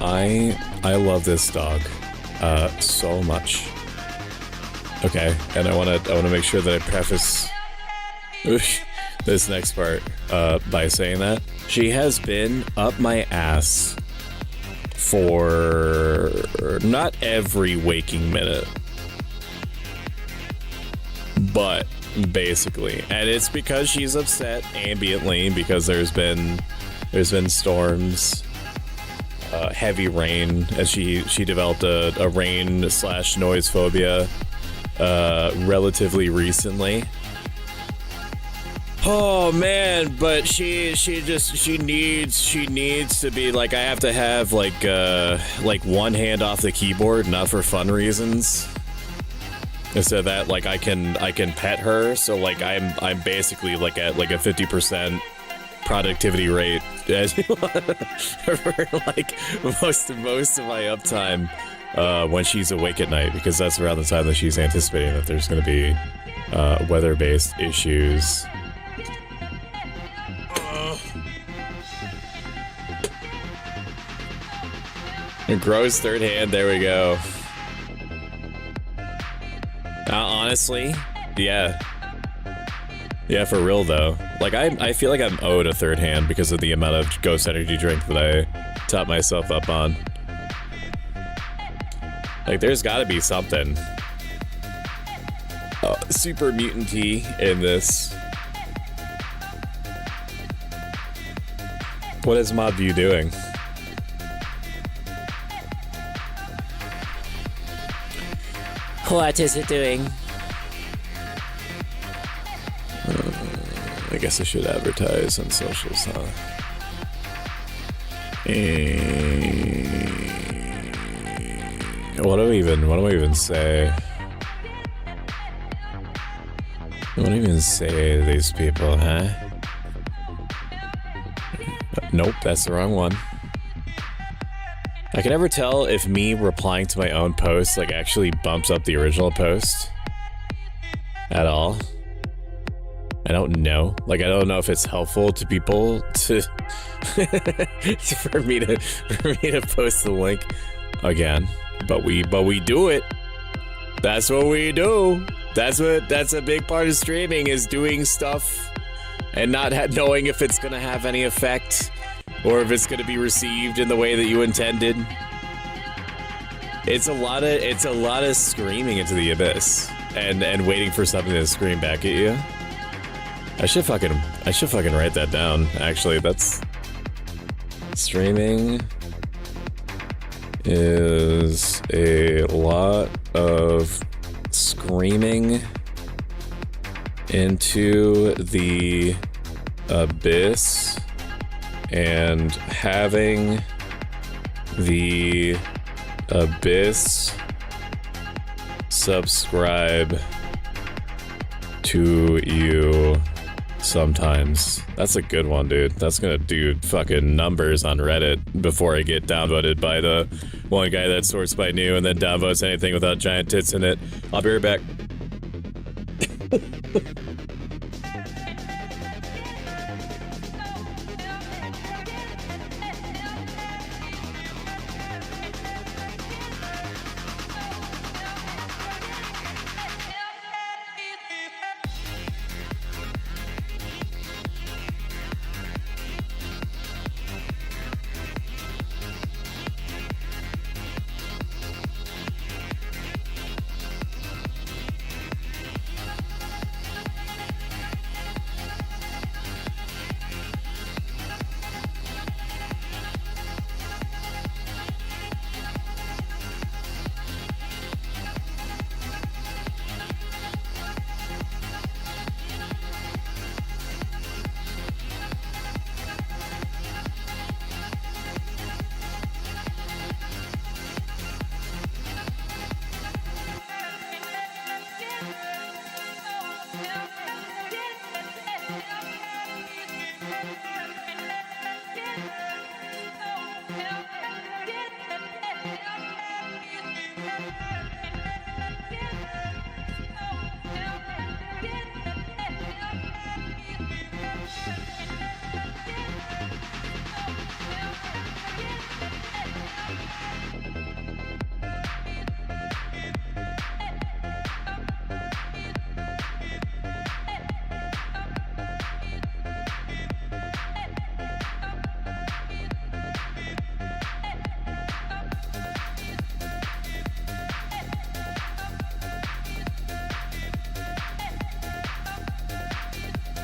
I love this dog so much. Okay, and I wanna make sure that I preface this next part by saying that she has been up my ass for not every waking minute, but basically, and it's because she's upset ambiently because there's been storms, heavy rain, as she developed a rain / noise phobia relatively recently. Oh man, but she needs to be like, I have to have like one hand off the keyboard, not for fun reasons. So that like I can pet her, so like I'm basically like at like a 50% productivity rate as for like most of my uptime when she's awake at night, because that's around the time that she's anticipating that there's going to be weather-based issues. It grows third hand. There we go. Honestly, yeah, for real though. Like I feel like I'm owed a third hand because of the amount of ghost energy drink that I top myself up on. Like there's got to be something super mutant-y in this. What is Mod View doing? What is it doing? I guess I should advertise on socials, huh? What do I even say? What do I even say to these people, huh? Nope, that's the wrong one. I can never tell if me replying to my own post like actually bumps up the original post at all. I don't know. Like I don't know if it's helpful to people to for me to post the link again. But we do it. That's what we do. That's a big part of streaming, is doing stuff and not knowing if it's gonna have any effect, or if it's going to be received in the way that you intended. It's a lot of screaming into the abyss and waiting for something to scream back at you. I should fucking write that down. Actually, that's streaming is a lot of screaming into the abyss and having the abyss subscribe to you sometimes. That's a good one, dude. That's gonna do fucking numbers on Reddit before I get downvoted by the one guy that sorts by new and then downvotes anything without giant tits in it. I'll be right back.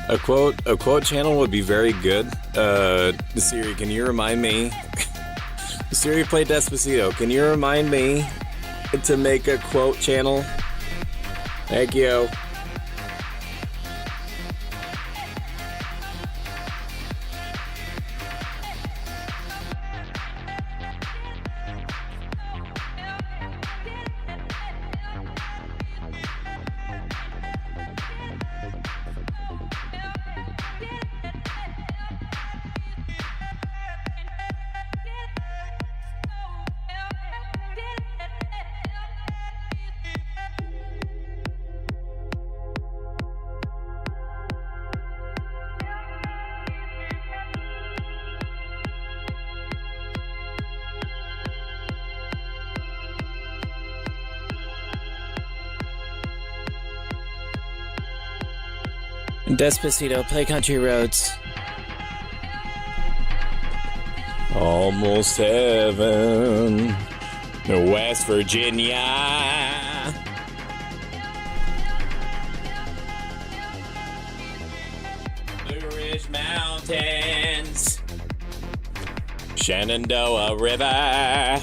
A quote channel would be very good. Siri, can you remind me? Siri, play Despacito. Can you remind me to make a quote channel? Thank you. Despacito, play Country Roads. Almost heaven, West Virginia. Blue Ridge Mountains, Shenandoah River.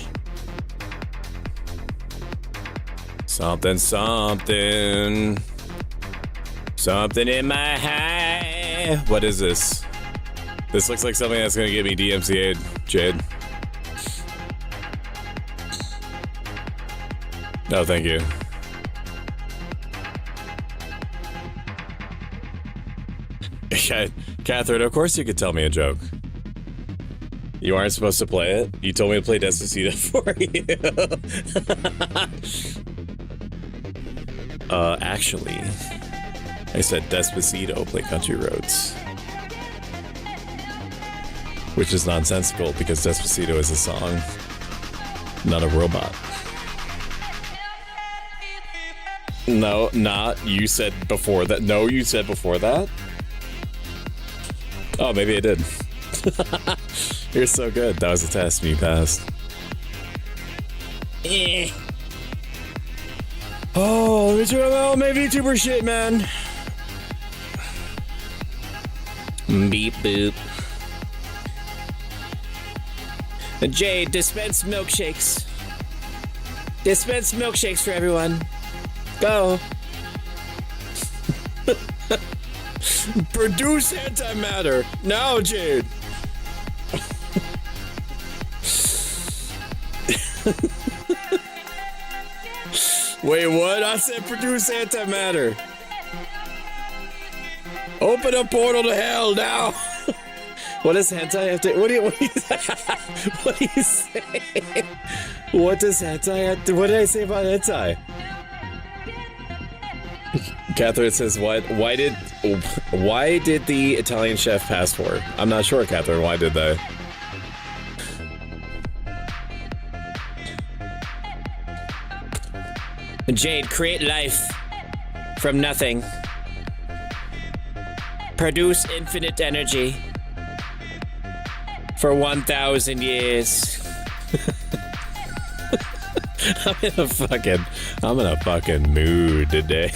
Something, something. Something in my high. What is this? This looks like something that's gonna get me DMCA'd, Jade. No, thank you. Catherine, of course you could tell me a joke. You aren't supposed to play it? You told me to play Despacito for you. Actually, I said Despacito, play Country Roads. Which is nonsensical because Despacito is a song, not a robot. No, not. You said before that. No, you said before that? Oh, maybe I did. You're so good. That was a test and you passed. Oh, let me try all my Vtuber shit, man. Beep boop. Jade, dispense milkshakes. Dispense milkshakes for everyone. Go. Produce antimatter. Now, Jade. Wait, what? I said produce antimatter. Open a portal to hell now. What does hentai have to? What do you say? What does hentai have to? What did I say about hentai? Catherine says, why did the Italian chef pass for it? I'm not sure, Catherine. Why did they? Jade, create life from nothing. Produce infinite energy for 1,000 years. I'm in a fucking mood today.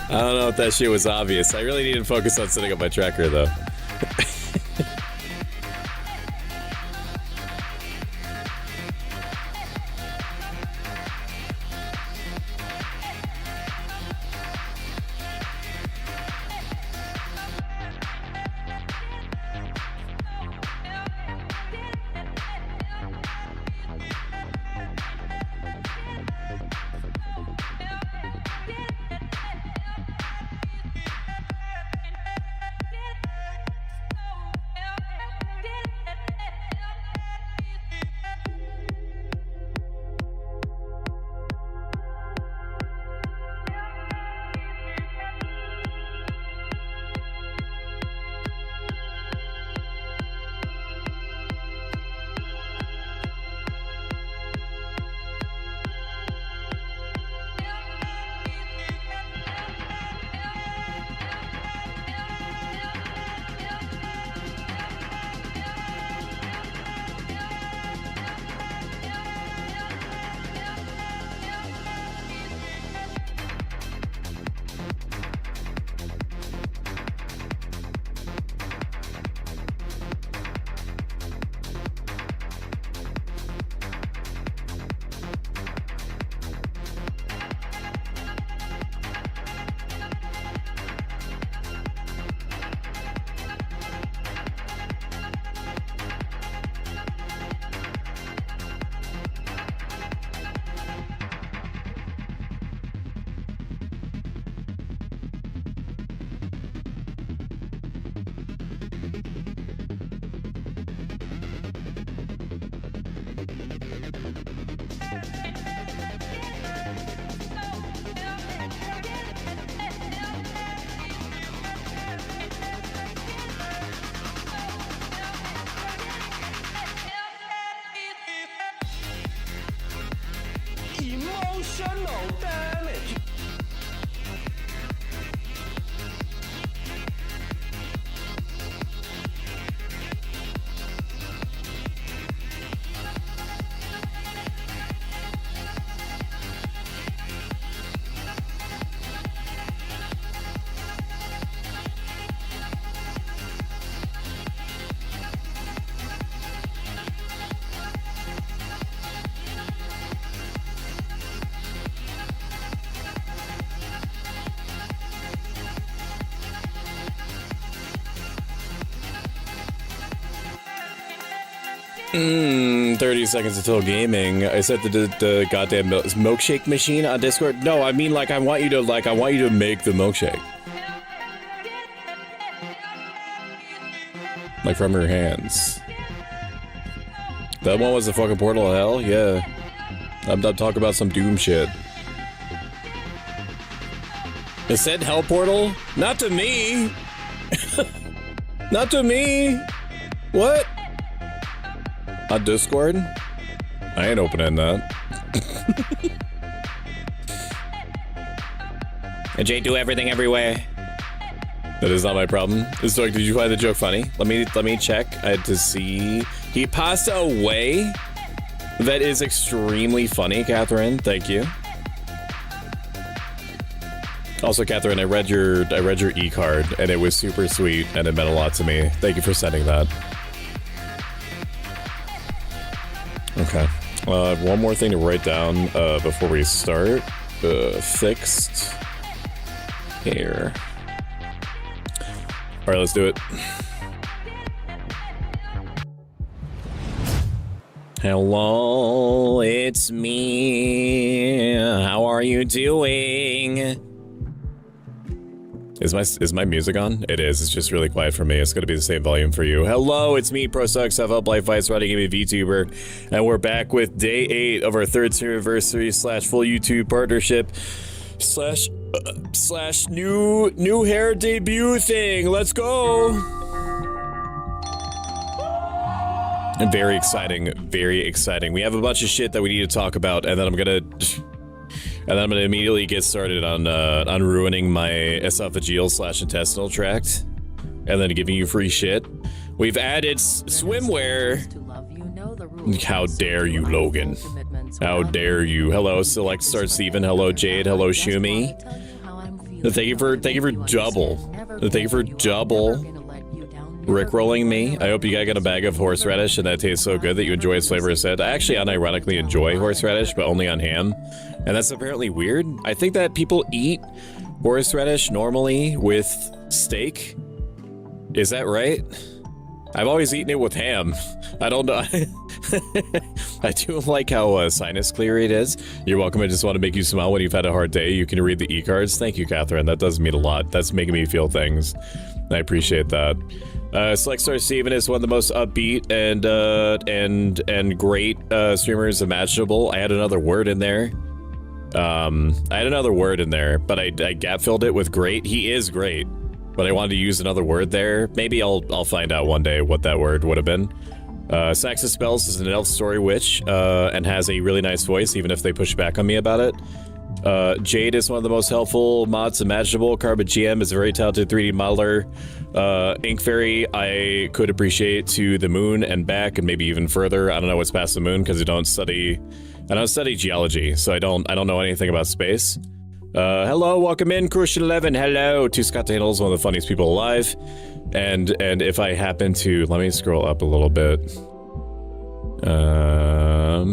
I don't know if that shit was obvious. I really need to focus on setting up my tracker though. Emotional damage. Hmm, 30 seconds until gaming. I said the goddamn milkshake machine on Discord. No, I mean like I want you to make the milkshake. Like from your hands. That one was the fucking portal of hell? Yeah. I'm not talking about some Doom shit. It said hell portal? Not to me! Not to me! What? On Discord? I ain't opening that. And Jay, do everything everywhere. That is not my problem. So, did you find the joke funny? Let me check. I had to see. He passed away. That is extremely funny, Catherine. Thank you. Also, Catherine, I read your e-card and it was super sweet and it meant a lot to me. Thank you for sending that. Okay. One more thing to write down before we start. Fixed. Here. Alright, let's do it. Hello, it's me. How are you doing? Is my music on? It is. It's just really quiet for me. It's gonna be the same volume for you. Hello, it's me, ProSucks, FL Life Vice, Running Gaming VTuber, and we're back with day 8 of our 3rd Streamiversary / full YouTube partnership / new hair debut thing. Let's go. Very exciting, very exciting. We have a bunch of shit that we need to talk about, and then I'm gonna immediately get started on ruining my esophageal / intestinal tract, and then giving you free shit. We've added swimwear. How dare you, Logan? How dare you? Hello, Select Star Steven. Hello, Jade. Hello, Shumi. Thank you for double. Thank you for double rickrolling me. I hope you guys got a bag of horseradish and that tastes so good that you enjoy its flavor instead. I actually unironically enjoy horseradish, but only on ham. And that's apparently weird. I think that people eat horseradish normally with steak. Is that right? I've always eaten it with ham. I don't know. I do like how sinus clear it is. You're welcome. I just want to make you smile when you've had a hard day. You can read the e-cards. Thank you, Catherine. That does mean a lot. That's making me feel things. I appreciate that. Select Star Steven is one of the most upbeat and great streamers imaginable. I had another word in there. But I gap filled it with great. He is great, but I wanted to use another word there. Maybe I'll find out one day what that word would have been. Saxa Spells is an elf story witch and has a really nice voice, even if they push back on me about it. Jade is one of the most helpful mods imaginable. Carbon GM is a very talented 3D modeler. Ink Fairy, I could appreciate to the moon and back, and maybe even further. I don't know what's past the moon because I don't study geology, so I don't know anything about space. Hello, welcome in, Crucian11. Hello to Scott Daniels, one of the funniest people alive. And if I happen to, let me scroll up a little bit.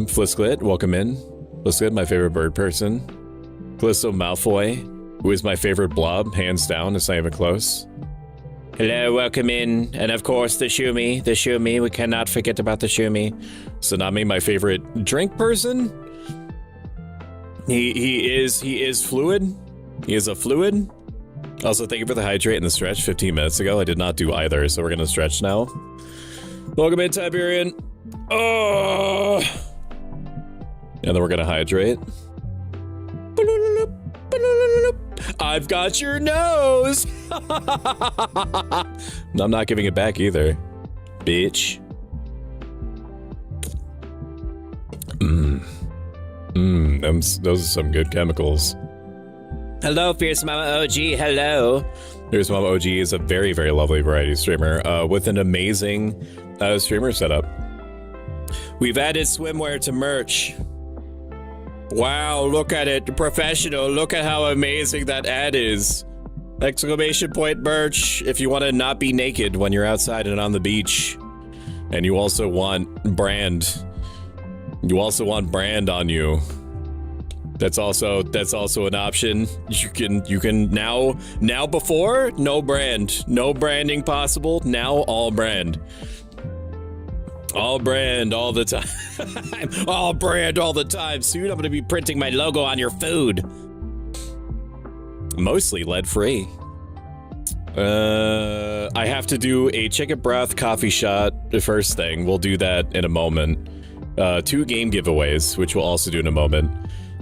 Flisklit, welcome in. Flisklit, my favorite bird person. Callisto Malfoy, who is my favorite blob, hands down. It's not even close. Hello, welcome in. And of course, the Shumi. We cannot forget about the Shumi. Tsunami, my favorite drink person. He is fluid. He is a fluid. Also, thank you for the hydrate and the stretch 15 minutes ago. I did not do either, so we're gonna stretch now. Welcome in, Tiberian. Oh. And then we're gonna hydrate. I've got your nose. I'm not giving it back either, bitch. Those are some good chemicals. Hello, Fierce Mama OG. Hello. Fierce Mama OG is a very, very lovely variety streamer with an amazing streamer setup. We've added swimwear to merch. Wow, look at it, professional. Look at how amazing that ad is. Exclamation point merch if you want to not be naked when you're outside and on the beach. And you also want brand. You also want brand on you. That's also an option. You can now before no brand. No branding possible. Now all brand. All brand all the time. All brand all the time. Soon I'm going to be printing my logo on your food. Mostly lead-free. I have to do a chicken broth coffee shot the first thing. We'll do that in a moment. 2 game giveaways, which we'll also do in a moment.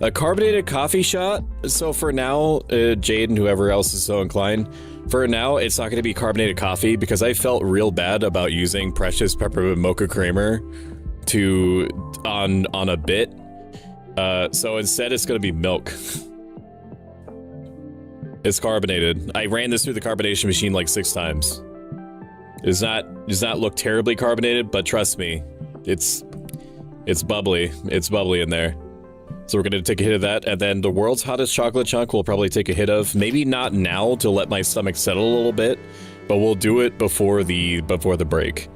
A carbonated coffee shot. So for now, Jade and whoever else is so inclined, for now, it's not going to be carbonated coffee because I felt real bad about using Precious Peppermint Mocha Creamer on a bit. So instead, it's going to be milk. It's carbonated. I ran this through the carbonation machine like 6 times. Does not look terribly carbonated, but trust me, it's bubbly. It's bubbly in there. So we're going to take a hit of that, and then the world's hottest chocolate chunk we'll probably take a hit of. Maybe not now to let my stomach settle a little bit, but we'll do it before the break.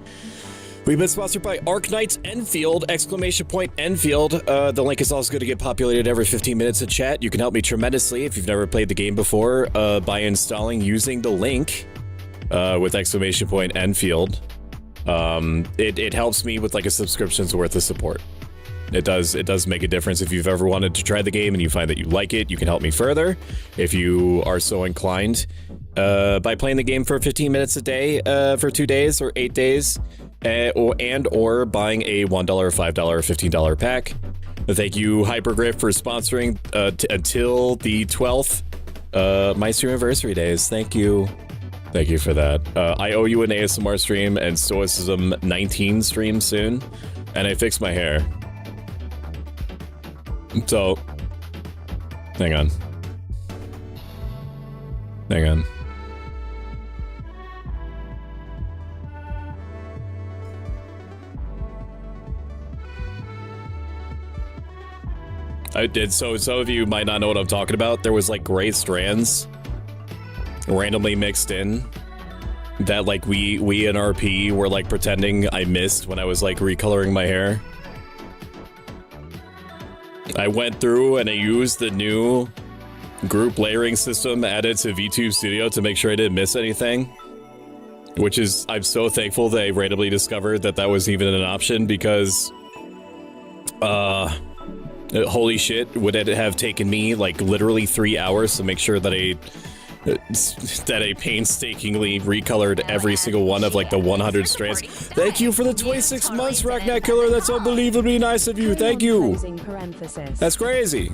We've been sponsored by Arknights Enfield, exclamation point Enfield. The link is also going to get populated every 15 minutes in chat. You can help me tremendously if you've never played the game before by installing using the link with exclamation point Enfield. It helps me with like a subscription's worth of support. It does make a difference. If you've ever wanted to try the game and you find that you like it, you can help me further if you are so inclined by playing the game for 15 minutes a day for 2 days or 8 days or buying a $1, $5, $15 pack. Thank you, Hypergrip, for sponsoring until the 12th, my Streamiversary days. Thank you. Thank you for that. I owe you an ASMR stream and Stoicism 19 stream soon, and I fixed my hair. So, hang on. Hang on. I did, so some of you might not know what I'm talking about. There was like gray strands randomly mixed in that like we in RP were like pretending I missed when I was like recoloring my hair. I went through and I used the new group layering system added to VTube Studio to make sure I didn't miss anything. Which is, I'm so thankful that I randomly discovered that was even an option because, holy shit, would it have taken me like literally 3 hours to make sure that I painstakingly recolored every single one of like the 100 strands. Thank you for the 26 months, Racknet Killer. That's unbelievably nice of you. Thank you. That's crazy.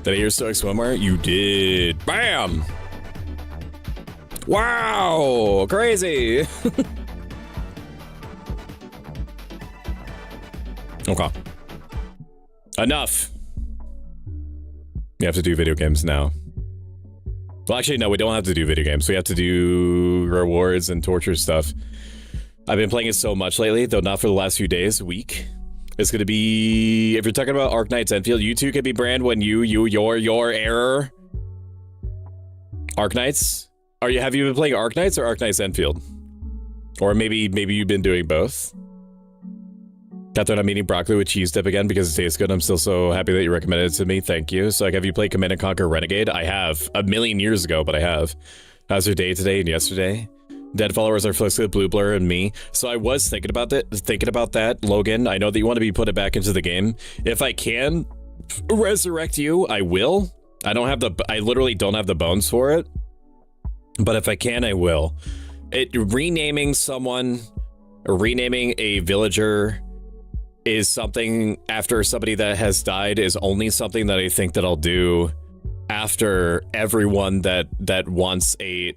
Did I hear Stoic Swimwear? You did. Bam! Wow! Crazy! Okay. Enough. You have to do video games now. Well, actually, no, we don't have to do video games. We have to do rewards and torture stuff. I've been playing it so much lately, though not for the last few days, week. It's going to be, if you're talking about Arknights Enfield, you two can be brand when your error. Arknights? Have you been playing Arknights or Arknights Enfield? Or maybe you've been doing both? Catherine, I'm eating broccoli with cheese dip again because it tastes good. I'm still so happy that you recommended it to me. Thank you. So, like, have you played Command & Conquer Renegade? I have. A million years ago, but I have. How's your day today and yesterday? Dead followers are Flixit, Blue Blur, and me. So I was thinking about that, Logan. I know that you want to be put it back into the game. If I can resurrect you, I will. I literally don't have the bones for it. But if I can, I will. Renaming a villager is something after somebody that has died is only something that I think that I'll do after everyone that wants a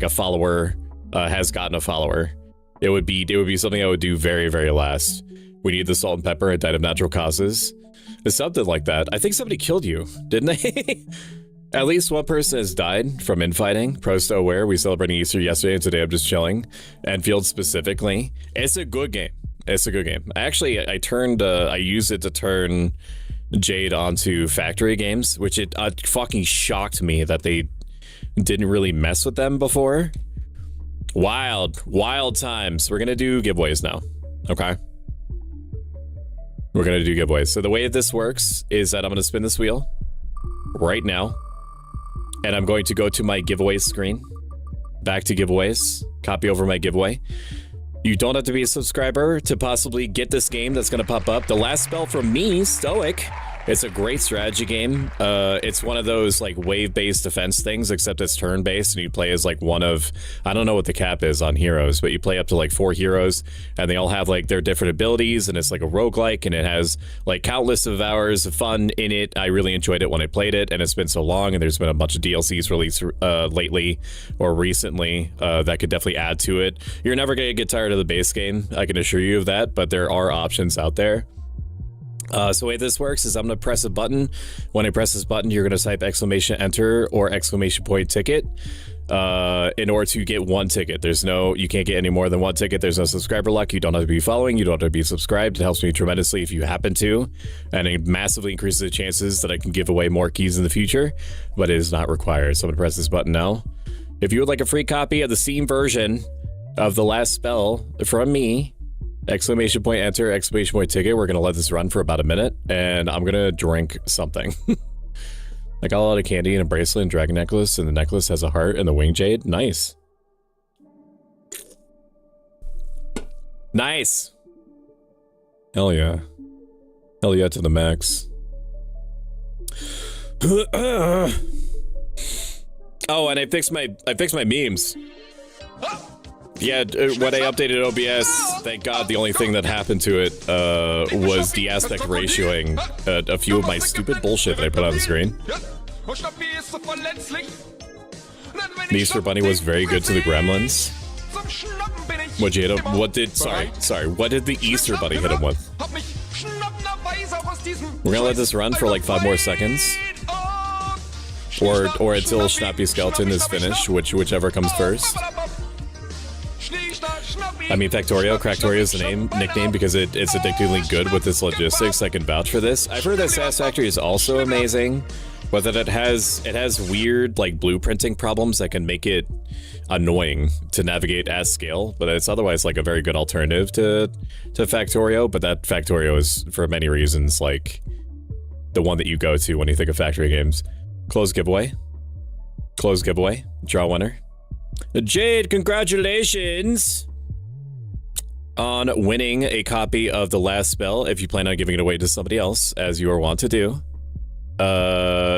follower has gotten a follower. It would be something I would do very, very last. We need the salt and pepper and died of natural causes. It's something like that. I think somebody killed you, didn't they? At least one person has died from infighting. Prosto aware. We celebrating Easter yesterday, and today I'm just chilling. Enfield specifically. It's a good game. It's a good game. Actually, I used it to turn Jade onto factory games, which it fucking shocked me that they didn't really mess with them before. Wild times. We're gonna do giveaways now. Okay. We're gonna do giveaways. So the way this works is that I'm gonna spin this wheel right now, and I'm going to go to my giveaways screen, back to giveaways, copy over my giveaway. You don't have to be a subscriber to possibly get this game that's gonna pop up. The last spell from me, Stoic. It's a great strategy game. It's one of those like wave-based defense things, except it's turn-based, and you play as like one of, I don't know what the cap is on heroes, but you play up to like 4 heroes, and they all have like their different abilities, and it's like a roguelike, and it has like countless of hours of fun in it. I really enjoyed it when I played it, and it's been so long, and there's been a bunch of DLCs released lately or recently that could definitely add to it. You're never gonna get tired of the base game, I can assure you of that, but there are options out there. So the way this works is I'm going to press a button. When I press this button, you're going to type exclamation enter or exclamation point ticket in order to get 1 ticket. You can't get any more than 1 ticket. There's no subscriber luck. You don't have to be following. You don't have to be subscribed. It helps me tremendously if you happen to, and it massively increases the chances that I can give away more keys in the future, but it is not required. So I'm going to press this button now. If you would like a free copy of the Steam version of the last spell from me, exclamation point enter, exclamation point ticket. We're gonna let this run for about a minute, and I'm gonna drink something. I got a lot of candy and a bracelet and dragon necklace, and the necklace has a heart and the wing jade. Nice. Nice. Hell yeah. Hell yeah to the max. Oh, and I fixed my memes. Yeah, when I updated OBS, thank God the only thing that happened to it was the aspect ratioing a few of my stupid bullshit that I put on the screen. The Easter Bunny was very good to the gremlins. What did the Easter Bunny hit him with? We're gonna let this run for like 5 more seconds. Or until Schnappy Skeleton is finished, whichever comes first. I mean, Factorio. Cractorio is the nickname because it's addictingly good with its logistics. I can vouch for this. I've heard that Satisfactory is also amazing, but that it has weird like blueprinting problems that can make it annoying to navigate at scale. But it's otherwise like a very good alternative to Factorio. But that Factorio is for many reasons like the one that you go to when you think of factory games. Close giveaway. Close giveaway. Draw winner. Jade, congratulations on winning a copy of the last spell. If you plan on giving it away to somebody else, as you are wont to do,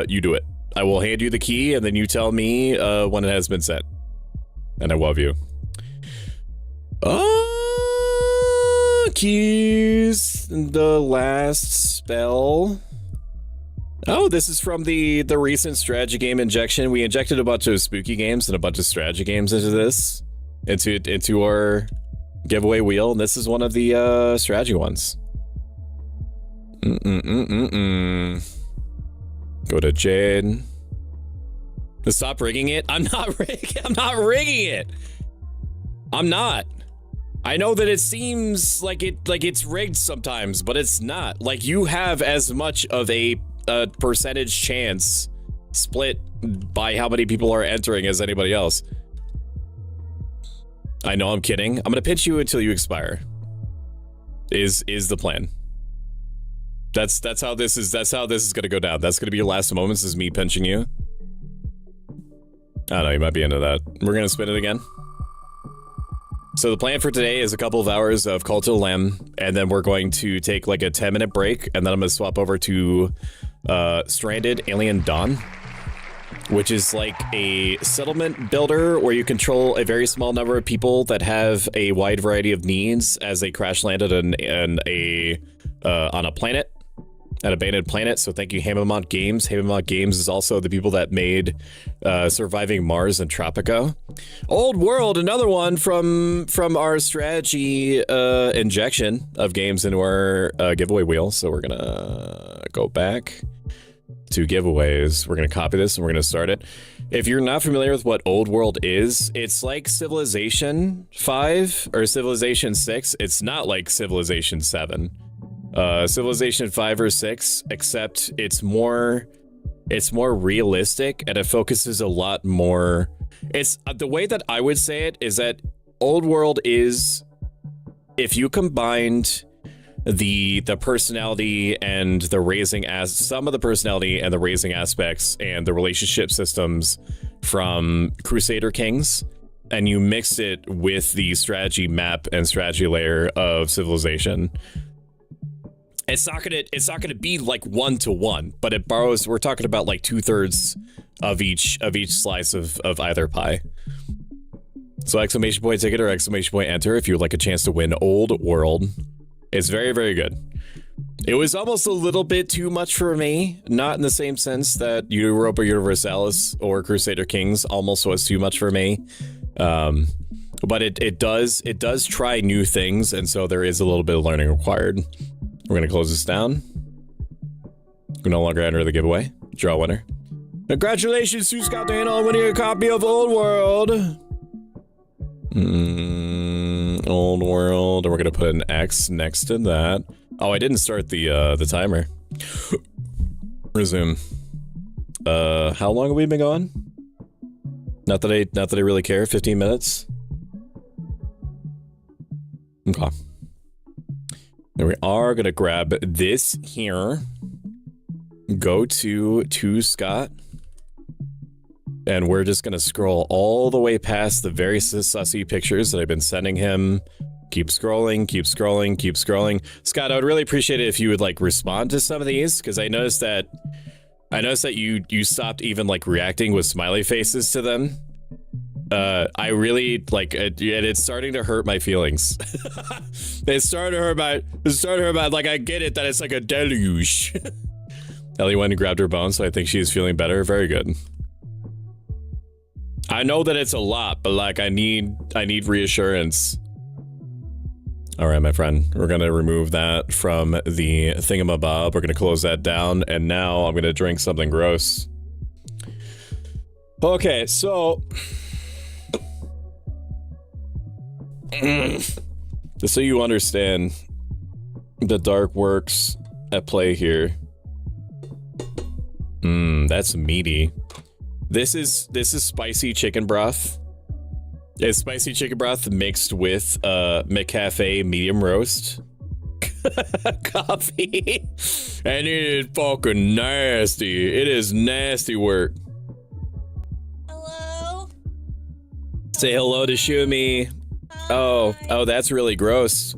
you do it. I will hand you the key, and then you tell me when it has been sent. And I love you. Keys. The last spell. Oh, this is from the recent strategy game injection. We injected a bunch of spooky games and a bunch of strategy games into this, into our giveaway wheel, and this is one of the strategy ones. Go to Jade. Stop rigging it. I'm not rigging it. I'm not. I know that it seems like it's rigged sometimes, but it's not. Like, you have as much of a percentage chance split by how many people are entering as anybody else. I know, I'm kidding. I'm gonna pinch you until you expire. Is the plan. That's how this is gonna go down. That's gonna be your last moments, is me pinching you. I don't know, you might be into that. We're gonna spin it again. So the plan for today is a couple of hours of Cult of the Lamb, and then we're going to take like a 10-minute break, and then I'm gonna swap over to Stranded Alien Dawn, which is like a settlement builder where you control a very small number of people that have a wide variety of needs as they crash landed in a on a planet, an abandoned planet. So thank you, Hamamont Games. Hamamont Games is also the people that made Surviving Mars and Tropico. Old World, another one from our strategy injection of games into our giveaway wheel. So we're gonna go back to giveaways. We're gonna copy this and we're gonna start it. If you're not familiar with what Old World is, it's like Civilization 5 or Civilization 6. It's not like Civilization 7. Civilization 5 or 6, except it's more realistic and it focuses a lot more. It's the way that I would say it is that Old World is, if you combined the personality and the raising as some of the personality and the raising aspects and the relationship systems from Crusader Kings, and you mix it with the strategy map and strategy layer of Civilization, it's not gonna be like 1-to-1, but it borrows. We're talking about like 2/3 of each slice of either pie. So exclamation point ticket or exclamation point enter if you would like a chance to win Old World. It's very, very good. It was almost a little bit too much for me, not in the same sense that Europa Universalis or Crusader Kings almost was too much for me. But it does try new things, and so there is a little bit of learning required. We're gonna close this down. We no longer enter the giveaway. Draw winner. Congratulations to Scott Daniel on winning a copy of Old World. Old World, and we're gonna put an X next to that. Oh, I didn't start the timer. Resume. How long have we been going? Not that I really care. 15 minutes. Okay. There we are. Gonna grab this here. Go to Scott. And we're just gonna scroll all the way past the very sussy pictures that I've been sending him. Keep scrolling, keep scrolling, keep scrolling. Scott, I would really appreciate it if you would like respond to some of these, because I noticed that you stopped even like reacting with smiley faces to them. I really like it, and it's starting to hurt my feelings. It's starting to hurt my like, I get it that it's like a deluge. Ellie went and grabbed her bone, so I think she is feeling better. Very good. I know that it's a lot, but like I need reassurance. All right, my friend, we're gonna remove that from the thingamabob. We're gonna close that down, and now I'm gonna drink something gross. Okay, so just so you understand the dark works at play here. That's meaty. This is spicy chicken broth. It's spicy chicken broth mixed with McCafe medium roast coffee, and it is fucking nasty. It is nasty work. Hello? Say hello to Shumi. Oh, that's really gross.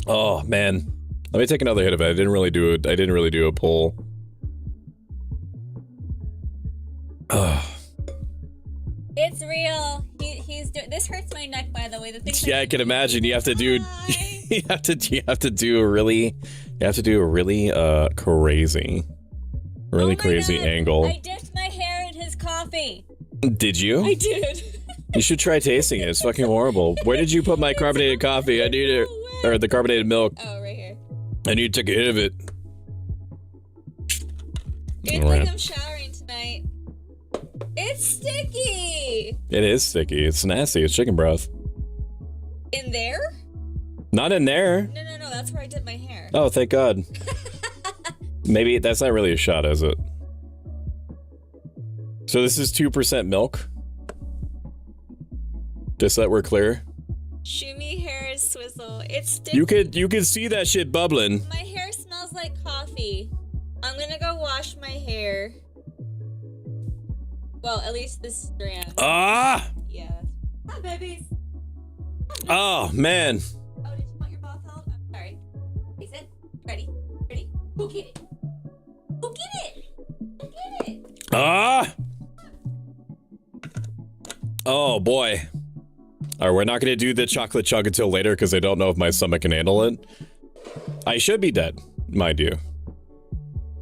Oh man, let me take another hit of it. I didn't really do a pull. It's real. He's doing. This hurts my neck, by the way. The thing. Yeah, I can imagine. You have to do. You have to do a really crazy, crazy God. angle. I dipped my hair in his coffee. Did you? I did. You should try tasting it. It's fucking horrible. Where did you put my carbonated coffee? I need it, or the carbonated milk. Oh, right here. I need to take a hit of it. It's like I'm showering tonight. It's sticky! It is sticky. It's nasty. It's chicken broth. In there? Not in there. No. That's where I did my hair. Oh, thank God. Maybe that's not really a shot, is it? So this is 2% milk. Just so that we're clear. Shumi hair is swizzle. It's sticky. You could see that shit bubbling. My hair smells like coffee. I'm gonna go wash my hair. Well, at least this strand. Ah! Yeah. Hi, babies. Oh, man. Oh, did you want your bath held? I'm sorry. Is it? Ready? Go get it. Go get it. Go get it. Ah! Oh, boy. All right, we're not going to do the chocolate chug until later because I don't know if my stomach can handle it. I should be dead, mind you.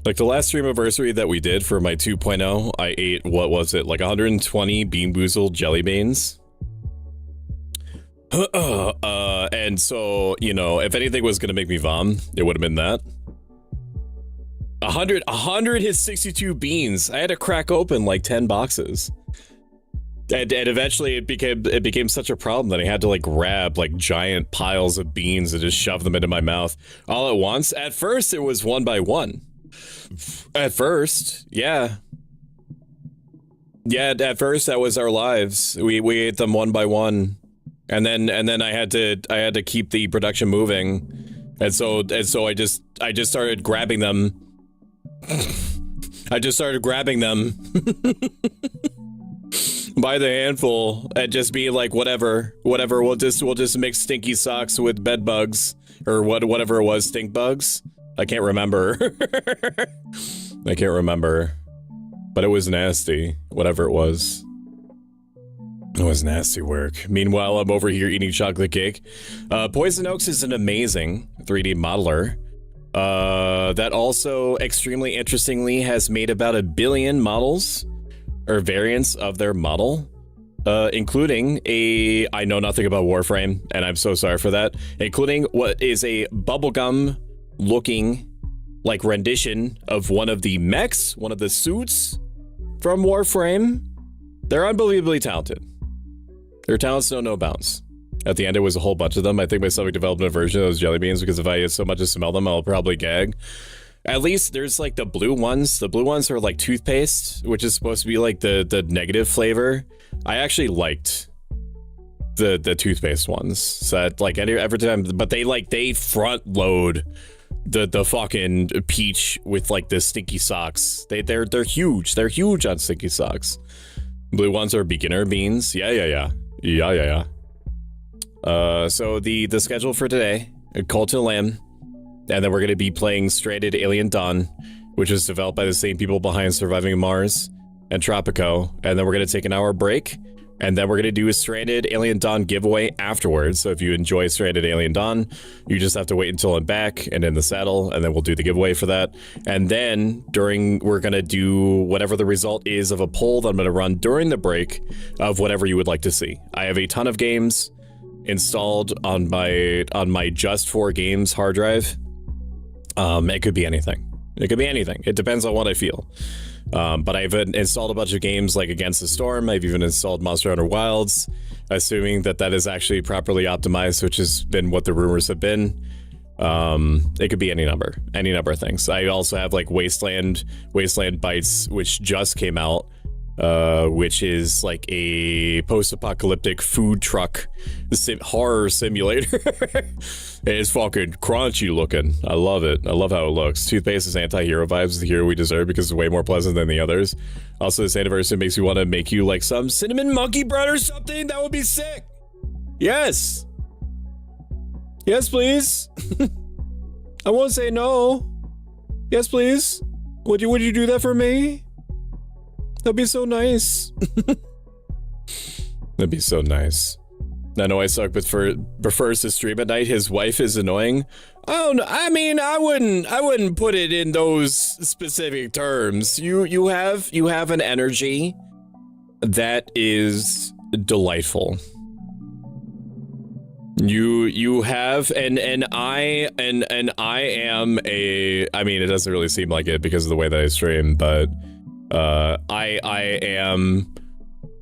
Like the last Streamiversary that we did for my 2.0, I ate, what was it, like 120 Bean Boozled jelly beans. And so, you know, if anything was going to make me vom, it would have been that. 162 beans. I had to crack open like 10 boxes. And eventually it became such a problem that I had to like grab like giant piles of beans and just shove them into my mouth all at once. At first it was one by one. At first, yeah. Yeah, at first that was our lives. We ate them one by one. And then I had to keep the production moving. And so I just started grabbing them. I just started grabbing them by the handful and just be like, whatever, we'll just mix stinky socks with bed bugs or whatever it was, stink bugs. I can't remember. I can't remember, but it was nasty, whatever it was. It was nasty work. Meanwhile, I'm over here eating chocolate cake. Poison Oaks is an amazing 3D modeler. That also, extremely interestingly, has made about 1 billion models or variants of their model, including I know nothing about Warframe, and I'm so sorry for that, including what is a bubblegum looking like rendition of one of the mechs, one of the suits from Warframe. They're unbelievably talented. Their talents know no bounds. At the end, it was a whole bunch of them. I think myself developed a version of those jelly beans because if I so much as smell them, I'll probably gag. At least there's like the blue ones. The blue ones are like toothpaste, which is supposed to be like the negative flavor. I actually liked the toothpaste ones. So that, like every time, but they front load the fucking peach with like the stinky socks. They're huge. They're huge on stinky socks. Blue ones are beginner beans. Yeah. So the schedule for today, Call to the Lamb, and then we're going to be playing Stranded Alien Dawn, which is developed by the same people behind Surviving Mars and Tropico, and then we're going to take an hour break, and then we're going to do a Stranded Alien Dawn giveaway afterwards. So if you enjoy Stranded Alien Dawn, you just have to wait until I'm back and in the saddle, and then we'll do the giveaway for that. And then we're going to do whatever the result is of a poll that I'm going to run during the break of whatever you would like to see. I have a ton of games installed on my just for games hard drive. It could be anything. It could be anything. It depends on what I feel. But I've installed a bunch of games like Against the Storm. I've even installed Monster Hunter Wilds, assuming that is actually properly optimized, which has been what the rumors have been. It could be any number of things. I also have like Wasteland Bites, which just came out, which is like a post-apocalyptic food truck horror simulator. It's fucking crunchy looking. I love it. I love how it looks. Toothpaste is anti-hero vibes, the hero we deserve because it's way more pleasant than the others. Also, this anniversary makes me want to make you like some cinnamon monkey bread or something. That would be sick. Yes. Yes, please. I won't say no. Yes, please. Would you do that for me? That'd be so nice. That'd be so nice. I know I suck, but prefers to stream at night. His wife is annoying. Oh no, I mean, I wouldn't put it in those specific terms. You have an energy that is delightful. You have and I am a. I mean, it doesn't really seem like it because of the way that I stream, but I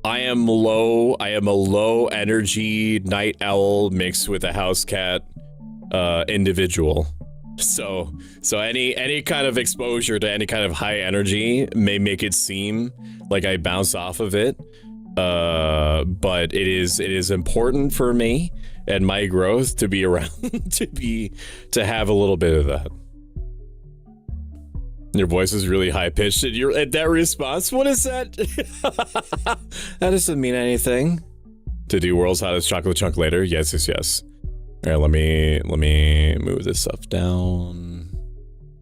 am a low energy night owl mixed with a house cat individual. So any kind of exposure to any kind of high energy may make it seem like I bounce off of it. But it is important for me and my growth to be around to have a little bit of that. Your voice is really high pitched at that response. What is that? That doesn't mean anything. To do world's hottest chocolate chunk later. Yes. All right, let me move this stuff down,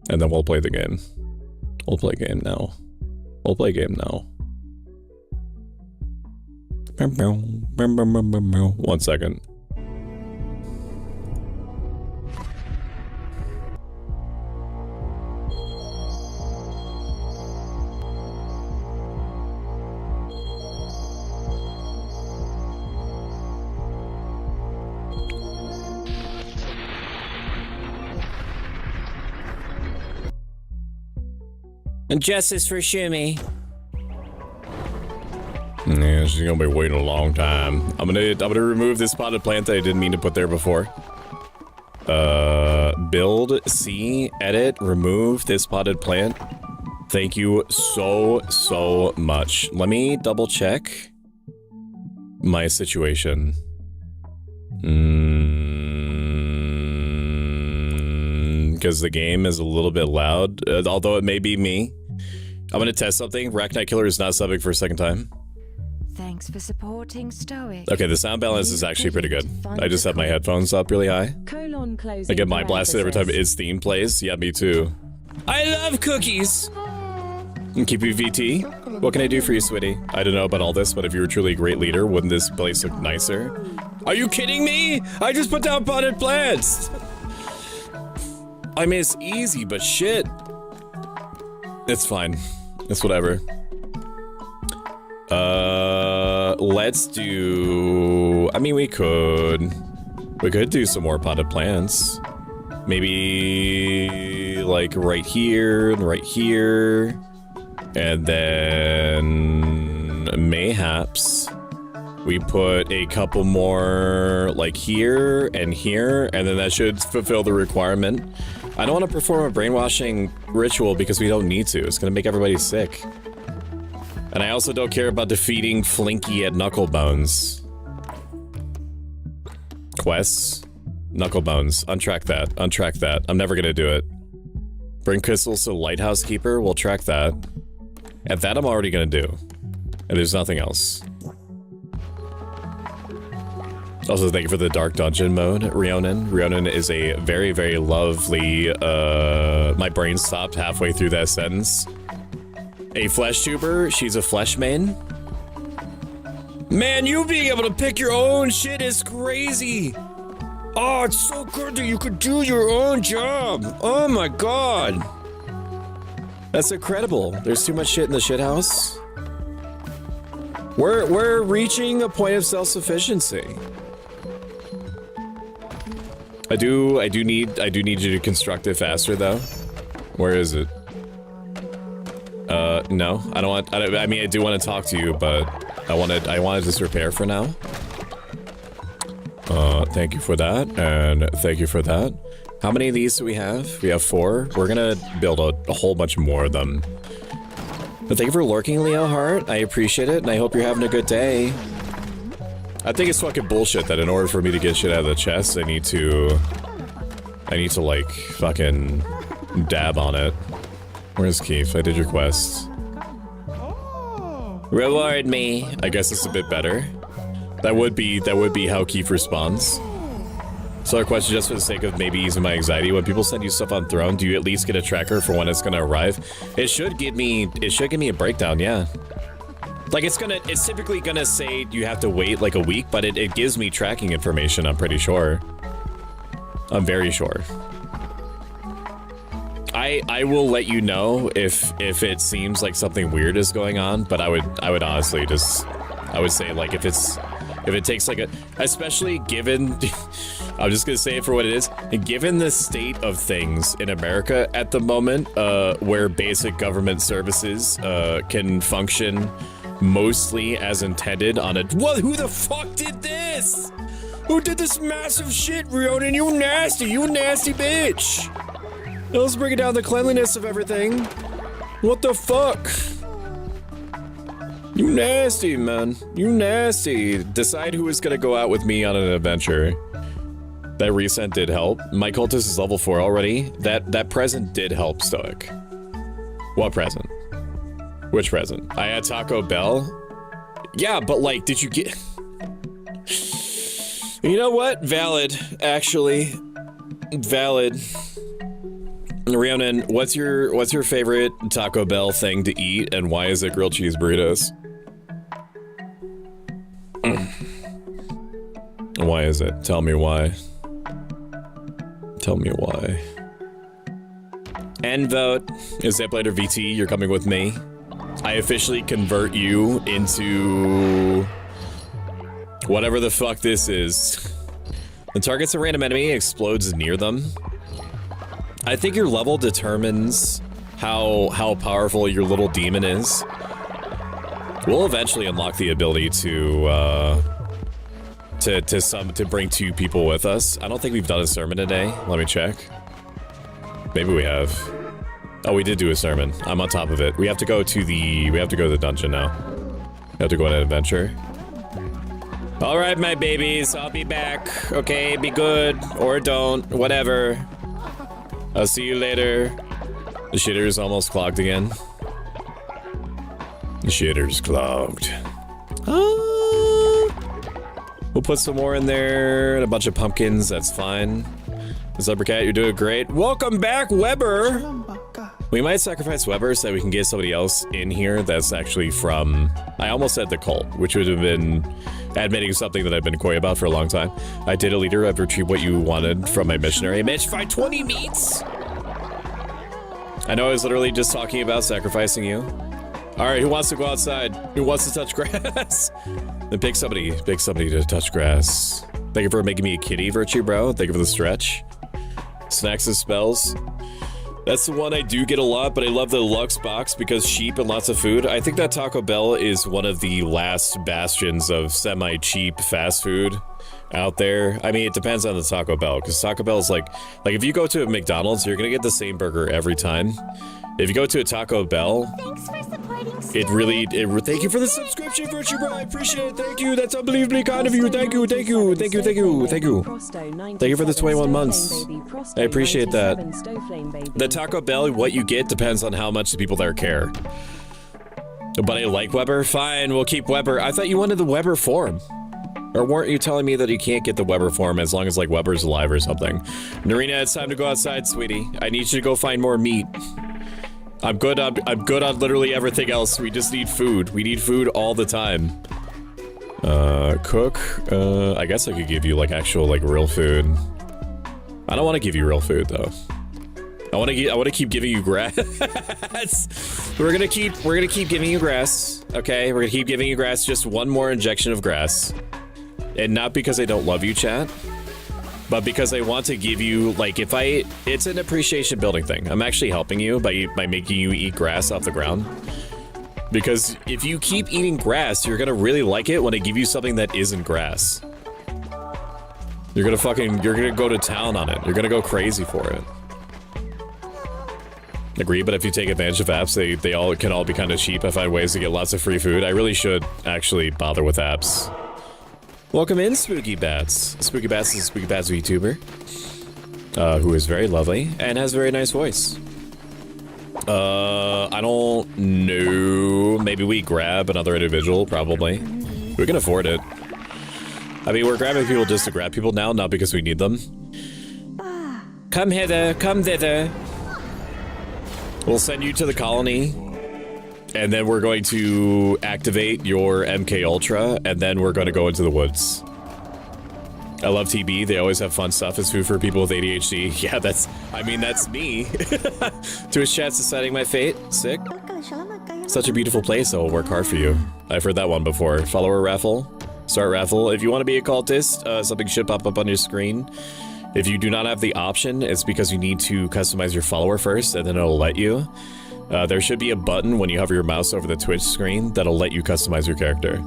and then we'll play the game. We'll play game now. 1 second. And justice for Shumi. Yeah, she's gonna be waiting a long time. I'm gonna remove this potted plant that I didn't mean to put there before. Build, C, edit, remove this potted plant. Thank you so much. Let me double check my situation. Because the game is a little bit loud, although it may be me. I'm gonna test something. Racknight Killer is not subbing for a second time. Thanks for supporting Stoic. Okay, the sound balance is actually pretty good. I just have my headphones up really high. I get my blasted every time its theme plays. Yeah, me too. I love cookies! Keep you VT. What can I do for you, sweetie? I don't know about all this, but if you were truly a great leader, wouldn't this place look nicer? Are you kidding me? I just put down potted plants! I mean, it's easy, but shit. It's fine. It's whatever. Let's do... I mean, we could do some more potted plants. Maybe, like, right here and right here. And then... mayhaps we put a couple more, like, here, and then that should fulfill the requirement. I don't want to perform a brainwashing ritual because we don't need to. It's gonna make everybody sick. And I also don't care about defeating Flinky at Knucklebones. Quests. Knucklebones. Untrack that. Untrack that. I'm never gonna do it. Bring crystals to Lighthouse Keeper. We'll track that. And that I'm already gonna do. And there's nothing else. Also, thank you for the Dark Dungeon mode, Rionin. Rionin is a very, very lovely, my brain stopped halfway through that sentence. A flesh tuber, she's a flesh main. Man, you being able to pick your own shit is crazy. Oh, it's so good that you could do your own job. Oh my god. That's incredible. There's too much shit in the shit house. We're reaching a point of self-sufficiency. I do need you to construct it faster though. Where is it? No, I don't want, I mean, I do want to talk to you, but I wanted this repair for now. Thank you for that, and thank you for that. How many of these do we have? We have 4. We're gonna build a whole bunch more of them. But thank you for lurking, Leo Hart. I appreciate it, and I hope you're having a good day. I think it's fucking bullshit that in order for me to get shit out of the chest, I need to like, fucking dab on it. Where's Keith? I did your quest. Reward me. I guess it's a bit better. That would be how Keith responds. So our question, just for the sake of maybe easing my anxiety, when people send you stuff on Throne, do you at least get a tracker for when it's gonna arrive? It should give me a breakdown, yeah. Like it's typically gonna say you have to wait like a week, but it gives me tracking information, I'm pretty sure. I'm very sure. I will let you know if it seems like something weird is going on, but I would honestly I would say like if it takes like especially given I'm just gonna say it for what it is, given the state of things in America at the moment, where basic government services can function mostly as intended on a who the fuck did this? Who did this massive shit, Rionin? You nasty bitch! Now let's bring it down the cleanliness of everything. What the fuck? You nasty, man. You nasty. Decide who is gonna go out with me on an adventure. That resent did help. My cultist is level 4 already. That present did help, Stoic. What present? Which present? I had Taco Bell? Yeah, but like, did you get... You know what? Valid, actually. Valid. Rhiannon, what's your favorite Taco Bell thing to eat, and why is it grilled cheese burritos? Why is it? Tell me why. Tell me why. End vote. Is Zaplater VT, you're coming with me. I officially convert you into whatever the fuck this is. The target's a random enemy, explodes near them. I think your level determines how powerful your little demon is. We'll eventually unlock the ability to bring 2 people with us. I don't think we've done a sermon today. Let me check. Maybe we have. Oh, we did do a sermon. I'm on top of it. We have to go to the dungeon now. We have to go on an adventure. All right, my babies, I'll be back. Okay, be good or don't, whatever. I'll see you later. The shitter's almost clogged again. The shitter's clogged. We'll put some more in there and a bunch of pumpkins. That's fine. Zebra you're doing great. Welcome back, Weber. We might sacrifice Weber so that we can get somebody else in here that's actually from... I almost said the cult, which would have been admitting something that I've been coy about for a long time. I did a leader. I've retrieved what you wanted from my missionary. Mitch, find 20 meats! I know I was literally just talking about sacrificing you. Alright, who wants to go outside? Who wants to touch grass? Then pick somebody to touch grass. Thank you for making me a kitty, Virtue Bro. Thank you for the stretch. Snacks and spells. That's the one I do get a lot, but I love the Lux box because sheep and lots of food. I think that Taco Bell is one of the last bastions of semi-cheap fast food out there. I mean, it depends on the Taco Bell, because Taco Bell is like if you go to a McDonald's, you're gonna get the same burger every time. If you go to a Taco Bell, thank you for the subscription, Virtue Bro. I appreciate it. Thank you. That's unbelievably kind of you. Thank you. Thank you for the 21 months. I appreciate that. The Taco Bell, what you get depends on how much the people there care. But I like Weber. Fine, we'll keep Weber. I thought you wanted the Weber form. Or weren't you telling me that you can't get the Weber form as long as like Weber's alive or something? Narina, it's time to go outside, sweetie. I need you to go find more meat. I'm good on literally everything else. We just need food. We need food all the time. Cook. I guess I could give you like actual like real food. I don't want to give you real food though. I want to keep giving you grass. We're gonna keep giving you grass. Okay, we're gonna keep giving you grass. Just one more injection of grass, and not because I don't love you, chat. But because I want to give you, like, it's an appreciation building thing. I'm actually helping you by making you eat grass off the ground. Because if you keep eating grass, you're gonna really like it when I give you something that isn't grass. You're gonna go to town on it. You're gonna go crazy for it. Agree, but if you take advantage of apps, they can all be kind of cheap. I find ways to get lots of free food. I really should actually bother with apps. Welcome in, Spooky Bats. Spooky Bats is a Spooky Bats VTuber, who is very lovely and has a very nice voice. I don't know. Maybe we grab another individual, probably. We can afford it. I mean, we're grabbing people just to grab people now, not because we need them. Come hither, come thither. We'll send you to the colony. And then we're going to activate your MK Ultra, and then we're going to go into the woods. I love TB. They always have fun stuff. It's food for people with ADHD. Yeah, that's me. Twitch chat's deciding my fate. Sick. Such a beautiful place. I'll work hard for you. I've heard that one before. Follower raffle. Start raffle. If you want to be a cultist, something should pop up on your screen. If you do not have the option, it's because you need to customize your follower first, and then it'll let you. There should be a button when you hover your mouse over the Twitch screen that'll let you customize your character.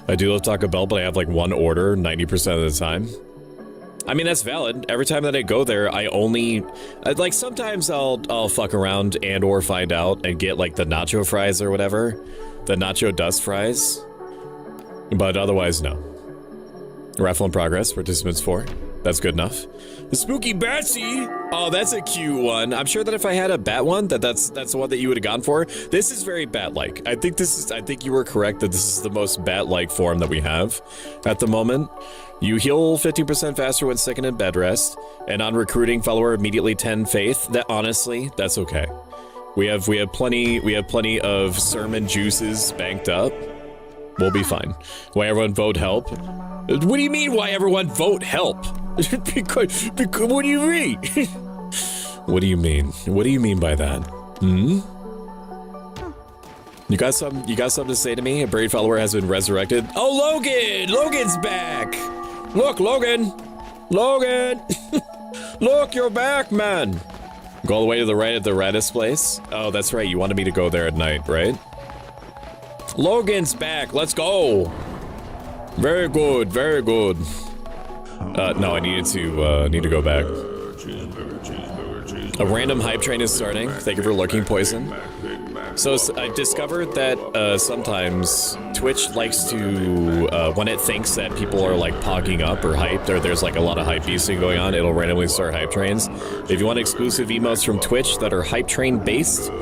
I do love Taco Bell, but I have like one order 90% of the time. I mean, that's valid. Every time that I go there, I only... like, sometimes I'll fuck around and or find out and get like the nacho fries or whatever. The nacho dust fries. But otherwise, no. Raffle in progress, participants 4. That's good enough. The Spooky Batsy! Oh, that's a cute one. I'm sure that if I had a bat one, that's the one that you would have gone for. This is very bat-like. I think you were correct that this is the most bat-like form that we have at the moment. You heal 15% faster when second in bed rest, and on recruiting, follower immediately 10 faith. That honestly, that's okay. We have plenty of sermon juices banked up. We'll be fine. Why everyone vote help? What do you mean, why everyone vote help? because what do you mean? What do you mean? What do you mean by that? Hmm? You got something to say to me? A buried follower has been resurrected. Oh, Logan! Logan's back! Look, Logan! Logan! Look, you're back, man! Go all the way to the right at the Redis place. Oh, that's right. You wanted me to go there at night, right? Logan's back. Let's go. Very good. Very good. No, I need to go back. A random hype train is starting. Thank you for lurking, Poison. So I discovered that sometimes Twitch likes to, when it thinks that people are like pogging up or hyped, or there's like a lot of hype beasting going on, it'll randomly start hype trains. If you want exclusive emotes from Twitch that are hype train based,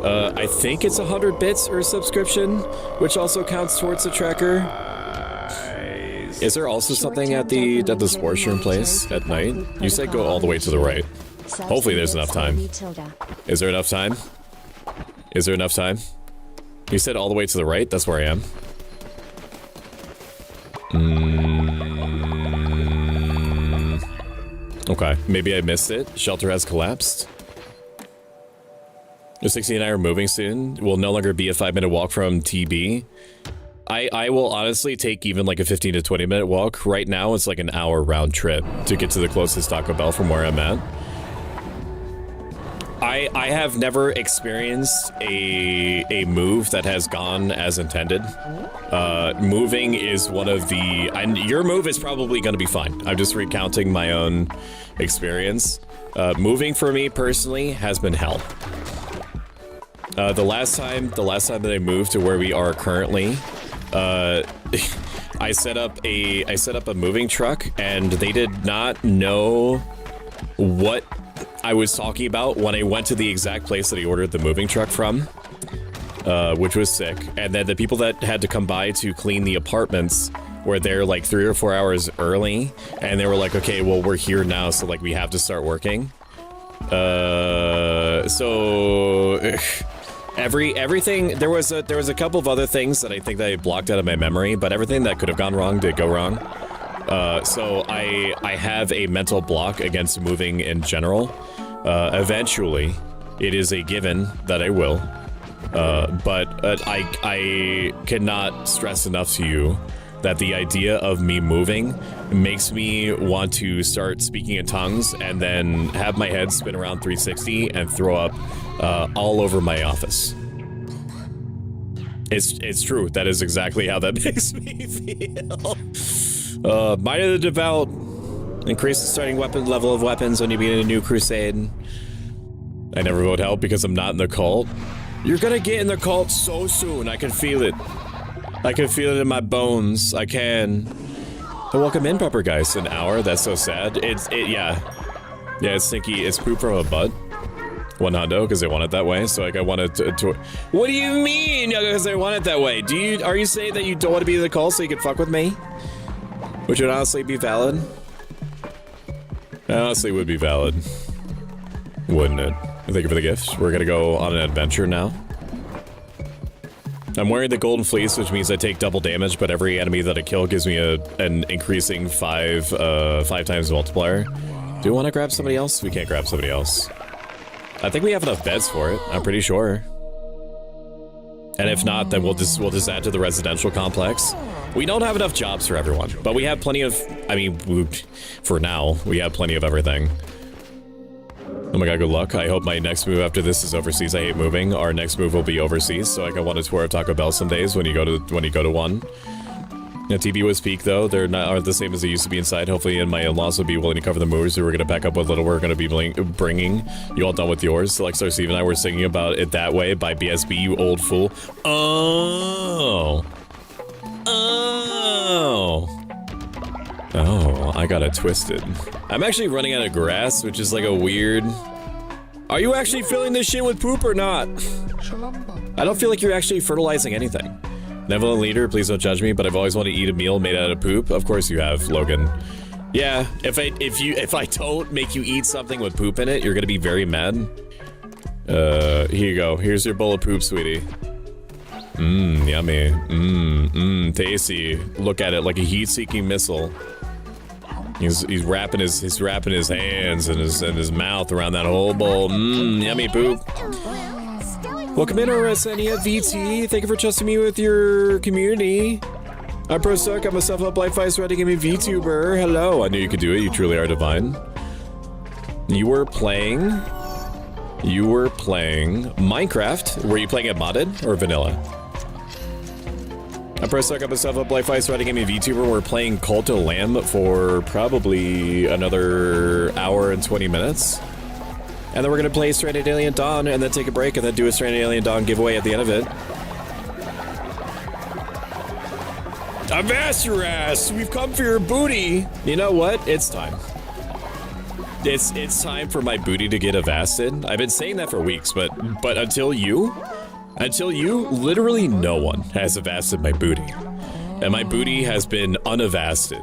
I think it's 100 bits or a subscription, which also counts towards the tracker. Is there also something at the sports room place at night? You said go all the way to the right. Hopefully there's enough time. Is there enough time? Is there enough time? You said all the way to the right? That's where I am. Okay, maybe I missed it. Shelter has collapsed. The 60 and I are moving soon. Will no longer be a 5-minute walk from TB. I will honestly take even like a 15 to 20 minute walk. Right now it's like an hour round trip to get to the closest Taco Bell from where I'm at. I have never experienced a move that has gone as intended. Moving is one of the... And your move is probably going to be fine. I'm just recounting my own experience. Moving for me personally has been hell. The last time that I moved to where we are currently, I set up a moving truck and they did not know what I was talking about when I went to the exact place that I ordered the moving truck from, which was sick. And then the people that had to come by to clean the apartments were there like 3 or 4 hours early, and they were like, okay, well, we're here now, so like we have to start working. Everything, there was a couple of other things that I think that I blocked out of my memory, but everything that could have gone wrong did go wrong. So I have a mental block against moving in general. Eventually, it is a given that I will. But I cannot stress enough to you that the idea of me moving makes me want to start speaking in tongues and then have my head spin around 360 and throw up all over my office. It's true. That is exactly how that makes me feel. Might of the Devout. Increase the starting weapon level of weapons when you begin a new crusade. I never vote help because I'm not in the cult. You're gonna get in the cult so soon. I can feel it. I can feel it in my bones. I can. But welcome in, Pepper Guys. An hour? That's so sad. Yeah, it's stinky. It's poop from a butt. One hundo, because they want it that way. So like I wanted to what do you mean? Because they want it that way. Are you saying that you don't want to be in the cult so you can fuck with me? Which would honestly be valid. Honestly would be valid. Wouldn't it? Thank you for the gift. We're gonna go on an adventure now. I'm wearing the golden fleece, which means I take double damage, but every enemy that I kill gives me an increasing 5 times multiplier. Do we want to grab somebody else? We can't grab somebody else. I think we have enough beds for it. I'm pretty sure. And if not, then we'll just add to the residential complex. We don't have enough jobs for everyone, but we have plenty of, I mean, for now, we have plenty of everything. Oh my god, good luck. I hope my next move after this is overseas. I hate moving. Our next move will be overseas, so like I want to tour a Taco Bell some days when you go to one. Yeah, TB was peak though. Aren't the same as they used to be inside. Hopefully, and my in-laws will be willing to cover the moves. So we're gonna pack up what little we're gonna be bringing. You all done with yours? So like Star Steve and I were singing about it that way by BSB. You old fool. Oh, I got it twisted. I'm actually running out of grass, which is like a weird... Are you actually filling this shit with poop or not? I don't feel like you're actually fertilizing anything. Benevolent leader, please don't judge me, but I've always wanted to eat a meal made out of poop. Of course you have, Logan. Yeah, if I don't make you eat something with poop in it, you're gonna be very mad. Here you go. Here's your bowl of poop, sweetie. Mmm, yummy. Tasty. Look at it like a heat-seeking missile. He's wrapping his hands and his mouth around that whole bowl. Mmm, yummy poop. Welcome in, Arsenia VT. Thank you for trusting me with your community. I'm Pro Stuck. I'm a self-help life vice ready gaming VTuber. Hello. I knew you could do it. You truly are divine. You were playing You were playing Minecraft. Were you playing it modded or vanilla? I pressed stuck up myself up Life Ice writing me Vtuber. We're playing Cult of Lamb for probably another hour and 20 minutes. And then we're gonna play Stranded Alien Dawn and then take a break and then do a Stranded Alien Dawn giveaway at the end of it. I've asked your ass. We've come for your booty. You know what? It's time. It's time for my booty to get avasted. I've been saying that for weeks, but until you, literally no one has avasted my booty. And my booty has been unavasted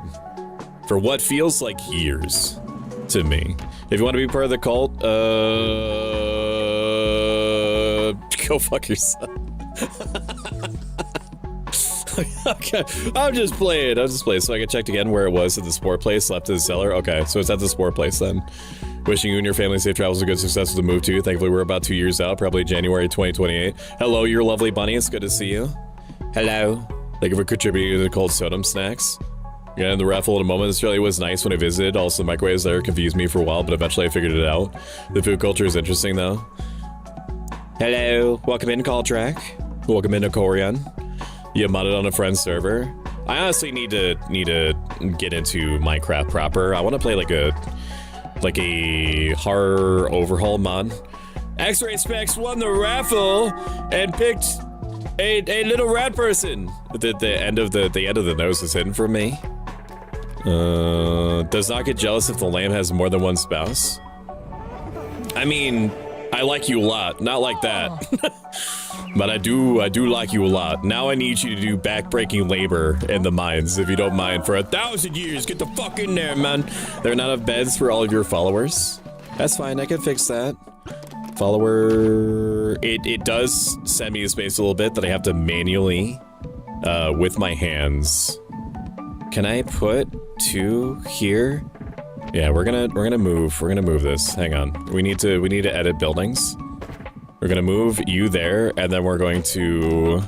for what feels like years to me. If you want to be part of the cult, go fuck yourself. Okay, I'm just playing. So I can check again where it was at the sport place, left to the cellar. Okay, so it's at the sport place then. Wishing you and your family safe travels and good success with the move too. Thankfully, we're about 2 years out, probably January 2028. Hello, your lovely bunny. It's good to see you. Hello. Thank you for contributing to the cold sodom snacks. Yeah, in the raffle in a moment. Australia was nice when I visited. Also, the microwaves there confused me for a while, but eventually I figured it out. The food culture is interesting though. Hello. Welcome in, Caltrack. Welcome into Corian. You modded on a friend's server. I honestly need to get into Minecraft proper. I want to play like a horror overhaul mod. X-Ray Specs won the raffle and picked a little rat person. The end of the nose is hidden from me. Does not get jealous if the lamb has more than one spouse. I mean, I like you a lot, not like that. But I do like you a lot. Now I need you to do backbreaking labor in the mines, if you don't mind, for 1,000 years. Get the fuck in there, man. There are not enough beds for all of your followers. That's fine, I can fix that. Follower... It does send me to space a little bit that I have to manually, with my hands. Can I put 2 here? Yeah, we're gonna move this. Hang on. We need to edit buildings. We're gonna move you there, and then we're going to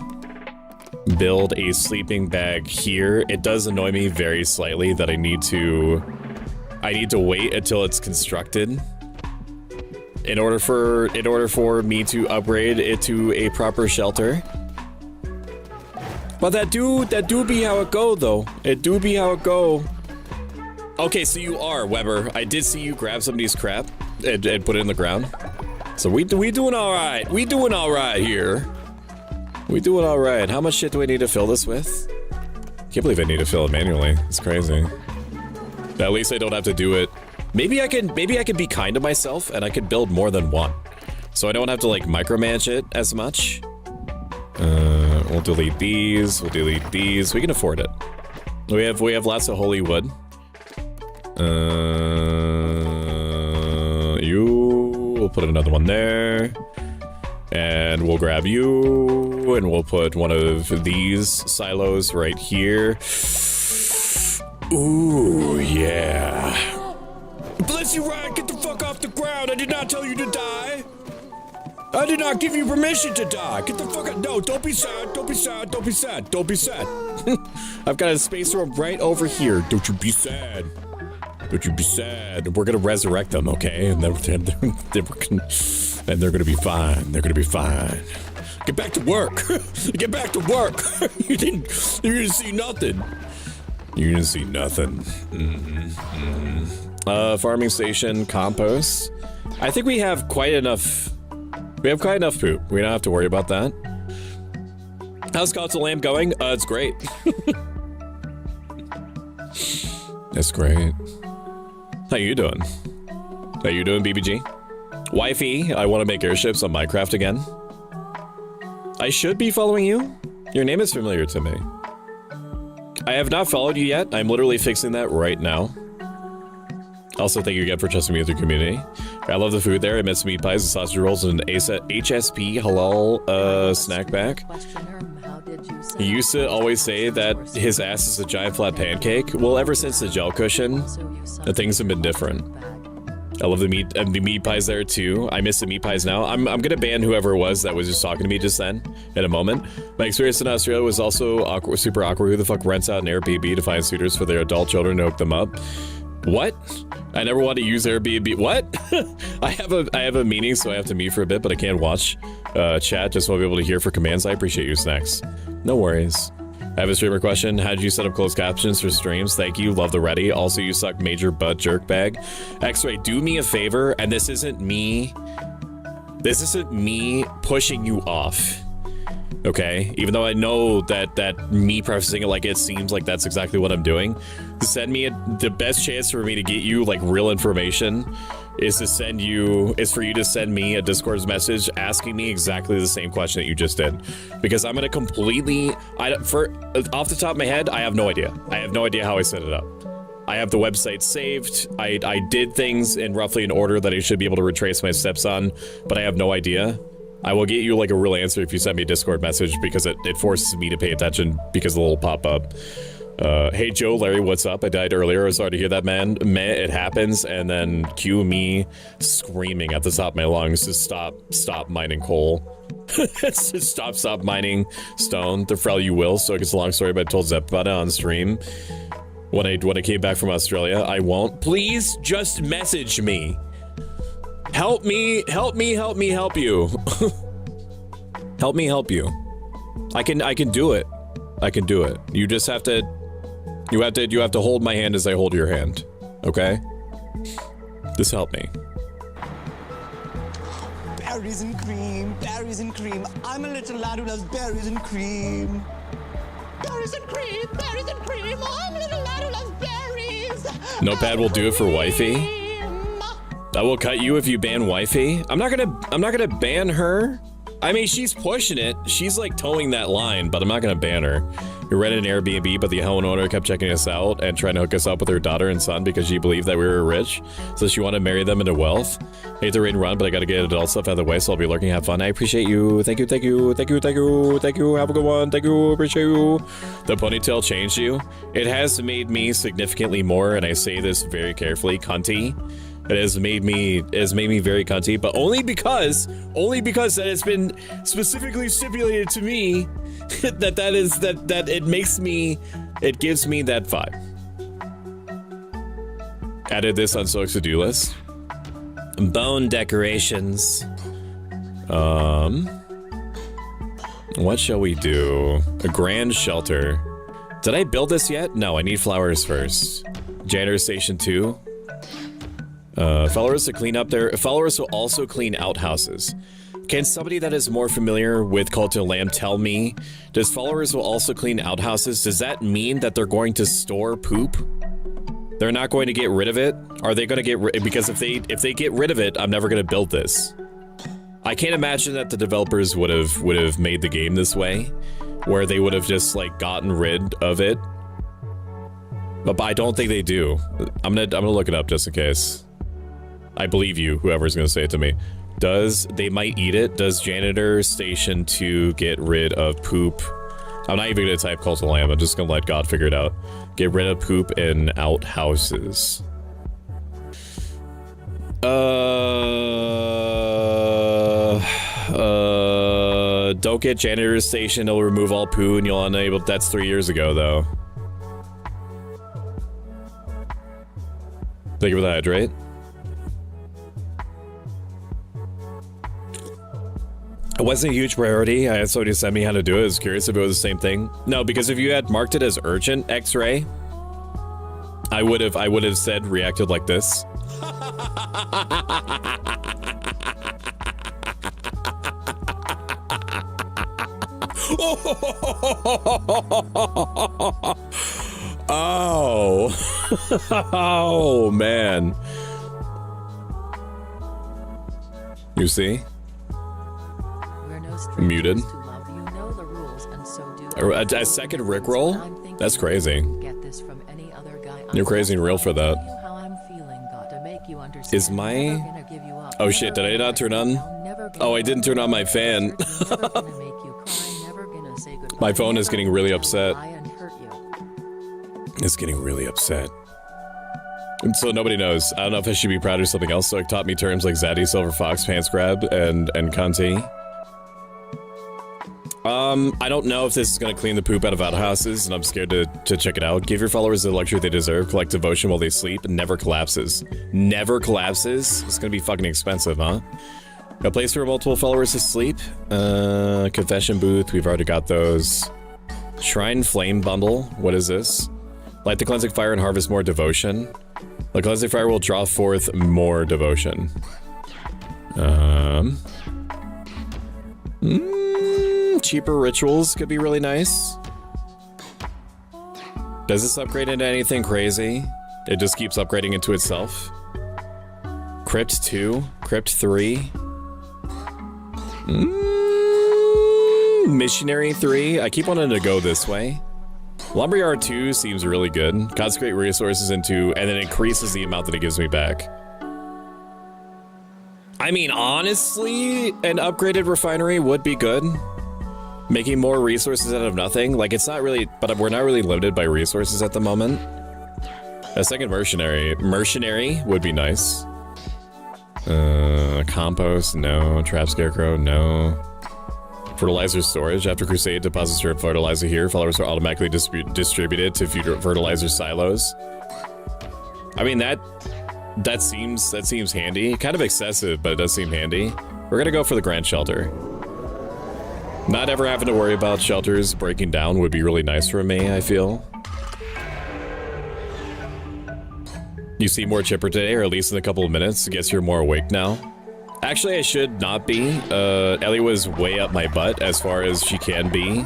build a sleeping bag here. It does annoy me very slightly that I need to wait until it's constructed in order for me to upgrade it to a proper shelter. But that do be how it go though. It do be how it go. Okay, so you are Weber. I did see you grab somebody's crap and put it in the ground. So we doing all right. We doing all right here. We doing all right. How much shit do I need to fill this with? Can't believe I need to fill it manually. It's crazy. At least I don't have to do it. Maybe I can be kind to myself and I can build more than one, so I don't have to like micromanage it as much. We'll delete these. We'll delete these. We can afford it. We have lots of holy wood. We'll put another one there. And we'll grab you, and we'll put one of these silos right here. Ooh, yeah. Bless you, Ryan, get the fuck off the ground. I did not tell you to die. I did not give you permission to die. Get the fuck out. No, don't be sad. Don't be sad. Don't be sad. Don't be sad. I've got a space room right over here. Don't you be sad. Don't you be sad. We're gonna resurrect them, okay? And then they're gonna be fine. They're gonna be fine. Get back to work. Get back to work. You didn't see nothing. You didn't see nothing. Farming station, compost. I think we have quite enough. We have quite enough poop. We don't have to worry about that. How's Cult of Lamb going? It's great. It's great. How you doing? How you doing, BBG? Wifey, I want to make airships on Minecraft again. I should be following you? Your name is familiar to me. I have not followed you yet. I'm literally fixing that right now. Also, thank you again for trusting me with your community. I love the food there. I miss meat pies and sausage rolls and an HSP halal snack bag. He used to always say that his ass is a giant flat pancake. Well, ever since the gel cushion, the things have been different. I love the meat pies there too. I miss the meat pies now. I'm gonna ban whoever it was that was just talking to me just then in a moment. My experience in Australia was also awkward, super awkward. Who the fuck rents out an Airbnb to find suitors for their adult children to hook them up? What? I never want to use Airbnb. What? I have a meeting, so I have to mute for a bit, but I can't watch chat. Just want to be able to hear for commands. I appreciate you, Snacks. No worries. I have a streamer question. How did you set up closed captions for streams? Thank you. Love the ready. Also, you suck major butt jerk bag. X-Ray, do me a favor, and this isn't me. This isn't me pushing you off. Okay? Even though I know that me prefacing it like it seems like that's exactly what I'm doing. Send me the best chance for me to get you like real information is for you to send me a Discord message asking me exactly the same question that you just did, because I'm gonna completely off the top of my head I have no idea. I have no idea how I set it up. I have the website saved. I did things in roughly an order that I should be able to retrace my steps on, but I have no idea. I will get you like a real answer if you send me a Discord message, because it forces me to pay attention because of the little pop-up. Hey Joe, Larry, what's up? I died earlier. I was sorry to hear that, man. Meh, it happens. And then cue me screaming at the top of my lungs to stop mining coal. stop mining stone. The Frel you will. So it's a long story, but I told Zep about it on stream. When I came back from Australia, I won't. Please just message me. Help me, help you. Help me help you. I can do it. I can do it. You just have to you have to hold my hand as I hold your hand. Okay? Just help me. Berries and cream, berries and cream. I'm a little lad who loves berries and cream. Berries and cream, berries and cream. I'm a little lad who loves berries. Notepad will do it for wifey. I will cut you if you ban wifey. I'm not gonna ban her. I mean, she's pushing it. She's like towing that line, but I'm not gonna ban her. We rented an Airbnb, but the homeowner kept checking us out and trying to hook us up with her daughter and son because she believed that we were rich. So she wanted to marry them into wealth. I hate to raid and run, but I gotta get adult stuff out of the way, so I'll be lurking. Have fun. I appreciate you. Thank you, thank you, thank you, thank you, thank you. Have a good one. Thank you, appreciate you. The ponytail changed you. It has made me significantly more, and I say this very carefully, cunty. It has made me very cunty, but only because that it's been specifically stipulated to me that it gives me that vibe. Added this on Soak's to-do list. Bone decorations. What shall we do? A grand shelter. Did I build this yet? No, I need flowers first. Janitor Station 2. Followers to clean up their followers will also clean outhouses. Can somebody that is more familiar with Cult of Lamb tell me, does followers will also clean outhouses? Does that mean that they're going to store poop? They're not going to get rid of it? Are they going to get rid? Because if they get rid of it, I'm never going to build this. I can't imagine that the developers would have made the game this way, where they would have just like gotten rid of it. But I don't think they do. I'm gonna look it up just in case. I believe you, whoever's gonna say it to me. They might eat it. Does Janitor Station 2 get rid of poop? I'm not even gonna type Cult of Lamb. I'm just gonna let God figure it out. Get rid of poop in outhouses. Don't get Janitor Station. It'll remove all poo and you'll unable. That's 3 years ago, though. Thank you for the hydrate. It wasn't a huge priority. I had somebody send me how to do it. I was curious if it was the same thing. No, because if you had marked it as urgent, X-ray, I would have said reacted like this. Oh. Oh man. You see? Muted. A second Rickroll? That's crazy. You're crazy and real for that. Is my... Oh shit, did I not turn on? Oh, I didn't turn on my fan. My phone is getting really upset. It's getting really upset. And so nobody knows. I don't know if I should be proud of something else. So it taught me terms like Zaddy, Silver Fox, Pants Grab, and Cunty. I don't know if this is going to clean the poop out of outhouses, and I'm scared to check it out. Give your followers the luxury they deserve. Collect devotion while they sleep. And never collapses. Never collapses? It's going to be fucking expensive, huh? A place for multiple followers to sleep. Confession booth. We've already got those. Shrine flame bundle. What is this? Light the cleansing fire and harvest more devotion. The cleansing fire will draw forth more devotion. Cheaper rituals could be really nice. Does this upgrade into anything crazy? It just keeps upgrading into itself. Crypt 2, Crypt 3. Missionary 3. I keep wanting to go this way. Lumberyard 2 seems really good. Consecrate resources into, and then increases the amount that it gives me back. I mean, honestly, an upgraded refinery would be good. Making more resources out of nothing. Like, it's not really, but we're not really limited by resources at the moment. A second mercenary would be nice. Compost, no. Trap scarecrow, no. Fertilizer storage. After Crusade, deposits your fertilizer here. Followers are automatically distributed to fertilizer silos. I mean, that seems handy. Kind of excessive, but it does seem handy. We're gonna go for the Grand Shelter. Not ever having to worry about shelters breaking down would be really nice for me, I feel. You seem more chipper today, or at least in a couple of minutes. I guess you're more awake now. Actually, I should not be. Ellie was way up my butt as far as she can be.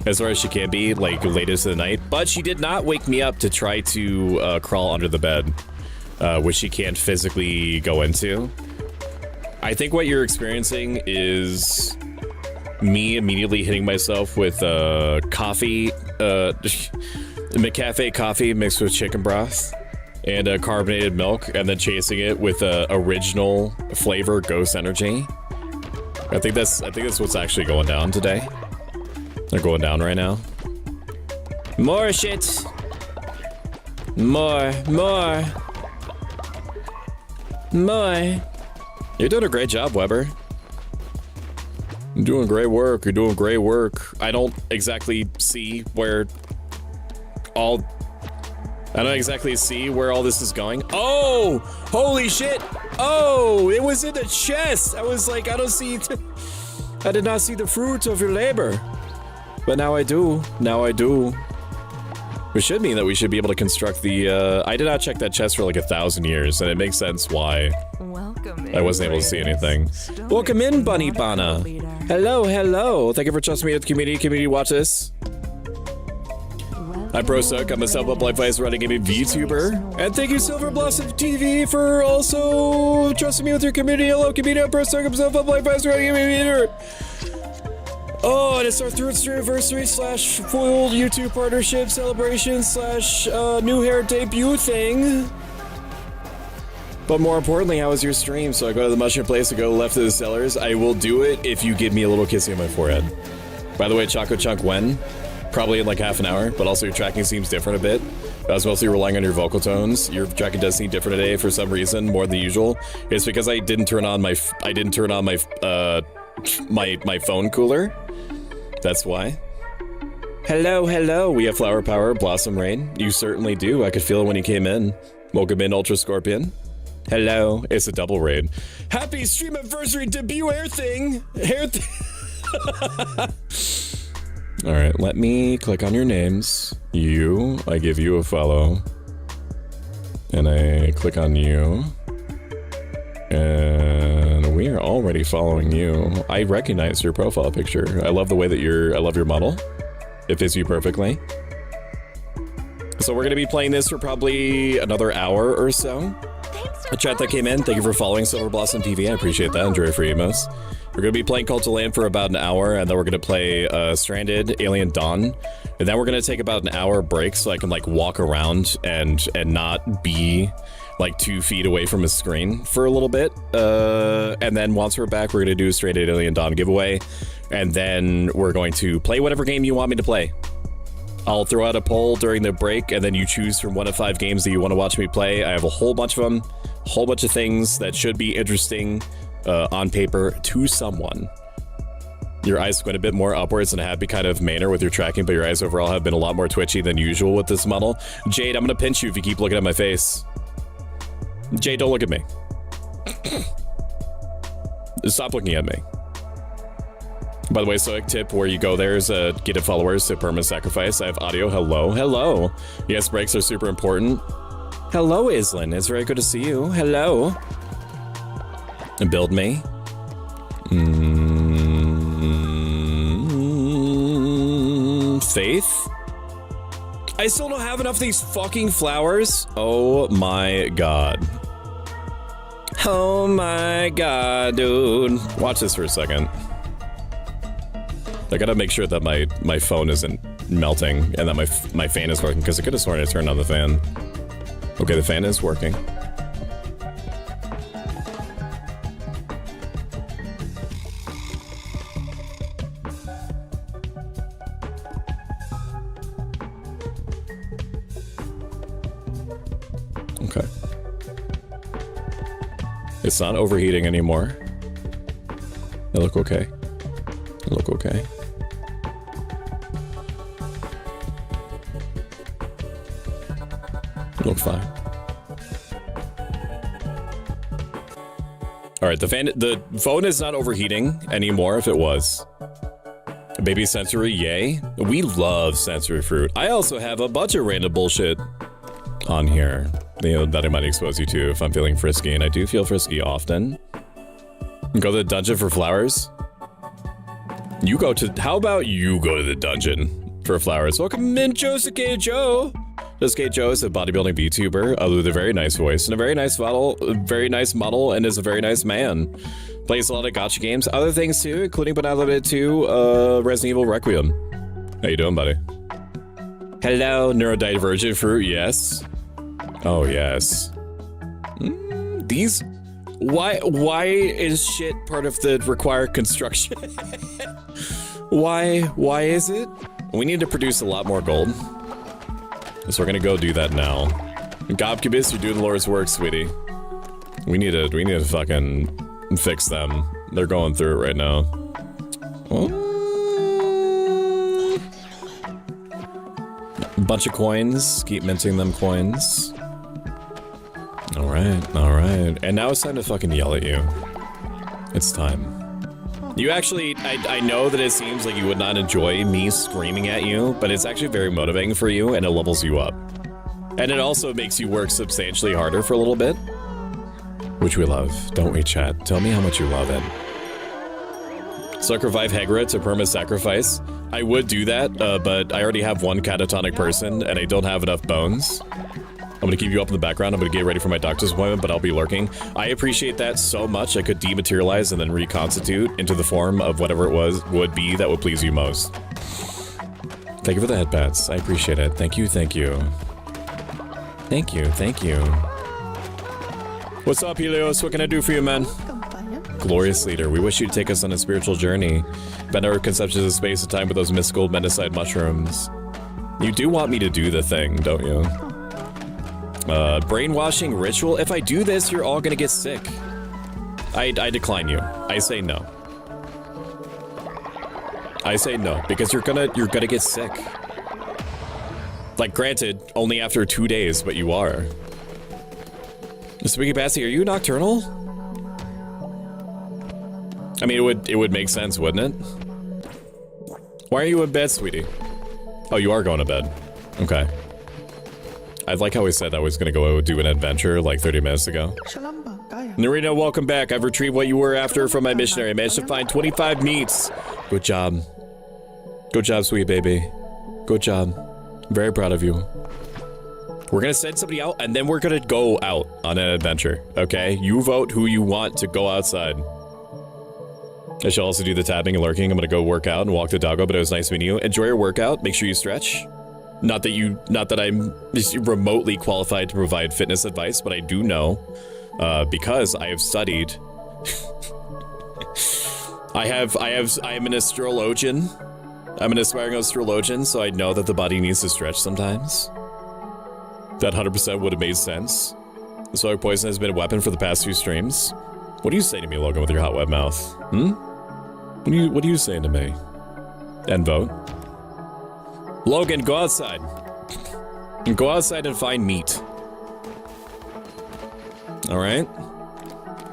As far as she can be, like, latest of the night. But she did not wake me up to try to crawl under the bed, which she can't physically go into. I think what you're experiencing is me immediately hitting myself with coffee, McCafe coffee mixed with chicken broth and carbonated milk, and then chasing it with original flavor Ghost Energy. I think that's what's actually going down today. They're going down right now. More shit. More. You're doing a great job, Weber. You're doing great work. I don't exactly see where all this is going. Oh, holy shit. Oh, it was in the chest. I was like, I did not see the fruits of your labor. But now I do. Which should mean that we should be able to construct the, I did not check that chest for like 1,000 years, and it makes sense why I wasn't able to see anything. Welcome in, Bunny Bana. Hello. Thank you for trusting me with the community. Watch this. I'm ProSuck. I'm a self-up life vice running gaming VTuber. And thank you, Silver Blossom TV, for also trusting me with your community. Hello, community. I'm ProSuck. I'm self-up life vice running gaming VTuber. Oh, and it's our 3rd Streamiversary / full YouTube partnership celebration / new hair debut thing. But more importantly, how was your stream? So I go to the mushroom place to go left of the cellars. I will do it if you give me a little kissing on my forehead. By the way, Choco Chunk, when? Probably in like half an hour, but also your tracking seems different a bit. I was mostly relying on your vocal tones. Your tracking does seem different today for some reason, more than usual. It's because I didn't turn on my my phone cooler. That's why. Hello. We have flower power, blossom rain. You certainly do. I could feel it when you came in. Welcome in, Ultra Scorpion. Hello. It's a double raid. Happy Streamiversary debut hair thing. All right, let me click on your names. I give you a follow. And I click on you. And we are already following you. I recognize your profile picture. I love the way that I love your model. It fits you perfectly. So we're gonna be playing this for probably another hour or so. A chat that came in, thank you for following Silver Blossom TV. I appreciate that. Enjoy free emos. We're gonna be playing Cult of Land for about an hour, and then we're gonna play Stranded, Alien Dawn, and then we're gonna take about an hour break so I can like walk around and not be like 2 feet away from a screen for a little bit. And then once we're back, we're gonna do a Stranded, Alien Dawn giveaway, and then we're going to play whatever game you want me to play. I'll throw out a poll during the break, and then you choose from 1 of 5 games that you want to watch me play. I have a whole bunch of them, a whole bunch of things that should be interesting on paper to someone. Your eyes squint a bit more upwards in a happy kind of manner with your tracking, but your eyes overall have been a lot more twitchy than usual with this model. Jade, I'm gonna pinch you if you keep looking at my face. Jade, don't look at me. Stop looking at me. By the way, Stoic tip where you go there is get a followers to permanent sacrifice. I have audio. Hello. Hello. Yes, breaks are super important. Hello, Islin. It's very good to see you. Hello. And build me. Faith? I still don't have enough of these fucking flowers. Oh my god. Oh my god, dude. Watch this for a second. I gotta make sure that my phone isn't melting and that my fan is working, because I could have sworn I turned on the fan. Okay, the fan is working. Okay. It's not overheating anymore. I look okay. I look okay. I look fine. All right, the phone is not overheating anymore. If it was, baby sensory, yay! We love sensory fruit. I also have a bunch of random bullshit on here, you know, that I might expose you to if I'm feeling frisky, and I do feel frisky often. Go to the dungeon for flowers. You go to. How about you go to the dungeon for flowers? Welcome in, Josuke Joe. Josuke Joe is a bodybuilding VTuber with a very nice voice and a very nice model, and is a very nice man. Plays a lot of gacha games, other things too, including but not limited to Resident Evil Requiem. How you doing, buddy? Hello, neurodivergent fruit. Yes. Oh yes. These. Why is shit part of the required construction? Why is it? We need to produce a lot more gold. So we're gonna go do that now. Gobcubus, you're doing the Lord's work, sweetie. We need to fucking fix them. They're going through it right now. Bunch of coins. Keep minting them coins. Alright, alright. And now it's time to fucking yell at you. It's time. You actually, I know that it seems like you would not enjoy me screaming at you, but it's actually very motivating for you, and it levels you up. And it also makes you work substantially harder for a little bit. Which we love, don't we, chat? Tell me how much you love it. Suck revive Hegra to perma sacrifice. I would do that, but I already have one catatonic person, and I don't have enough bones. I'm gonna keep you up in the background. I'm gonna get ready for my doctor's appointment, but I'll be lurking. I appreciate that so much. I could dematerialize and then reconstitute into the form of whatever it would be that would please you most. Thank you for the headpats. I appreciate it. Thank you, thank you. Thank you, thank you. What's up, Helios? What can I do for you, man? Glorious leader, we wish you to take us on a spiritual journey. Bend our conceptions of space and time with those mystical menticide mushrooms. You do want me to do the thing, don't you? Brainwashing ritual. If I do this, you're all gonna get sick. I decline you. I say no. I say no, because you're gonna get sick. Like, granted, only after 2 days, but you are. Speaking Bassy, are you nocturnal? I mean, it would make sense, wouldn't it? Why are you in bed, sweetie? Oh, you are going to bed. Okay. I like how he said I was gonna go do an adventure like 30 minutes ago. Narita, welcome back. I've retrieved what you were after from my missionary. I managed to find 25 meats. Good job. Good job, sweet baby. Good job. I'm very proud of you. We're gonna send somebody out, and then we're gonna go out on an adventure, okay? You vote who you want to go outside. I shall also do the tapping and lurking. I'm gonna go work out and walk the doggo, but it was nice meeting you. Enjoy your workout. Make sure you stretch. Not that I'm remotely qualified to provide fitness advice, but I do know, because I have studied. I am an astrologian. I'm an aspiring astrologian, so I know that the body needs to stretch sometimes. That 100% would have made sense. The soy poison has been a weapon for the past few streams. What do you say to me, Logan, with your hot wet mouth? Hmm? What are you saying to me? And vote. Logan, go outside. Go outside and find meat. Alright?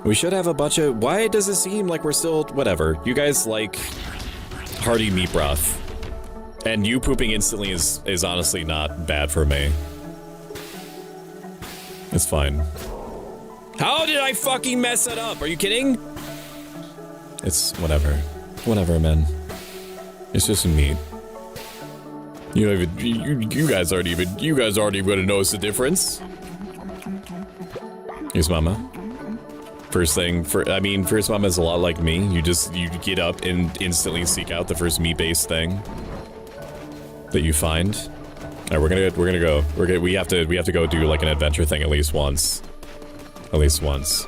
We should have a bunch of... Why does it seem like we're still... Whatever. You guys like hearty meat broth. And you pooping instantly is honestly not bad for me. It's fine. How did I fucking mess that up? Are you kidding? It's whatever. Whatever, man. It's just meat. You guys aren't even gonna notice the difference. Here's Mama. First Mama is a lot like me. You get up and instantly seek out the first meat-based thing that you find. All right, we're gonna go. We have to go do like an adventure thing at least once. At least once.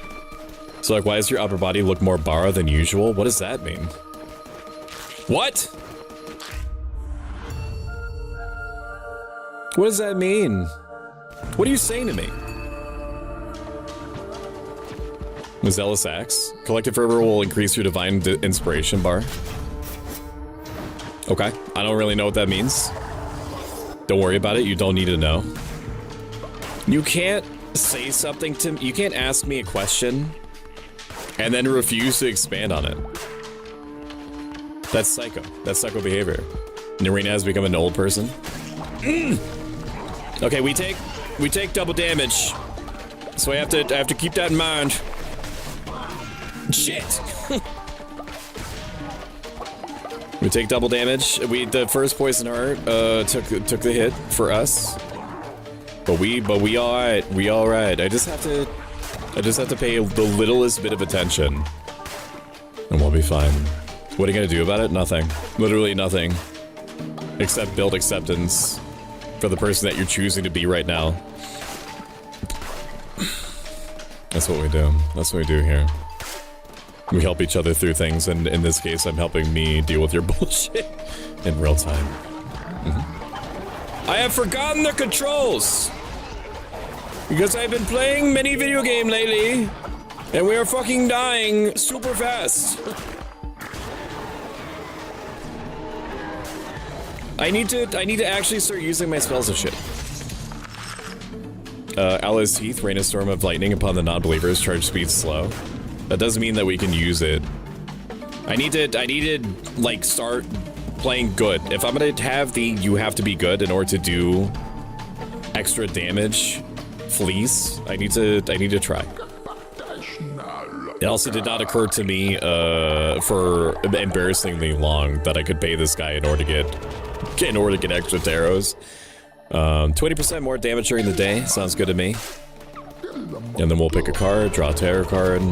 So like, why does your upper body look more borrowed than usual? What does that mean? What? What does that mean? What are you saying to me? The Zealous Axe. Collective Fervor will increase your divine inspiration bar. Okay, I don't really know what that means. Don't worry about it, you don't need to know. You can't say something to me, you can't ask me a question and then refuse to expand on it. That's psycho. That's psycho behavior. Narina has become an old person. Okay, we take double damage. So I have to keep that in mind. Shit. We take double damage. The first poison heart took the hit for us. But we alright. We alright. I just have to pay the littlest bit of attention. And we'll be fine. What are you gonna do about it? Nothing. Literally nothing. Except build acceptance for the person that you're choosing to be right now. That's what we do. That's what we do here. We help each other through things, and in this case, I'm helping me deal with your bullshit in real time. I have forgotten the controls! Because I've been playing many video games lately, and we are fucking dying super fast. I need to actually start using my spells and shit. Allah's Teeth, rain a storm of lightning upon the non-believers, charge speed slow. That doesn't mean that we can use it. I need to like start playing good. If I'm gonna have the you have to be good in order to do extra damage fleece, I need to try. It also did not occur to me for embarrassingly long that I could pay this guy in order to get extra arrows. 20% more damage during the day sounds good to me. And then we'll pick a card, draw a tarot card.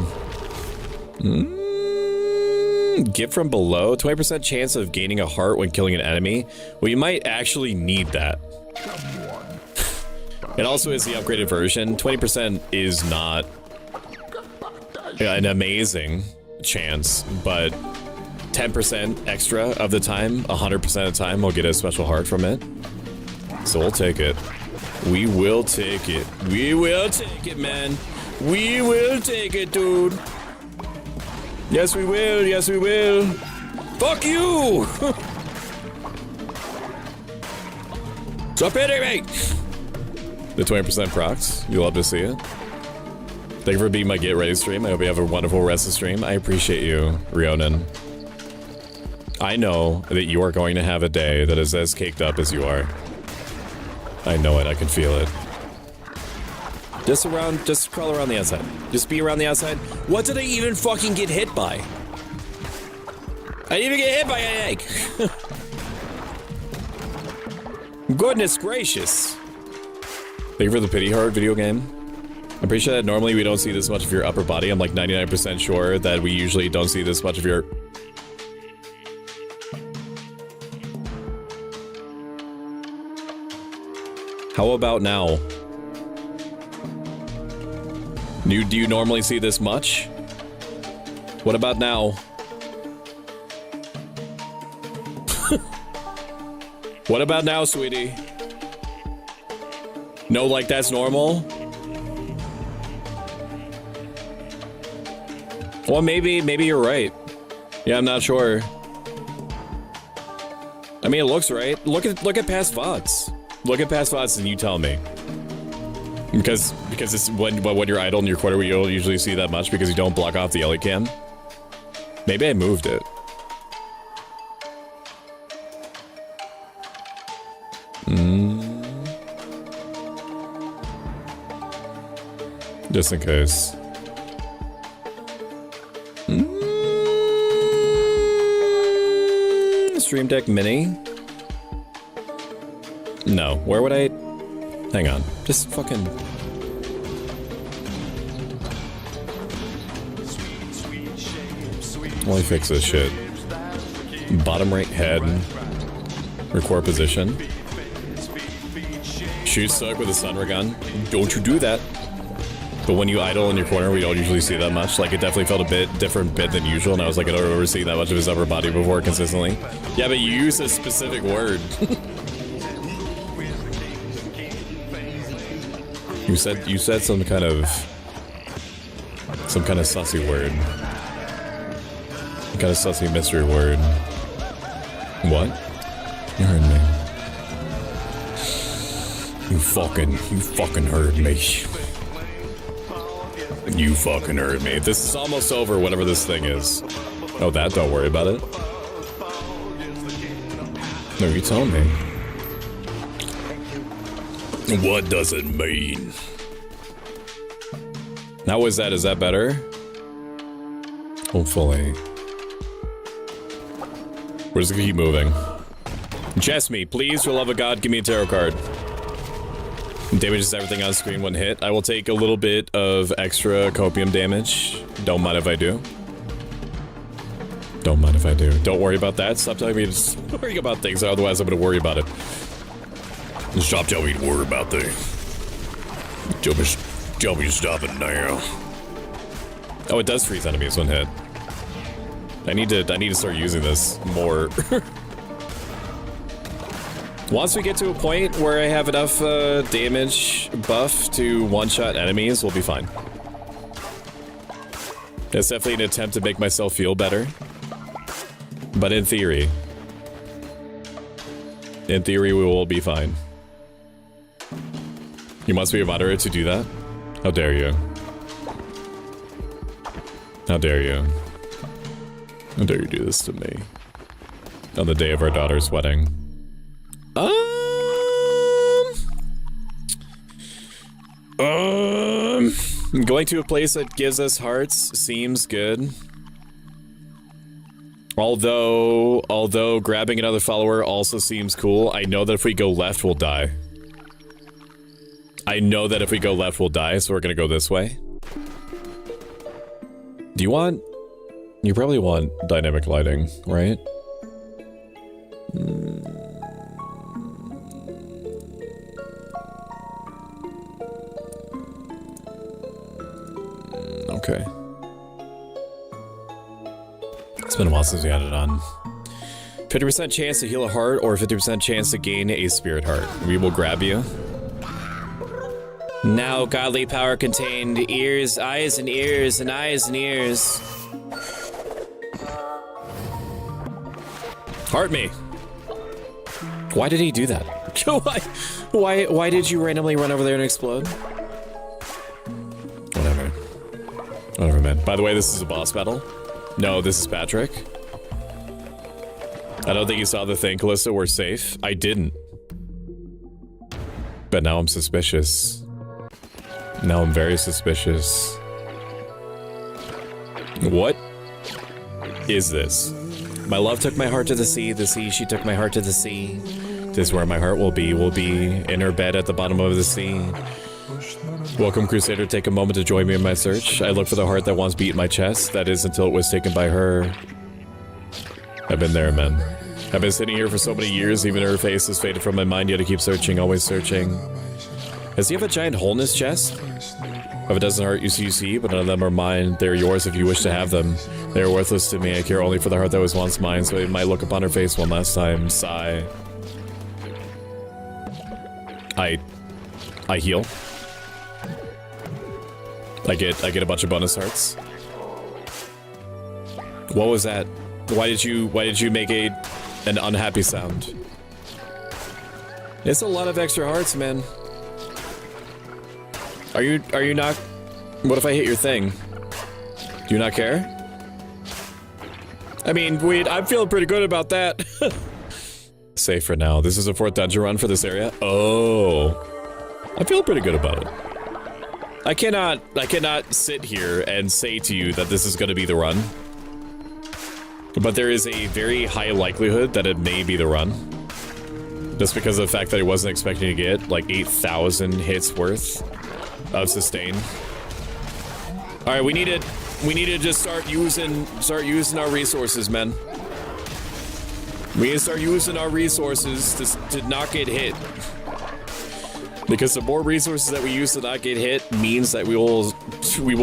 Get from below. 20% chance of gaining a heart when killing an enemy. Well, you might actually need that. It also is the upgraded version. 20% is not an amazing chance, but 10% extra of the time, 100% of the time, we'll get a special heart from it. So we'll take it. We will take it. We will take it, man. We will take it, dude. Yes, we will. Yes, we will. Fuck you! Stop hitting me! The 20% procs. You love to see it. Thank you for being my Get Ready stream. I hope you have a wonderful rest of the stream. I appreciate you, Rionan. I know that you are going to have a day that is as caked up as you are. I know it. I can feel it. Just crawl around the outside. Just be around the outside. What did I even fucking get hit by? I didn't even get hit by an egg. Goodness gracious. Thank you for the pity heart video game. I'm pretty sure that normally we don't see this much of your upper body. I'm like 99% sure that we usually don't see this much of your... How about now? Do you normally see this much? What about now? What about now, sweetie? No, like that's normal? Well, maybe you're right. Yeah, I'm not sure. I mean, it looks right. Look at past VODs. Look at past VODs and you tell me. Because it's when you're idle in your corner, we don't usually see that much because you don't block off the LE cam. Maybe I moved it. Just in case. Stream Deck Mini? No. Where would I... Hang on. Just fucking... Let me fix this shit. Bottom right head. Record position. Shoot suck with a sunray gun. Don't you do that. But when you idle in your corner, we don't usually see that much. Like, it definitely felt a bit different than usual, and I was like, I don't remember seeing that much of his upper body before consistently. Yeah, but you use a specific word. You said some kind of sussy word. Some kind of sussy mystery word. What? You heard me. You fucking heard me. You fucking heard me. This is almost over, whatever this thing is. Oh, that? Don't worry about it. No, you told me. What does it mean? How is that? Is that better? Hopefully. We're just gonna keep moving. Chess me, please, for the love of God, give me a tarot card. Damages everything on screen when hit. I will take a little bit of extra copium damage. Don't mind if I do. Don't mind if I do. Don't worry about that. Stop telling me to just worry about things, otherwise I'm gonna worry about it. Stop telling me to worry about things. Tell me to stop it now. Oh, it does freeze enemies when hit. I need to start using this more. Once we get to a point where I have enough damage buff to one-shot enemies, we'll be fine. It's definitely an attempt to make myself feel better. But in theory, we will be fine. You must be a moderate to do that? How dare you? How dare you? How dare you do this to me? On the day of our daughter's wedding. Going to a place that gives us hearts seems good. Although grabbing another follower also seems cool. I know that if we go left, we'll die. I know that if we go left, we'll die, so we're gonna go this way. Do you want... You probably want dynamic lighting, right? Okay. It's been a while since we had it on. 50% chance to heal a heart or 50% chance to gain a spirit heart. We will grab you. Now godly power contained ears, eyes and ears, and eyes and ears. Heart me. Why did he do that? Why did you randomly run over there and explode? Whatever. Whatever, man. By the way, this is a boss battle. No, this is Patrick. I don't think you saw the thing, Callisto. We're safe. I didn't. But now I'm suspicious. Now I'm very suspicious. What is this? My love took my heart to the sea, she took my heart to the sea. This is where my heart will be in her bed at the bottom of the sea. Welcome, Crusader, take a moment to join me in my search. I look for the heart that once beat my chest, that is until it was taken by her. I've been there, man. I've been sitting here for so many years, even her face has faded from my mind, yet I keep searching, always searching. Does he have a giant hole in his chest? I have a dozen heart UCUC, but none of them are mine. They're yours if you wish to have them. They are worthless to me. I care only for the heart that was once mine, so I might look upon her face one last time. Sigh. I heal. I get a bunch of bonus hearts. What was that? Why did you make an unhappy sound? It's a lot of extra hearts, man. Are you not? What if I hit your thing? Do you not care? I mean, I'm feeling pretty good about that. Safe for now. This is a 4th dungeon run for this area. Oh, I feel pretty good about it. I cannot sit here and say to you that this is going to be the run. But there is a very high likelihood that it may be the run. Just because of the fact that I wasn't expecting to get like 8,000 hits worth of sustain. All right, we need to just start using our resources, man. We need to start using our resources to not get hit. Because the more resources that we use to not get hit means that we will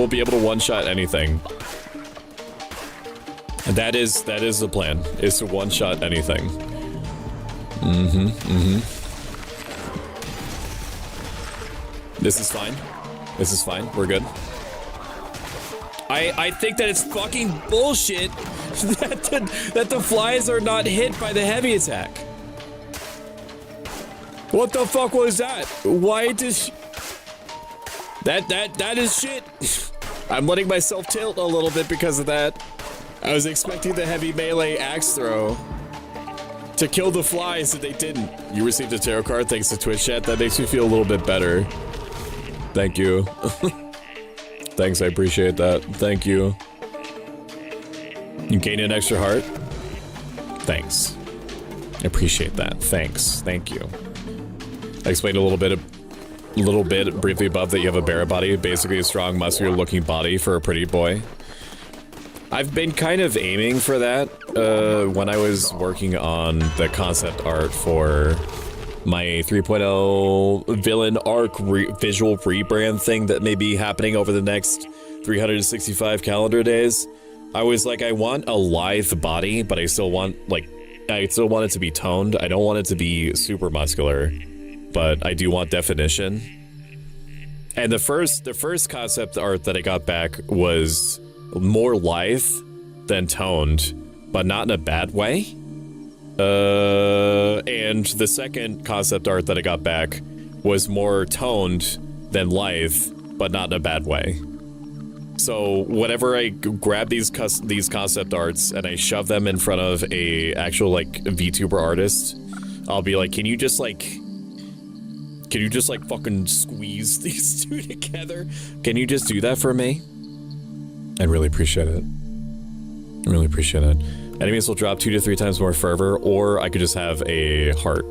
be able to one-shot anything. And that is the plan, is to one-shot anything. This is fine. This is fine. We're good. I think that it's fucking bullshit that the flies are not hit by the heavy attack. What the fuck was that? Why does that is shit. I'm letting myself tilt a little bit because of that. I was expecting the heavy melee axe throw to kill the flies, and they didn't. You received a tarot card thanks to Twitch chat. That makes me feel a little bit better. Thank you. Thanks, I appreciate that. Thank you. You gain an extra heart? Thanks. I appreciate that. Thanks. Thank you. I explained a little bit briefly above that you have a bear body, basically a strong, muscular-looking body for a pretty boy. I've been kind of aiming for that when I was working on the concept art for my 3.0 villain arc visual rebrand thing that may be happening over the next 365 calendar days. I was like, I want a lithe body, but I still want it to be toned. I don't want it to be super muscular, but I do want definition. And the first concept art that I got back was more lithe than toned, but not in a bad way. And the second concept art that I got back was more toned than lithe, but not in a bad way. So whenever I grab these concept arts and I shove them in front of a actual like VTuber artist, I'll be like, can you just like fucking squeeze these two together? Can you just do that for me? I'd really appreciate it. I really appreciate it. Enemies will drop 2 to 3 times more fervor, or I could just have a heart.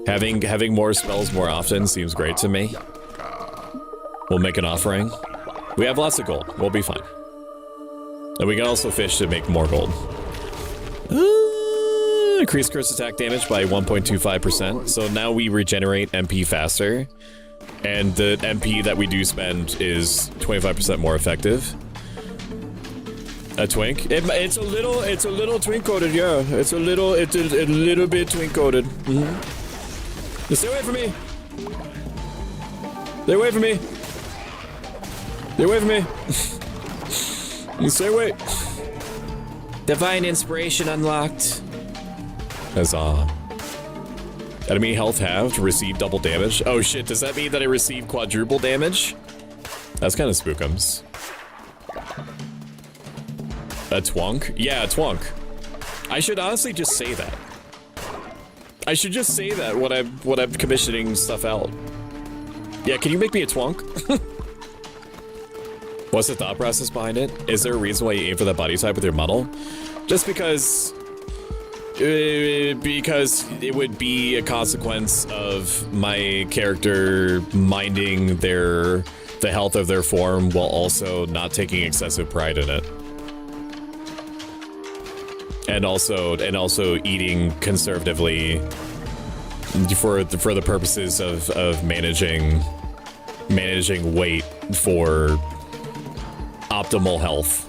Having more spells more often seems great to me. We'll make an offering. We have lots of gold. We'll be fine. And we can also fish to make more gold. Increase curse attack damage by 1.25%. So now we regenerate MP faster. And the MP that we do spend is 25% more effective. A twink? It's a little twink coated, yeah. It's a little bit twink coated. Stay away from me. Stay away from me. Stay away from me. You stay away. Divine inspiration unlocked. Huzzah. Enemy health halved, receive double damage. Oh shit, does that mean that I receive quadruple damage? That's kind of spookums. A twonk? Yeah, a twonk. I should honestly just say that. I should just say that when I'm commissioning stuff out. Yeah, can you make me a twonk? What's the thought process behind it? Is there a reason why you aim for that body type with your model? Just because it would be a consequence of my character minding the health of their form while also not taking excessive pride in it. And also eating conservatively for the purposes of managing weight for optimal health.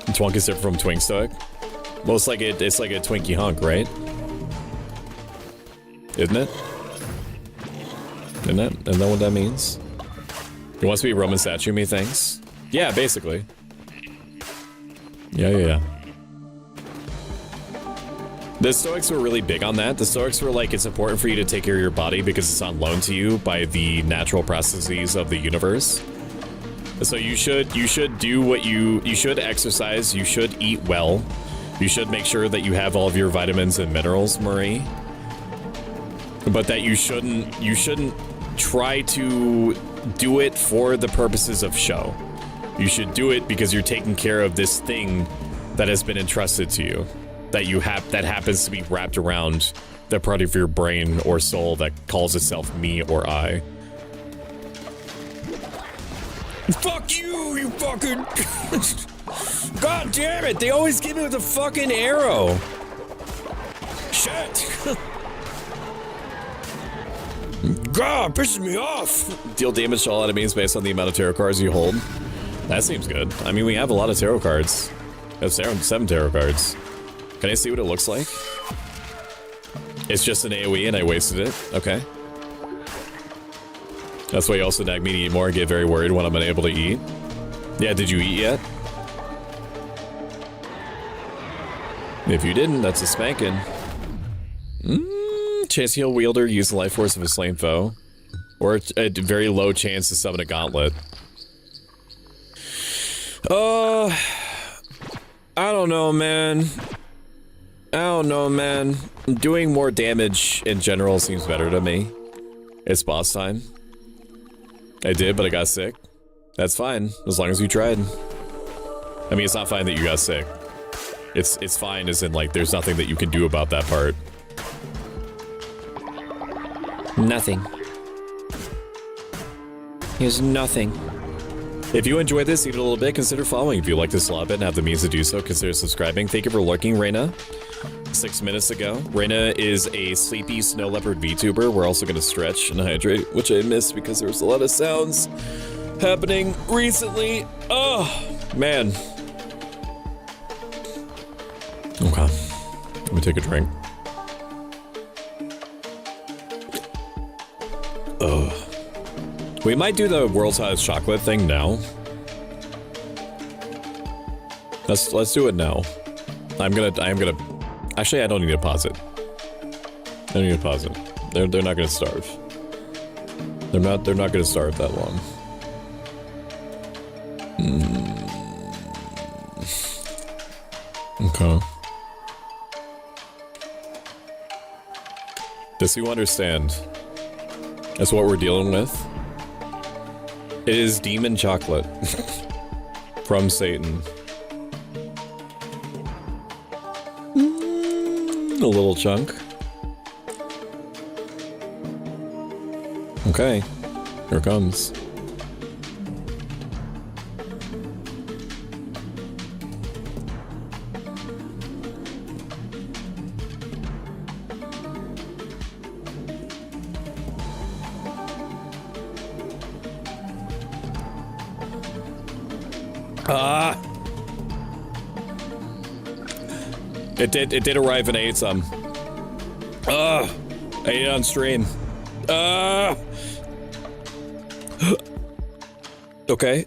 Twunk is different from Twink Stoic. Well, it's like a Twinkie hunk, right? Isn't it? Isn't that what that means? He wants to be a Roman statue, methinks. Yeah, basically. Yeah. The Stoics were really big on that. The Stoics were like, it's important for you to take care of your body because it's on loan to you by the natural processes of the universe. So you should do what you should exercise, you should eat well, you should make sure that you have all of your vitamins and minerals, Marie. But that you shouldn't try to do it for the purposes of show. You should do it because you're taking care of this thing that has been entrusted to you. That happens to be wrapped around the part of your brain or soul that calls itself me or I. Fuck you, you fucking... God damn it, they always get me with a fucking arrow. Shit. God, pisses me off. Deal damage to all enemies based on the amount of tarot cards you hold. That seems good. I mean, we have a lot of tarot cards. We have 7 tarot cards. Can I see what it looks like? It's just an AoE and I wasted it. Okay. That's why you also nag me to eat more and get very worried when I'm unable to eat. Yeah, did you eat yet? If you didn't, that's a spanking. Chance heal wielder, use the life force of a slain foe. Or a very low chance to summon a gauntlet. I don't know, man. Doing more damage in general seems better to me. It's boss time. I did, but I got sick. That's fine, as long as you tried. I mean, it's not fine that you got sick. It's fine as in, like, there's nothing that you can do about that part. Nothing. There's nothing. If you enjoyed this even a little bit, consider following. If you like this a lot and have the means to do so, consider subscribing. Thank you for lurking, Reyna. 6 minutes ago. Reyna is a sleepy snow leopard VTuber. We're also going to stretch and hydrate, which I missed because there was a lot of sounds happening recently. Oh, man. Okay. Let me take a drink. Ugh. We might do the world's hottest chocolate thing now. Let's do it now. I'm gonna actually I don't need to pause it. I don't need to pause it. They're not gonna starve. They're not gonna starve that long. Okay. Does you understand? That's what we're dealing with. It is demon chocolate from Satan. A little chunk. Okay, here it comes. It did arrive and I ate some. I ate it on stream. Okay.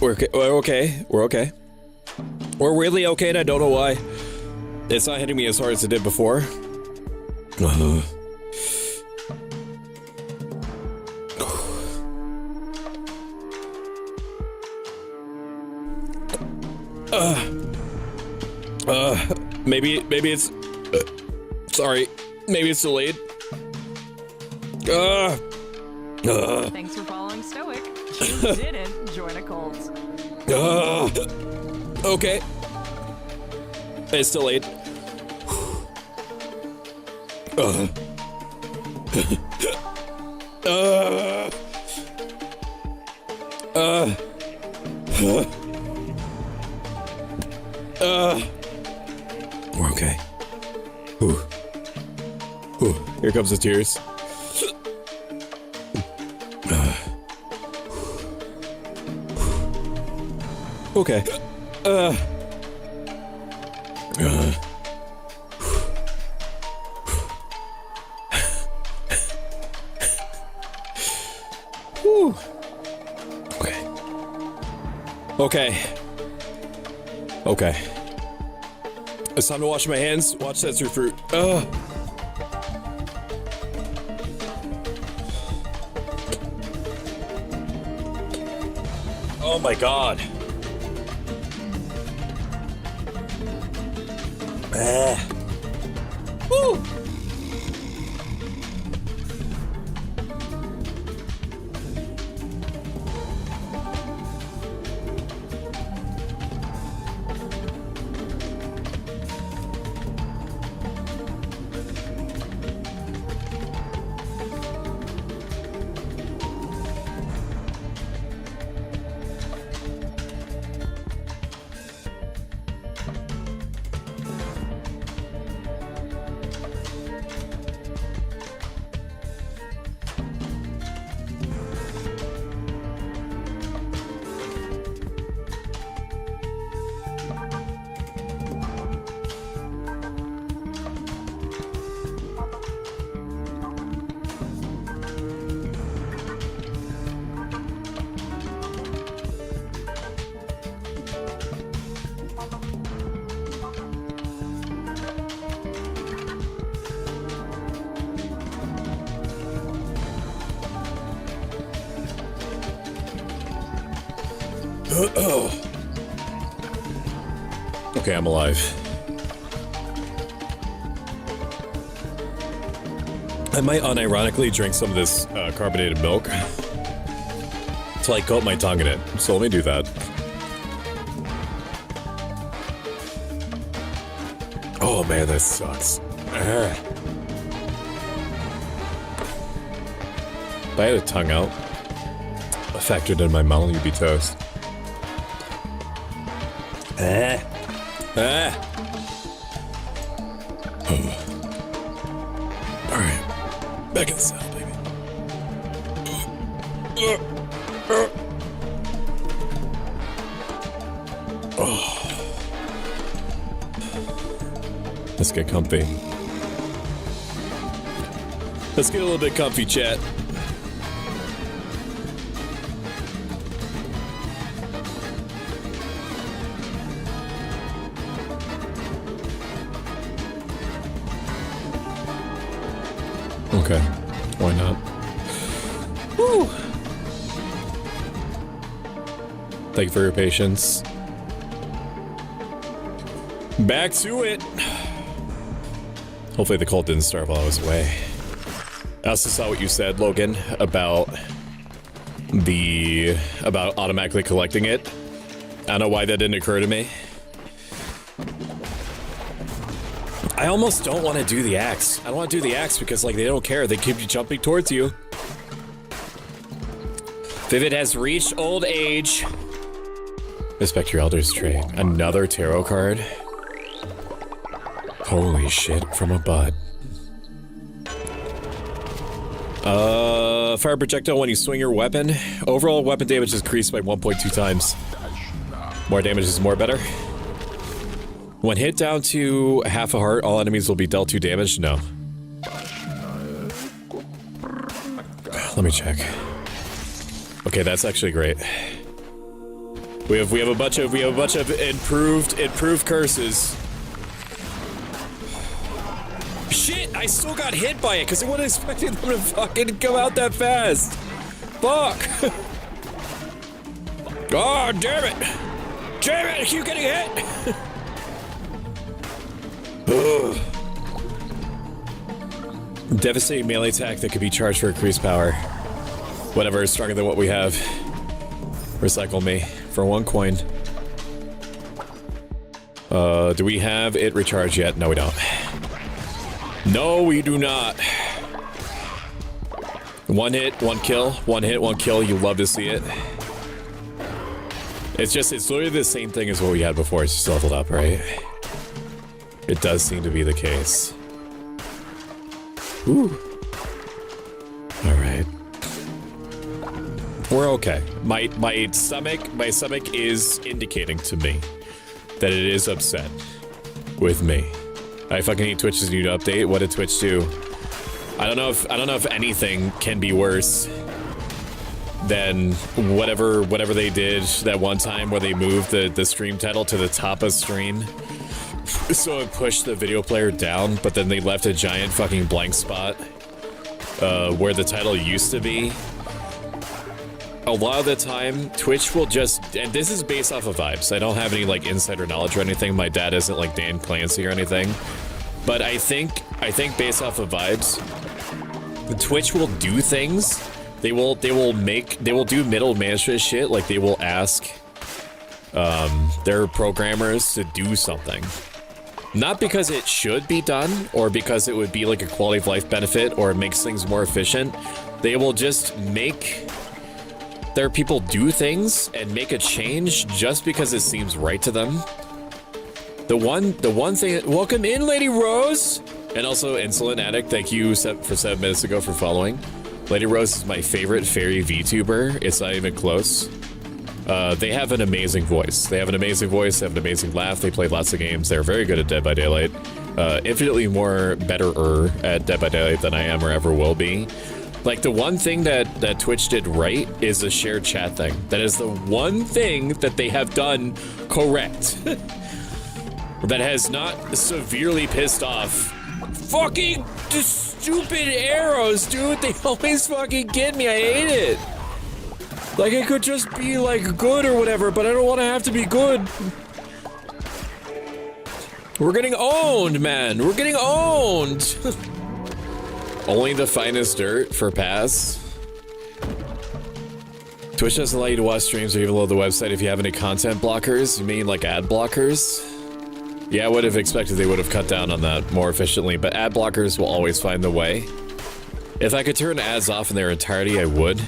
We're okay. We're okay. We're okay. We're really okay, and I don't know why. It's not hitting me as hard as it did before. Maybe it's... sorry. Maybe it's delayed. Thanks for following Stoic. You didn't join a cult. Okay. It's delayed. We're okay. Here comes the tears. Okay. Whew. Okay. Okay. It's time to wash my hands. Watch that through fruit. Ugh. Oh my god. Woo! Okay, I'm alive. I might unironically drink some of this carbonated milk to like coat my tongue in it. So let me do that. Oh man, that sucks. Ugh. If I had a tongue out factored in my mouth, you'd be toast. Alright. Back in the saddle, baby. Let's get comfy. Let's get a little bit comfy, chat. Okay, why not? Woo! Thank you for your patience. Back to it. Hopefully the cult didn't start while I was away. I also saw what you said, Logan, about automatically collecting it. I don't know why that didn't occur to me. I almost don't want to do the axe. I don't want to do the axe because, like, they don't care. They keep you jumping towards you. Vivid has reached old age. Respect your elders trait. Another tarot card. Holy shit, from a bud. Fire projectile when you swing your weapon. Overall weapon damage is increased by 1.2 times. More damage is more better. When hit down to half a heart, all enemies will be dealt 2 damage. No. Let me check. Okay, that's actually great. We have a bunch of improved curses. Shit! I still got hit by it because I wasn't expecting them to fucking come out that fast. Fuck! Oh, damn it! Damn it! I keep getting hit. Devastating melee attack that could be charged for increased power. Whatever is stronger than what we have. Recycle me for 1 coin. Do we have it recharged yet? No, we don't. No, we do not. 1 hit, 1 kill. 1 hit, 1 kill. You love to see it. It's literally the same thing as what we had before. It's just leveled up, right? It does seem to be the case. Ooh. All right. We're okay. My stomach is indicating to me that it is upset with me. I fucking need Twitch's new update. What did Twitch do? I don't know if anything can be worse than whatever they did that one time where they moved the stream title to the top of stream. So it pushed the video player down, but then they left a giant fucking blank spot where the title used to be. A lot of the time, Twitch will just, and this is based off of vibes. I don't have any like insider knowledge or anything. My dad isn't like Dan Clancy or anything. But I think based off of vibes, Twitch will do things. They will do middle management shit. Like they will ask their programmers to do something. Not because it should be done or because it would be like a quality of life benefit or it makes things more efficient. They will just make their people do things and make a change just because it seems right to them. The one thing, welcome in, Lady Rose, and also Insulin Addict. Thank you for 7 minutes ago for following. Lady Rose is my favorite fairy VTuber. It's not even close. They have an amazing voice. They have an amazing laugh. They play lots of games. They're very good at Dead by Daylight. Infinitely better at Dead by Daylight than I am or ever will be. Like, the one thing that Twitch did right is the shared chat thing. That is the one thing that they have done correct. That has not severely pissed off. Fucking stupid arrows, dude. They always fucking get me. I hate it. Like, I could just be, like, good or whatever, but I don't want to have to be good. We're getting owned, man. We're getting owned. Only the finest dirt for pass. Twitch doesn't allow you to watch streams or even load the website if you have any content blockers. You mean like ad blockers? Yeah, I would have expected they would have cut down on that more efficiently, but ad blockers will always find the way. If I could turn ads off in their entirety, I would.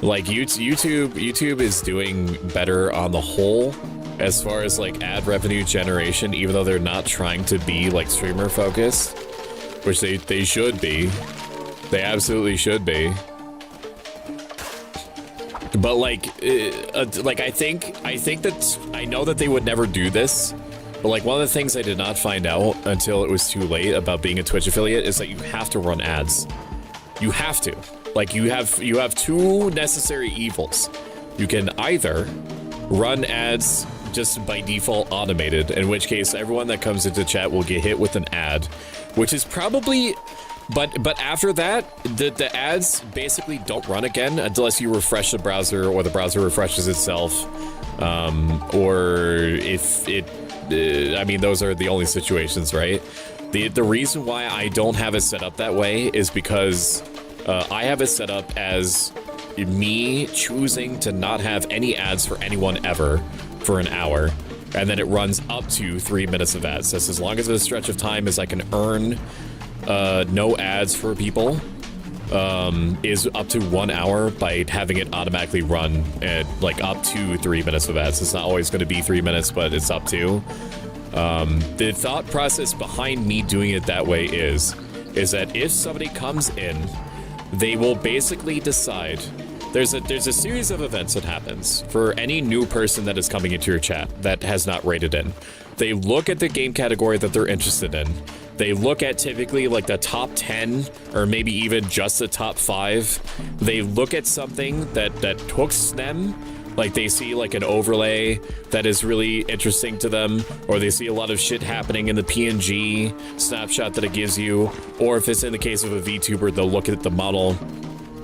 Like YouTube is doing better on the whole as far as like ad revenue generation, even though they're not trying to be like streamer focused, which they should be. They absolutely should be. But like I think that I know that they would never do this. But like one of the things I did not find out until it was too late about being a Twitch affiliate is that you have to run ads. You have to. Like you have two necessary evils. You can either run ads just by default automated, in which case everyone that comes into chat will get hit with an ad, which is probably, but after that, the ads basically don't run again unless you refresh the browser or the browser refreshes itself, or if it, I mean, those are the only situations, right? The reason why I don't have it set up that way is because I have it set up as me choosing to not have any ads for anyone ever for an hour, and then it runs up to 3 minutes of ads. That's as long as a stretch of time as I can earn no ads for people, is up to 1 hour by having it automatically run at like up to 3 minutes of ads. It's not always going to be 3 minutes, but it's up to. The thought process behind me doing it that way is that if somebody comes in, they will basically decide. There's a series of events that happens for any new person that is coming into your chat that has not rated in. They look at the game category that they're interested in. They look at typically like the top 10 or maybe even just the top 5. They look at something that hooks them. Like they see like an overlay that is really interesting to them, or they see a lot of shit happening in the PNG snapshot that it gives you, or if it's in the case of a VTuber, they'll look at the model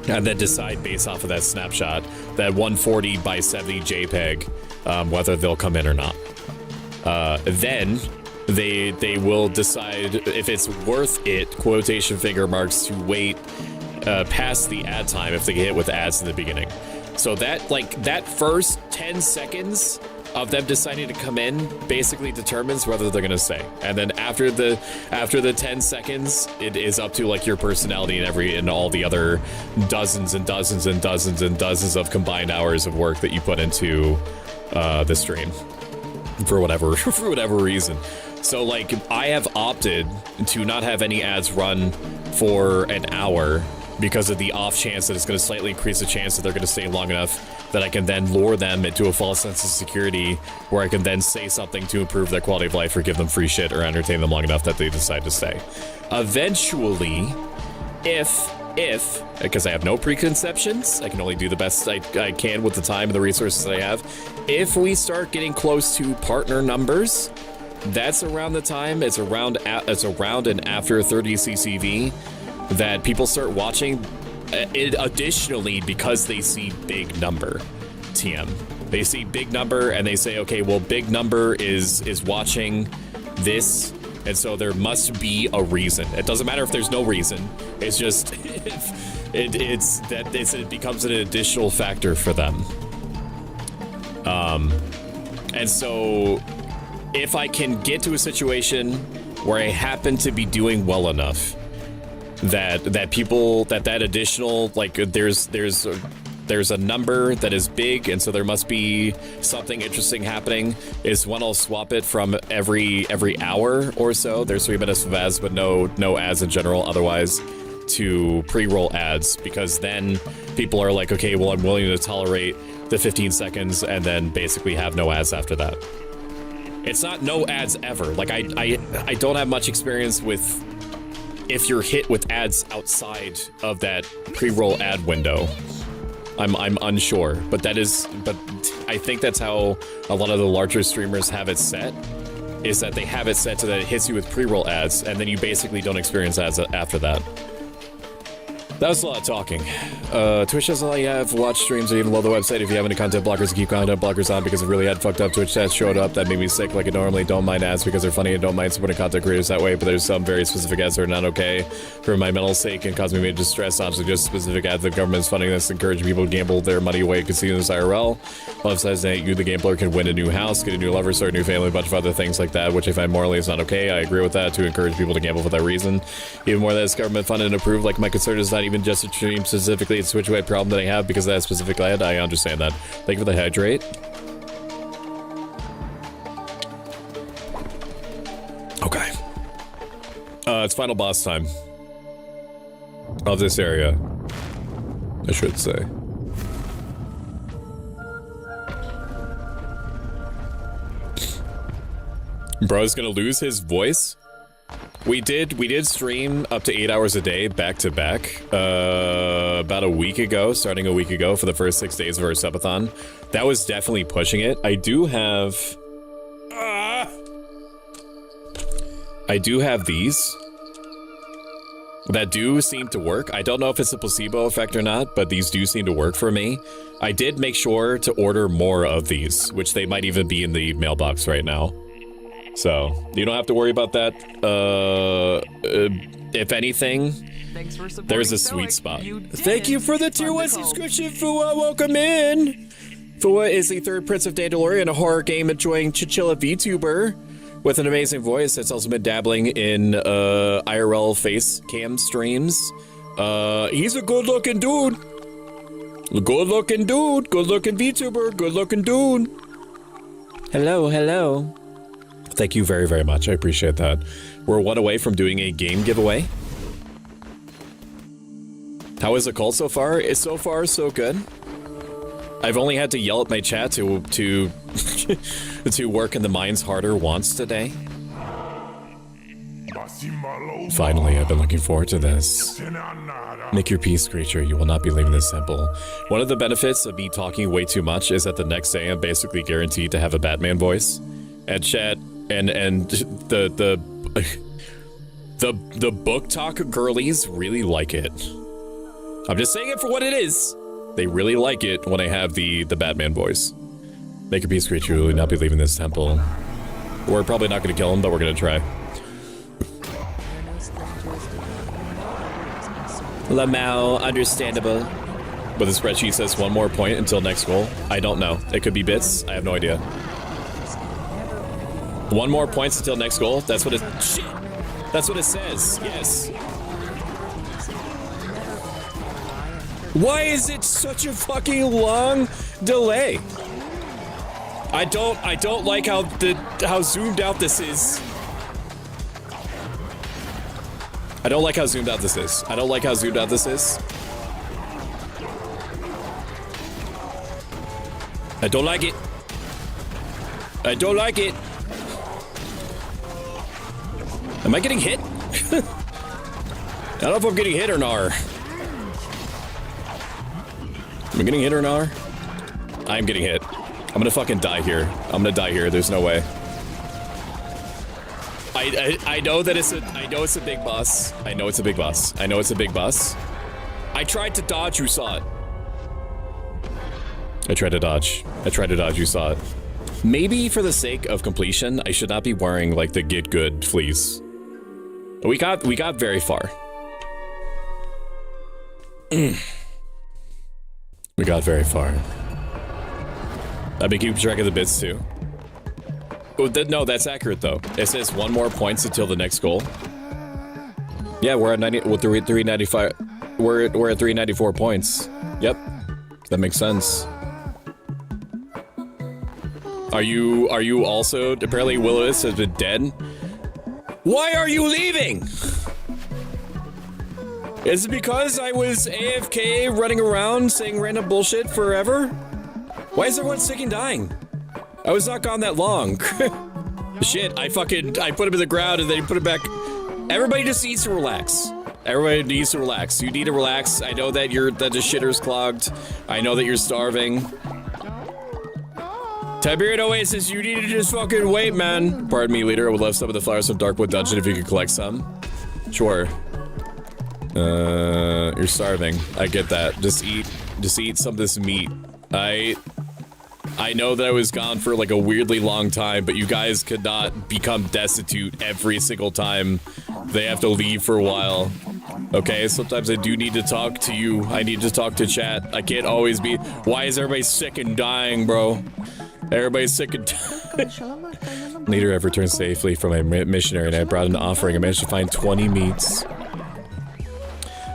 and then decide based off of that snapshot, that 140 by 70 JPEG, whether they'll come in or not. Then they will decide if it's worth it, quotation finger marks, to wait past the ad time if they get hit with ads in the beginning. So that first 10 seconds of them deciding to come in basically determines whether they're gonna stay. And then after the 10 seconds, it is up to like your personality and all the other dozens and dozens and dozens and dozens of combined hours of work that you put into the stream for whatever reason. So like I have opted to not have any ads run for an hour because of the off chance that it's going to slightly increase the chance that they're going to stay long enough that I can then lure them into a false sense of security where I can then say something to improve their quality of life or give them free shit or entertain them long enough that they decide to stay. Eventually, if if, because I have no preconceptions, I can only do the best I can with the time and the resources I have. If we start getting close to partner numbers, that's around the time, it's around and after 30 CCV that people start watching it additionally because they see big number TM. They see big number and they say, okay, well, big number is watching this, and so there must be a reason. It doesn't matter if there's no reason. It's just it becomes an additional factor for them. And so if I can get to a situation where I happen to be doing well enough that people that additional, like there's a number that is big, and so there must be something interesting happening, is when I'll swap it from every hour or so. There's 3 minutes of ads, but no ads in general otherwise, to pre-roll ads, because then people are like, okay, well, I'm willing to tolerate the 15 seconds and then basically have no ads after that. It's not no ads ever. Like I don't have much experience with if you're hit with ads outside of that pre-roll ad window. I'm unsure, but I think that's how a lot of the larger streamers have it set, is that they have it set so that it hits you with pre-roll ads, and then you basically don't experience ads after that. That was a lot of talking. Twitch doesn't let you have watch streams or even load the website if you have any content blockers to keep content blockers on, because it really had fucked up Twitch stats showed up that made me sick. Like I normally don't mind ads because they're funny and don't mind supporting content creators that way, but there's some very specific ads that are not okay for my mental sake and cause me major distress. Honestly, just specific ads the government's funding that's encouraging people to gamble their money away casino this IRL. Love says that you, the gambler, can win a new house, get a new lover, start a new family, a bunch of other things like that, which I find morally is not okay. I agree with that, to encourage people to gamble for that reason. Even more that it's government funded and approved. Like my concern is not even just a stream specifically, it's a Twitch-wide problem that I have because of that specific ad. I understand that. Thank you for the hydrate. Okay. It's final boss time of this area, I should say. Bro's gonna lose his voice. We did stream up to 8 hours a day back to back about a week ago, starting a week ago for the first 6 days of our subathon. That was definitely pushing it. I do have these that do seem to work. I don't know if it's a placebo effect or not, but these do seem to work for me. I did make sure to order more of these, which they might even be in the mailbox right now. So, you don't have to worry about that. If anything, there's a sweet spot. Thank you for the tier 1 subscription, Fua. Welcome in. Fua is the third Prince of Dandalorian, a horror game enjoying Chichilla VTuber with an amazing voice that's also been dabbling in IRL face cam streams. He's a good-looking dude. Good-looking dude. Good-looking VTuber. Good-looking dude. Hello, hello. Thank you very, very much. I appreciate that. We're one away from doing a game giveaway. How is the cult so far? It's so far so good. I've only had to yell at my chat to to work in the mines harder once today. Finally, I've been looking forward to this. Make your peace, creature. You will not be leaving this temple. One of the benefits of me talking way too much is that the next day I'm basically guaranteed to have a Batman voice. And chat and the book talk girlies really like it. I'm just saying it for what it is. They really like it when I have the Batman voice. Make your peace, creature. You will not be leaving this temple. We're probably not going to kill him, but we're going to try. Lamau, understandable. But the spreadsheet says 1 more point until next goal. I don't know. It could be bits. I have no idea. 1 more points until next goal. That's what it. Shit. That's what it says. Yes. Why is it such a fucking long delay? I don't like how zoomed out this is. I don't like how zoomed out this is. I don't like how zoomed out this is. I don't like it. I don't like it. Am I getting hit? I don't know if I'm getting hit or not. I getting hit or not? I'm getting hit. I'm gonna fucking die here. I'm gonna die here. There's no way. I know that it's a big boss. I know it's a big boss. I know it's a big boss. I tried to dodge. You saw it. I tried to dodge. You saw it. Maybe for the sake of completion, I should not be wearing like the get good fleece. But we got very far. We got very far. I've been keeping track of the bits too. Oh, no, that's accurate though. It says 1 more points until the next goal. Yeah, we're at 395. We're at 394 points. Yep, that makes sense. Are you also, apparently Willis has been dead? Why are you leaving? Is it because I was AFK running around saying random bullshit forever? Why is everyone sick and dying? I was not gone that long. Shit, I put him in the ground and then he put it back. Everybody just needs to relax. Everybody needs to relax. You need to relax. I know that the shitter's clogged. I know that you're starving. Tiberian Oasis, you need to just fucking wait, man. Pardon me, leader. I would love some of the flowers from Darkwood Dungeon if you could collect some. Sure. You're starving. I get that. Just eat some of this meat. I know that I was gone for like a weirdly long time, but you guys could not become destitute every single time they have to leave for a while. Okay, sometimes I do need to talk to you. I need to talk to chat. I can't always be. Why is everybody sick and dying, bro? Everybody's sick and dying. Leader, I've returned safely from my missionary and I brought an offering. I managed to find 20 meats.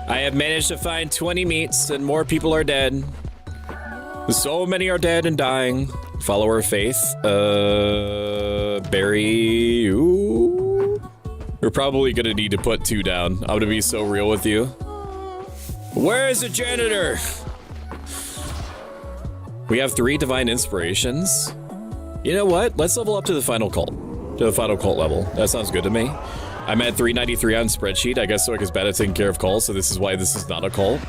I have managed to find 20 meats and more people are dead. So many are dead and dying. Follower of faith. Barry. Ooh. We're probably gonna need to put 2 down. I'm gonna be so real with you. Where is the janitor? We have 3 divine inspirations. You know what? Let's level up to the final cult. To the final cult level. That sounds good to me. I'm at 393 on spreadsheet. I guess Stoic is bad at taking care of cults, so this is why this is not a cult.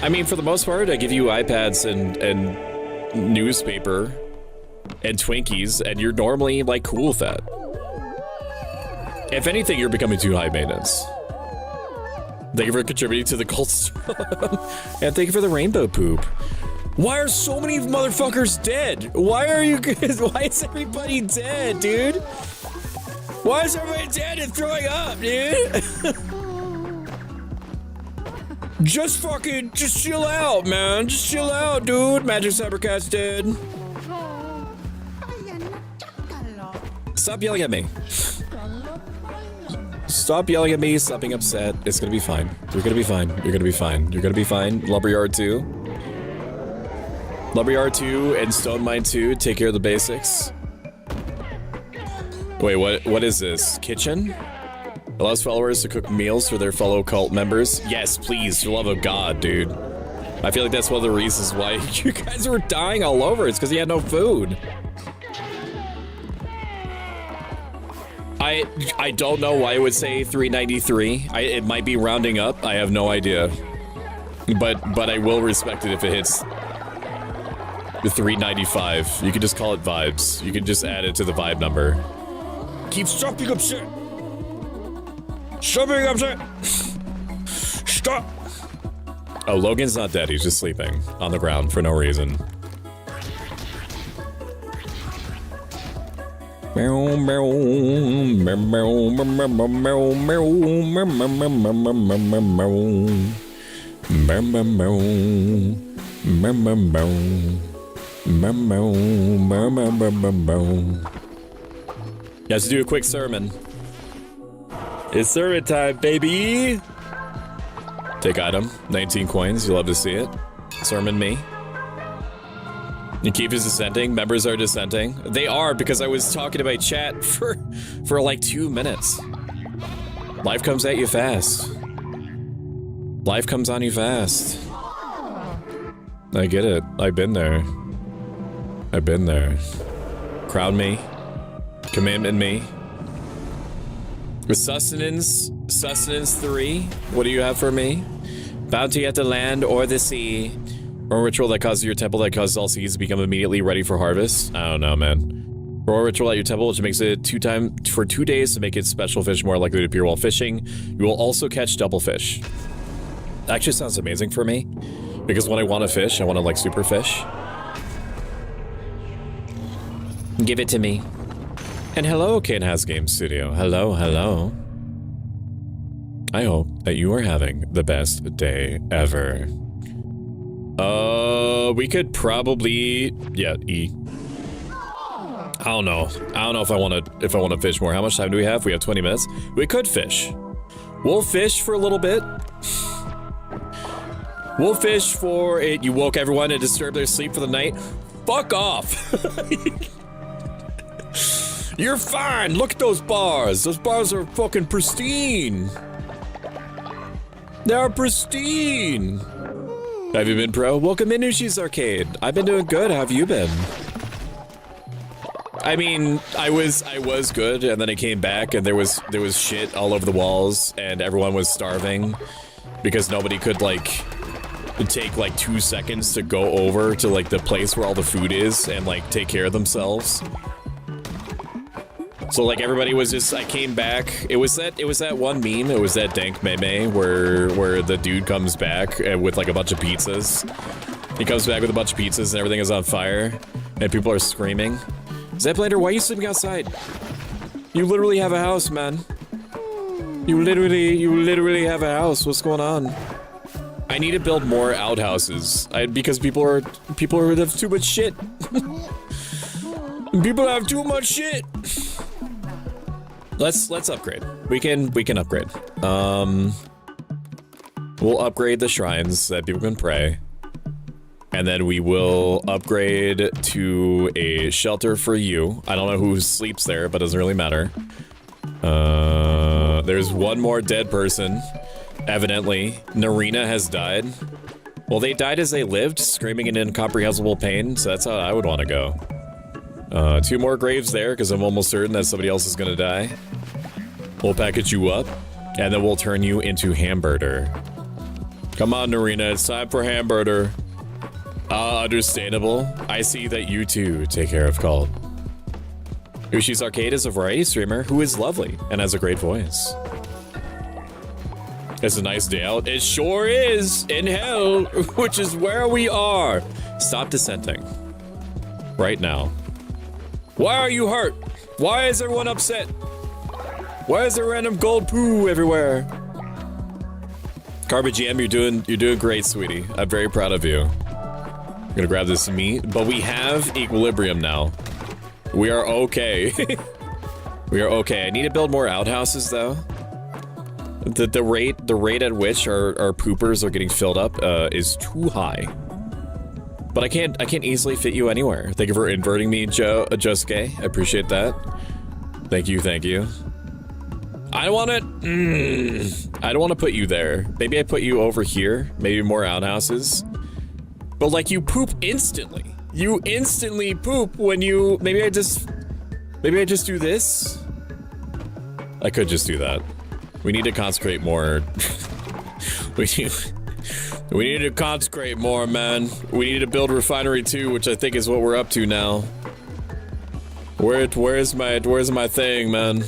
I mean, for the most part, I give you iPads and newspaper and Twinkies, and you're normally, like, cool with that. If anything, you're becoming too high maintenance. Thank you for contributing to the cult. And thank you for the rainbow poop. Why are so many motherfuckers dead? Why is everybody dead, dude? Why is everybody dead and throwing up, dude? Just chill out, man. Just chill out, dude. Magic Cybercat's dead. Stop yelling at me. Stop yelling at me. Stop being upset. It's gonna be fine. You're gonna be fine. You're gonna be fine. You're gonna be fine. Lumberyard 2. Lumberyard 2 and Stone Mine 2 take care of the basics. Wait, what is this? Kitchen? Allows followers to cook meals for their fellow cult members. Yes, please, for the love of God, dude. I feel like that's one of the reasons why you guys were dying all over. It's because you had no food. I don't know why it would say 393. It might be rounding up. I have no idea. But I will respect it if it hits the 395. You can just call it vibes. You can just add it to the vibe number. Keep stopping upset. Stop being upset. Stop. Oh, Logan's not dead. He's just sleeping on the ground for no reason. Let's do a quick sermon. It's sermon time, baby! Take item, 19 coins, you'll love to see it. Sermon me. You keep is dissenting, members are dissenting. They are, because I was talking about chat for like 2 minutes. Life comes at you fast. Life comes on you fast. I get it, I've been there. I've been there. Crown me. Commandment me. Sustenance 3. What do you have for me? Bounty at the land or the sea. Or a ritual that causes your temple that causes all seeds to become immediately ready for harvest. I don't know, man. Or a ritual at your temple which makes it for 2 days to make its special fish more likely to appear while fishing. You will also catch double fish. That actually sounds amazing for me. Because when I want to fish, I want to like super fish. Give it to me. And hello, Kane Has Game Studio. Hello, hello. I hope that you are having the best day ever. We could probably, yeah, E. I don't know if I want to fish more. How much time do we have? We have 20 minutes. We could fish. We'll fish for a little bit. We'll fish for it. You woke everyone and disturbed their sleep for the night. Fuck off. You're fine. Look at those bars. Those bars are fucking pristine. They are pristine. Have you been pro? Welcome in Ushi's Arcade. I've been doing good. How have you been? I mean, I was good, and then I came back, and there was shit all over the walls, and everyone was starving because nobody could like take like 2 seconds to go over to like the place where all the food is and like take care of themselves. So like everybody was just, I came back. It was that one meme. It was that dank meme where the dude comes back with like a bunch of pizzas. He comes back with a bunch of pizzas and everything is on fire, and people are screaming. Zeplander, why are you sleeping outside? You literally have a house, man. You literally have a house. What's going on? I need to build more outhouses. Because people have too much shit. People have too much shit. Let's upgrade. We can upgrade. We'll upgrade the shrines so that people can pray. And then we will upgrade to a shelter for you. I don't know who sleeps there, but it doesn't really matter. There's one more dead person. Evidently, Narina has died. Well, they died as they lived, screaming in incomprehensible pain, so that's how I would want to go. 2 more graves there, because I'm almost certain that somebody else is gonna die. We'll package you up, and then we'll turn you into Hamburger. Come on, Narina, it's time for Hamburger. Understandable. I see that you too take care of Cult. Ushi's Arcade is a variety streamer who is lovely and has a great voice. It's a nice day out. It sure is in hell, which is where we are. Stop dissenting. Right now. Why are you hurt? Why is everyone upset? Why is there random gold poo everywhere? Carba GM, you're doing great, sweetie. I'm very proud of you. I'm gonna grab this meat, but we have equilibrium now. We are okay. We are okay. I need to build more outhouses though. The rate at which our poopers are getting filled up is too high. But I can't easily fit you anywhere. Thank you for inverting me, Just Gay. I appreciate that. Thank you. I don't want to put you there. Maybe I put you over here. Maybe more outhouses. But like you poop instantly. You instantly poop when you. Maybe I just do this. I could just do that. We need to consecrate more. We need to consecrate more, man. We need to build refinery 2, which I think is what we're up to now. Where's my thing, man?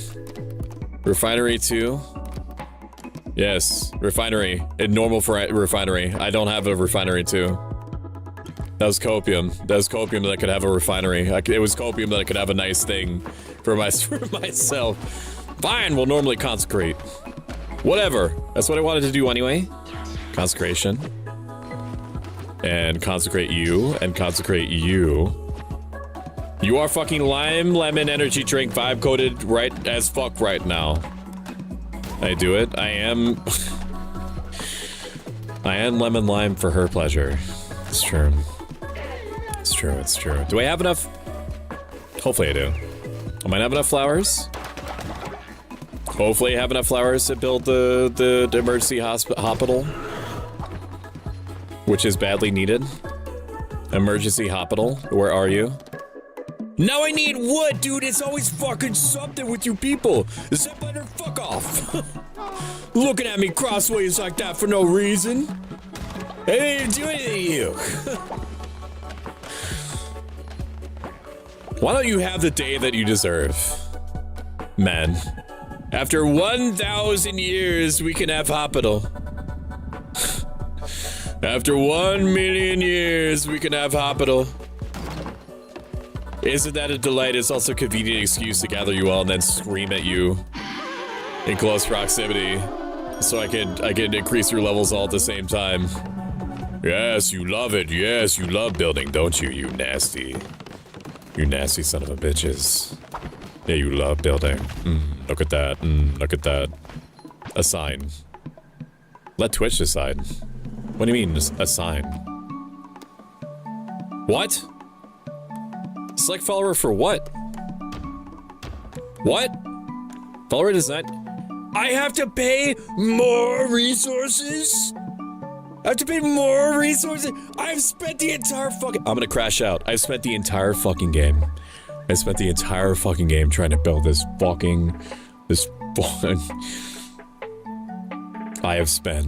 Refinery 2? Yes, refinery. A normal refinery. I don't have a refinery 2. That was copium. That was copium that I could have a refinery. It was copium that I could have a nice thing for myself. Fine, we'll normally consecrate. Whatever. That's what I wanted to do anyway. Consecration. And consecrate you. And consecrate you. You are fucking lime lemon energy drink vibe coded right as fuck right now. I do it. I am lemon lime for her pleasure. It's true. It's true. Do I have enough? Hopefully I do. I might have enough flowers. Hopefully I have enough flowers to build the emergency hospital. Which is badly needed. Emergency hospital. Where are you? Now I need wood, dude. It's always fucking something with you people. Zeplander, fuck off. Looking at me crossways like that for no reason. I didn't do anything to you. Why don't you have the day that you deserve? Man. After 1,000 years, we can have hospital. After 1,000,000 years, we can have hospital. Isn't that a delight? It's also a convenient excuse to gather you all and then scream at you in close proximity, so I can increase your levels all at the same time. Yes, you love it. Yes, you love building, don't you? You nasty son of a bitches. Yeah, you love building. Look at that. Look at that. A sign. Let Twitch decide. What do you mean, a sign? What? Select follower for what? What? Follower design? I have to pay more resources? I have to pay more resources? I've spent the entire fucking... I'm gonna crash out. I've spent the entire fucking game. I spent the entire fucking game trying to build this fucking... I have spent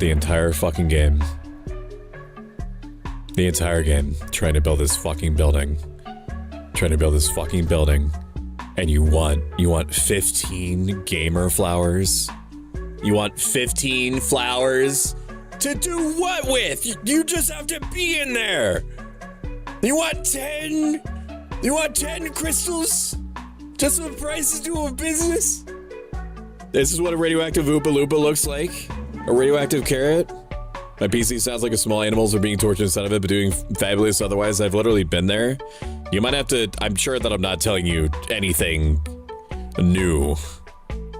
the entire fucking game. The entire game trying to build this fucking building. And you want 15 gamer flowers? You want 15 flowers? To do what with? You just have to be in there. You want 10? You want 10 crystals? Just for the price to do a business? This is what a radioactive Oompa Loompa looks like. A radioactive carrot. My PC sounds like a small animals are being tortured instead of it, but doing fabulous otherwise. I've literally been there. You might have to... I'm sure that I'm not telling you anything new.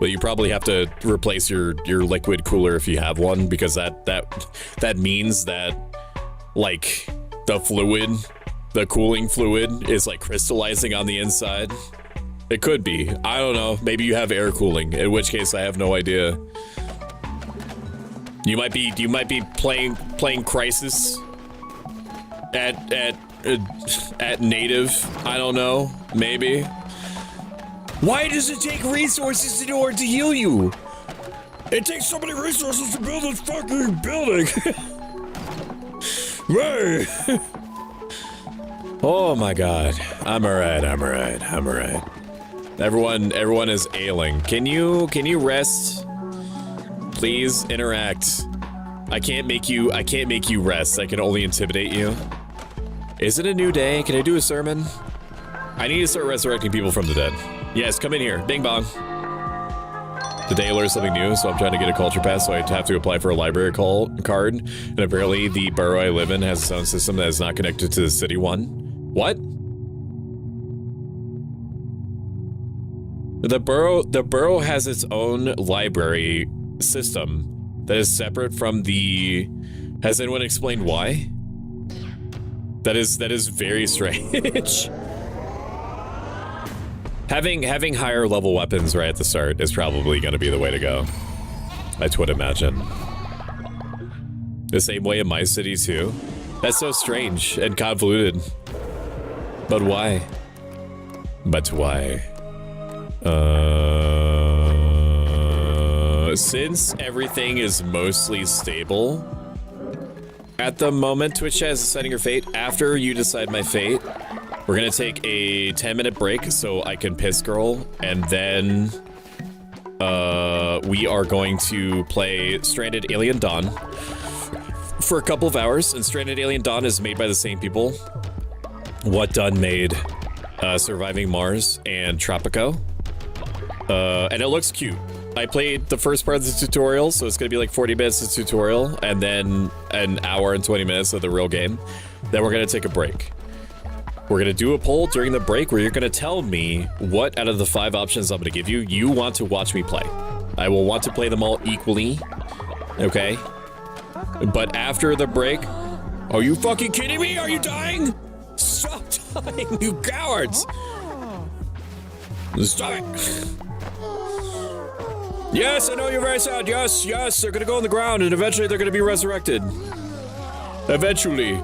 But you probably have to replace your liquid cooler if you have one, because that means that, like, the fluid, the cooling fluid is, like, crystallizing on the inside. It could be. I don't know. Maybe you have air cooling, in which case I have no idea. You might be playing Crisis at native. I don't know. Maybe. Why does it take resources in order to heal you? It takes so many resources to build this fucking building. Right. Oh my god. I'm alright. Everyone is ailing. Can you rest? Please interact. I can't make you rest. I can only intimidate you. Is it a new day? Can I do a sermon? I need to start resurrecting people from the dead. Yes, come in here. Bing bong. Today I learned something new, so I'm trying to get a culture pass, so I have to apply for a library card. And apparently the borough I live in has its own system that is not connected to the city one. What? The borough has its own library system that is separate from the... Has anyone explained why? That is very strange. Having higher level weapons right at the start is probably going to be the way to go. I would imagine. The same way in my city too. That's so strange and convoluted. But why? Since everything is mostly stable at the moment, Twitch has setting your fate. After you decide my fate, we're gonna take a 10-minute break so I can piss girl, and then we are going to play Stranded Alien Dawn for a couple of hours. And Stranded Alien Dawn is made by the same people what Dunn made Surviving Mars and Tropico, and it looks cute. I played the first part of the tutorial, so it's gonna be like 40 minutes of tutorial and then an hour and 20 minutes of the real game. Then we're gonna take a break. We're gonna do a poll during the break where you're gonna tell me what out of the 5 options I'm gonna give you, you want to watch me play. I will want to play them all equally, okay? But after the break, are you fucking kidding me? Are you dying? Stop dying, you cowards! Stop it! Yes, I know you're very sad. Yes, they're gonna go on the ground and eventually they're gonna be resurrected. Eventually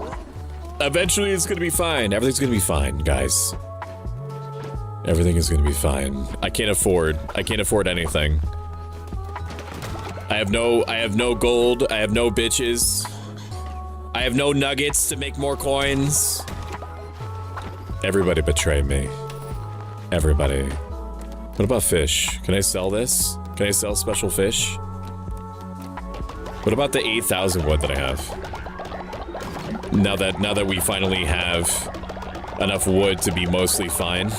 it's gonna be fine. Everything's gonna be fine, guys. Everything is gonna be fine. I can't afford anything. I have no gold. I have no bitches. I have no nuggets to make more coins. Everybody betrayed me. Everybody. What about fish? Can I sell this? Can I sell special fish? What about the 8,000 wood that I have? Now that we finally have enough wood to be mostly fine.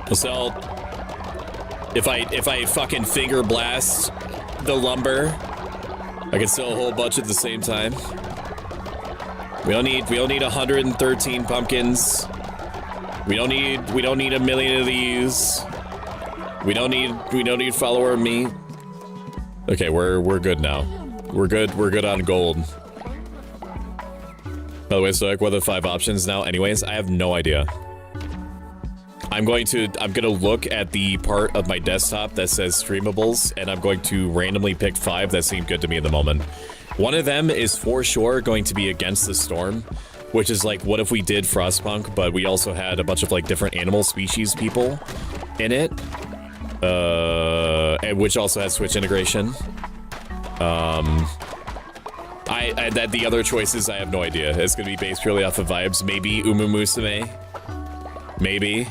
We'll sell. If I fucking finger blast the lumber, I can sell a whole bunch at the same time. We don't need 113 pumpkins. We don't need a million of these. We don't need follower meat. Okay, we're good now. We're good on gold. By the way, so like, what are the 5 options now? Anyways, I have no idea. I'm gonna look at the part of my desktop that says streamables, and I'm going to randomly pick 5 that seem good to me at the moment. One of them is for sure going to be Against the Storm, which is like, what if we did Frostpunk, but we also had a bunch of like different animal species people in it, and which also has Switch integration. That the other choices, I have no idea. It's gonna be based purely off of vibes. Maybe Umumusume. Maybe.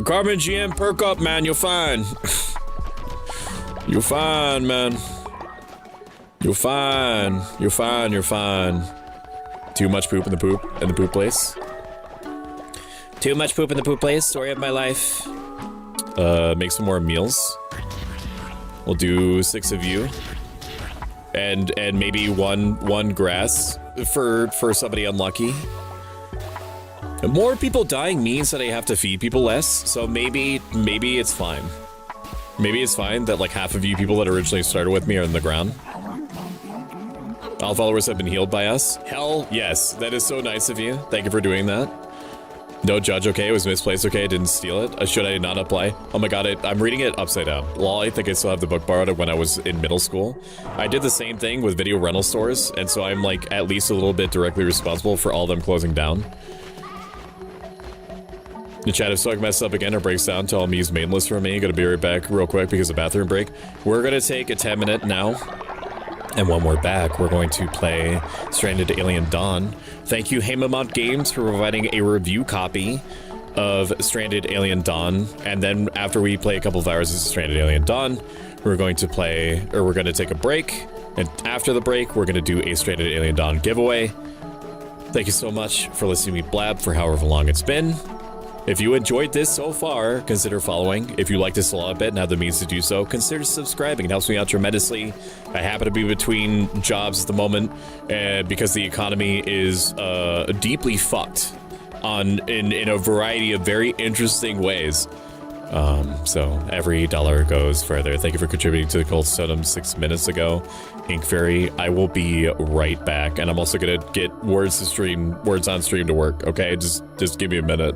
Carmen GM, perk up, man. You're fine. You're fine, man. You're fine. You're fine. You're fine. Too much poop in the poop place. Too much poop in the poop place. Story of my life. Make some more meals. We'll do 6 of you. And maybe one grass for somebody unlucky. More people dying means that I have to feed people less, so maybe it's fine. Maybe it's fine that like half of you people that originally started with me are in the ground. All followers have been healed by us. Hell yes, that is so nice of you. Thank you for doing that. No judge, okay? It was misplaced, okay? I didn't steal it. Should I not apply? Oh my god, I'm reading it upside down. Lol, I think I still have the book borrowed when I was in middle school. I did the same thing with video rental stores, and so I'm like at least a little bit directly responsible for all them closing down. The chat, if Stoic messes up again or breaks down, tell him he's mainless for me. Gonna be right back real quick because of bathroom break. We're gonna take a 10-minute now. And when we're back, we're going to play Stranded Alien Dawn. Thank you, Hamamont Games, for providing a review copy of Stranded Alien Dawn. And then after we play a couple of hours of Stranded Alien Dawn, we're going to take a break. And after the break, we're going to do a Stranded Alien Dawn giveaway. Thank you so much for listening to me blab for however long it's been. If you enjoyed this so far, consider following. If you like this a lot bit and have the means to do so, consider subscribing. It helps me out tremendously. I happen to be between jobs at the moment, because the economy is deeply fucked in a variety of very interesting ways. So every dollar goes further. Thank you for contributing to the Cold Totem 6 minutes ago, Ink Fairy. I will be right back, and I'm also gonna get words on stream to work. Okay, just give me a minute.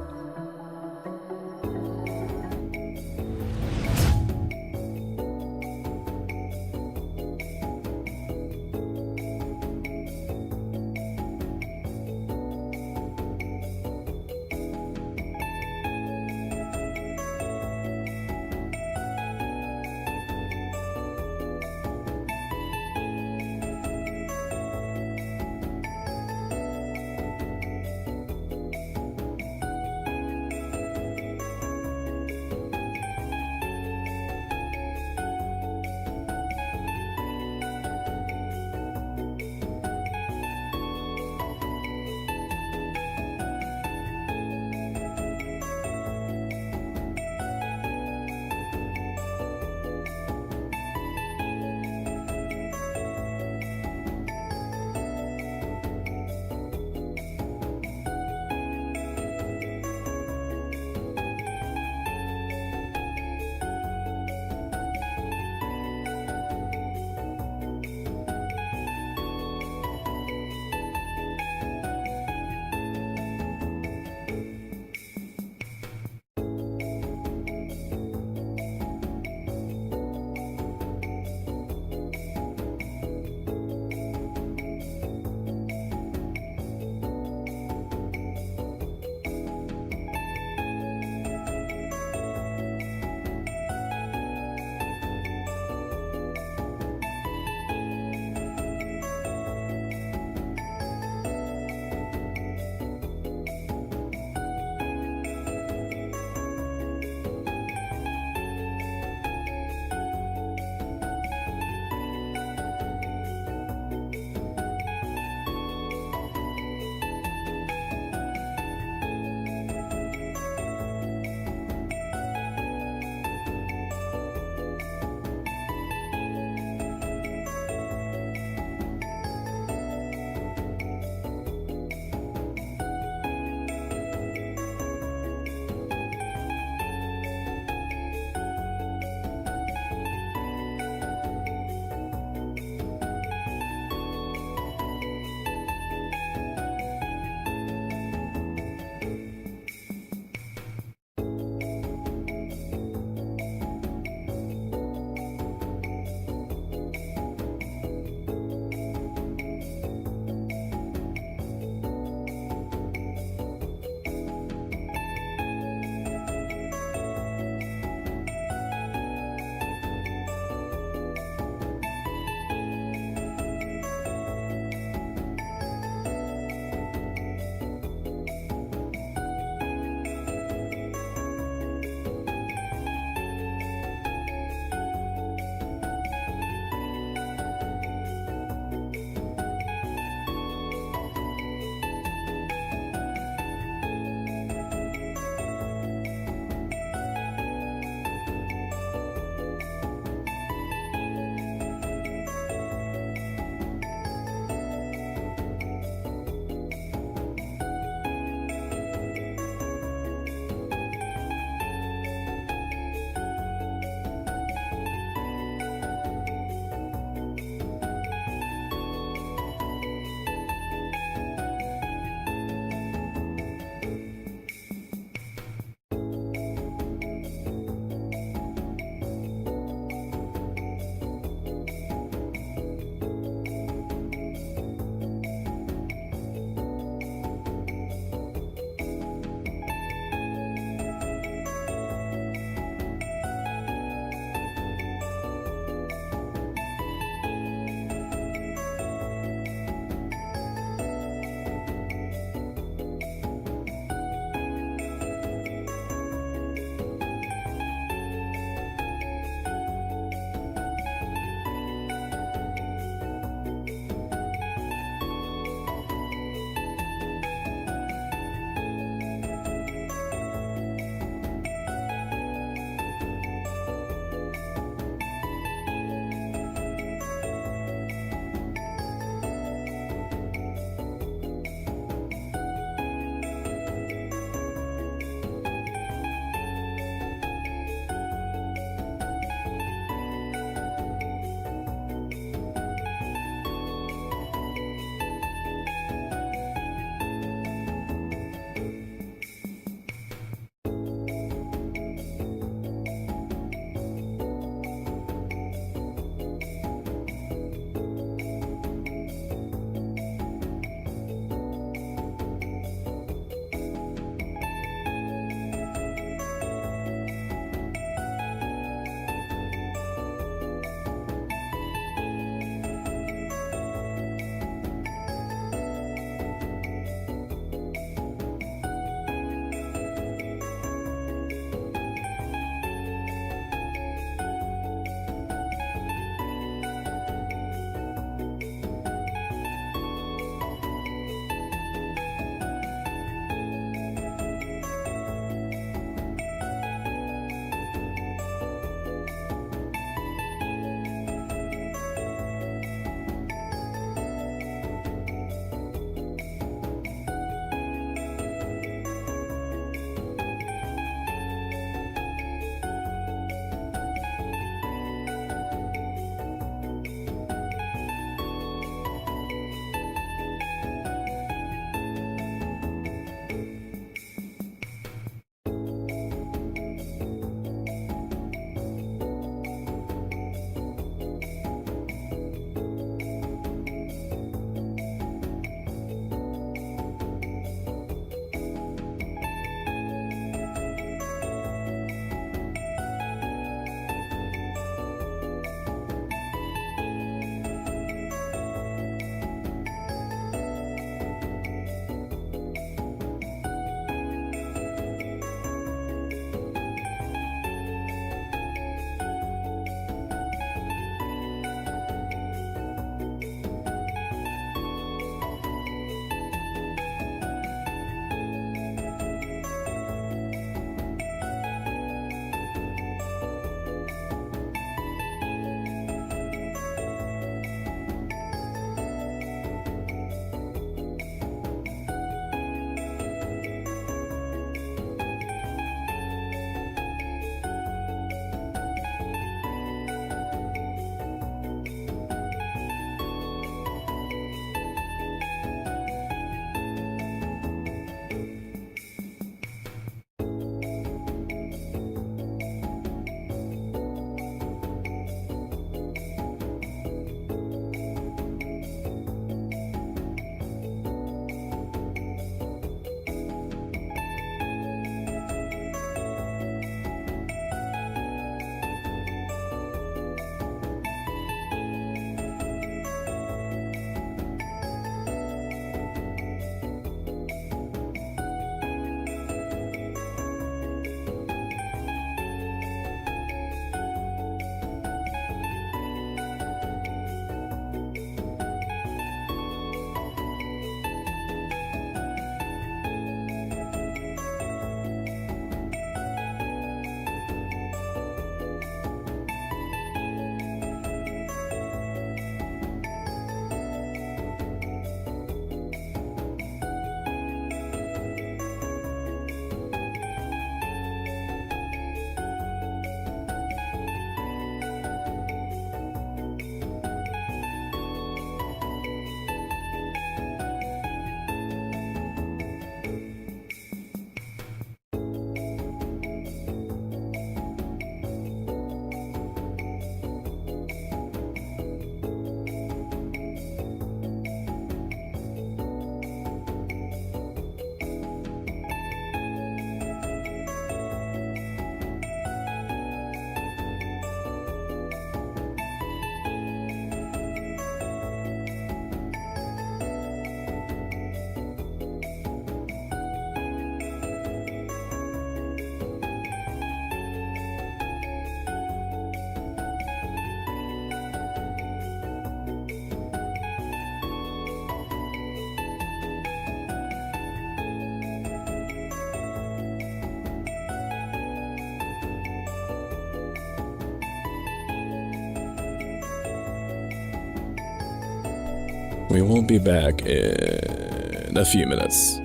We will be back in a few minutes.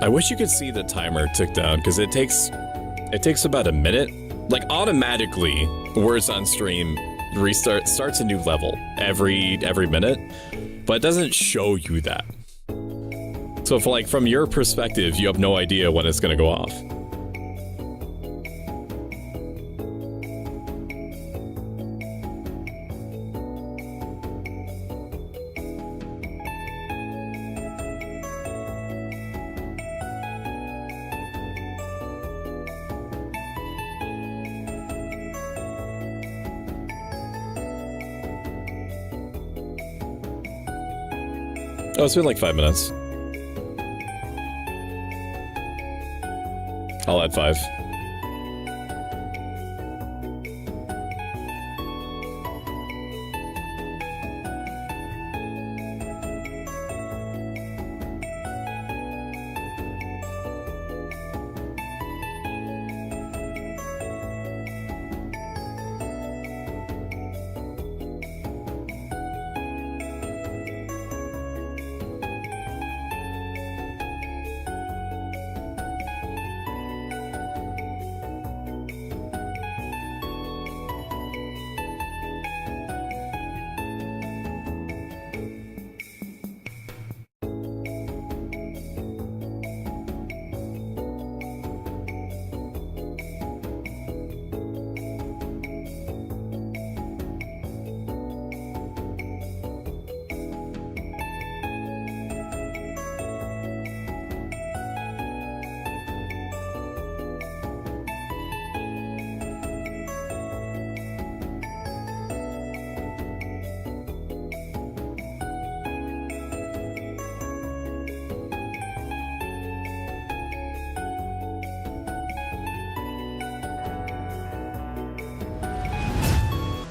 I wish you could see the timer tick down, because it takes about a minute. Like, automatically, words on stream starts a new level every minute, but it doesn't show you that. So if, like, from your perspective, you have no idea when it's gonna go off. Oh, it's been like 5 minutes. I'll add 5.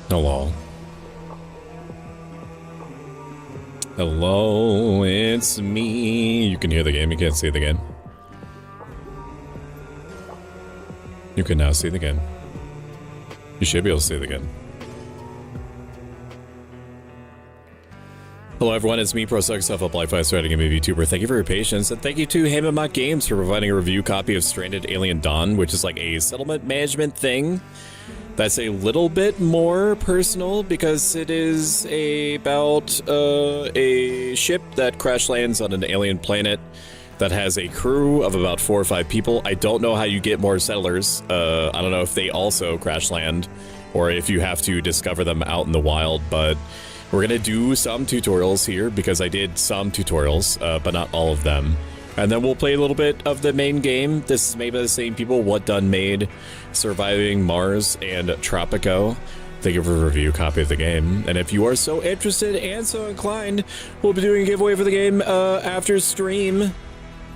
Hello. Hello, it's me. You can hear the game, you can't see the game. You can now see the game. You should be able to see the game. Hello everyone, it's me, ProSuck, Up Life, starting a movie Vtuber. Thank you for your patience, and thank you to Hammermock Games for providing a review copy of Stranded Alien Dawn, which is like a settlement management thing. That's a little bit more personal because it is about a ship that crash lands on an alien planet that has a crew of about 4 or 5 people. I don't know how you get more settlers. I don't know if they also crash land or if you have to discover them out in the wild, but we're gonna do some tutorials here because I did some tutorials, but not all of them. And then we'll play a little bit of the main game. This is made by the same people, What Done Made, Surviving Mars, and Tropico. Thank you for a review copy of the game. And if you are so interested and so inclined, we'll be doing a giveaway for the game after stream.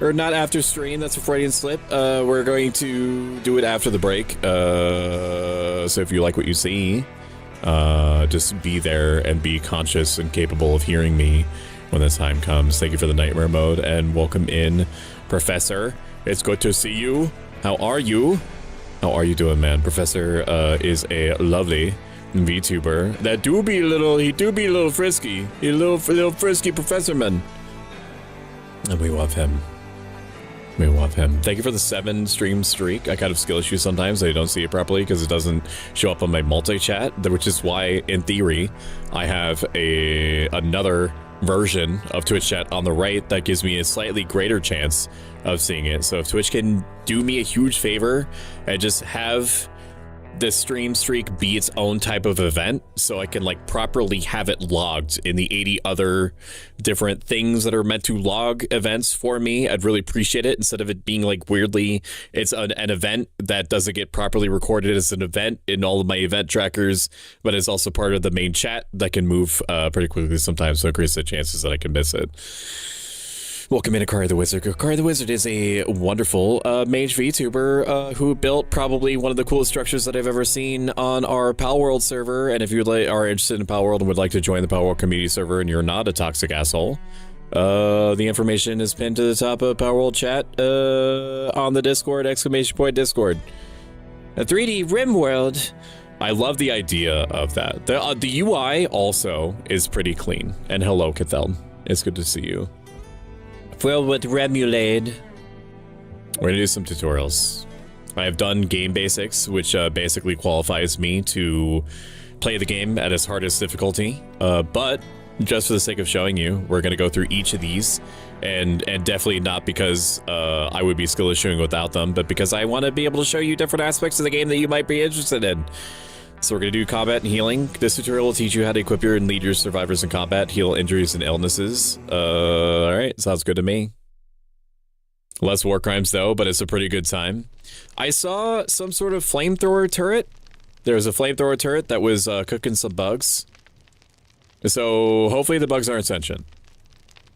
Or not after stream, that's a Freudian slip. We're going to do it after the break. So if you like what you see, just be there and be conscious and capable of hearing me when the time comes. Thank you for the nightmare mode and welcome in, Professor. It's good to see you. How are you? How are you doing, man? Professor is a lovely VTuber that do be a little frisky. He a little frisky professor man. And we love him. We love him. Thank you for the 7 stream streak. I kind of skill issue sometimes. I don't see it properly because it doesn't show up on my multi-chat, which is why, in theory, I have another version of Twitch chat on the right that gives me a slightly greater chance of seeing it. So if Twitch can do me a huge favor and just have the stream streak be its own type of event so I can like properly have it logged in the 80 other different things that are meant to log events for me, I'd really appreciate it. Instead of it being like weirdly it's an event that doesn't get properly recorded as an event in all of my event trackers, but it's also part of the main chat that can move pretty quickly sometimes, so it increases the chances that I can miss it. Welcome in, Akari the Wizard. Akari the Wizard is a wonderful mage VTuber who built probably one of the coolest structures that I've ever seen on our Palworld server. And if you are interested in Palworld and would like to join the Palworld community server and you're not a toxic asshole, the information is pinned to the top of Palworld chat on the Discord, !Discord. A 3D RimWorld I love the idea of that. The UI also is pretty clean. And hello, Cathel. It's good to see you. Well, with Remulade, we're gonna do some tutorials. I have done game basics, which basically qualifies me to play the game at its hardest difficulty. But just for the sake of showing you, we're gonna go through each of these, and definitely not because I would be skill issuing without them, but because I want to be able to show you different aspects of the game that you might be interested in. So we're gonna do combat and healing. This tutorial will teach you how to equip your and lead your survivors in combat, heal injuries and illnesses. All right, sounds good to me. Less war crimes though, but it's a pretty good time. I saw some sort of flamethrower turret. There was a flamethrower turret that was cooking some bugs. So hopefully the bugs aren't sentient.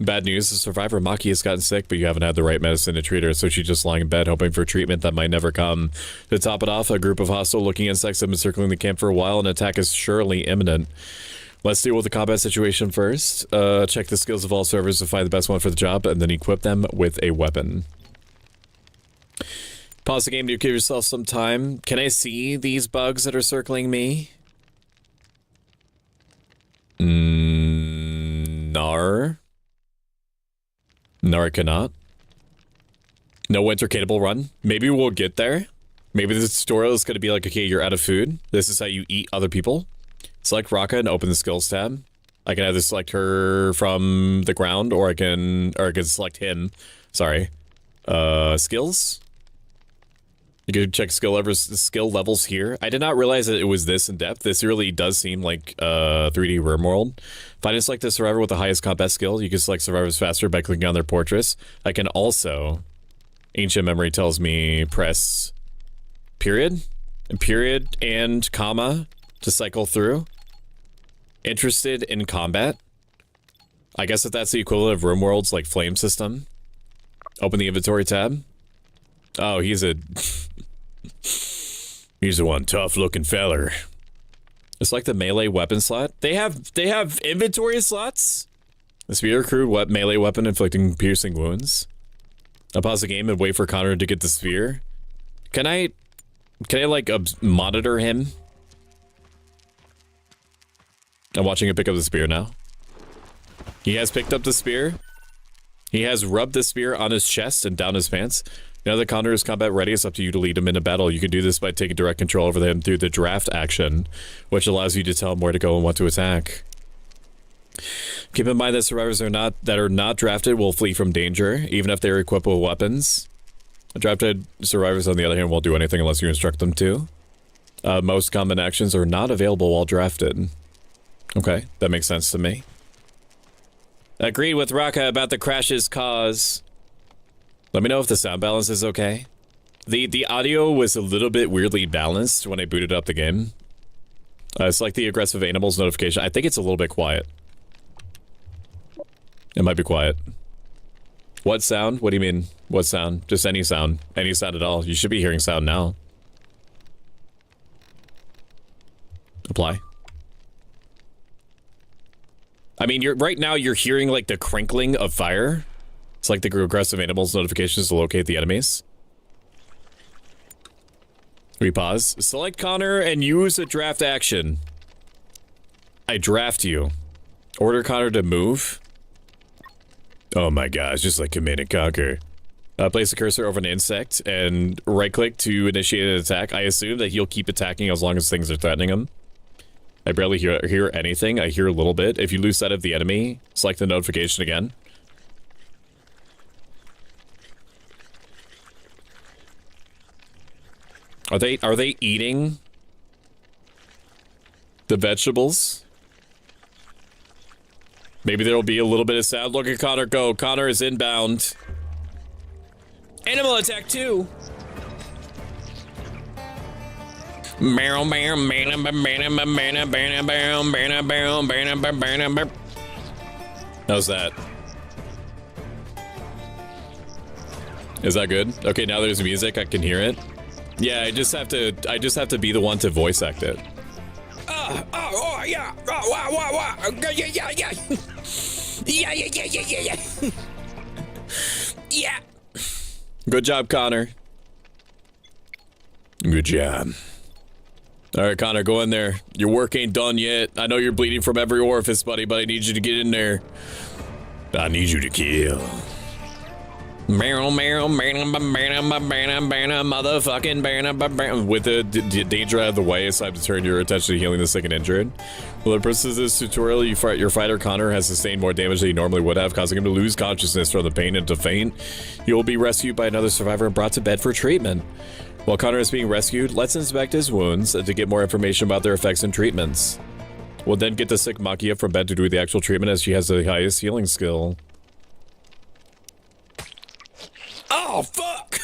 Bad news, the survivor Maki has gotten sick, but you haven't had the right medicine to treat her, so she's just lying in bed hoping for treatment that might never come. To top it off, a group of hostile-looking insects have been circling the camp for a while, and an attack is surely imminent. Let's deal with the combat situation first. Check the skills of all servers to find the best one for the job, and then equip them with a weapon. Pause the game to give yourself some time. Can I see these bugs that are circling me? Nar? No, I cannot. No winter capable run. Maybe we'll get there. Maybe this tutorial is going to be like, okay, you're out of food. This is how you eat other people. Select Raka and open the skills tab. I can either select her from the ground, or I can select him. Sorry. Skills. You can check skill levels here. I did not realize that it was this in depth. This really does seem like 3D RimWorld. If I didn't select the survivor with the highest combat skill, you can select survivors faster by clicking on their portraits. I can also, ancient memory tells me, press period and comma to cycle through. Interested in combat. I guess if that's the equivalent of RimWorld's like flame system. Open the inventory tab. Oh, he's a one tough looking feller. It's like the melee weapon slot. They have inventory slots. The spear crude melee weapon inflicting piercing wounds. I'll pause the game and wait for Connor to get the spear. Can I like monitor him? I'm watching him pick up the spear now. He has picked up the spear. He has rubbed the spear on his chest and down his pants. Now that Connor is combat ready, it's up to you to lead him in a battle. You can do this by taking direct control over him through the draft action, which allows you to tell him where to go and what to attack. Keep in mind that survivors that are not drafted will flee from danger, even if they are equipped with weapons. Drafted survivors, on the other hand, won't do anything unless you instruct them to. Most combat actions are not available while drafted. Okay, that makes sense to me. Agreed with Raka about the crash's cause. Let me know if the sound balance is okay. The audio was a little bit weirdly balanced when I booted up the game. It's like the aggressive animals notification. I think it's a little bit quiet. It might be quiet. What sound? What do you mean? What sound? Just any sound. Any sound at all. You should be hearing sound now. Apply. I mean, right now you're hearing like the crinkling of fire. It's like the aggressive animals notifications to locate the enemies. We pause. Select Connor and use a draft action. I draft you. Order Connor to move. Oh my gosh, just like Command and Conquer. Place the cursor over an insect and right click to initiate an attack. I assume that he'll keep attacking as long as things are threatening him. I barely hear anything. I hear a little bit. If you lose sight of the enemy, select the notification again. Are they eating the vegetables? Maybe there'll be a little bit of sound. Look at Connor go. Connor is inbound. Animal attack 2. How's that? Is that good? Okay, now there's music. I can hear it. Yeah, I just have to be the one to voice act it. Yeah. Yeah. Good job, Connor. Good job. All right, Connor, go in there. Your work ain't done yet. I know you're bleeding from every orifice, buddy, but I need you to get in there. I need you to kill. Motherfucking with the danger out of the way, it's time to turn your attention to healing the sick and injured. Well, the purpose of this tutorial, your fighter Connor has sustained more damage than he normally would have, causing him to lose consciousness from the pain and to faint. He will be rescued by another survivor and brought to bed for treatment. While Connor is being rescued, let's inspect his wounds to get more information about their effects and treatments. We'll then get the sick Maki up from bed to do the actual treatment, as she has the highest healing skill. Oh, fuck!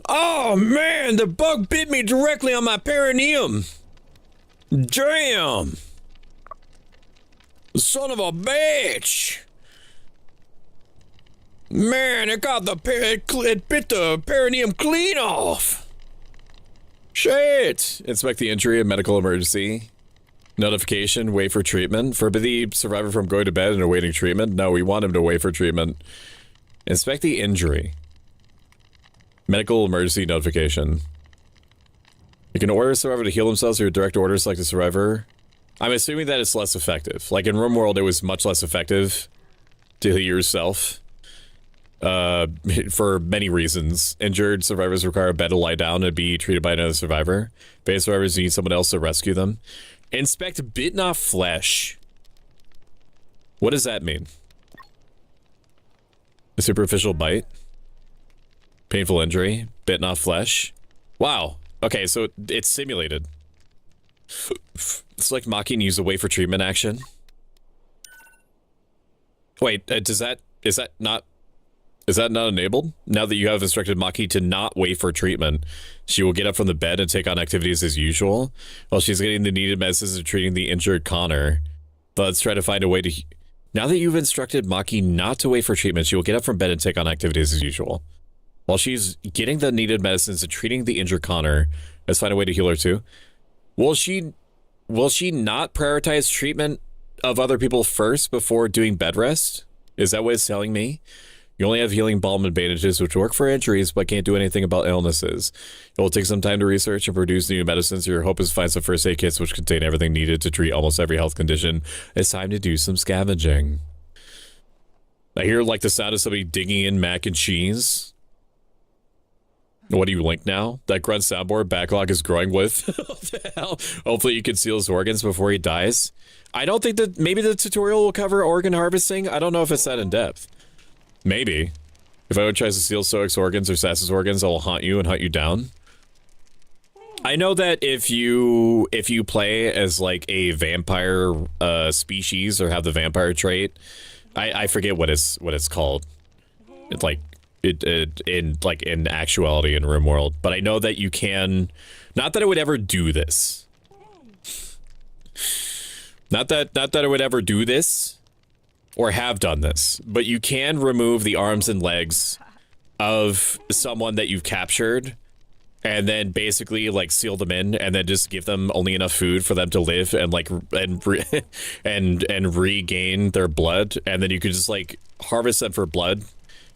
Oh, man, the bug bit me directly on my perineum. Damn! Son of a bitch! Man, it bit the perineum clean off. Shit! Inspect the injury and medical emergency. Notification, wait for treatment. Forbid the survivor from going to bed and awaiting treatment. No, we want him to wait for treatment. Inspect the injury. Medical emergency notification. You can order a survivor to heal themselves or direct orders like the survivor. I'm assuming that it's less effective. Like in RimWorld, it was much less effective to heal yourself. For many reasons. Injured survivors require a bed to lie down and be treated by another survivor. Base survivors need someone else to rescue them. Inspect bitten off flesh. What does that mean? A superficial bite? Painful injury? Bitten off flesh? Wow. Okay, so it's simulated. Select Maki and use the wait for treatment action. Wait, is that not enabled? Now that you have instructed Maki to not wait for treatment, she will get up from the bed and take on activities as usual while she's getting the needed medicines and treating the injured Connor. But let's try to find a way to... Now that you've instructed Maki not to wait for treatment, she will get up from bed and take on activities as usual. While she's getting the needed medicines and treating the injured Connor, let's find a way to heal her too. Will she not prioritize treatment of other people first before doing bed rest? Is that what it's telling me? You only have healing balm and bandages, which work for injuries, but can't do anything about illnesses. It will take some time to research and produce new medicines. Your hope is to find some first aid kits, which contain everything needed to treat almost every health condition. It's time to do some scavenging. I hear like the sound of somebody digging in mac and cheese. What do you link now? That grunt soundboard backlog is growing with. What the hell? Hopefully you can seal his organs before he dies. I don't think that maybe the tutorial will cover organ harvesting. I don't know if it's that in depth. Maybe. If anyone tries to steal Stoic's organs or Sass's organs, I will haunt you and hunt you down. I know that if you play as like a vampire species or have the vampire trait, I forget what it's called. It's like in actuality in RimWorld, but I know that you can. Not that I would ever do this. Not that I would ever do this. Or have done this, but you can remove the arms and legs of someone that you've captured and then basically like seal them in and then just give them only enough food for them to live and like and regain their blood, and then you could just like harvest them for blood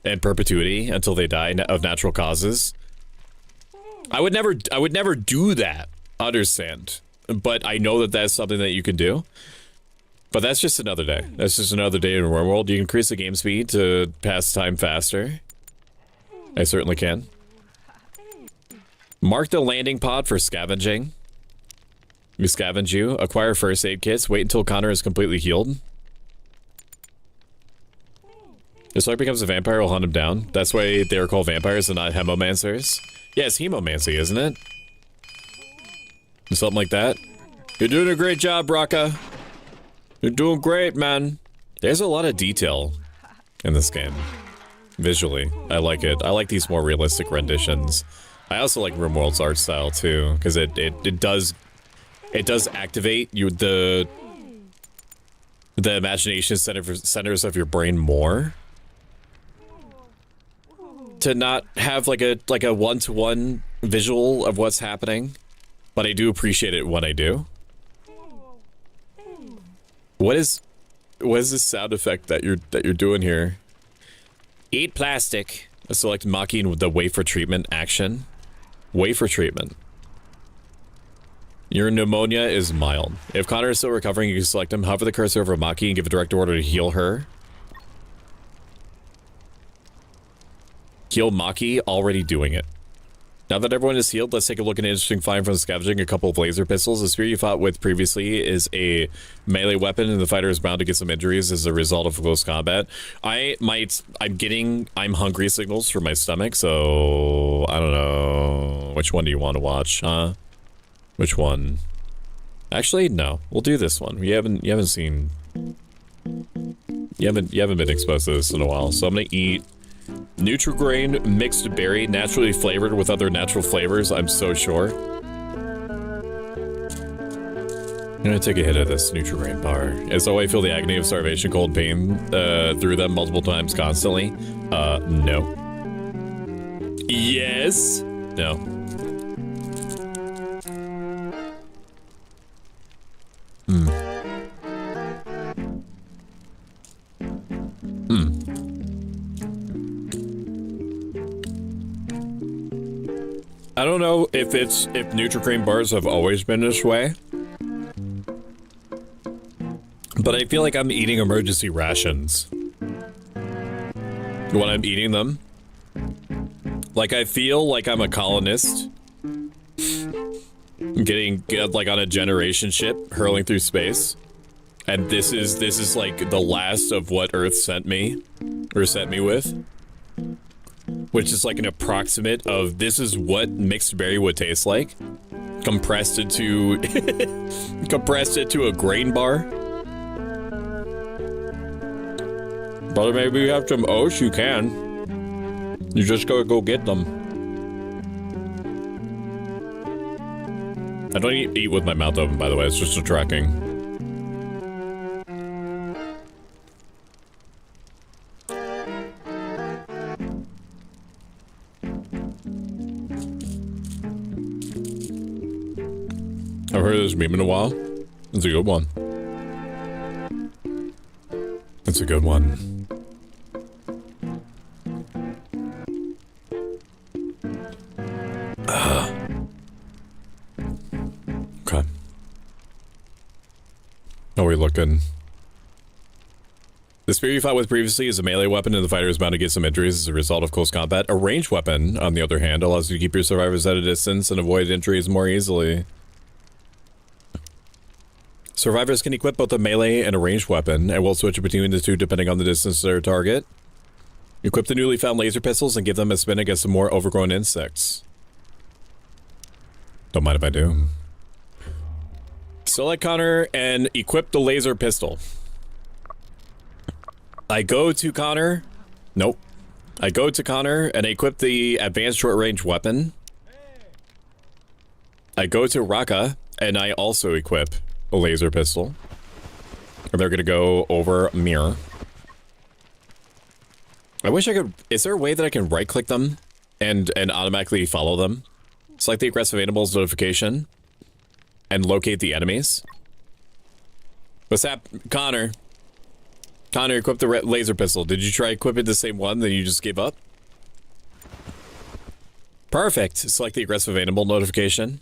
and perpetuity until they die of natural causes. I would never do that, understand, but I know that that's something that you can do. But that's just another day. That's just another day in RimWorld. You can increase the game speed to pass time faster. I certainly can. Mark the landing pod for scavenging. We scavenge you. Acquire first aid kits. Wait until Connor is completely healed. If Slark becomes a vampire, we'll hunt him down. That's why they're called vampires and not hemomancers. Yeah, it's hemomancy, isn't it? Something like that. You're doing a great job, Raka. You're doing great, man. There's a lot of detail in this game. Visually, I like it. I like these more realistic renditions. I also like RimWorld's art style too, because it does activate you the imagination centers of your brain more. To not have like a one-to-one visual of what's happening, but I do appreciate it when I do. What is this sound effect that you're doing here? Eat plastic. Select Maki and the wait for treatment action. Wait for treatment. Your pneumonia is mild. If Connor is still recovering, you can select him, hover the cursor over Maki, and give a direct order to heal her. Heal Maki, already doing it. Now that everyone is healed, let's take a look at an interesting find from scavenging a couple of laser pistols. The spear you fought with previously is a melee weapon, and the fighter is bound to get some injuries as a result of close combat. I'm hungry signals for my stomach, so I don't know. Which one do you want to watch, huh? Which one? Actually, no. We'll do this one. You haven't been exposed to this in a while, so I'm gonna eat Nutrigrain mixed berry, naturally flavored with other natural flavors, I'm so sure. I'm gonna take a hit of this Nutrigrain bar. As though I feel the agony of starvation, cold pain through them multiple times constantly. No. Yes. No. I don't know if Nutrigrain bars have always been this way, but I feel like I'm eating emergency rations when I'm eating them. Like, I feel like I'm a colonist getting like on a generation ship hurling through space, and this is like the last of what Earth sent me with. Which is like an approximate of this is what mixed berry would taste like. Compressed it to a grain bar. Brother, maybe you have some oats, you can. You just gotta go get them. I don't eat with my mouth open, by the way, it's just a tracking. I've heard of this meme in a while. It's a good one. It's a good one. Okay. How are we looking? The spear you fought with previously is a melee weapon, and the fighter is bound to get some injuries as a result of close combat. A ranged weapon, on the other hand, allows you to keep your survivors at a distance and avoid injuries more easily. Survivors can equip both a melee and a ranged weapon, and will switch between the two depending on the distance to their target. Equip the newly found laser pistols and give them a spin against some more overgrown insects. Don't mind if I do. Select Connor and equip the laser pistol. I go to Connor. Nope. I go to Connor and I equip the advanced short range weapon. I go to Raka and I also equip a laser pistol. And they're gonna go over mirror. I wish I could. Is there a way that I can right click them and automatically follow them? Select the aggressive animals notification and locate the enemies. What's that, Connor? Connor, equip the laser pistol. Did you try equipping the same one, then you just gave up? Perfect. Select the aggressive animal notification.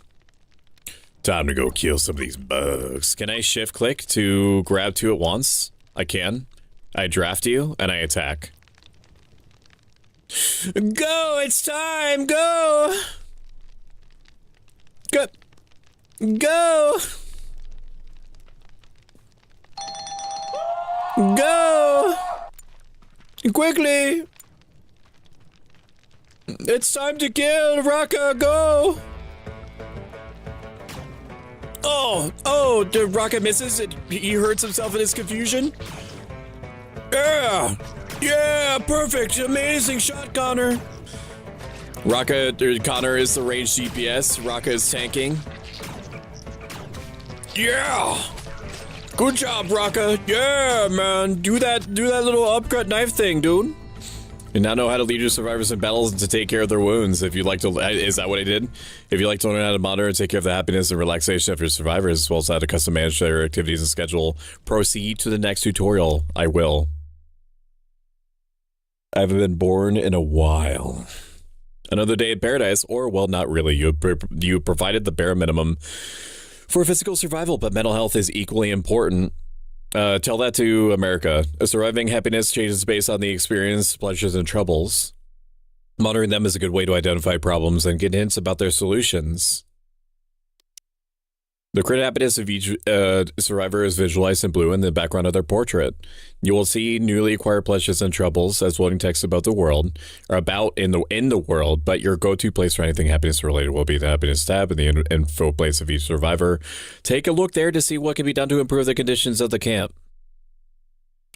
Time to go kill some of these bugs. Can I shift click to grab two at once? I can. I draft you and I attack. Go! It's time! Go! Go! Go! Go! Quickly! It's time to kill! Raka, go! Oh, the rocket misses. He hurts himself in his confusion. Yeah, perfect, amazing shot, Connor. Connor is the ranged DPS. Raka is tanking. Yeah, good job, Raka. Yeah, man, do that little upcut knife thing, dude. You now know how to lead your survivors in battles and to take care of their wounds. If you'd like to, is that what I did? If you'd like to learn how to monitor and take care of the happiness and relaxation of your survivors, as well as how to custom manage their activities and schedule, proceed to the next tutorial. I will. I haven't been born in a while. Another day in paradise, or well, not really. You provided the bare minimum for physical survival, but mental health is equally important. Tell that to America. Surviving happiness changes based on the experience, pleasures, and troubles. Monitoring them is a good way to identify problems and get hints about their solutions. The current happiness of each survivor is visualized in blue in the background of their portrait. You will see newly acquired pleasures and troubles as floating text about the world, or about in the world, but your go-to place for anything happiness related will be the happiness tab in the info place of each survivor. Take a look there to see what can be done to improve the conditions of the camp.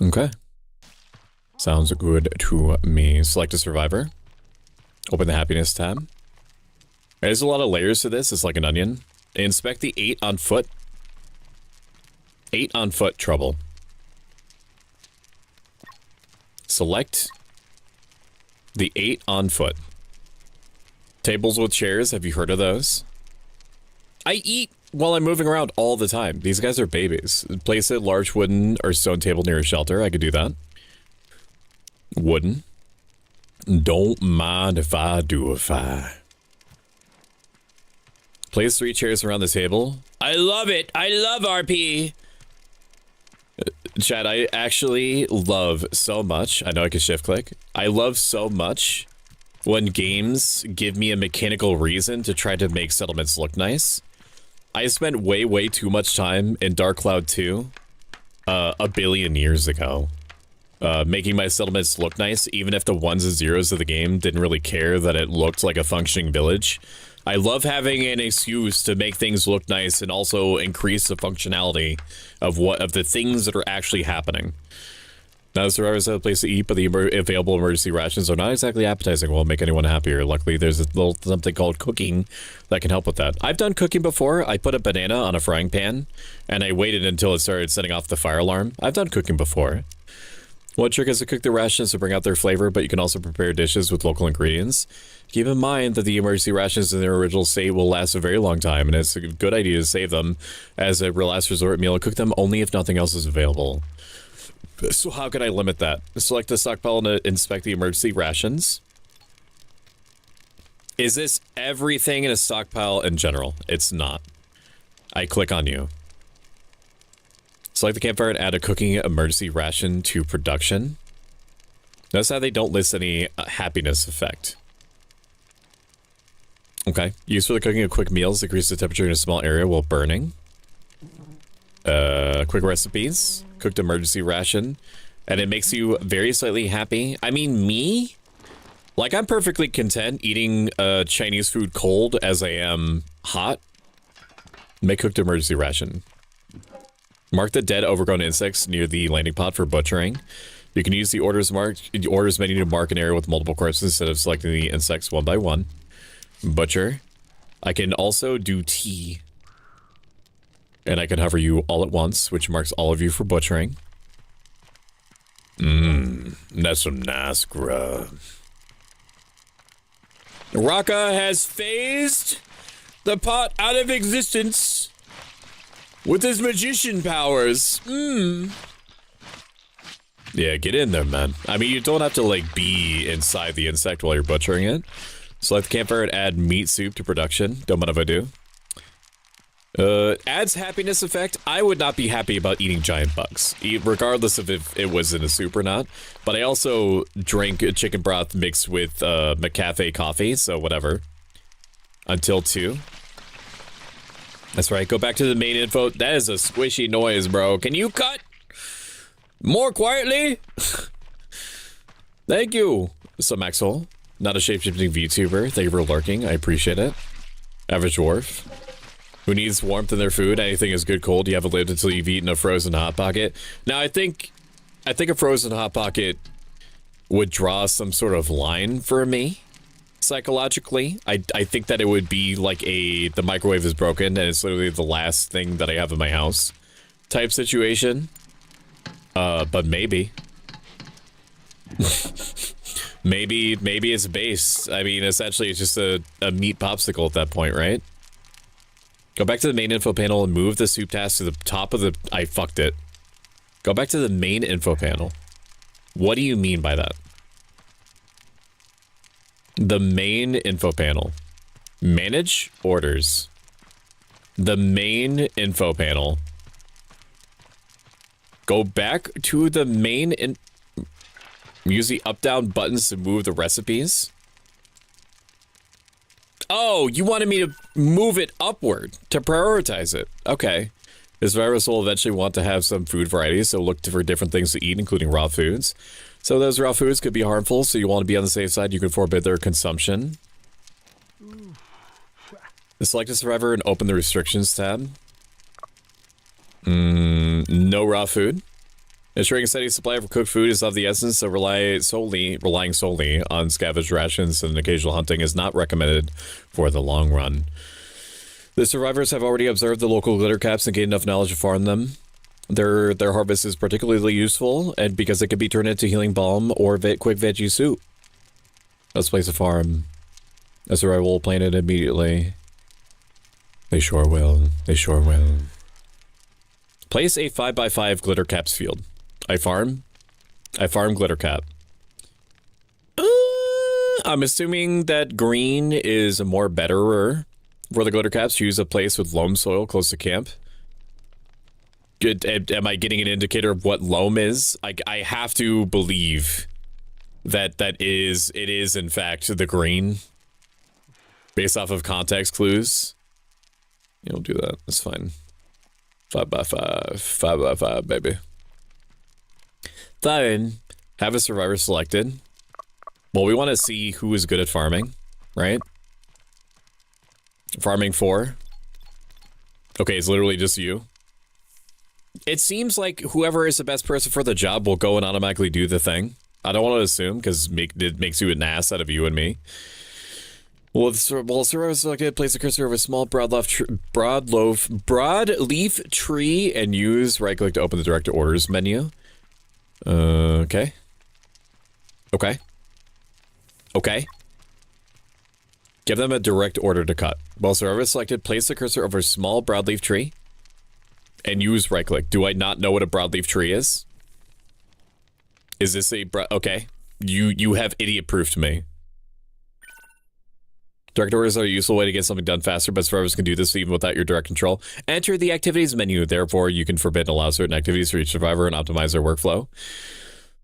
Okay. Sounds good to me. Select a survivor. Open the happiness tab. There's a lot of layers to this. It's like an onion. Inspect the 8 on foot. 8 on foot trouble. Select the 8 on foot. Tables with chairs. Have you heard of those? I eat while I'm moving around all the time. These guys are babies. Place a large wooden or stone table near a shelter. I could do that. Wooden. Don't mind if I do if I. Place 3 chairs around the table. I love it. I love RP. Chat, I actually love so much. I know I can shift click. I love so much when games give me a mechanical reason to try to make settlements look nice. I spent way too much time in Dark Cloud 2 a billion years ago. Making my settlements look nice, even if the ones and zeros of the game didn't really care that it looked like a functioning village. I love having an excuse to make things look nice and also increase the functionality of the things that are actually happening. Now, the survivors have a place to eat, but the available emergency rations are not exactly appetizing. Won't make anyone happier. Luckily, there's a little something called cooking that can help with that. I've done cooking before. I put a banana on a frying pan, and I waited until it started setting off the fire alarm. I've done cooking before. One trick is to cook the rations to bring out their flavor, but you can also prepare dishes with local ingredients. Keep in mind that the emergency rations in their original state will last a very long time, and it's a good idea to save them as a last resort meal and cook them only if nothing else is available. So how can I limit that? Select the stockpile and inspect the emergency rations. Is this everything in a stockpile in general? It's not. I click on you. Select the campfire and add a cooking emergency ration to production. Notice how they don't list any happiness effect. Okay. Used for the cooking of quick meals, decrease the temperature in a small area while burning. Quick recipes. Cooked emergency ration. And it makes you very slightly happy. I mean, me? Like, I'm perfectly content eating Chinese food cold as I am hot. Make cooked emergency ration. Mark the dead overgrown insects near the landing pod for butchering. You can use the orders menu to mark an area with multiple corpses instead of selecting the insects one by one. Butcher. I can also do tea. And I can hover you all at once, which marks all of you for butchering. That's some nice grub. Raka has phased the pot out of existence with his magician powers. Yeah, get in there, man. I mean, you don't have to, like, be inside the insect while you're butchering it. Select the campfire and add meat soup to production. Don't mind if I do. Adds happiness effect. I would not be happy about eating giant bugs, regardless of if it was in a soup or not. But I also drank chicken broth mixed with McCafe coffee, so whatever. Until 2. That's right. Go back to the main info. That is a squishy noise, bro. Can you cut more quietly? Thank you. So Maxwell, not a shape-shifting VTuber. Thank you for lurking. I appreciate it. Average dwarf. Who needs warmth in their food? Anything is good cold. You haven't lived until you've eaten a frozen Hot Pocket. Now, I think a frozen Hot Pocket would draw some sort of line for me. Psychologically, I think that it would be like the microwave is broken and it's literally the last thing that I have in my house type situation. But maybe. maybe it's base. I mean, essentially it's just a meat popsicle at that point, right? Go back to the main info panel and move the soup task to the top of the... I fucked it. Go back to the main info panel. What do you mean by that? The main info panel. Manage orders. The main info panel. Go back to the main and use the up-down buttons to move the recipes. Oh, you wanted me to move it upward to prioritize it. Okay. This virus will eventually want to have some food varieties, so look for different things to eat, including raw foods. So those raw foods could be harmful, so you want to be on the safe side. You can forbid their consumption. Select a survivor and open the restrictions tab. No raw food. Ensuring a steady supply of cooked food is of the essence, so relying solely on scavenged rations and occasional hunting is not recommended for the long run. The survivors have already observed the local glitter caps and gained enough knowledge to farm them. Their harvest is particularly useful, and because it can be turned into healing balm or quick veggie soup. Let's place a farm. A survivor will plant it immediately. They sure will. They sure will. Place a 5x5 glitter caps field. I farm glitter cap. I'm assuming that green is more betterer for the glitter caps. Use a place with loam soil close to camp. Good. Am I getting an indicator of what loam is? I have to believe that it is in fact the green, based off of context clues. You'll do that. That's fine. 5x5, 5x5, baby. Then have a survivor selected. Well, we want to see who is good at farming, right? Farming 4. Okay, it's literally just you. It seems like whoever is the best person for the job will go and automatically do the thing. I don't want to assume, because it makes you an ass out of you and me. Well, survivor selected, place a cursor over a small broadleaf tree and use right-click to open the direct orders menu. Okay. Okay. Okay. Give them a direct order to cut. Well, survivor selected, place the cursor over a small broadleaf tree and use right-click. Do I not know what a broadleaf tree is? Is this a okay. You have idiot-proofed me. Direct orders are a useful way to get something done faster, but survivors can do this even without your direct control. Enter the activities menu. Therefore, you can forbid and allow certain activities for each survivor and optimize their workflow.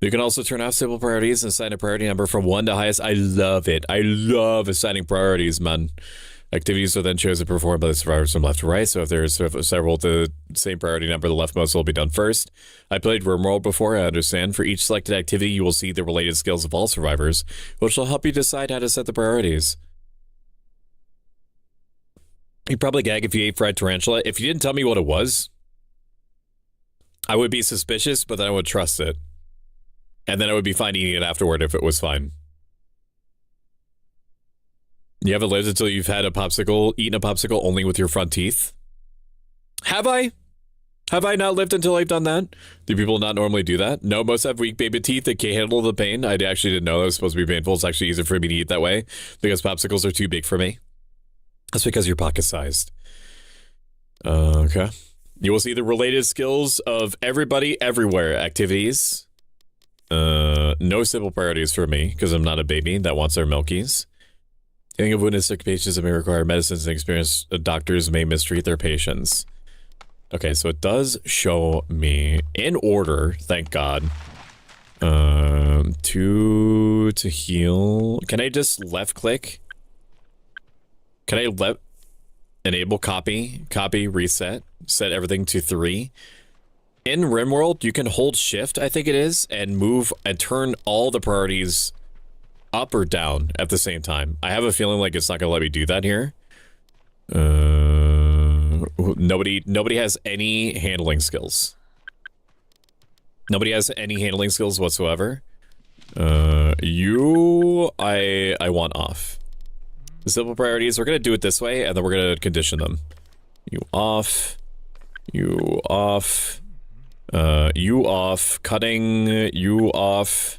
You can also turn off simple priorities and assign a priority number from 1 to highest. I love it. I love assigning priorities, man. Activities are then chosen and performed by the survivors from left to right. So if there's several, the same priority number, the leftmost will be done first. I played RimWorld before, I understand. For each selected activity, you will see the related skills of all survivors, which will help you decide how to set the priorities. You'd probably gag if you ate fried tarantula. If you didn't tell me what it was, I would be suspicious, but then I would trust it. And then I would be fine eating it afterward if it was fine. You haven't lived until you've had eaten a popsicle only with your front teeth? Have I? Have I not lived until I've done that? Do people not normally do that? No, most have weak baby teeth that can't handle the pain. I actually didn't know that was supposed to be painful. It's actually easier for me to eat that way because popsicles are too big for me. That's because you're pocket-sized. Okay. You will see the related skills of everybody, everywhere activities. No simple priorities for me, because I'm not a baby that wants their milkies. Healing of wounded sick patients that may require medicines and experienced doctors may mistreat their patients. Okay, so it does show me, in order, thank God, to heal. Can I just left-click? Can I enable copy, reset, set everything to 3? In RimWorld, you can hold shift, I think it is, and move and turn all the priorities up or down at the same time. I have a feeling like it's not going to let me do that here. Nobody has any handling skills. Nobody has any handling skills whatsoever. I want off. The simple priorities, we're going to do it this way, and then we're going to condition them. You off, you off, you off, cutting, you off,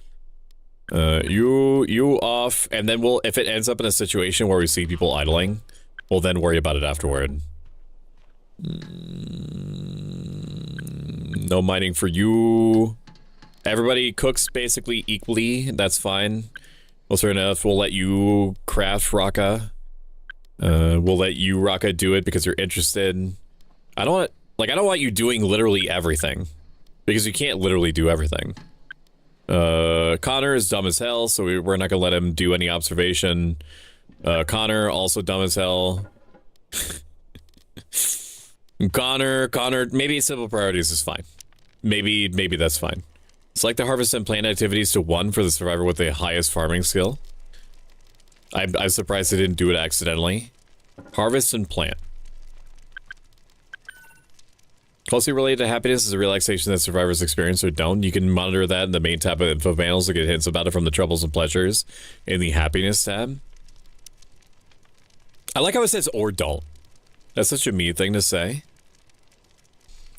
you off, and then if it ends up in a situation where we see people idling, we'll then worry about it afterward. No mining for you. Everybody cooks basically equally, that's fine. Well, sure enough, we'll let you craft Raka. We'll let you, Raka, do it because you're interested. I don't want you doing literally everything. Because you can't literally do everything. Connor is dumb as hell, so we're not gonna let him do any observation. Connor, also dumb as hell. Connor, maybe simple priorities is fine. Maybe that's fine. Select the harvest and plant activities to 1 for the survivor with the highest farming skill. I'm surprised they didn't do it accidentally. Harvest and plant. Closely related to happiness is a relaxation that survivors experience or don't. You can monitor that in the main tab of info panels to get hints about it from the troubles and pleasures in the happiness tab. I like how it says or don't. That's such a me thing to say.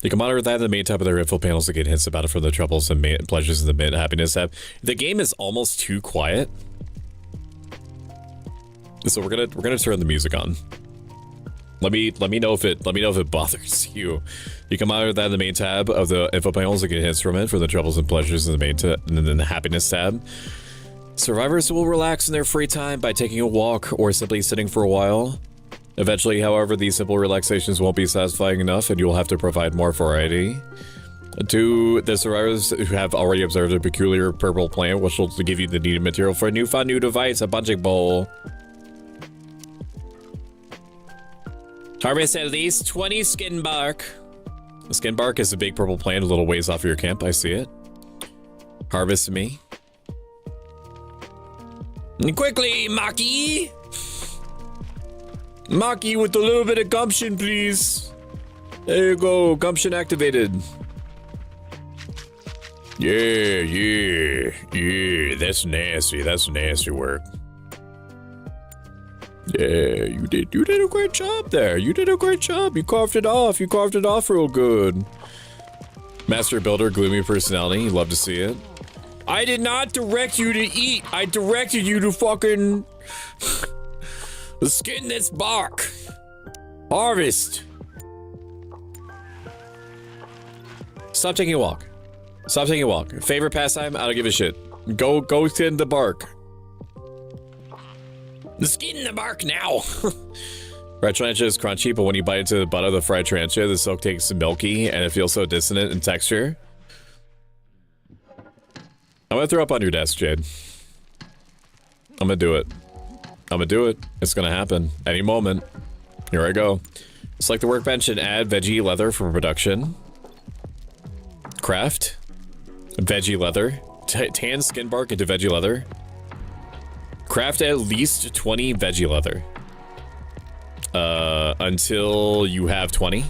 You can monitor that in the main tab of their info panels to get hints about it from the troubles and pleasures in the main happiness tab. The game is almost too quiet. So we're gonna turn the music on. Let me know if it bothers you. You can monitor that in the main tab of the info panels to get hints from it for the troubles and pleasures in the main tab, and then the happiness tab. Survivors will relax in their free time by taking a walk or simply sitting for a while. Eventually, however, these simple relaxations won't be satisfying enough, and you will have to provide more variety. To the survivors who have already observed a peculiar purple plant, which will give you the needed material for a new fun new device, a punching bowl. Harvest at least 20 skin bark. The skin bark is a big purple plant a little ways off of your camp. I see it. Harvest me. And quickly, Maki! Maki with a little bit of gumption, please. There you go. Gumption activated. Yeah. That's nasty. That's nasty work. Yeah, you did a great job there. You did a great job. You carved it off. You carved it off real good. Master Builder, gloomy personality. Love to see it. I did not direct you to eat. I directed you to fucking skin this bark. Harvest. Stop taking a walk. Stop taking a walk. Favorite pastime? I don't give a shit. Go skin the bark. The skin the bark now. Fried tarantula is crunchy, but when you bite into the butt of the fried tarantula, the silk takes milky and it feels so dissonant in texture. I'm gonna throw up on your desk, Jade. I'm gonna do it. It's gonna happen any moment. Here I go. Select the workbench and add veggie leather for production. Craft. Veggie leather. Tan skin bark into veggie leather. Craft at least 20 veggie leather. Until you have 20.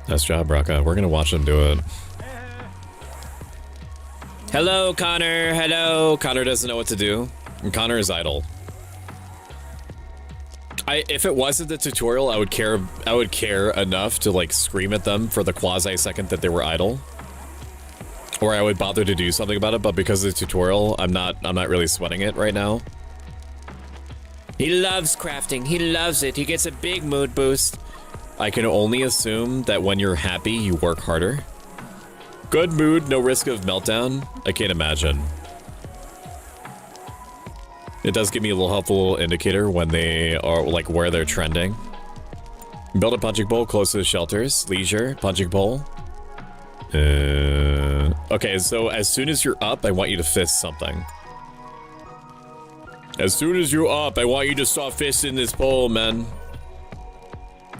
Nice job, Raka. We're gonna watch them do it. Hello, Connor. Hello. Connor doesn't know what to do. And Connor is idle. If it wasn't the tutorial, I would care enough to like scream at them for the quasi second that they were idle. Or I would bother to do something about it, but because of the tutorial, I'm not really sweating it right now. He loves crafting. He loves it. He gets a big mood boost. I can only assume that when you're happy, you work harder. Good mood, no risk of meltdown. I can't imagine. It does give me a little helpful indicator when they are like where they're trending. Build a punching bowl close to the shelters. Leisure, punching bowl. Okay, so as soon as you're up, I want you to fist something. As soon as you're up, I want you to start fisting this bowl, man.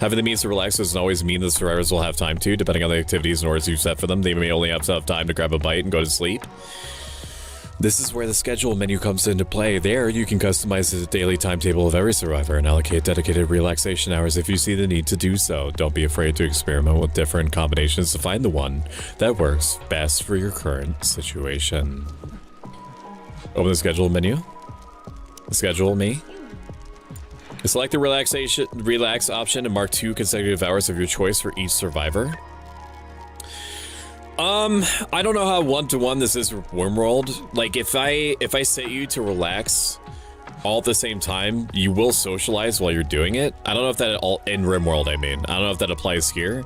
Having the means to relax doesn't always mean the survivors will have time to, depending on the activities and orders you've set for them. They may only have enough time to grab a bite and go to sleep. This is where the schedule menu comes into play. There, you can customize the daily timetable of every survivor and allocate dedicated relaxation hours if you see the need to do so. Don't be afraid to experiment with different combinations to find the one that works best for your current situation. Open the schedule menu. Schedule me. Select the relax option and mark 2 consecutive hours of your choice for each survivor. I don't know how one-to-one this is with Wormworld. Like, if I set you to relax all at the same time, you will socialize while you're doing it. I don't know if that at all in RimWorld, I mean. I don't know if that applies here.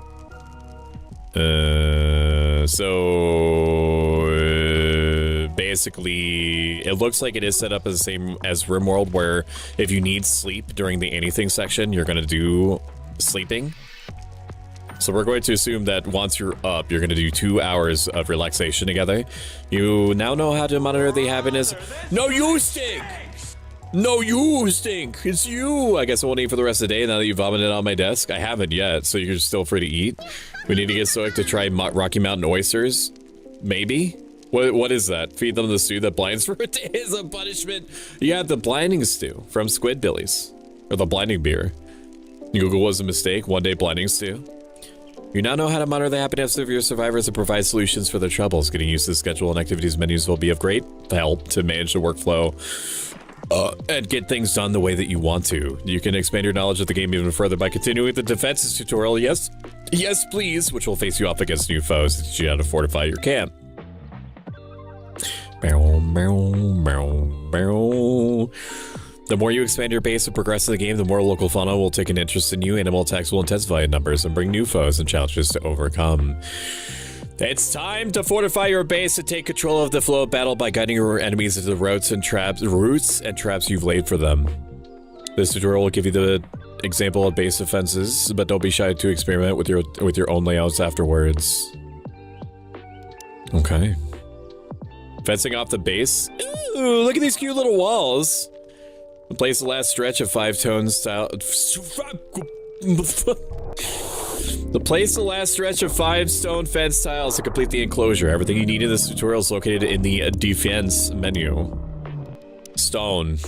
basically, it looks like it is set up as the same as RimWorld, where if you need sleep during the anything section, you're going to do sleeping. So we're going to assume that once you're up, you're going to do 2 hours of relaxation together. You now know how to monitor the happiness. No, you stink! No, you stink! It's you! I guess I won't eat for the rest of the day now that you vomited on my desk. I haven't yet, so you're still free to eat. We need to get Stoic to try Rocky Mountain oysters. Maybe? What is that? Feed them the stew that blinds for a day as a punishment. Yeah, the blinding stew from Squidbillies. Or the blinding beer. Google was a mistake. One day blinding stew. You now know how to monitor the happiness of your survivors and provide solutions for their troubles. Getting used to the schedule and activities menus will be of great help to manage the workflow and get things done the way that you want to. You can expand your knowledge of the game even further by continuing the defenses tutorial. Yes, please, which will face you off against new foes to teach you how to fortify your camp. The more you expand your base and progress in the game, the more local fauna will take an interest in you. Animal attacks will intensify in numbers and bring new foes and challenges to overcome. It's time to fortify your base and take control of the flow of battle by guiding your enemies into the routes and traps you've laid for them. This tutorial will give you the example of base defenses, but don't be shy to experiment with your own layouts afterwards. Okay. Fencing off the base. Ooh, look at these cute little walls. Place the last stretch of 5-tone style. Place the last stretch of 5 stone fence tiles to complete the enclosure. Everything you need in this tutorial is located in the defense menu. Stone.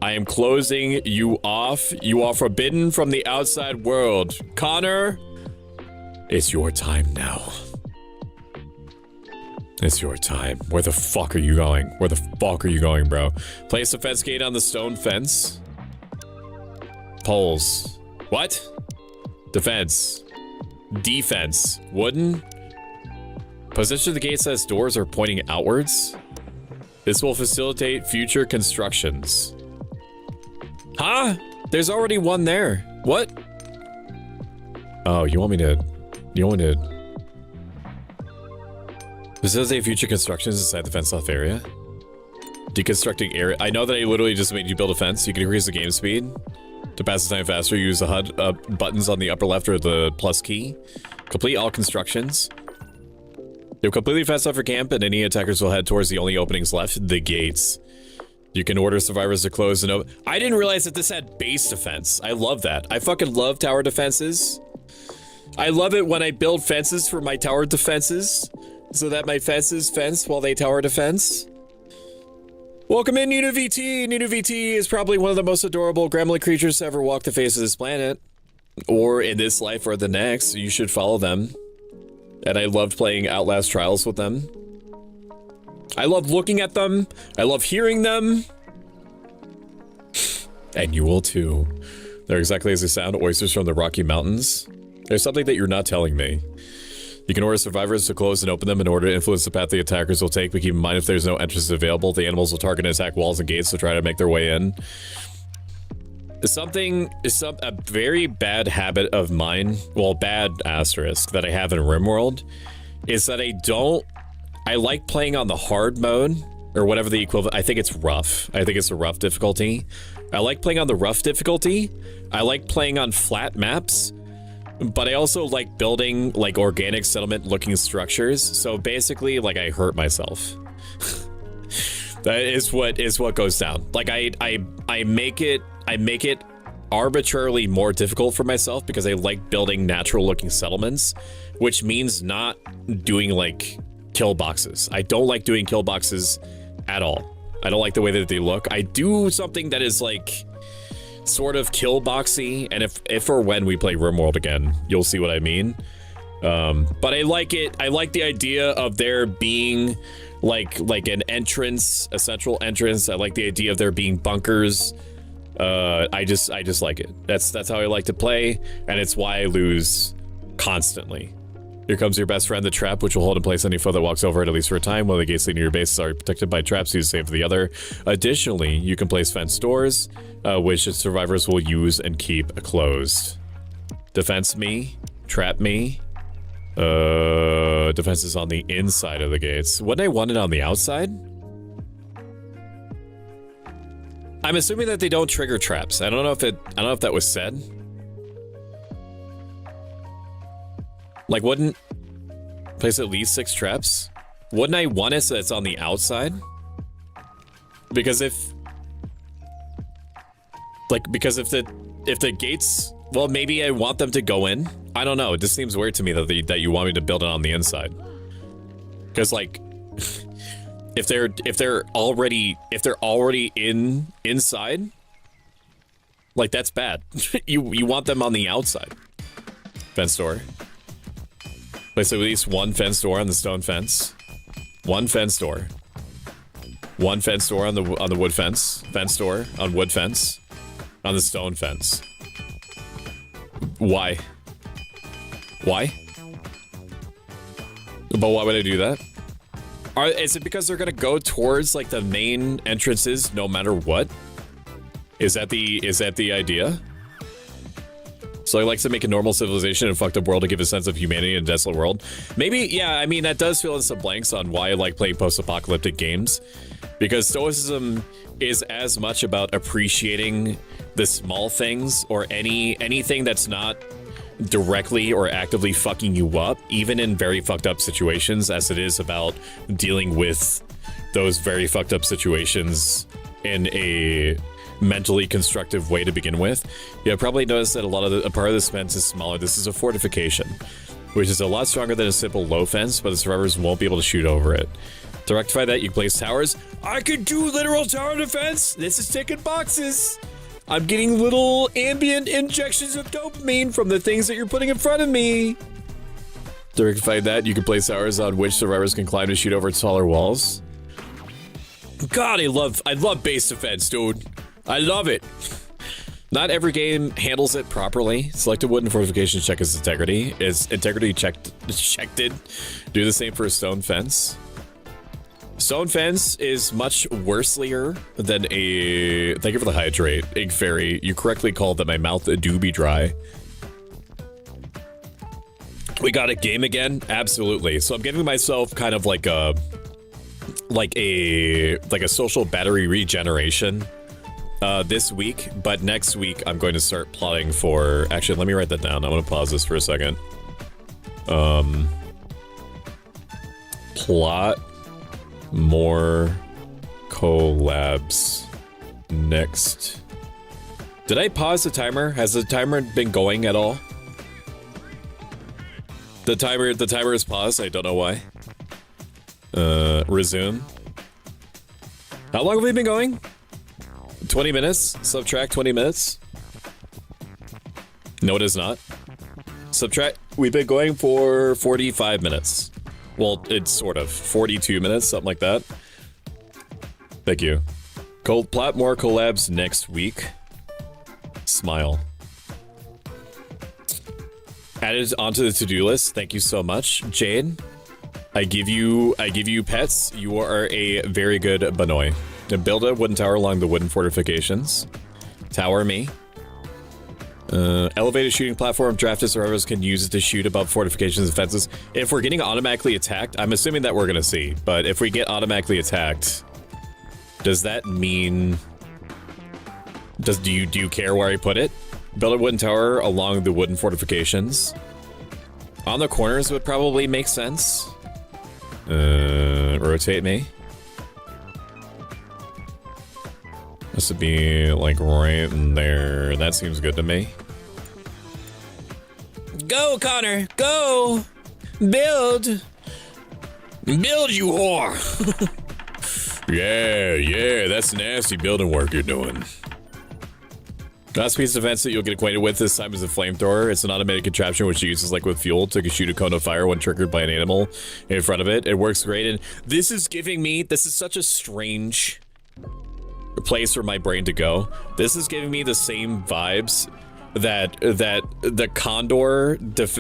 I am closing you off. You are forbidden from the outside world. Connor, it's your time now. It's your time. Where the fuck are you going? Where the fuck are you going, bro? Place the fence gate on the stone fence. Poles. What? Defense. Defense. Wooden. Position the gates as doors are pointing outwards. This will facilitate future constructions. Huh? There's already one there. What? Oh, you want me to... Facilitate future constructions inside the fenced-off area. Deconstructing area. I know that I literally just made you build a fence. You can increase the game speed. To pass the time faster, use the HUD buttons on the upper left or the plus key. Complete all constructions. You'll completely fence off your camp, and any attackers will head towards the only openings left, the gates. You can order survivors to close and open. I didn't realize that this had base defense. I love that. I fucking love tower defenses. I love it when I build fences for my tower defenses, so that my fences fence while they tower defense. Welcome in, Nina VT. Nina VT is probably one of the most adorable gremlin creatures to ever walk the face of this planet. Or in this life or the next. You should follow them. And I loved playing Outlast Trials with them. I love looking at them. I love hearing them. And you will too. They're exactly as they sound, oysters from the Rocky Mountains. There's something that you're not telling me. You can order survivors to close and open them in order to influence the path the attackers will take, but keep in mind if there's no entrance available, the animals will target and attack walls and gates to try to make their way in. A very bad habit of mine, well, bad asterisk that I have in RimWorld, is that I like playing on the hard mode, or whatever the equivalent, I think it's rough. I think it's a rough difficulty. I like playing on the rough difficulty. I like playing on flat maps. But I also like building like organic settlement looking structures. So basically like I hurt myself. That is what goes down. Like I make it arbitrarily more difficult for myself because I like building natural looking settlements, which means not doing like kill boxes. I don't like doing kill boxes at all. I don't like the way that they look. I do something that is like sort of kill boxy, and if or when we play RimWorld again, you'll see what I mean. But I like it. I like the idea of there being like an entrance, a central entrance. I like the idea of there being bunkers. I just like it. That's how I like to play, and it's why I lose constantly. Here comes your best friend, the trap, which will hold in place any foe that walks over it, at least for a time. One of the gates leading to your base are protected by traps used same for the other. Additionally, you can place fenced doors, which survivors will use and keep closed. Defense me, trap me, Defenses on the inside of the gates. Wouldn't I want it on the outside? I'm assuming that they don't trigger traps. I don't know if that was said. Like, wouldn't place at least 6 traps? Wouldn't I want it so it's on the outside? Because if the gates, well, maybe I want them to go in. I don't know. It just seems weird to me that you want me to build it on the inside. Because like, if they're already inside, like that's bad. you want them on the outside. Fence door. Place at least 1 fence door on the stone fence. 1 fence door. 1 fence door on the wood fence. Fence door on wood fence. On the stone fence. Why? Why? But why would I do that? Is it because they're gonna go towards like the main entrances no matter what? Is that the idea? So I like to make a normal civilization and a fucked up world to give a sense of humanity in a desolate world. Maybe, yeah, I mean, that does fill in some blanks on why I like playing post-apocalyptic games. Because Stoicism is as much about appreciating the small things or anything that's not directly or actively fucking you up, even in very fucked up situations, as it is about dealing with those very fucked up situations in a mentally constructive way to begin with. You probably noticed that a part of this fence is smaller. This is a fortification, which is a lot stronger than a simple low fence, but the survivors won't be able to shoot over it. To rectify that, you place towers. I could do literal tower defense. This is ticking boxes. I'm getting little ambient injections of dopamine from the things that you're putting in front of me. To rectify that, you can place towers on which survivors can climb to shoot over taller walls. God, I love base defense, dude. I love it. Not every game handles it properly. Select a wooden fortification, check its integrity. Is integrity checked? Do the same for a stone fence. Stone fence is much worselier than a... Thank you for the hydrate, Ig Fairy. You correctly called that my mouth do be dry. We got a game again? Absolutely. So I'm giving myself kind of like a social battery regeneration this week, but next week I'm going to start plotting for... Actually, let me write that down. I'm going to pause this for a second. Plot more collabs next. Did I pause the timer? Has the timer been going at all? The timer is paused. I don't know why. Resume. How long have we been going? 20 minutes? Subtract 20 minutes? No, it is not. Subtract. We've been going for 45 minutes. Well, it's sort of 42 minutes, something like that. Thank you. Plot more collabs next week. Smile. Added onto the to-do list. Thank you so much, Jade. I give you pets. You are a very good Banoy. Build a wooden tower along the wooden fortifications. Tower me. Elevated shooting platform. Drafted survivors can use it to shoot above fortifications and fences. If we're getting automatically attacked, I'm assuming that we're gonna see, but if we get automatically attacked, does that mean... Do you care where I put it? Build a wooden tower along the wooden fortifications. On the corners would probably make sense. Rotate me. This would be like right in there. That seems good to me. Go, Connor, go! Build! Build, you whore! Yeah, that's nasty building work you're doing. Last piece of defense that you'll get acquainted with this time is a flamethrower. It's an automated contraption which uses liquid fuel to shoot a cone of fire when triggered by an animal in front of it. It works great, and this is such a strange place for my brain to go. This is giving me the same vibes that the Condor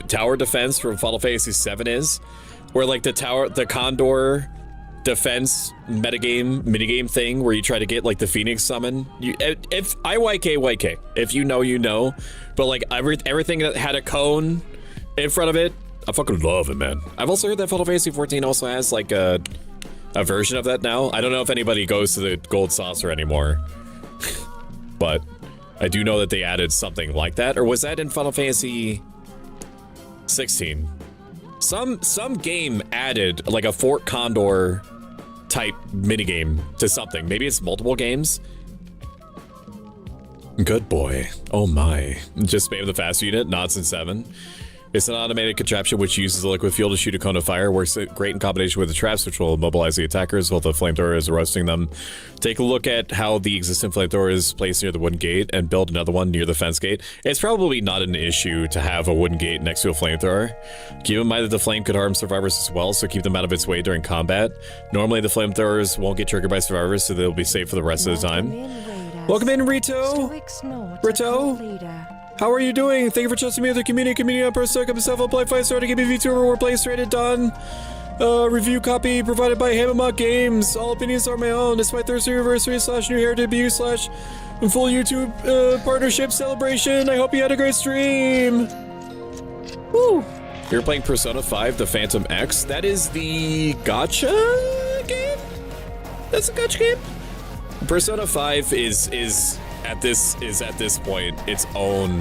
tower defense from Final Fantasy VII is, where like the Condor defense minigame thing where you try to get like the Phoenix summon. If IYK, if you know, you know, but like everything that had a cone in front of it I fucking love it, man. I've also heard that Final Fantasy 14 also has like a version of that now. I don't know if anybody goes to the gold saucer anymore, but I do know that they added something like that. Or was that in Final Fantasy 16? Some game added like a Fort Condor type minigame to something. Maybe it's multiple games. Good boy. Oh my. Just spam the fast unit, Knots in 7. It's an automated contraption which uses the liquid fuel to shoot a cone of fire. Works great in combination with the traps, which will immobilize the attackers while the flamethrower is roasting them. Take a look at how the existing flamethrower is placed near the wooden gate and build another one near the fence gate. It's probably not an issue to have a wooden gate next to a flamethrower. Keep in mind that the flame could harm survivors as well, so keep them out of its way during combat. Normally the flamethrowers won't get triggered by survivors, so they'll be safe for the rest of the time. Welcome in, Rito! Rito! How are you doing? Thank you for trusting me with the community on Pro Stoic. I'm myself, I'll play 5-star to give me Vtuber, we're play rated done. Review copy provided by Hammermuck Games. All opinions are my own. It's my Streamiversary / New Hair debut / full YouTube partnership celebration. I hope you had a great stream. Woo! You're playing Persona 5, the Phantom X. That is the gacha game? That's a gacha game? Persona 5 is at this point its own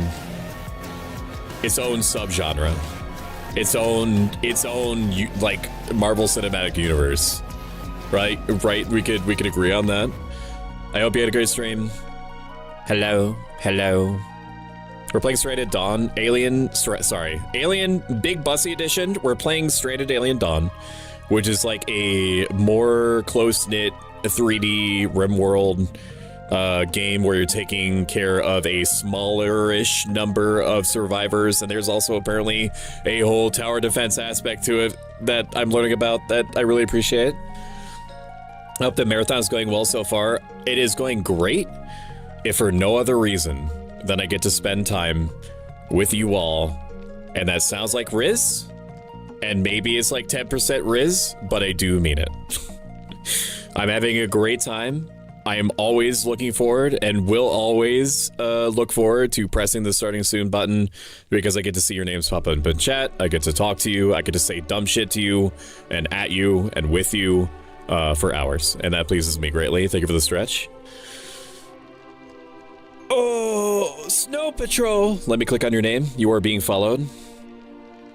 subgenre, its own like Marvel Cinematic Universe, right? We could agree on that. I hope you had a great stream. Hello. We're playing Straight at Dawn, Alien Big Bussy Edition. We're playing Straight at Alien Dawn, which is like a more close-knit 3D RimWorld game where you're taking care of a smaller-ish number of survivors, and there's also apparently a whole tower defense aspect to it that I'm learning about that I really appreciate. I hope the marathon's going well so far. It is going great, if for no other reason than I get to spend time with you all, and that sounds like Riz, and maybe it's like 10% Riz, but I do mean it. I'm having a great time. I am always looking forward and will always look forward to pressing the starting soon button because I get to see your names pop up in chat. I get to talk to you. I get to say dumb shit to you and at you and with you for hours. And that pleases me greatly. Thank you for the stretch. Oh, Snow Patrol. Let me click on your name. You are being followed.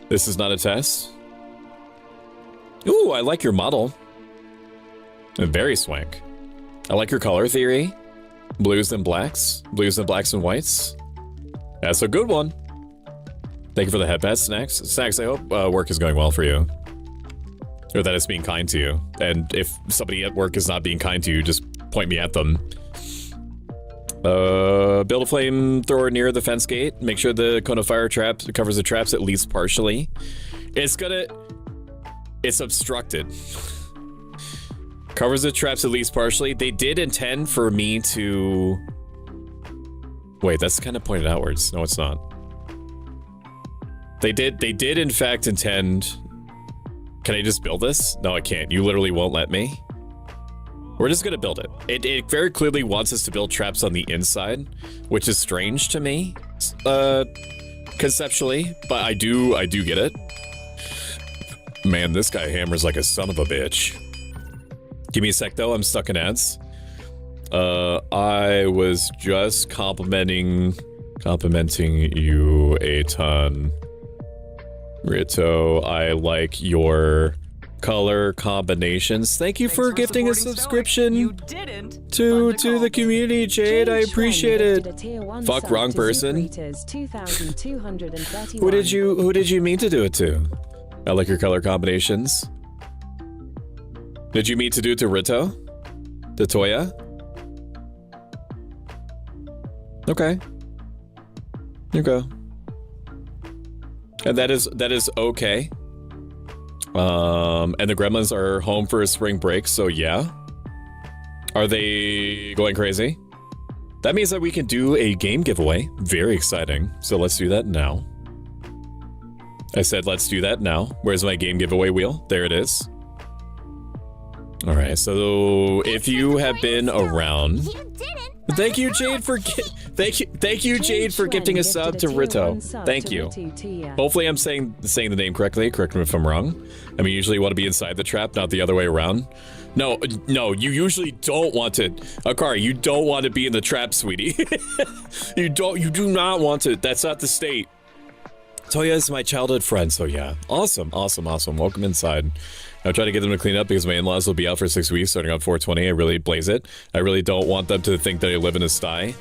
This is not a test. Ooh, I like your model. Very swank. I like your color theory. Blues and blacks and whites. That's a good one. Thank you for the headband, Snacks. Snacks, I hope work is going well for you. Or that it's being kind to you. And if somebody at work is not being kind to you, just point me at them. Build a flamethrower near the fence gate. Make sure the cone of fire trap covers the traps at least partially. It's obstructed. Covers the traps at least partially. They did intend for me to... Wait, that's kind of pointed outwards. No, it's not. They did in fact intend... Can I just build this? No, I can't. You literally won't let me. We're just gonna build it. It very clearly wants us to build traps on the inside, which is strange to me, conceptually, but I do get it. Man, this guy hammers like a son of a bitch. Give me a sec though, I'm stuck in ads. I was just complimenting you a ton. Rito, I like your color combinations. Thank you for gifting a subscription to the community, Jade. I appreciate it. Fuck, wrong person. Who did you mean to do it to? I like your color combinations. Did you mean to do it to Rito? To Toya? Okay. You go. And that is okay. And the gremlins are home for a spring break, so yeah. Are they going crazy? That means that we can do a game giveaway. Very exciting. So let's do that now. I said let's do that now. Where's my game giveaway wheel? There it is. Alright, so if you have been around... Thank you, Jade, Thank you, Jade, for gifting a sub to Rito. Thank you. Hopefully I'm saying the name correctly. Correct me if I'm wrong. I mean, usually you want to be inside the trap, not the other way around. No, you usually don't want to. Akari, you don't want to be in the trap, sweetie. You do not want to. That's not the state. Toya is my childhood friend, so yeah. Awesome. Welcome inside. I'll try to get them to clean up because my in-laws will be out for 6 weeks starting on 420. I really blaze it. I really don't want them to think that I live in a sty.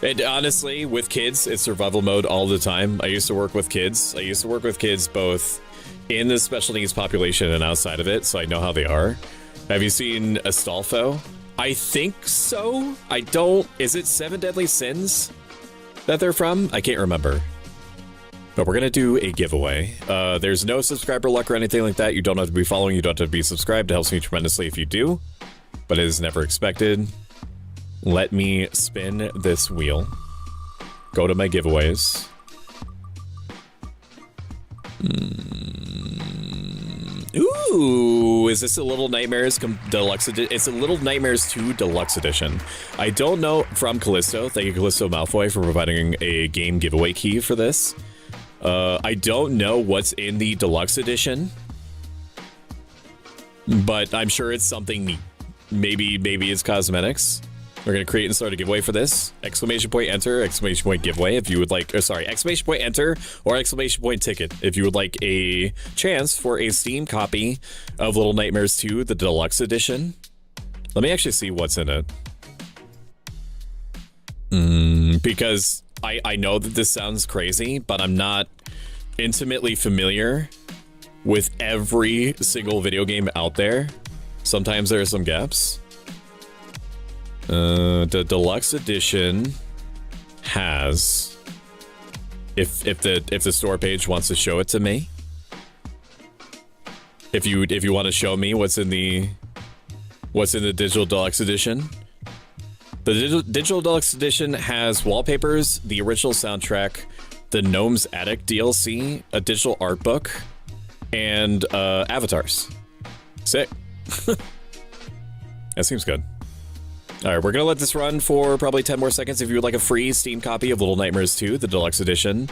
And honestly, with kids, it's survival mode all the time. I used to work with kids. I used to work with kids both in the special needs population and outside of it, so I know how they are. Have you seen Astolfo? I think so. I don't. Is it 7 Deadly Sins that they're from? I can't remember. But we're going to do a giveaway. There's no subscriber luck or anything like that. You don't have to be following. You don't have to be subscribed. It helps me tremendously if you do. But it is never expected. Let me spin this wheel. Go to my giveaways. Ooh, is this a Little Nightmares Deluxe Edition? It's a Little Nightmares 2 Deluxe Edition. I don't know, from Callisto. Thank you, Callisto Malfoy, for providing a game giveaway key for this. I don't know what's in the Deluxe Edition, but I'm sure it's something neat. Maybe it's cosmetics. We're going to create and start a giveaway for this. Exclamation point enter, exclamation point giveaway if you would like, exclamation point enter or exclamation point ticket if you would like a chance for a Steam copy of Little Nightmares 2, the Deluxe Edition. Let me actually see what's in it. Because I know that this sounds crazy, but I'm not intimately familiar with every single video game out there. Sometimes there are some gaps. The Deluxe Edition has, if the store page wants to show it to me, if you want to show me what's in the Digital Deluxe Edition. The Digital Deluxe Edition has wallpapers, the original soundtrack, the Gnome's Attic DLC, a digital art book, and avatars. Sick. That seems good. All right, we're going to let this run for probably 10 more seconds. If you would like a free Steam copy of Little Nightmares 2, the Deluxe Edition,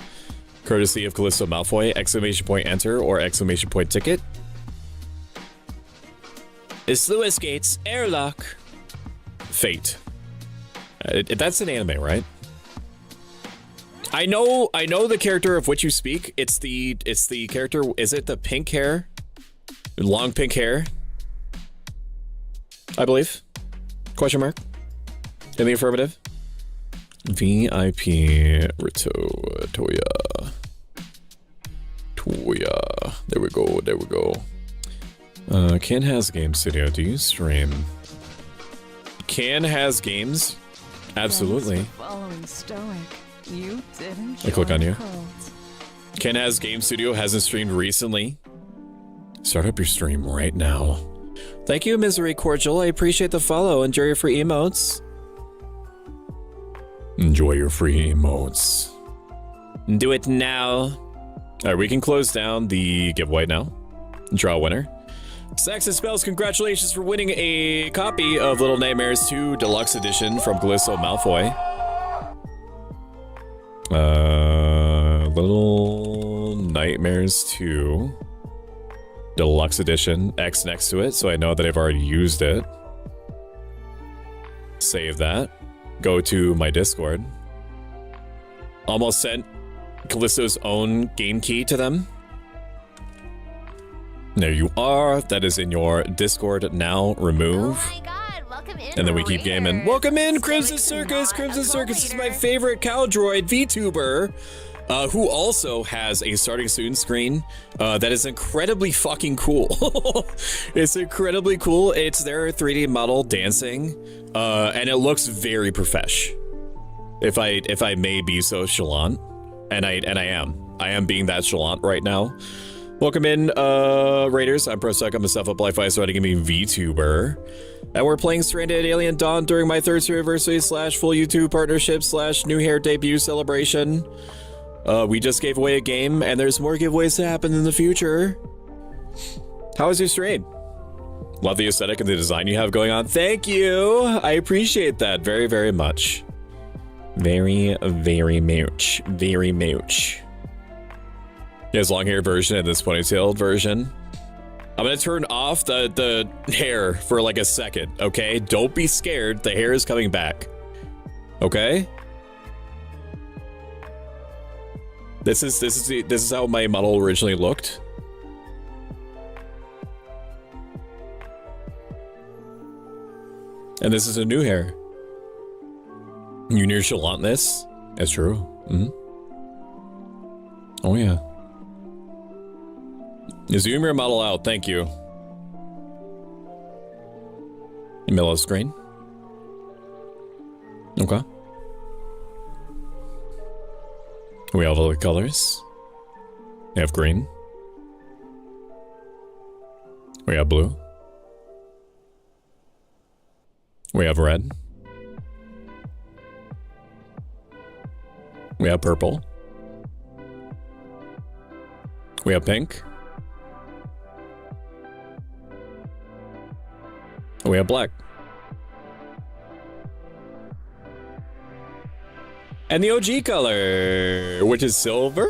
courtesy of Callisto Malfoy, exclamation point enter or exclamation point ticket. It's Lewis Gates, Airlock. Fate. That's an anime, right? I know the character of which you speak. It's the character, is it the pink hair? Long pink hair? I believe. Question mark? In the affirmative? VIP Rito Toya. There we go. Ken has Game Studio. Do you stream? Ken has games? Absolutely. Following Stoic. You didn't. I click on you. Ken has Game Studio, hasn't streamed recently. Start up your stream right now. Thank you, Misery Cordial. I appreciate the follow. Enjoy your free emotes. Enjoy your free emotes. Do it now. All right, we can close down the giveaway now. Draw a winner. Saxon Spells, congratulations for winning a copy of Little Nightmares 2 Deluxe Edition from Callisto Malfoy. Little Nightmares 2 Deluxe Edition, X next to it, so I know that I've already used it. Save that. Go to my Discord. Almost sent Callisto's own game key to them. There you are. That is in your Discord now. Remove. Oh my God, welcome in. And then we keep gaming. Welcome in, Crimson Circus. Crimson Circus is my favorite cow droid VTuber. Who also has a starting soon screen that is incredibly fucking cool. It's incredibly cool. It's their 3D model dancing, and it looks very profesh. If I may be so chalant, and I am being that chalant right now. Welcome in, Raiders. I'm ProSuck. I'm a self-up life ice riding gaming VTuber. And we're playing Stranded Alien Dawn during my 3rd Streamiversary / full YouTube partnership / new hair debut celebration. We just gave away a game, and there's more giveaways to happen in the future. How was your stream? Love the aesthetic and the design you have going on. Thank you! I appreciate that very, very much. Very, very much. Very much. He has long hair version and this ponytailed version. I'm gonna turn off the hair for like a second, okay? Don't be scared. The hair is coming back. Okay? This is how my model originally looked. And this is a new hair. You nonchalant this? That's true. Mm-hmm. Oh yeah. Zoom your model out, thank you. Middle of screen. Okay. We have all the colors. We have green. We have blue. We have red. We have purple. We have pink. We have black. And the OG color, which is silver.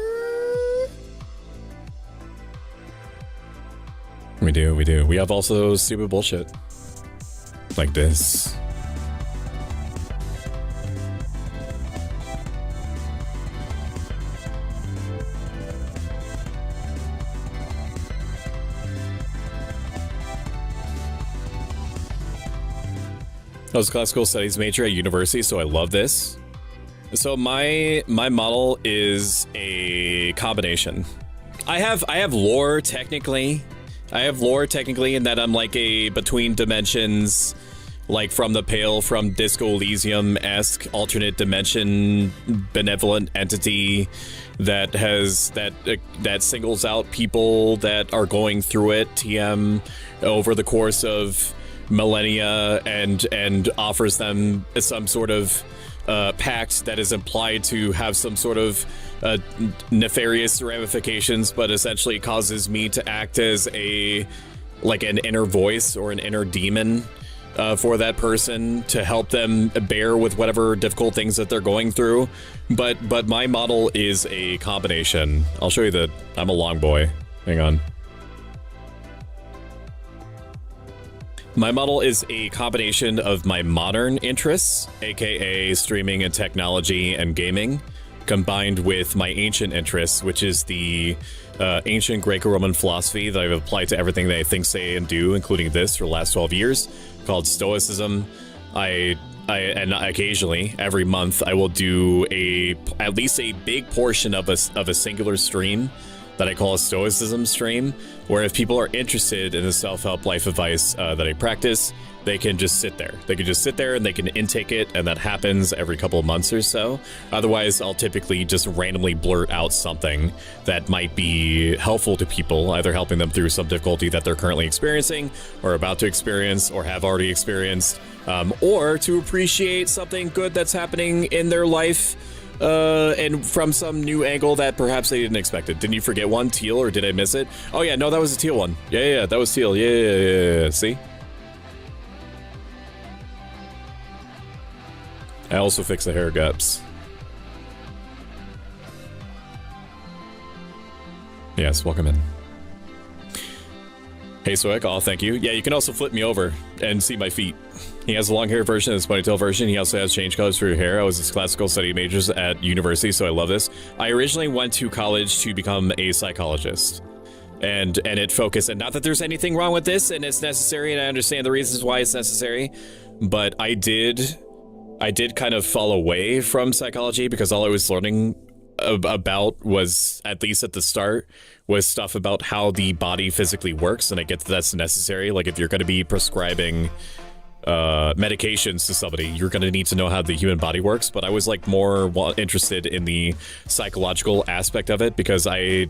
We do. We have also stupid bullshit. Like this. I was a classical studies major at university, so I love this. So my model is a combination. I have lore technically. I have lore technically in that I'm like a between dimensions, like from the Pale, from Disco Elysium-esque alternate dimension benevolent entity that has that singles out people that are going through it TM over the course of millennia and offers them some sort of pact that is implied to have some sort of nefarious ramifications, but essentially causes me to act as an inner voice or an inner demon for that person to help them bear with whatever difficult things that they're going through. But my model is a combination. I'll show you that. I'm a long boy. Hang on. My model is a combination of my modern interests, aka streaming and technology and gaming, combined with my ancient interests, which is the ancient Greco-Roman philosophy that I've applied to everything that I think, say, and do, including this for the last 12 years, called Stoicism. And occasionally, every month, I will do at least a big portion of a singular stream that I call a Stoicism stream, where if people are interested in the self-help life advice that I practice, they can just sit there. They can just sit there and they can intake it, and that happens every couple of months or so. Otherwise, I'll typically just randomly blurt out something that might be helpful to people, either helping them through some difficulty that they're currently experiencing, or about to experience, or have already experienced, or to appreciate something good that's happening in their life, and from some new angle that perhaps they didn't expect it. Didn't you forget one? Teal, or did I miss it? Oh yeah, no, that was a teal one. Yeah, that was teal. Yeah. See? I also fixed the hair gaps. Yes, welcome in. Hey, Soek, oh, thank you. Yeah, you can also flip me over and see my feet. He has a long hair version and a ponytail version. He also has change colors for your hair. I was a classical study majors at university, so I love this. I originally went to college to become a psychologist. And it focused, and not that there's anything wrong with this, and it's necessary, and I understand the reasons why it's necessary, but I did kind of fall away from psychology because all I was learning about was, at least at the start, was stuff about how the body physically works, and I get that that's necessary. Like, if you're going to be prescribing medications to somebody, you're going to need to know how the human body works, but I was like more interested in the psychological aspect of it because I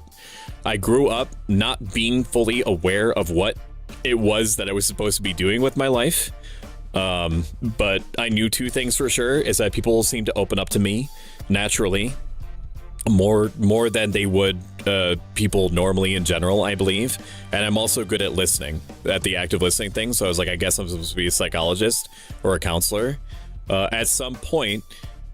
grew up not being fully aware of what it was that I was supposed to be doing with my life. But I knew two things for sure, is that people seem to open up to me naturally more than they would people normally in general, I believe. And I'm also good at listening, at the active listening thing. So I was like, I guess I'm supposed to be a psychologist or a counselor. At some point,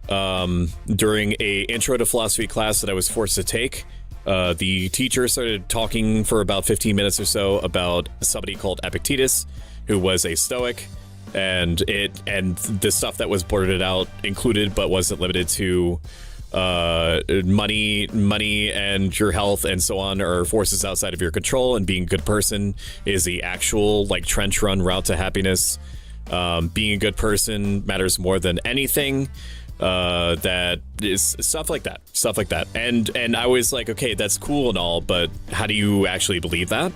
during a intro to philosophy class that I was forced to take. The teacher started talking for about 15 minutes or so about somebody called Epictetus, who was a Stoic, and the stuff that was blurted out included but wasn't limited to money and your health and so on are forces outside of your control, and being a good person is the actual like trench run route to happiness. Being a good person matters more than anything. That is stuff like that. And I was like, okay, that's cool and all, but how do you actually believe that?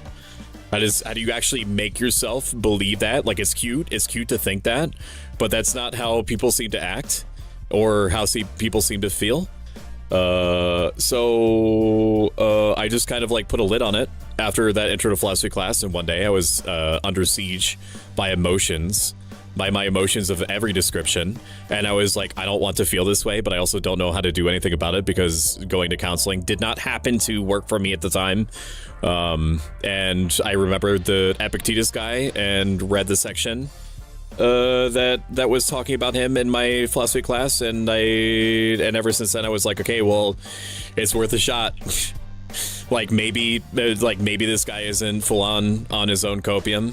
How do you actually make yourself believe that? Like, it's cute to think that, but that's not how people seem to act or how people seem to feel. So I just kind of like put a lid on it after that intro to philosophy class, and one day I was under siege by my emotions of every description, and I was like, I don't want to feel this way, but I also don't know how to do anything about it because going to counseling did not happen to work for me at the time. And I remembered the Epictetus guy and read the section that was talking about him in my philosophy class, and ever since then I was like, okay, well, it's worth a shot. like maybe this guy isn't full on his own copium,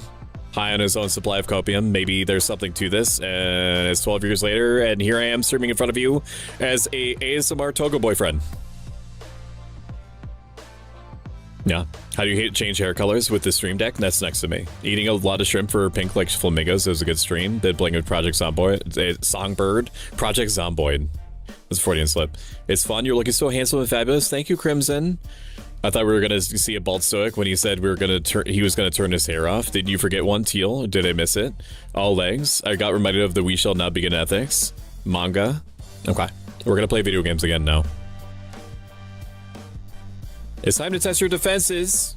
high on his own supply of copium. Maybe there's something to this, and it's 12 years later, and here I am streaming in front of you as a ASMR Togo boyfriend. Yeah. How do you change hair colors with the stream deck? That's next to me. Eating a lot of shrimp for pink like flamingos. It was a good stream. Been playing with Project Songbird. Project Zomboid. That's a Freudian slip. It's fun. You're looking so handsome and fabulous. Thank you, Crimson. I thought we were gonna see a bald Stoic when he said he was gonna turn his hair off. Did you forget one, Teal? Did I miss it? All legs. I got reminded of the We Shall Not Begin Ethics manga. Okay, we're gonna play video games again now. It's time to test your defenses.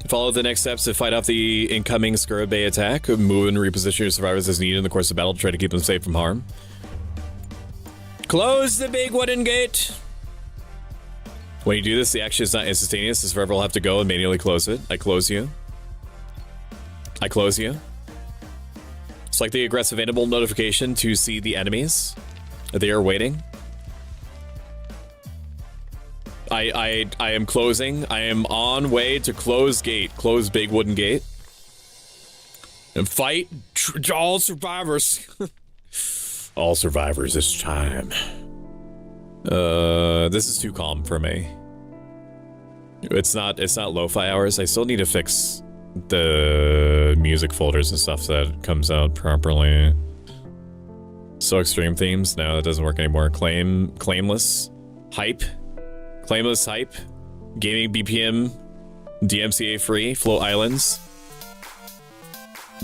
Follow the next steps to fight off the incoming Scarab Bay attack. Move and reposition your survivors as needed in the course of battle to try to keep them safe from harm. Close the big wooden gate. When you do this, the action is not instantaneous. The survivor will have to go and manually close it. I close you. I close you. It's like the aggressive animal notification to see the enemies. They are waiting. I am closing. I am on way to close gate. Close big wooden gate. And fight all survivors. All survivors, it's time. This is too calm for me. It's not lo-fi hours. I still need to fix the music folders and stuff so that comes out properly. So extreme themes. No, that doesn't work anymore. Claimless hype. Claimless hype. Gaming BPM. DMCA free. Float Islands.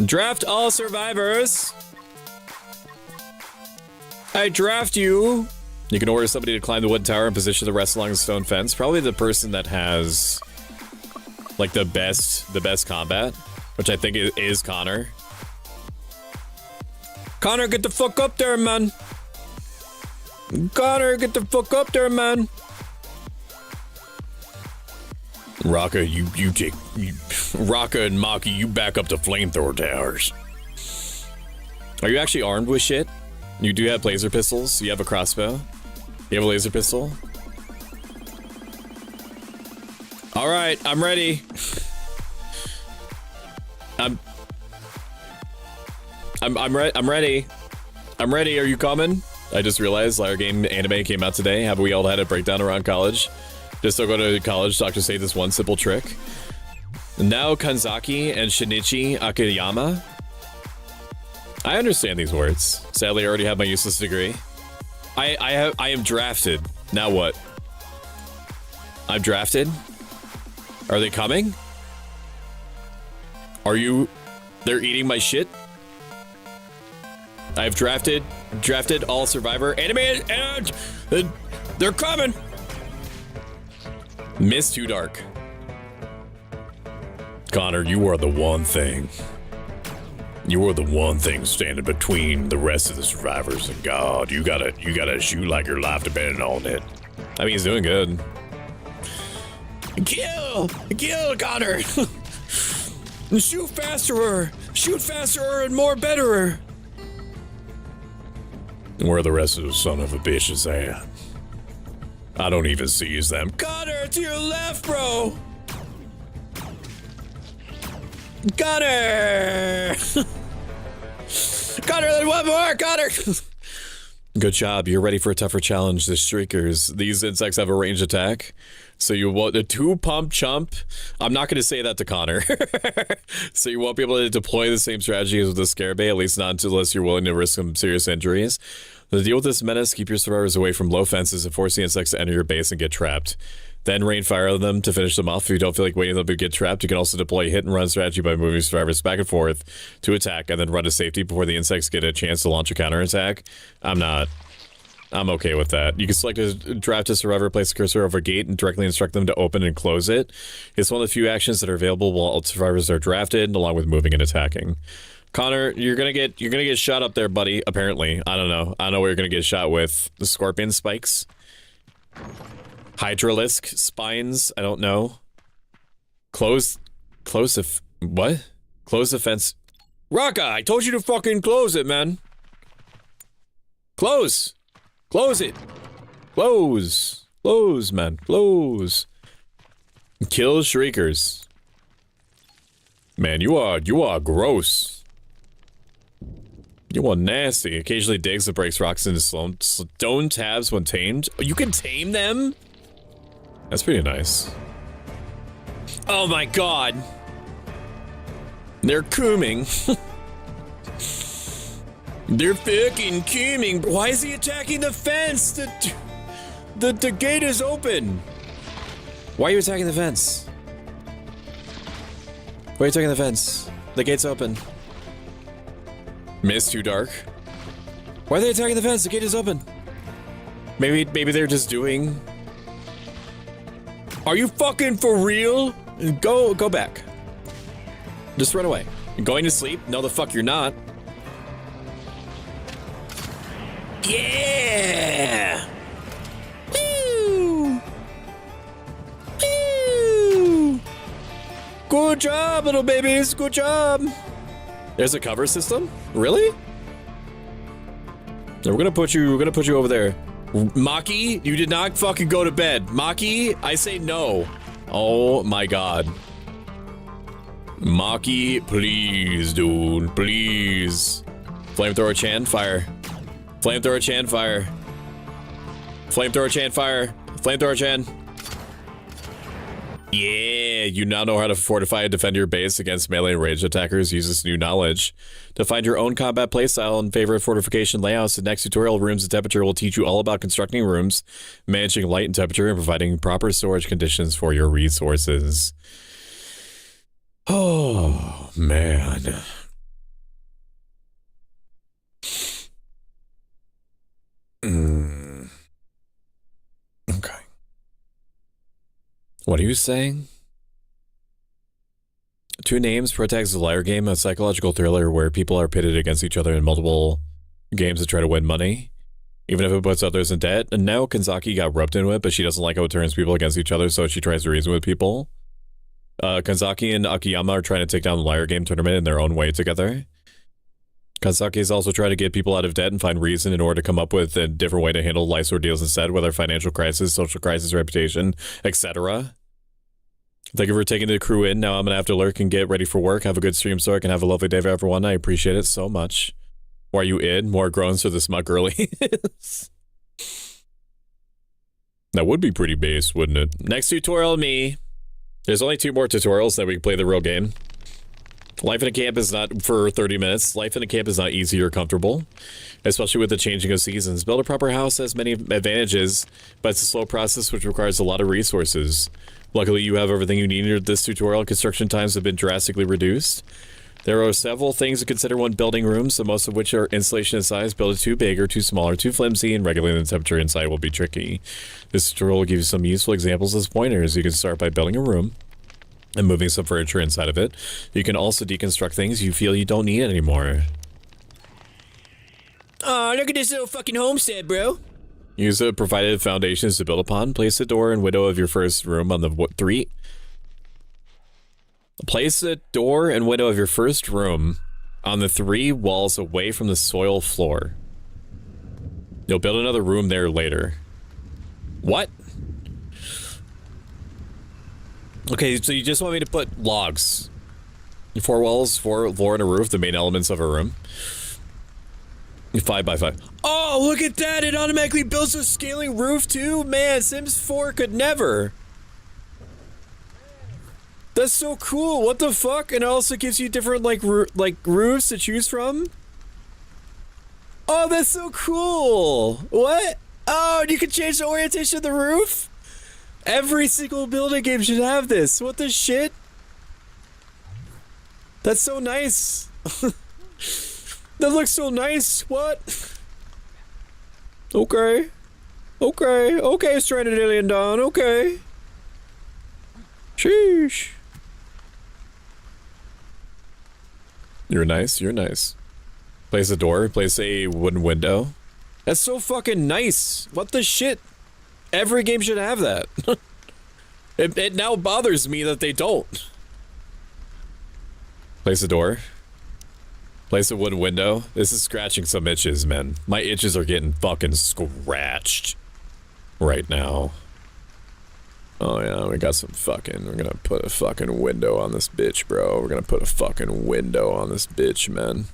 Draft all survivors. I draft you. You can order somebody to climb the wood tower and position the rest along the stone fence. Probably the person that has like the best combat, which I think is Connor. Connor, get the fuck up there, man. Connor, get the fuck up there, man. Raka, Raka and Maki, you back up the flamethrower towers. Are you actually armed with shit? You do have laser pistols. You have a crossbow. You have a laser pistol. All right, I'm ready. I'm ready. I'm ready. Are you coming? I just realized our game anime came out today. Have we all had a breakdown around college? Just don't go to college. Doctor say this one simple trick. Now Kanzaki and Shinichi Akiyama. I understand these words. Sadly, I already have my useless degree. I am drafted. Now what? I'm drafted? Are they coming? Are you... They're eating my shit? I've drafted all survivor animated and they're coming. Miss Too Dark. Connor, you are the one thing. You are the one thing standing between the rest of the survivors and God. You gotta shoot like your life depended on it. I mean, he's doing good. Kill, Connor. Shoot faster, and more betterer. Where the rest of the son of a bitch is at? I don't even see them. Connor, to your left, bro! Connor! Connor, one more, Connor! Good job. You're ready for a tougher challenge. The Streakers. These insects have a ranged attack. So you want a 2-pump chump. I'm not going to say that to Connor. So you won't be able to deploy the same strategy as with the Scarabay, at least not unless you're willing to risk some serious injuries. To deal with this menace, keep your survivors away from low fences and force the insects to enter your base and get trapped. Then rain fire on them to finish them off. If you don't feel like waiting them to get trapped, you can also deploy a hit and run strategy by moving survivors back and forth to attack and then run to safety before the insects get a chance to launch a counterattack. I'm okay with that. You can select a draft a survivor, place a cursor over a gate, and directly instruct them to open and close it. It's one of the few actions that are available while all survivors are drafted, along with moving and attacking. Connor, you're gonna get shot up there, buddy. Apparently, I don't know where you're gonna get shot with. The scorpion spikes, hydralisk spines. I don't know. Close the fence. Raka, I told you to fucking close it, man. Close it. Close, man. Close. Kill Shriekers. Man, you are gross. You are nasty. Occasionally digs and breaks rocks into stone tabs when tamed. Oh, you can tame them? That's pretty nice. Oh my god. They're cooming. They're fucking cooming. Why is he attacking the fence? The gate is open. Why are you attacking the fence? Why are you attacking the fence? The gate's open. Mist, too dark. Why are they attacking the fence? The gate is open. Maybe they're just doing... Are you fucking for real? Go back. Just run away. You're going to sleep? No, the fuck you're not. Yeah! Woo! Woo! Good job, little babies. Good job. There's a cover system? Really? No, we're gonna put you over there. Maki, you did not fucking go to bed. Maki, I say no. Oh my god. Maki, please, dude. Please. Flamethrower Chan, fire. Flamethrower Chan, fire. Flamethrower Chan, fire. Flamethrower Chan. Yeah, you now know how to fortify and defend your base against melee and ranged attackers. Use this new knowledge to find your own combat playstyle and favorite fortification layouts. The next tutorial, Rooms and Temperature, will teach you all about constructing rooms, managing light and temperature, and providing proper storage conditions for your resources. Oh, man. Okay. What are you saying? Two Names protects the Liar Game, a psychological thriller where people are pitted against each other in multiple games to try to win money, even if it puts others in debt. And now Kanzaki got roped into it, but she doesn't like how it turns people against each other, so she tries to reason with people. Kanzaki and Akiyama are trying to take down the Liar Game tournament in their own way together. Kanzaki is also trying to get people out of debt and find reason in order to come up with a different way to handle life's ordeals instead, whether financial crisis, social crisis, reputation, etc. Thank you for taking the crew in. Now I'm going to have to lurk and get ready for work. Have a good stream, so I can have a lovely day for everyone. I appreciate it so much. Why are you in? More groans for the smug girly. That would be pretty base, wouldn't it? Next tutorial, me. There's only 2 more tutorials that we can play the real game. Life in a camp is not for 30 minutes. Life in a camp is not easy or comfortable, especially with the changing of seasons. Build a proper house has many advantages, but it's a slow process which requires a lot of resources. Luckily, you have everything you need in this tutorial. Construction times have been drastically reduced. There are several things to consider when building rooms, the most of which are installation and size. Build it too big or too small or too flimsy, and regulating the temperature inside will be tricky. This tutorial will give you some useful examples as pointers. You can start by building a room and moving some furniture inside of it. You can also deconstruct things you feel you don't need anymore. Oh, look at this little fucking homestead, bro. Use the provided foundations to build upon. Place the door and window of your first room on the Place the door and window of your first room on the 3 walls away from the soil floor. You'll build another room there later. What? Okay, so you just want me to put logs. 4 walls, 4 floor and a roof, the main elements of a room. 5 by 5. Oh, look at that! It automatically builds a scaling roof too? Man, Sims 4 could never. That's so cool. What the fuck? And it also gives you different like roofs to choose from. Oh, that's so cool. What? Oh, and you can change the orientation of the roof? Every single building game should have this. What the shit? That's so nice. That looks so nice. What? Okay. Okay. Okay, Stranded Alien Dawn. Okay. Sheesh. You're nice. You're nice. Place a door. Place a wooden window. That's so fucking nice. What the shit? Every game should have that. It now bothers me that they don't. Place a door. Place a wooden window. This is scratching some itches, man. My itches are getting fucking scratched right now. Oh yeah, we got some fucking, we're gonna put a fucking window on this bitch, bro. We're gonna put a fucking window on this bitch, man.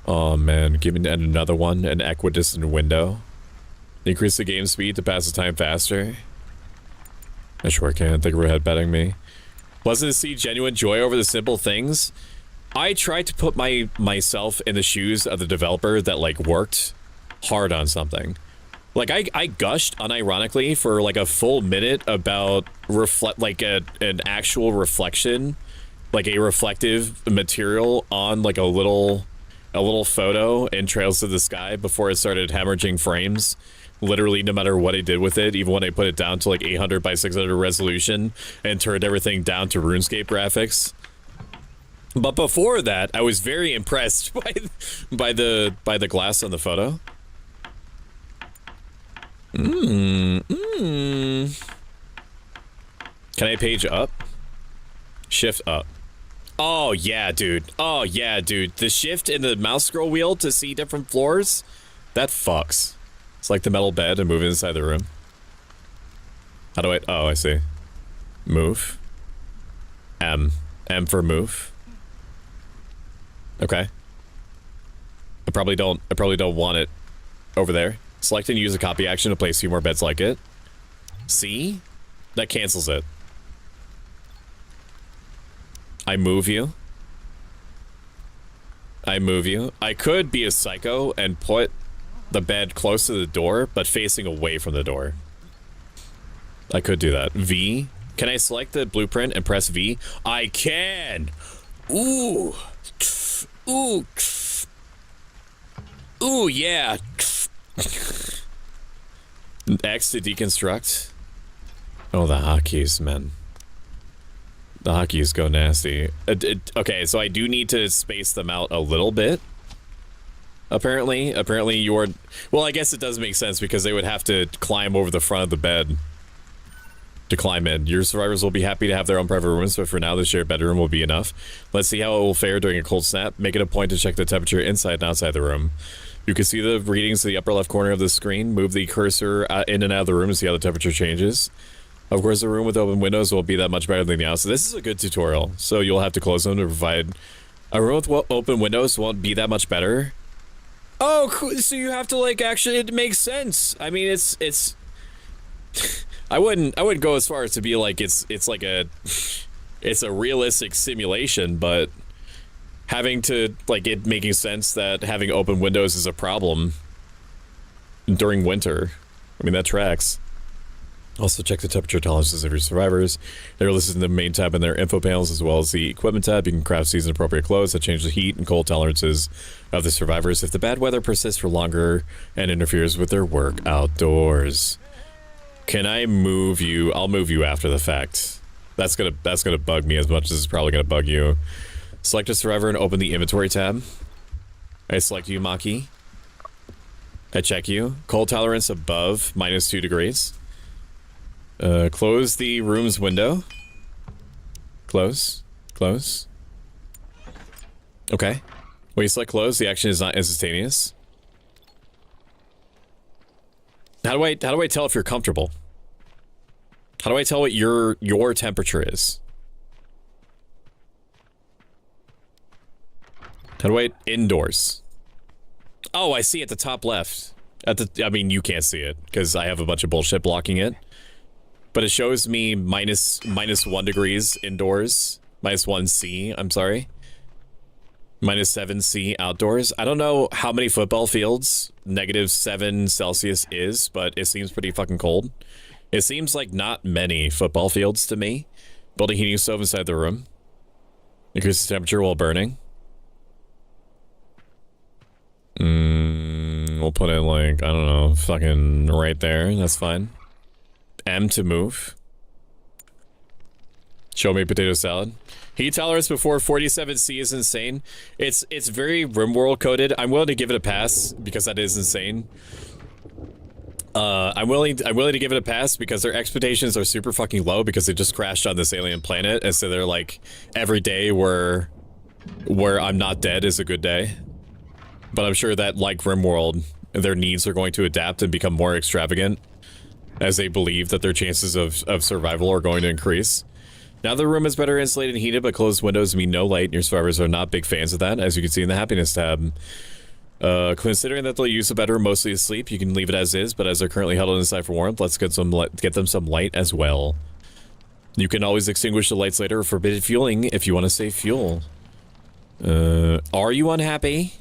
Oh man, give me another one, an equidistant window. Increase the game speed to pass the time faster. I sure can. Think we're headbetting me. Wasn't to see genuine joy over the simple things. I tried to put myself in the shoes of the developer that like worked hard on something. Like I gushed unironically for like a full minute about an actual reflection, like a reflective material on like a little photo in Trails to the Sky before it started hemorrhaging frames. Literally, no matter what I did with it, even when I put it down to like 800 by 600 resolution and turned everything down to RuneScape graphics. But before that, I was very impressed by the glass on the photo. Can I page up? Shift up. Oh yeah, dude. Oh yeah, dude. The shift in the mouse scroll wheel to see different floors, that fucks. It's like the metal bed and move inside the room. How do I? Oh, I see. Move. M for move. Okay. I probably don't want it over there. Select and use a copy action to place 2 more beds like it. See? That cancels it. I move you. I move you. I could be a psycho and put the bed close to the door, but facing away from the door. I could do that. V. Can I select the blueprint and press V? I can! Ooh! Ooh! Ooh, yeah! X to deconstruct. Oh, the hotkeys, man. The hotkeys go nasty. Okay, so I do need to space them out a little bit. Apparently you're... Well, I guess it does make sense because they would have to climb over the front of the bed to climb in. Your survivors will be happy to have their own private rooms, but for now, the shared bedroom will be enough. Let's see how it will fare during a cold snap. Make it a point to check the temperature inside and outside the room. You can see the readings in the upper left corner of the screen. Move the cursor in and out of the room to see how the temperature changes. Of course, the room with open windows won't be that much better than the house. So this is a good tutorial. So you'll have to close them to provide... A room with open windows won't be that much better. Oh, cool. So you have to, like, actually... It makes sense. I mean, it's... I wouldn't go as far as to be like it's like a... It's a realistic simulation, but... Having to, like, it making sense that having open windows is a problem during winter. I mean, that tracks. Also, check the temperature tolerances of your survivors. They're listed in the main tab in their info panels, as well as the equipment tab. You can craft season-appropriate clothes that change the heat and cold tolerances of the survivors if the bad weather persists for longer and interferes with their work outdoors. Can I move you? I'll move you after the fact. That's gonna bug me as much as it's probably gonna bug you. Select a survivor and open the inventory tab. I select you, Maki. I check you. Cold tolerance above -2 degrees. Close the room's window. Close. Close. Okay. When you select close, the action is not instantaneous. How do I tell if you're comfortable? How do I tell what your temperature is? How do I indoors? Oh, I see at the top left. I mean, you can't see it because I have a bunch of bullshit blocking it. But it shows me minus 1 degrees indoors. -1°C, I'm sorry. -7°C outdoors. I don't know how many football fields -7 Celsius is, but it seems pretty fucking cold. It seems like not many football fields to me. Build a heating stove inside the room. Increase the temperature while burning. We'll put it like, I don't know, fucking right there. That's fine. M to move. Show me potato salad. Heat tolerance before 47°C is insane. It's very RimWorld coded. I'm willing to give it a pass because that is insane. I'm willing to give it a pass because their expectations are super fucking low because they just crashed on this alien planet, and so they're like, every day where I'm not dead is a good day. But I'm sure that, like RimWorld, their needs are going to adapt and become more extravagant as they believe that their chances of survival are going to increase. Now the room is better insulated and heated, but closed windows mean no light, and your survivors are not big fans of that, as you can see in the happiness tab. Considering that they'll use the bedroom mostly to sleep, you can leave it as is, but as they're currently huddled inside for warmth, let's get them some light as well. You can always extinguish the lights later or forbid fueling if you want to save fuel. Are you unhappy?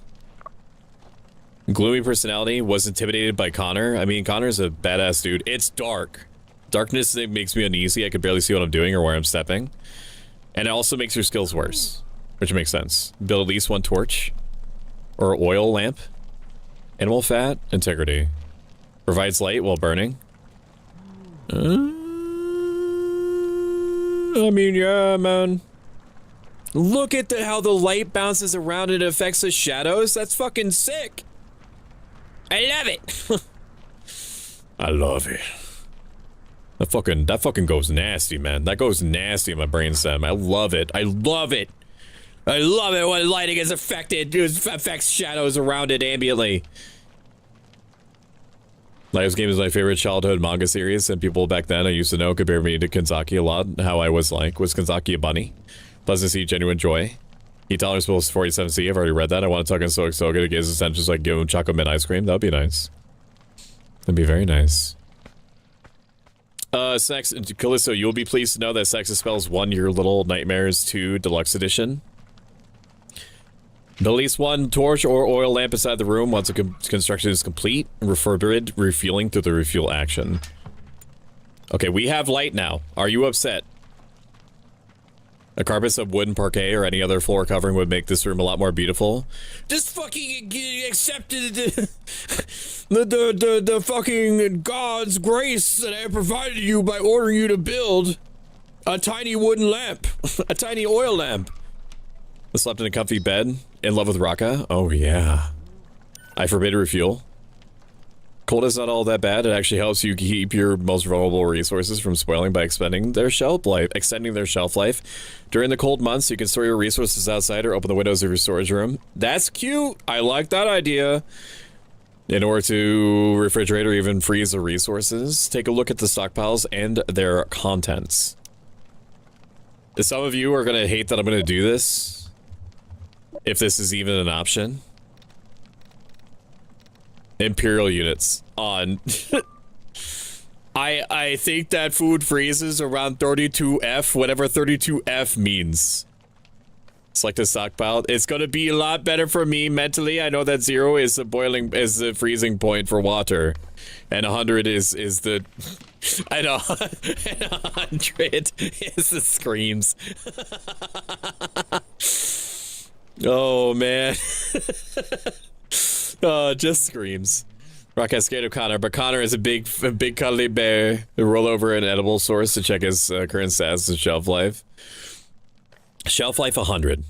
Gloomy personality, was intimidated by Connor. I mean, Connor's a badass dude. It's dark. Darkness makes me uneasy. I can barely see what I'm doing or where I'm stepping. And it also makes your skills worse, which makes sense. Build at least 1 torch or oil lamp. Animal fat, integrity. Provides light while burning. I mean, yeah, man. Look at how the light bounces around and affects the shadows. That's fucking sick. I love it. I love it. That fucking goes nasty, man. That goes nasty in my brainstem. I love it. I love it. I love it when lighting is affected. It affects shadows around it ambiently. Life's Game is my favorite childhood manga series, and people back then I used to know compared me to Kanzaki a lot. How I was like, was Kanzaki a bunny? Pleasant to see genuine joy. Heat tolerance below 47°C. I've already read that. I want to talk in Stoic Soga to get his attention, so I give him chocolate mint ice cream. That would be nice. That'd be very nice. Sex, Callisto, you'll be pleased to know that Sex Spells 1 Your Little Nightmares 2 Deluxe Edition. Build at least 1 torch or oil lamp inside the room once the construction is complete. Forbid refueling through the refuel action. Okay, we have light now. Are you upset? A carpet of wooden parquet or any other floor covering would make this room a lot more beautiful. Just fucking accepted the fucking God's grace that I provided you by ordering you to build a tiny wooden lamp, a tiny oil lamp. I slept in a comfy bed, in love with Raka. Oh yeah. I forbid refuel. Cold is not all that bad. It actually helps you keep your most vulnerable resources from spoiling by extending their shelf life. During the cold months, you can store your resources outside or open the windows of your storage room. That's cute. I like that idea. In order to refrigerate or even freeze the resources, take a look at the stockpiles and their contents. Some of you are going to hate that I'm going to do this, if this is even an option. Imperial units on. I think that food freezes around 32F, whatever 32F means. Select a stockpile. It's gonna be a lot better for me mentally. I know that 0 is the freezing point for water, and 100 is the. I know, and 100 is the screams. Oh man. Just screams. Rock has scared of Connor, but Connor is a big cuddly bear. Roll over an edible source to check his current status and shelf life. Shelf life 100.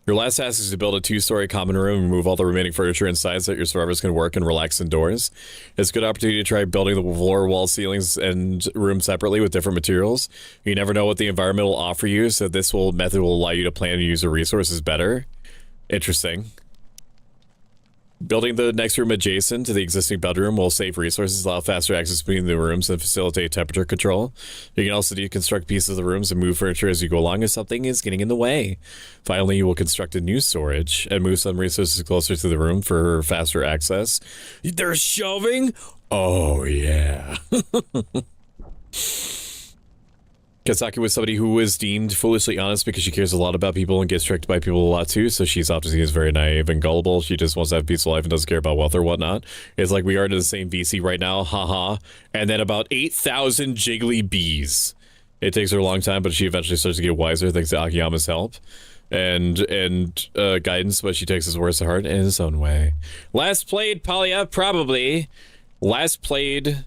Your last task is to build a 2-story common room and remove all the remaining furniture inside so that your survivors can work and relax indoors. It's a good opportunity to try building the floor, wall, ceilings, and room separately with different materials. You never know what the environment will offer you, so this method will allow you to plan and use your resources better. Interesting. Building the next room adjacent to the existing bedroom will save resources, allow faster access between the rooms, and facilitate temperature control. You can also deconstruct pieces of the rooms and move furniture as you go along if something is getting in the way. Finally, you will construct a new storage and move some resources closer to the room for faster access. There's shelving? Oh, yeah. Kazaki was somebody who was deemed foolishly honest because she cares a lot about people and gets tricked by people a lot too, so she's often seen as very naive and gullible. She just wants to have a peaceful life and doesn't care about wealth or whatnot. It's like we are in the same VC right now, haha. And then about 8,000 jiggly bees. It takes her a long time, but she eventually starts to get wiser thanks to Akiyama's help and guidance, but she takes his words to heart in his own way. Last played Polya, probably. Last played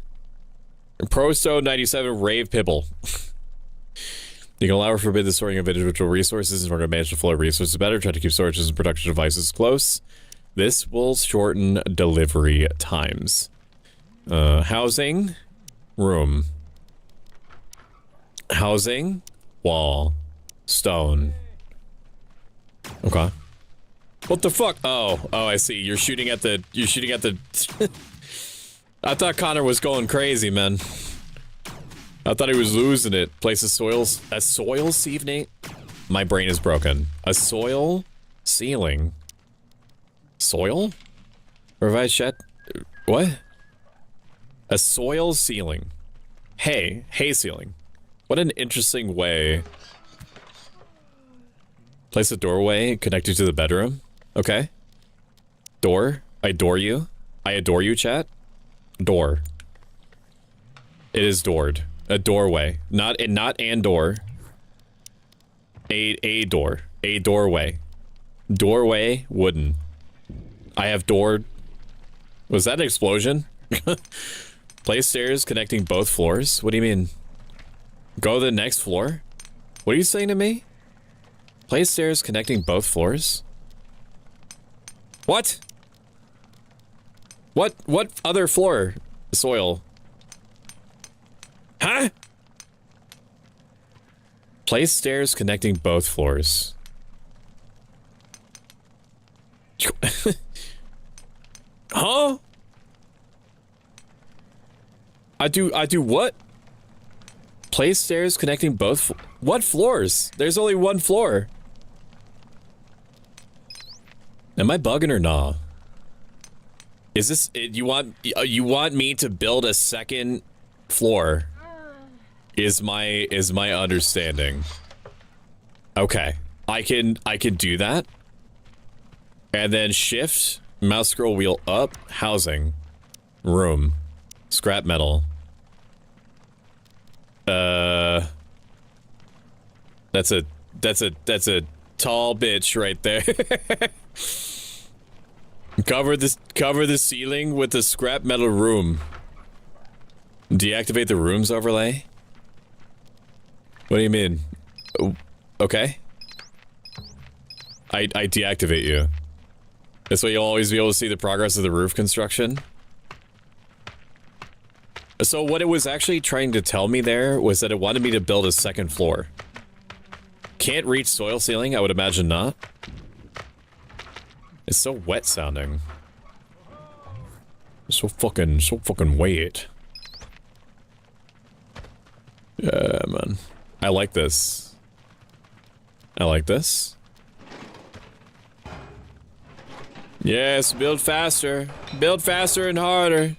Prosto 97 Rave Pibble. You can allow or forbid the storing of individual resources in order to manage the flow of resources better. Try to keep storages and production devices close. This will shorten delivery times. Housing, room. Housing, wall, stone. Okay. What the fuck? Oh, I see. You're shooting at the. I thought Connor was going crazy, man. I thought he was losing it. Place a soil ceiling. My brain is broken. A soil ceiling. Soil? Provide shed. What? A soil ceiling. Hay ceiling. What an interesting way. Place a doorway connected to the bedroom. Okay. Door. I adore you. I adore you, chat. Door. It is doored. A doorway. Not and door. A door. A doorway. Doorway, wooden. I have doored. Was that an explosion? Place stairs connecting both floors? What do you mean? Go to the next floor? What are you saying to me? Place stairs connecting both floors? What? What other floor? Soil. Huh? Place stairs connecting both floors. Huh? I do what? Place stairs connecting both what floors? There's only one floor. Am I bugging or nah? Is this you want me to build a second floor? Is my understanding. Okay. I can do that. And then shift, mouse scroll wheel up, housing, room, scrap metal. That's a tall bitch right there. Cover the ceiling with the scrap metal room. Deactivate the rooms overlay? What do you mean? Okay. I deactivate you. This way you'll always be able to see the progress of the roof construction. So what it was actually trying to tell me there was that it wanted me to build a second floor. Can't reach soil ceiling? I would imagine not. It's so wet sounding. So fucking wet. Yeah, man. I like this. I like this. Yes, build faster. Build faster and harder.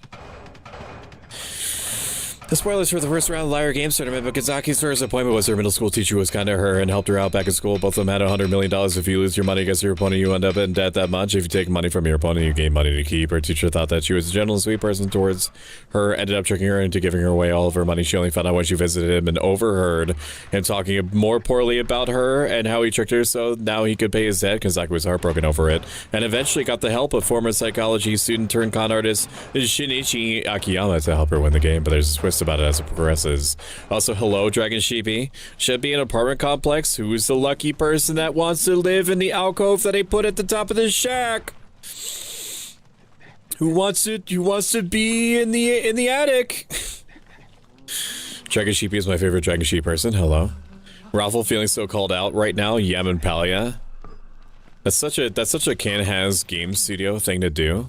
The spoilers for the first round of the Liar Games tournament, but Kazaki's first appointment was her middle school teacher who was kind to her and helped her out back in school. Both of them had $100 million. If you lose your money against your opponent, you end up in debt that much. If you take money from your opponent, you gain money to keep. Her teacher thought that she was a gentle and sweet person towards her, ended up tricking her into giving her away all of her money. She only found out when she visited him and overheard him talking more poorly about her and how he tricked her, so now he could pay his debt. Kazaki was heartbroken over it, and eventually got the help of former psychology student turned con artist Shinichi Akiyama to help her win the game, but there's a twist about it as it progresses. Also, hello, Dragon Sheepy. Should be an apartment complex. Who's the lucky person that wants to live in the alcove that they put at the top of the shack? Who wants to be in the attic? Dragon Sheepy is my favorite Dragon Sheep person. Hello. Raffle feeling so called out right now. Yaman Palia. That's such a Can-Has game studio thing to do.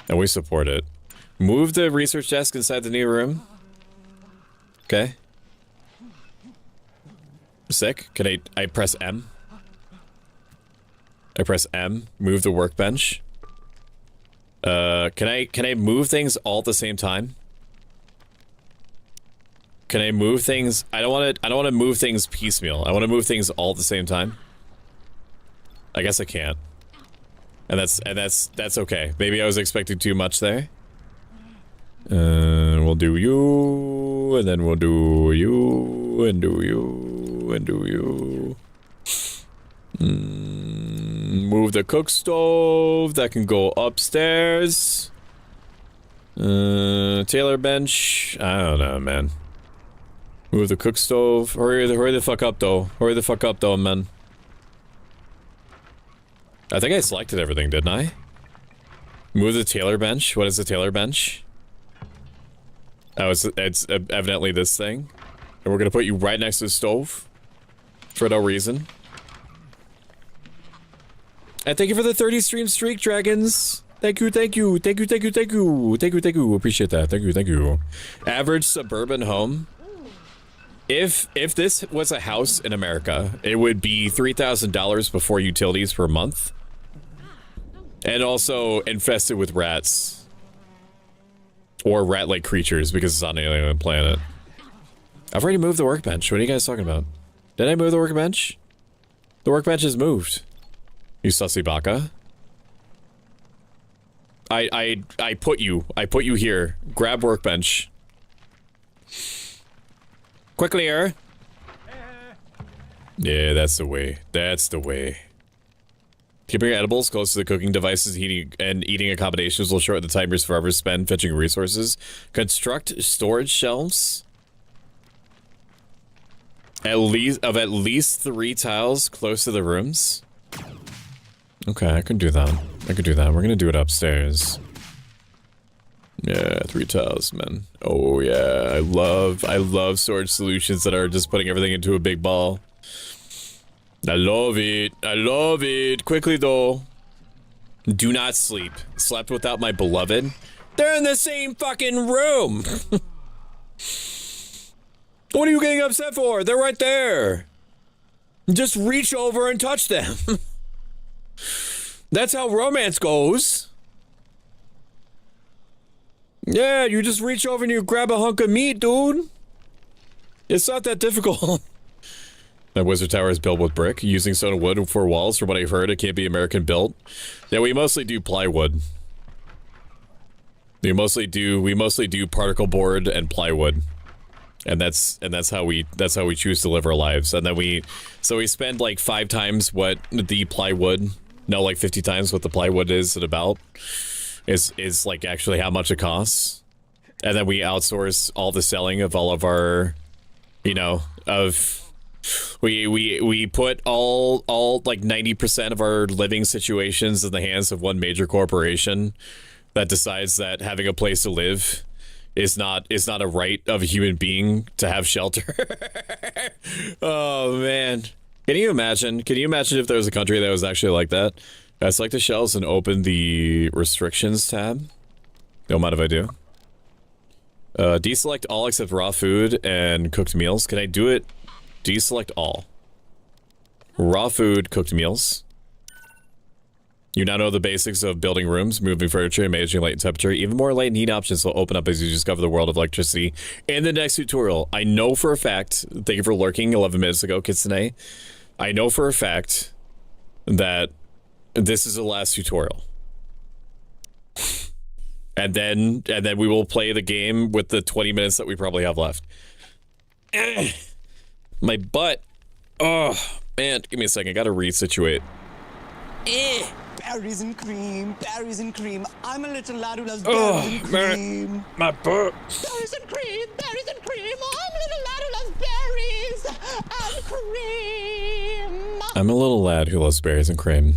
And we support it. Move the research desk inside the new room. Okay. Sick. Can I press M? I press M, move the workbench. Can I move things all at the same time? Can I move things? I don't want to move things piecemeal. I want to move things all at the same time. I guess I can't. And that's okay. Maybe I was expecting too much there. We'll do you, and then we'll do you, and do you, and do you. Move the cook stove. That can go upstairs. Tailor bench. I don't know, man. Move the cook stove. Hurry the fuck up, though. Hurry the fuck up, though, man. I think I selected everything, didn't I? Move the tailor bench. What is the tailor bench? Oh, it's evidently this thing. And we're gonna put you right next to the stove. For no reason. And thank you for the 30 stream streak, dragons. Thank you, thank you, thank you, thank you, thank you, thank you, thank you. Appreciate that. Thank you, thank you. Average suburban home. If this was a house in America, it would be $3,000 before utilities per month. And also infested with rats. Or rat-like creatures, because it's on an alien planet. I've already moved the workbench. What are you guys talking about? Did I move the workbench? The workbench is moved. You sussy baka. I put you here. Grab workbench. Quickly here. Yeah, that's the way. That's the way. Keeping your edibles close to the cooking devices eating accommodations will shorten the time your survivors spend fetching resources. Construct storage shelves. At least 3 tiles close to the rooms. Okay, I can do that. I could do that. We're gonna do it upstairs. Yeah, 3 tiles, man. Oh yeah, I love storage solutions that are just putting everything into a big ball. I love it. I love it. Quickly though. Do not sleep. Slept without my beloved. They're in the same fucking room. What are you getting upset for? They're right there. Just reach over and touch them. That's how romance goes. Yeah, you just reach over and you grab a hunk of meat, dude. It's not that difficult. That wizard tower is built with brick, using stone and wood for walls. From what I've heard, it can't be American built. Yeah, we mostly do plywood. We mostly do particle board and plywood. And that's how we choose to live our lives. And then we spend like 5 times what the plywood, no, like 50 times what the plywood is at about is like actually how much it costs. And then we outsource all the selling of all of our, you know, we put all like 90% of our living situations in the hands of one major corporation that decides that having a place to live is not a right of a human being to have shelter. Oh man. Can you imagine if there was a country that was actually like that? I select the shelves and open the restrictions tab. Don't mind if I do. Deselect all except raw food and cooked meals. Can I do it? Deselect all. Raw food, cooked meals. You now know the basics of building rooms, moving furniture, and managing light and temperature. Even more light and heat options will open up as you discover the world of electricity in the next tutorial. I know for a fact, thank you for lurking 11 minutes ago, Kitsune. I know for a fact that this is the last tutorial. And then we will play the game with the 20 minutes that we probably have left. My butt. Oh, man. Give me a second. I gotta resituate. Berries and cream, berries and cream. I'm a little lad who loves berries and cream. Man. My butt. Berries and cream, berries and cream. I'm a little lad who loves berries and cream. I'm a little lad who loves berries and cream.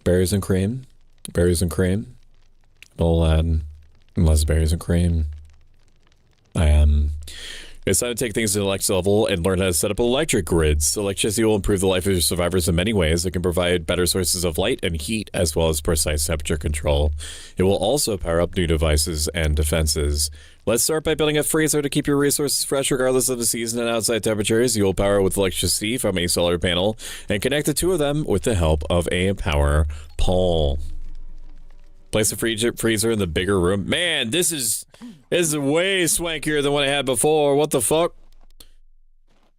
Berries and cream. Berries and cream. I'm a little lad who loves berries and cream. I am. It's time to take things to the next level and learn how to set up electric grids. Electricity will improve the life of your survivors in many ways. It can provide better sources of light and heat, as well as precise temperature control. It will also power up new devices and defenses. Let's start by building a freezer to keep your resources fresh regardless of the season and outside temperatures. You will power it with electricity from a solar panel and connect the two of them with the help of a power pole. Place a freezer in the bigger room. Man, this is way swankier than what I had before. What the fuck?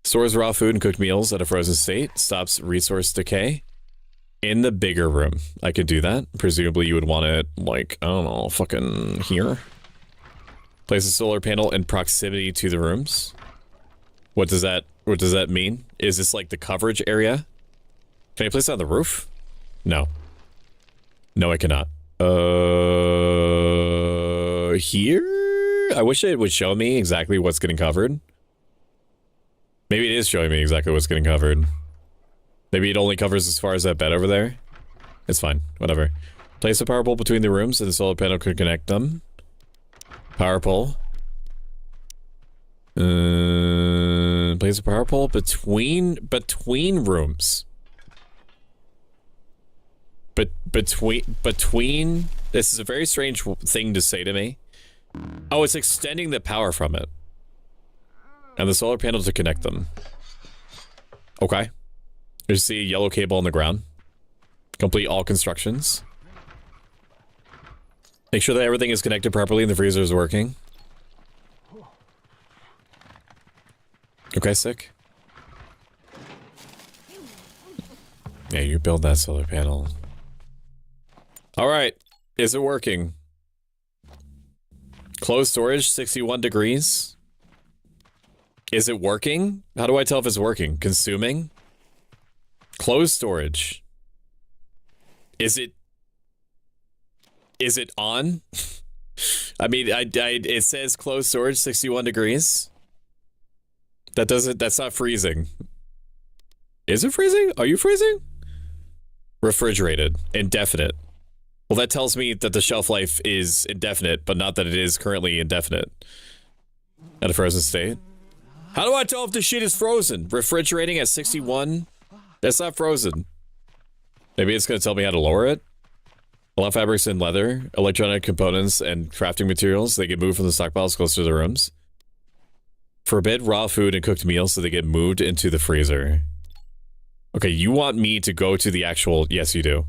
Stores raw food and cooked meals at a frozen state. Stops resource decay. In the bigger room. I could do that. Presumably you would want it, like, I don't know, fucking here. Place a solar panel in proximity to the rooms. What does that mean? Is this like the coverage area? Can I place it on the roof? No. No, I cannot. Here? I wish it would show me exactly what's getting covered. Maybe it is showing me exactly what's getting covered. Maybe it only covers as far as that bed over there. It's fine. Whatever. Place a power pole between the rooms and the solar panel could connect them. Power pole. Place a power pole between rooms. But between this is a very strange thing to say to me. Oh, it's extending the power from it. And the solar panel to connect them. Okay. You see a yellow cable on the ground. Complete all constructions. Make sure that everything is connected properly and the freezer is working. Okay, sick. Yeah, you build that solar panel. Alright. Is it working? Closed storage, 61 degrees. Is it working? How do I tell if it's working? Consuming? Closed storage. Is it on? I mean, it says closed storage, 61 degrees. That's not freezing. Is it freezing? Are you freezing? Refrigerated. Indefinite. Well, that tells me that the shelf life is indefinite, but not that it is currently indefinite. At a frozen state. How do I tell if the shit is frozen? Refrigerating at 61? That's not frozen. Maybe it's going to tell me how to lower it? Allow fabrics and leather, electronic components, and crafting materials. They get moved from the stockpiles closer to the rooms. Forbid raw food and cooked meals so they get moved into the freezer. Okay, you want me to go to the actual... Yes, you do.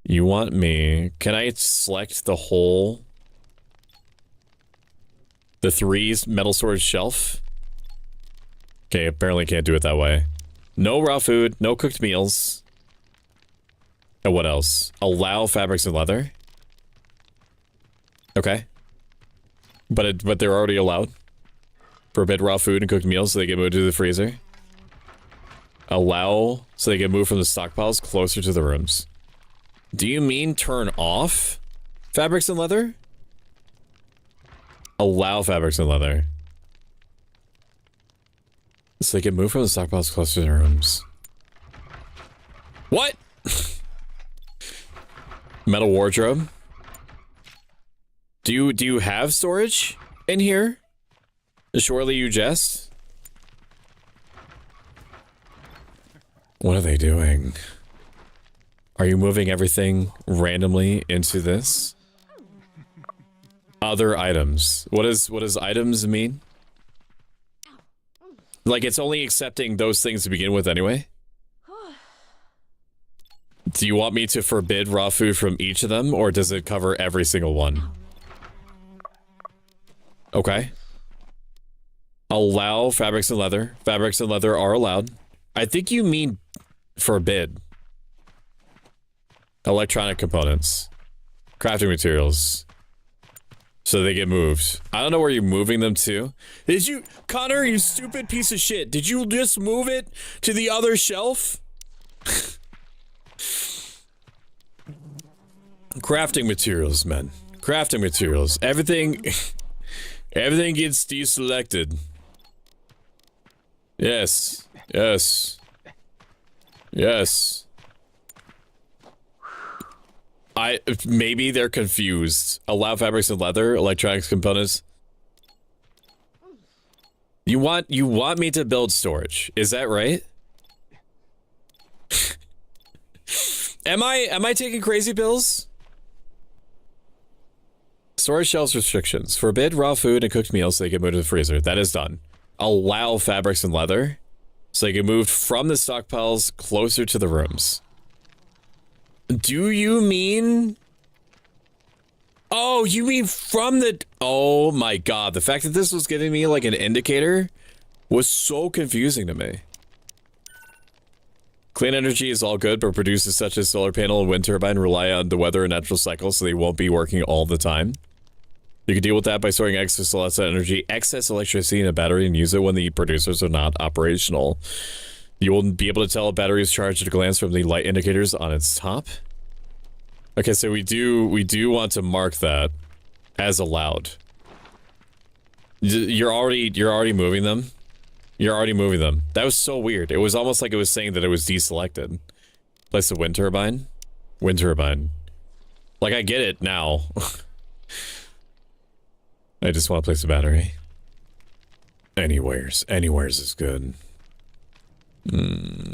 You want me... Can I select the whole... The 3's metal storage shelf? Okay, apparently can't do it that way. No raw food, no cooked meals. And what else? Allow fabrics and leather. Okay. But they're already allowed. Forbid raw food and cooked meals so they get moved to the freezer. Allow so they get moved from the stockpiles closer to the rooms. Do you mean turn off fabrics and leather? Allow fabrics and leather. So they get moved from the stockpiles closer to the rooms. What? Metal wardrobe. Do you have storage in here? Surely you jest. What are they doing? Are you moving everything randomly into this? Other items. What does items mean? Like it's only accepting those things to begin with anyway? Do you want me to forbid raw food from each of them, or does it cover every single one? Okay. Allow fabrics and leather. Fabrics and leather are allowed. I think you mean forbid. Electronic components. Crafting materials. So they get moved. I don't know where you're moving them to. Did you... Connor, you stupid piece of shit. Did you just move it to the other shelf? Crafting materials, man. Crafting materials. Everything... Everything gets deselected. Yes. Yes. Yes. Maybe they're confused. Allow fabrics and leather, electronics components. You want me to build storage? Is that right? Am I taking crazy pills? Storage shelves restrictions. Forbid raw food and cooked meals so they can move to the freezer. That is done. Allow fabrics and leather so they can move from the stockpiles closer to the rooms. Do you mean... Oh, you mean from the... Oh my god. The fact that this was giving me like an indicator was so confusing to me. Clean energy is all good, but producers such as solar panel and wind turbine rely on the weather and natural cycle, so they won't be working all the time. You can deal with that by storing excess electricity in a battery and use it when the producers are not operational. You will be able to tell a battery is charged at a glance from the light indicators on its top. Okay, so we do want to mark that as allowed. You're already moving them. You're already moving them. That was so weird. It was almost like it was saying that it was deselected. Place the wind turbine. Wind turbine. Like, I get it now. I just want to place a battery. Anywheres is good.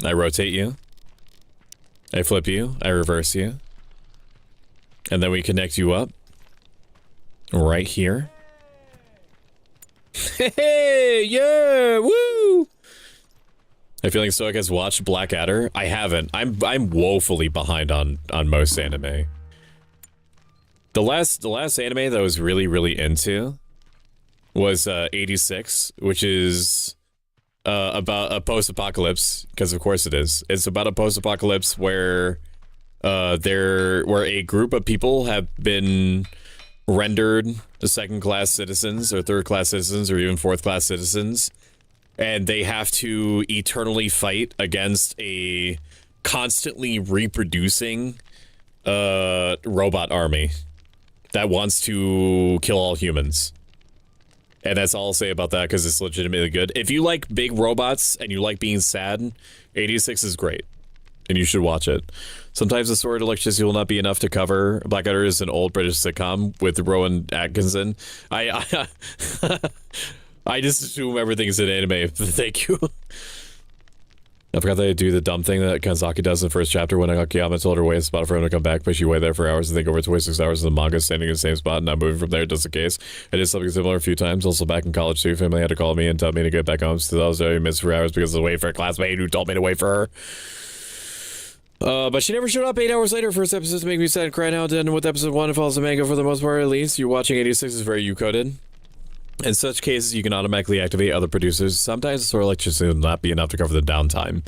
I rotate you. I flip you. I reverse you. And then we connect you up. Right here. Hey, yeah, woo! I feel like Stoic has watched Blackadder. I haven't. I'm woefully behind on most anime. The last anime that I was really into was 86, which is about a post-apocalypse, because of course it is. It's about a post-apocalypse where where a group of people have been rendered second-class citizens or third-class citizens or even fourth-class citizens, and they have to eternally fight against a constantly reproducing robot army that wants to kill all humans. And that's all I'll say about that, because it's legitimately good. If you like big robots and you like being sad, 86 is great. And you should watch it. Sometimes the stored electricity will not be enough to cover. Blackadder is an old British sitcom with Rowan Atkinson. I just assume everything's in anime. Thank you. I forgot that I do the dumb thing that Kanzaki does in the first chapter when Akiyama told her wait a spot for him to come back, but she waited there for hours and think over 26 hours in the manga, standing in the same spot and not moving from there, just in case. I did something similar a few times. Also back in college too, family had to call me and tell me to get back home, so I was very missed for hours because I was waiting for a classmate who told me to wait for her. But she never showed up 8 hours later. First episode to make me sad and cry now. Then with episode 1, it follows the manga for the most part, at least. You're watching 86 is very U-coded. In such cases, you can automatically activate other producers. Sometimes the stored electricity will not be enough to cover the downtime. In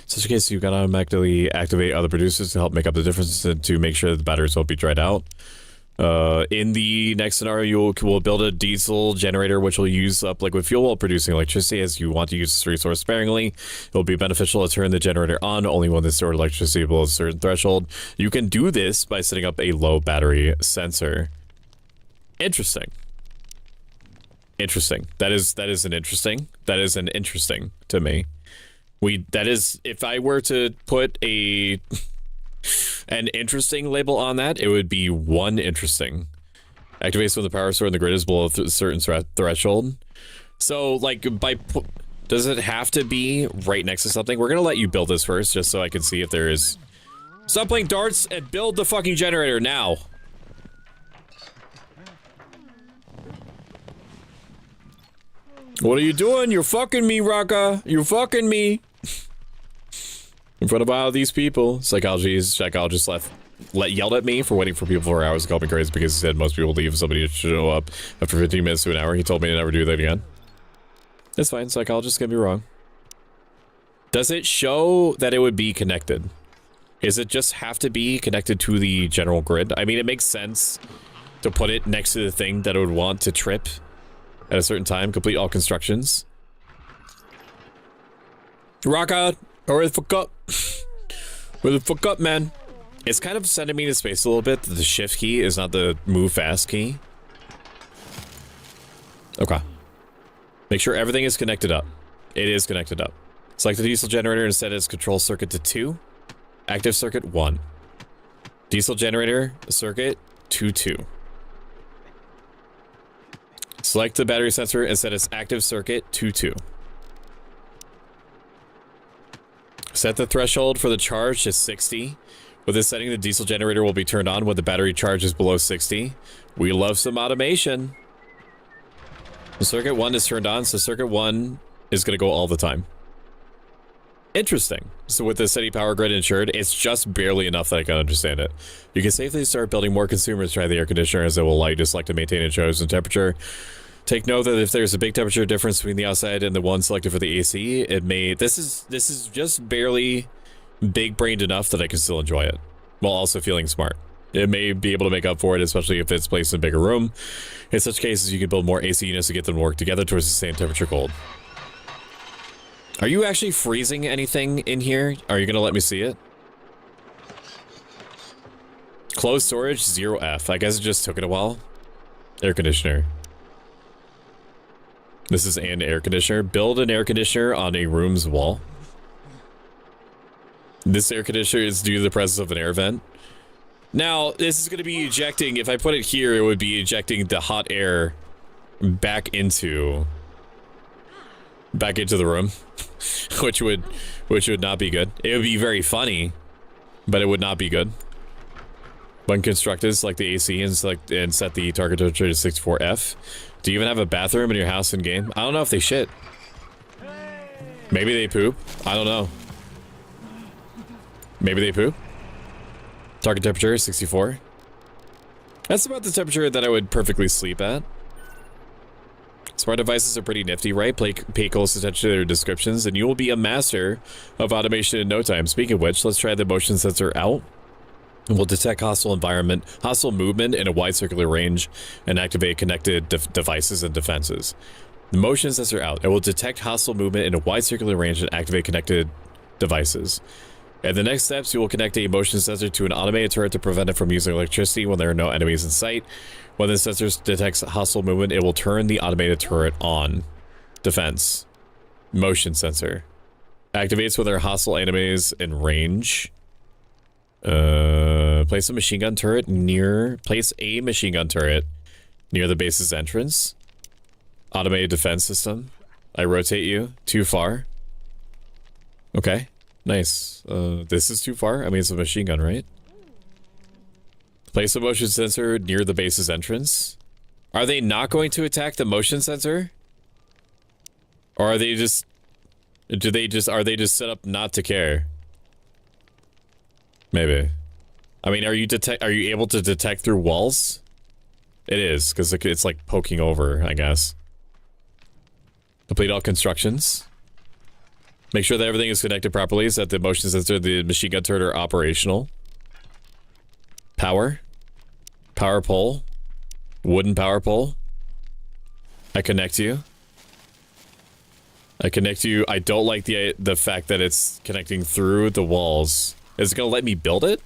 such cases, you can automatically activate other producers to help make up the difference to make sure that the batteries won't be dried out. In the next scenario, you will build a diesel generator which will use up liquid fuel while producing electricity. As you want to use this resource sparingly, it will be beneficial to turn the generator on only when the stored electricity below a certain threshold. You can do this by setting up a low battery sensor. Interesting. Interesting. That is an interesting to me. That is, if I were to put an interesting label on that, it would be one interesting. Activates when the power store in the grid is below a certain threshold. So, like, does it have to be right next to something? We're gonna let you build this first, just so I can see if there is... Stop playing darts and build the fucking generator now! What are you doing? You're fucking me, Raka. You're fucking me. In front of all these people. Psychologist yelled at me for waiting for people for hours and called me crazy because he said most people leave if somebody show up after 15 minutes to an hour. He told me to never do that again. It's fine. Psychologist can be wrong. Does it show that it would be connected? Is it just have to be connected to the general grid? I mean, it makes sense to put it next to the thing that it would want to trip at a certain time. Complete all constructions. Rock out. Hurry the fuck up. Hurry the fuck up, man. It's kind of sending me to space a little bit that the shift key is not the move fast key. Okay. Make sure everything is connected up. It is connected up. Select the diesel generator and set its control circuit to 2. Active circuit 1. Diesel generator circuit to 2. Select the battery sensor and set its active circuit to 2. Set the threshold for the charge to 60. With this setting, the diesel generator will be turned on when the battery charge is below 60. We love some automation. The circuit 1 is turned on, so circuit 1 is going to go all the time. Interesting. So with the steady power grid insured, it's just barely enough that I can understand it. You can safely start building more consumers try the air conditioner, as it will allow you to select and maintain a chosen temperature. Take note that if there's a big temperature difference between the outside and the one selected for the AC, it may... This is just barely big-brained enough that I can still enjoy it, while also feeling smart. It may be able to make up for it, especially if it's placed in a bigger room. In such cases, you can build more AC units to get them to work together towards the same temperature cold. Are you actually freezing anything in here? Are you going to let me see it? Closed storage, 0F. I guess it just took it a while. Air conditioner. This is an air conditioner. Build an air conditioner on a room's wall. This air conditioner is due to the presence of an air vent. Now, this is going to be ejecting, if I put it here, it would be ejecting the hot air back into the room, which would not be good. It would be very funny, but it would not be good. When constructed, select the AC and set the target temperature to 64F. Do you even have a bathroom in your house in game? I don't know if they shit. Maybe they poop. I don't know. Maybe they poop. Target temperature is 64. That's about the temperature that I would perfectly sleep at. Smart devices are pretty nifty, right? Pay close attention to their descriptions, and you will be a master of automation in no time. Speaking of which, let's try the motion sensor out. We'll detect hostile movement in a wide circular range and activate connected devices and defenses. The motion sensor out. It will detect hostile movement in a wide circular range and activate connected devices. In the next steps, you will connect a motion sensor to an automated turret to prevent it from using electricity when there are no enemies in sight. When the sensor detects hostile movement, it will turn the automated turret on. Defense. Motion sensor. Activates when there are hostile enemies in range. Place a machine gun turret near the base's entrance. Automated defense system. I rotate you. Too far. Okay. Nice. This is too far? I mean, it's a machine gun, right? Place a motion sensor near the base's entrance. Are they not going to attack the motion sensor? Or are they just... are they just set up not to care? Maybe. I mean, are you able to detect through walls? It is, because it's like poking over, I guess. Complete all constructions. Make sure that everything is connected properly so that the motion sensor, the machine gun turret are operational. Power. Power pole. Wooden power pole. I connect you. I don't like the fact that it's connecting through the walls. Is it gonna let me build it?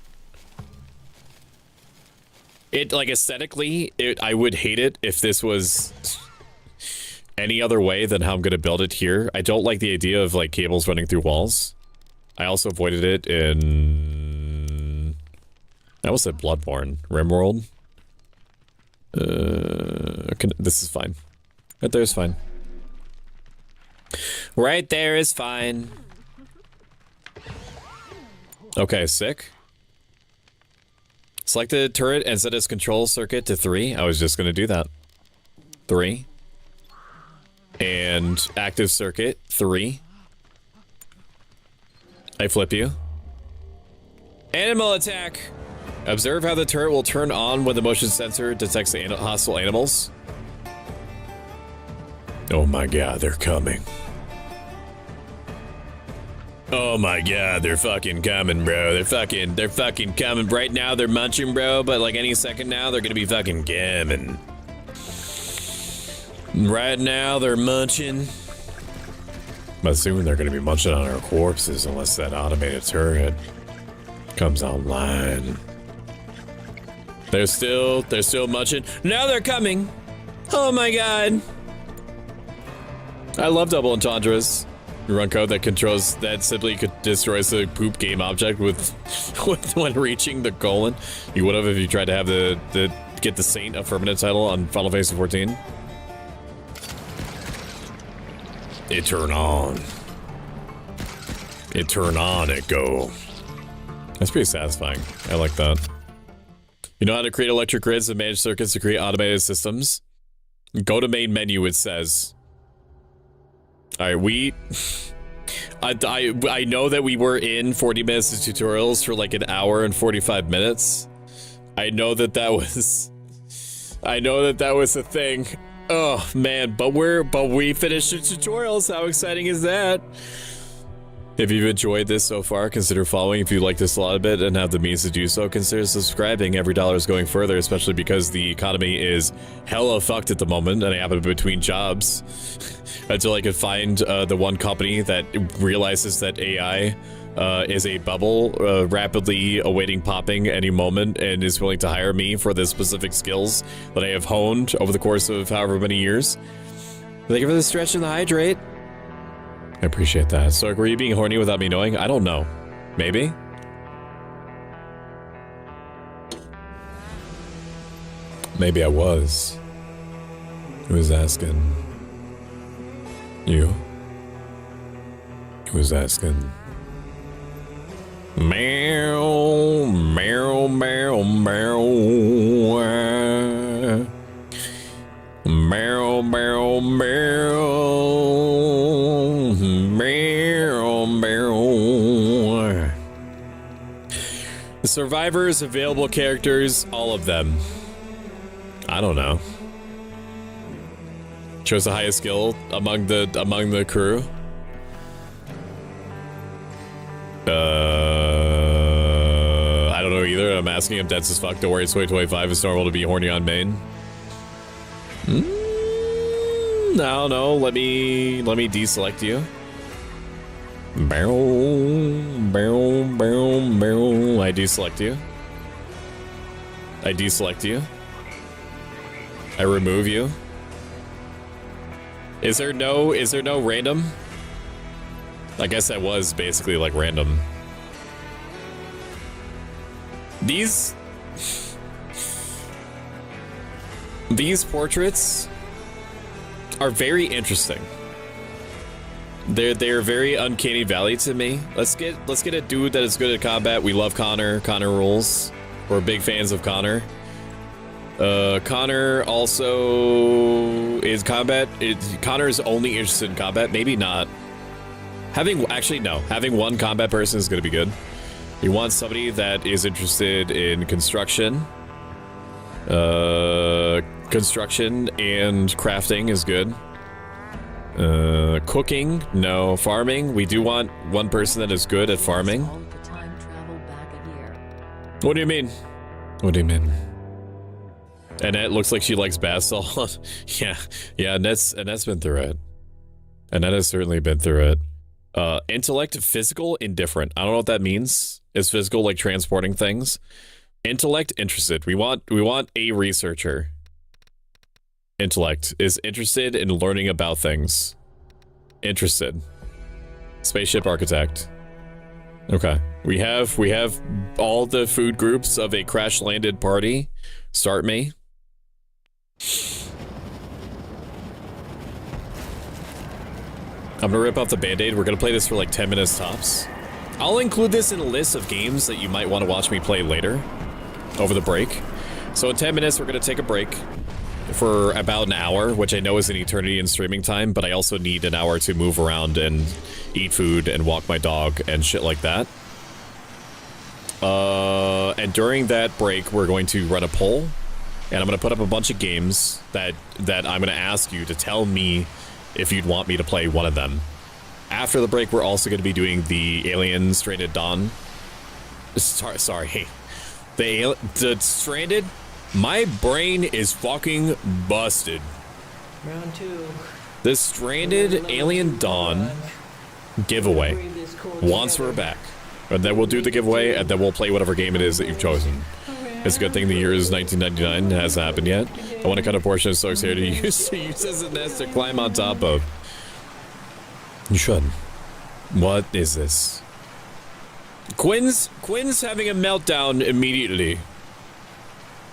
It, like, aesthetically, I would hate it if this was any other way than how I'm gonna build it here. I don't like the idea of, like, cables running through walls. I also avoided it in... I almost said Bloodborne. Rimworld. This is fine. Right there is fine. Right there is fine. Okay, sick. Select the turret and set its control circuit to 3. I was just gonna do that. 3. And active circuit, 3. I flip you. Animal attack! Observe how the turret will turn on when the motion sensor detects the hostile animals. Oh my god, they're coming. Oh my god, they're fucking coming, bro. They're fucking coming. Right now, they're munching, bro, but like any second now, they're gonna be fucking coming. Right now, they're munching. I'm assuming they're gonna be munching on our corpses unless that automated turret comes online. They're still munching. Now they're coming. Oh my god. I love double entendres. You run code that simply destroys the poop game object with when reaching the colon. You would have if you tried to have get the Saint a permanent title on Final Fantasy 14. It turn on. It turn on, it go. That's pretty satisfying. I like that. You know how to create electric grids and manage circuits to create automated systems? Go to main menu, it says. Alright, I know that we were in 40 minutes of tutorials for like an hour and 45 minutes. I know that was a thing. Oh man, but we finished the tutorials. How exciting is that? If you've enjoyed this so far, consider following. If you like this a lot a bit and have the means to do so, consider subscribing. Every dollar is going further, especially because the economy is hella fucked at the moment and I happen to be between jobs until I could find the one company that realizes that AI is a bubble rapidly awaiting popping any moment and is willing to hire me for the specific skills that I have honed over the course of however many years. Thank you for the stretch and the hydrate. I appreciate that. So, were you being horny without me knowing? I don't know. Maybe? Maybe I was. Who was asking? You? Who was asking? Meow, meow, meow, meow. Meow, meow, meow. Meow, meow. The survivors, available characters, all of them. I don't know. Chose the highest skill among the crew. I don't know either. I'm asking him dense as fuck. Don't worry, it's 2025. It's normal to be horny on main. No, let me deselect you. I deselect you. I deselect you. I remove you. Is there no random? I guess that was basically like random. These portraits are very interesting. They're very uncanny valley to me. Let's get a dude that is good at combat. We love Connor. Connor rules. We're big fans of Connor. Connor also is combat. Connor is only interested in combat. Maybe not. Having one combat person is going to be good. We want somebody that is interested in construction. Construction and crafting is good. Cooking, no. Farming, we do want one person that is good at farming. What do you mean? What do you mean? Annette looks like she likes bath salt. yeah, Annette's been through it. Annette has certainly been through it. Intellect, physical, indifferent. I don't know what that means. Is physical like transporting things? Intellect, interested. We want a researcher. Intellect is interested in learning about things. Interested. Spaceship architect. Okay. We have all the food groups of a crash landed party. Start me. I'm gonna rip off the band-aid. We're gonna play this for like 10 minutes tops. I'll include this in a list of games that you might want to watch me play later, over the break. So in 10 minutes, we're gonna take a break for about an hour, which I know is an eternity in streaming time, but I also need an hour to move around and eat food and walk my dog and shit like that. And during that break, we're going to run a poll, and I'm gonna put up a bunch of games that I'm gonna ask you to tell me if you'd want me to play one of them. After the break, we're also going to be doing the Alien Stranded Dawn. Sorry. The Stranded? My brain is fucking busted. Round 2. The Stranded Alien Dawn giveaway. Once we're back. And then we'll do the giveaway, and then we'll play whatever game it is that you've chosen. It's a good thing the year is 1999. It hasn't happened yet. I want to cut a portion of Stokes here to use as a nest to climb on top of. You should. What is this? Quinn's having a meltdown immediately.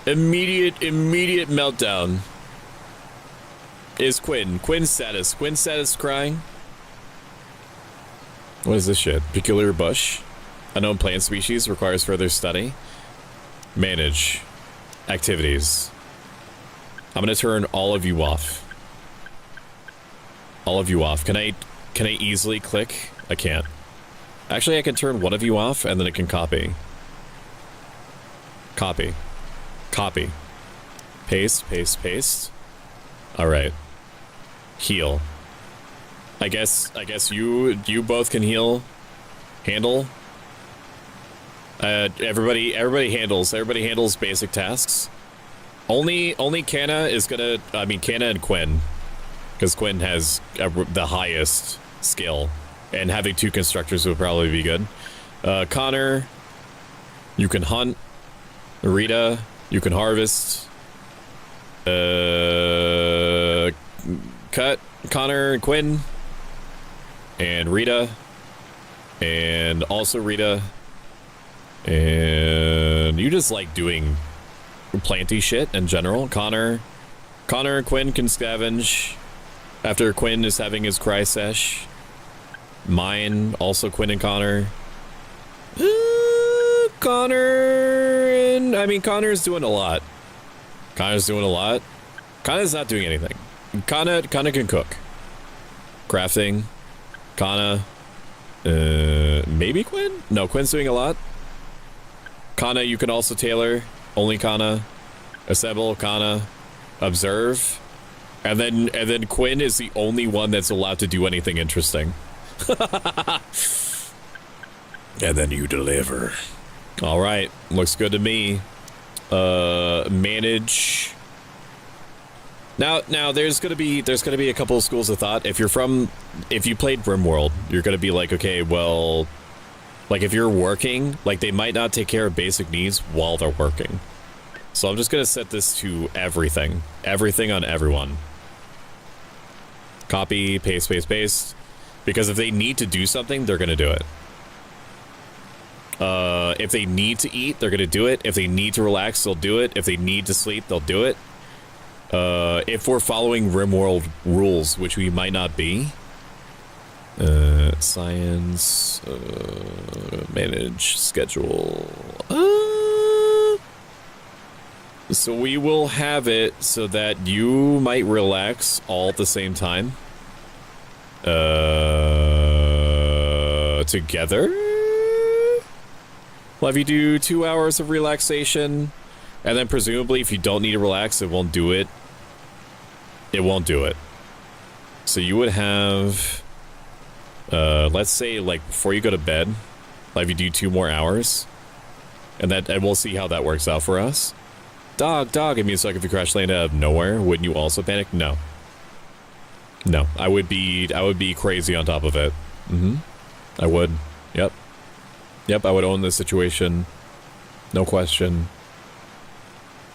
Immediate meltdown. Is Quinn. Quinn's status. Quinn's status crying. What is this shit? Peculiar bush. Unknown plant species requires further study. Manage. Activities. I'm gonna turn all of you off. All of you off. Can I easily click? I can't. Actually, I can turn one of you off and then it can copy. Copy. Copy. Paste, paste, paste. Alright. Heal. I guess you both can heal. Handle. Everybody handles basic tasks. Only Canna is gonna, Canna and Quinn. Because Quinn has the highest skill. And having 2 constructors would probably be good. Connor, you can hunt. Rita, you can harvest. Cut, Connor, and Quinn. And Rita. And also Rita. And you just like doing planty shit in general. Connor and Quinn can scavenge. After Quinn is having his cry sesh. Mine, also Quinn and Connor. Connor's doing a lot. Connor's not doing anything. Connor can cook. Crafting. Connor. Maybe Quinn? No, Quinn's doing a lot. Connor, you can also tailor. Only Connor. Assemble, Connor. Observe. And then Quinn is the only one that's allowed to do anything interesting. And then you deliver. All right, looks good to me. Manage. Now there's gonna be a couple of schools of thought. If you played RimWorld, you're gonna be like, okay, well, like if you're working, like they might not take care of basic needs while they're working. So I'm just gonna set this to everything on everyone. Copy, paste, paste, paste. Because if they need to do something, they're gonna do it. If they need to eat, they're gonna do it. If they need to relax, they'll do it. If they need to sleep, they'll do it. If we're following RimWorld rules, which we might not be. Science, manage, schedule. So we will have it so that you might relax all at the same time. Together? We'll have you do 2 hours of relaxation, and then presumably if you don't need to relax, it won't do it. It won't do it. So you would have, let's say like before you go to bed, I'll have you do 2 more hours, and we'll see how that works out for us. Dog, it means like if you crash land out of nowhere, wouldn't you also panic? No. No, I would be crazy on top of it. I would. Yep, I would own this situation. No question.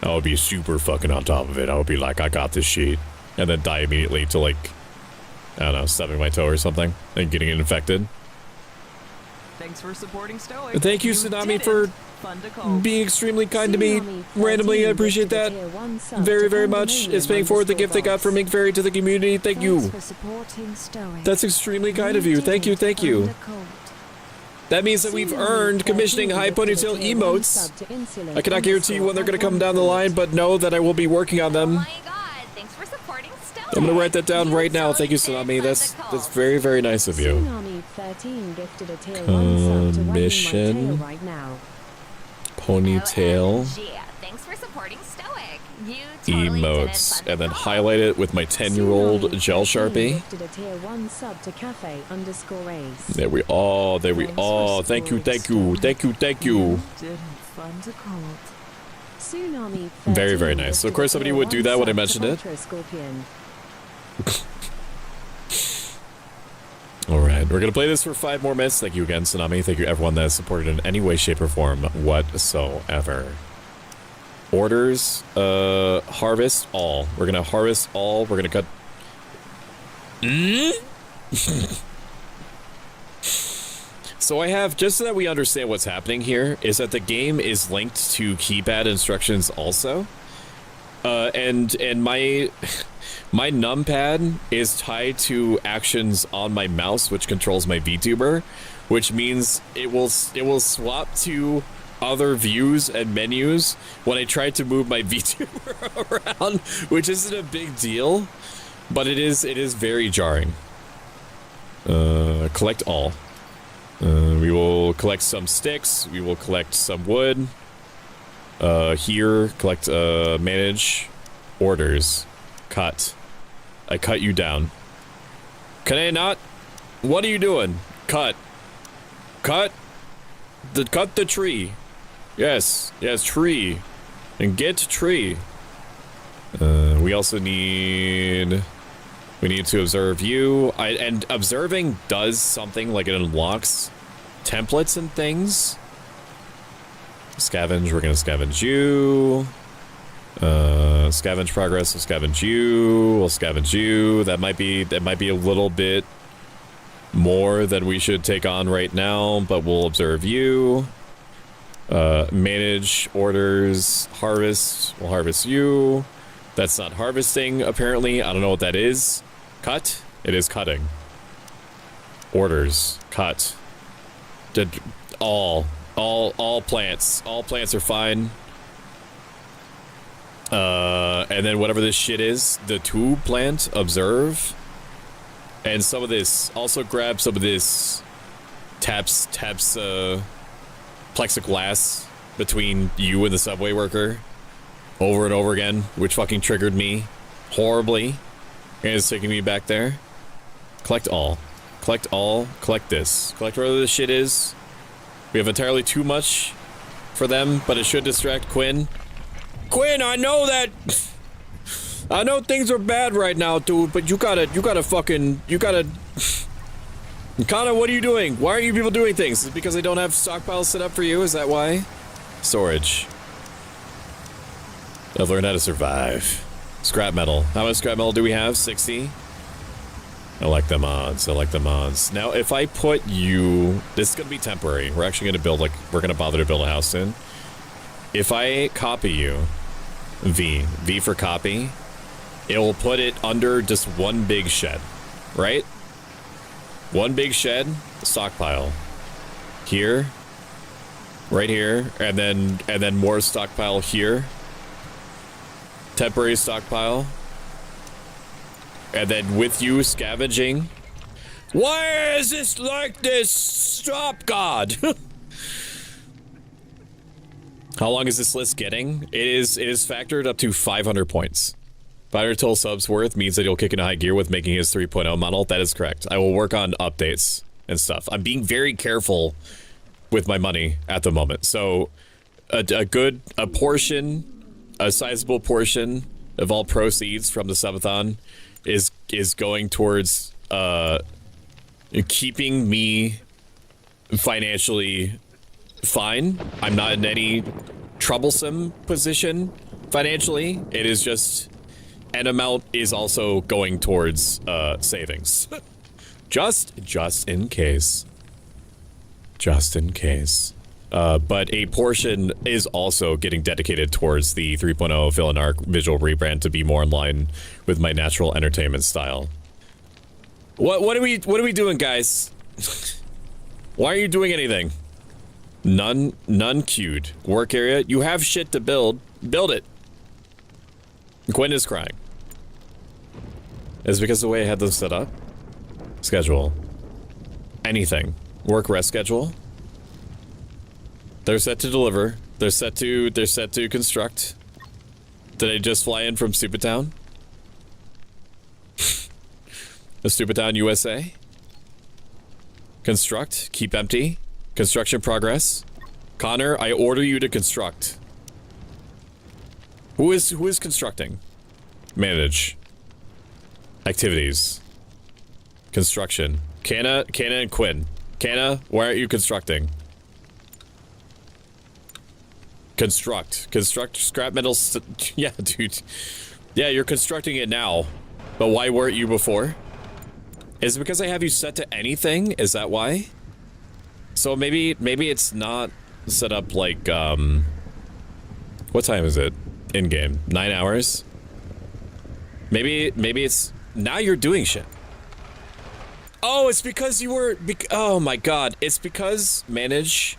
I would be super fucking on top of it. I would be like, I got this shit. And then die immediately to like, I don't know, stubbing my toe or something. And getting infected. Thanks for supporting Stoic. Thank you, Tsunami, for being extremely kind to me randomly. I appreciate that very, very much. It's paying forward the gift they got from Ink Fairy to the community. Thank you. That's extremely kind of you. Thank you, thank you. That means that we've earned commissioning high ponytail emotes. I cannot guarantee you when they're going to come down the line, but know that I will be working on them. Oh my god, thanks for supporting Stoic. I'm going to write that down right now. Thank you, Tsunami. That's very, very nice of you. Commission. Ponytail. Thanks for supporting Stoic. You totally Emotes. And then highlight it with my 10-year-old gel Sharpie. There we are. There we are. Thank you, thank you, thank you, thank you. Very, very nice. So of course somebody would do that when I mentioned it. Alright, we're gonna play this for 5 more minutes. Thank you again, Tsunami. Thank you everyone that has supported in any way, shape, or form whatsoever. Orders, harvest all. We're gonna harvest all. We're gonna cut... So I have, just so that we understand what's happening here, is that the game is linked to keypad instructions also. And my My numpad is tied to actions on my mouse, which controls my VTuber, which means it will swap to other views and menus when I try to move my VTuber around, which isn't a big deal, but it is very jarring. Collect all. We will collect some sticks. We will collect some wood. Here, collect, manage orders. Cut. I cut you down. Can I not? What are you doing? Cut. Cut the tree. Yes, tree. And get tree. We also need... We need to observe you. And observing does something, like it unlocks templates and things. Scavenge, we're gonna scavenge you. Scavenge progress, we'll scavenge you. We'll scavenge you. That might be a little bit more than we should take on right now, but we'll observe you. Manage orders, harvest, we'll harvest you. That's not harvesting, apparently. I don't know what that is. Cut? It is cutting. Orders. Cut. All plants. All plants are fine. And then whatever this shit is, the tube plant, observe. And some of this, also grab some of this taps plexiglass between you and the subway worker over and over again, which fucking triggered me horribly. And it's taking me back there. Collect all. Collect all. Collect this. Collect whatever this shit is. We have entirely too much for them, but it should distract Quinn. Quinn, I know that... I know things are bad right now, dude, but you gotta... Kana, what are you doing? Why aren't you people doing things? Is it because they don't have stockpiles set up for you? Is that why? Storage. I've learned how to survive. Scrap metal. How much scrap metal do we have? 60? I like the mods. I like the mods. Now, if I put you... This is gonna be temporary. We're actually gonna build, like... We're gonna bother to build a house soon. If I copy you... V for copy... It will put it under just one big shed. Right? One big shed, stockpile. Here. Right here. And then more stockpile here. Temporary stockpile. And then with you scavenging. Why is this like this? Stop, God! How long is this list getting? It is factored up to 500 points. 500 total subs worth means that he'll kick into high gear with making his 3.0 model. That is correct. I will work on updates and stuff. I'm being very careful with my money at the moment. So a sizable portion of all proceeds from the subathon is going towards keeping me financially fine. I'm not in any troublesome position financially. It is just an amount is also going towards savings. just in case. Just in case. But a portion is also getting dedicated towards the 3.0 Villain Arc visual rebrand to be more in line with my natural entertainment style. What are we doing, guys? Why are you doing anything? None queued. Work area. You have shit to build. Build it. Gwen is crying. Is it because of the way I had them set up? Schedule. Anything. Work rest schedule. They're set to deliver. They're set to construct. Did I just fly in from Stupidtown? Stupidtown, USA? Construct. Keep empty. Construction progress. Connor, I order you to construct. Who is constructing? Manage. Activities. Construction. Canna and Quinn. Canna, why aren't you constructing? Construct scrap metal. Yeah, dude. Yeah, you're constructing it now. But why weren't you before? Is it because I have you set to anything? Is that why? So maybe it's not set up like, what time is it? In game. 9 hours? Maybe it's now you're doing shit. Oh, it's because you were. Oh my god! It's because manage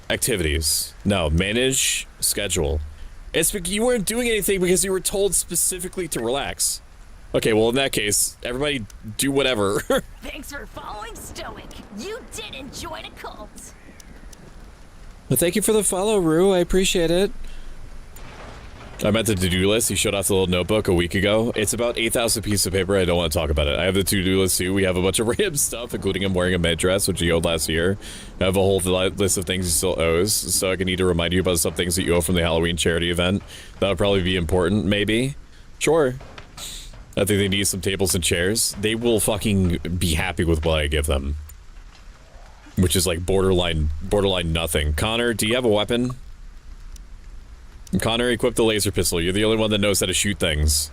activities. No, manage schedule. It's because you weren't doing anything because you were told specifically to relax. Okay, well in that case, everybody do whatever. Thanks for following Stoic. You didn't join a cult. Well, thank you for the follow, Rue. I appreciate it. I meant the to-do list. He showed off the little notebook a week ago. It's about 8,000 pieces of paper. I don't want to talk about it. I have the to-do list too. We have a bunch of random stuff, including him wearing a med dress, which he owed last year. I have a whole list of things he still owes, so I can need to remind you about some things that you owe from the Halloween charity event. That would probably be important, maybe. Sure. I think they need some tables and chairs. They will fucking be happy with what I give them. Which is like borderline nothing. Connor, do you have a weapon? Connor, equip the laser pistol. You're the only one that knows how to shoot things.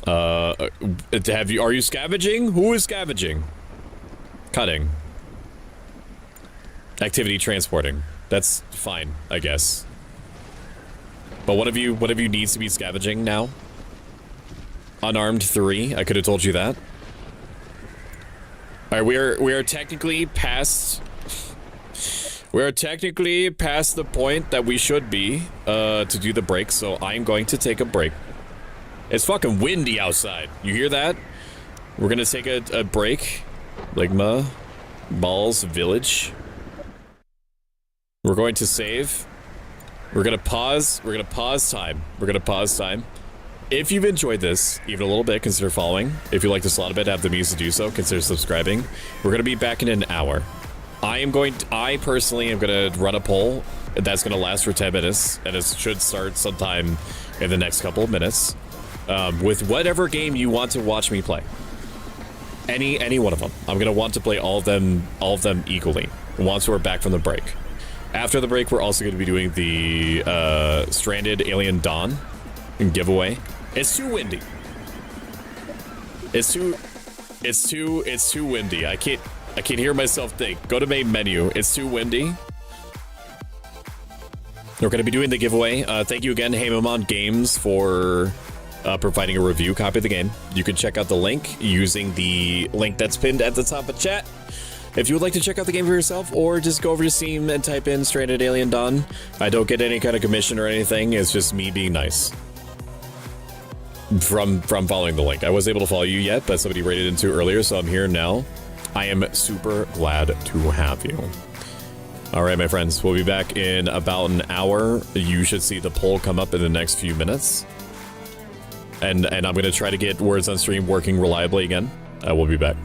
Are you scavenging? Who is scavenging? Cutting. Activity transporting. That's fine, I guess. But one of you needs to be scavenging now? Unarmed 3. I could have told you that. Alright, we are technically past. We are technically past the point that we should be to do the break, so I'm going to take a break. It's fucking windy outside. You hear that? We're gonna take a break. Ligma, Balls Village. We're going to save. We're gonna pause. We're gonna pause time. We're gonna pause time. If you've enjoyed this, even a little bit, consider following. If you like this a lot a bit, have the means to do so, consider subscribing. We're gonna be back in an hour. I personally am gonna run a poll that's gonna last for 10 minutes, and it should start sometime in the next couple of minutes, with whatever game you want to watch me play. Any one of them. I'm gonna want to play all of them equally, once we're back from the break. After the break, we're also gonna be doing the Stranded Alien Dawn giveaway. It's too windy. It's too windy. I can't hear myself think. Go to main menu. It's too windy. We're going to be doing the giveaway. Thank you again, Hamamon Games, for providing a review copy of the game. You can check out the link using the link that's pinned at the top of chat. If you would like to check out the game for yourself, or just go over to Steam and type in Stranded Alien Dawn. I don't get any kind of commission or anything. It's just me being nice. From following the link. I wasn't able to follow you yet, but somebody rated into earlier, so I'm here now. I am super glad to have you. All right, my friends, we'll be back in about an hour. You should see the poll come up in the next few minutes. And I'm going to try to get Words on Stream working reliably again. We'll be back.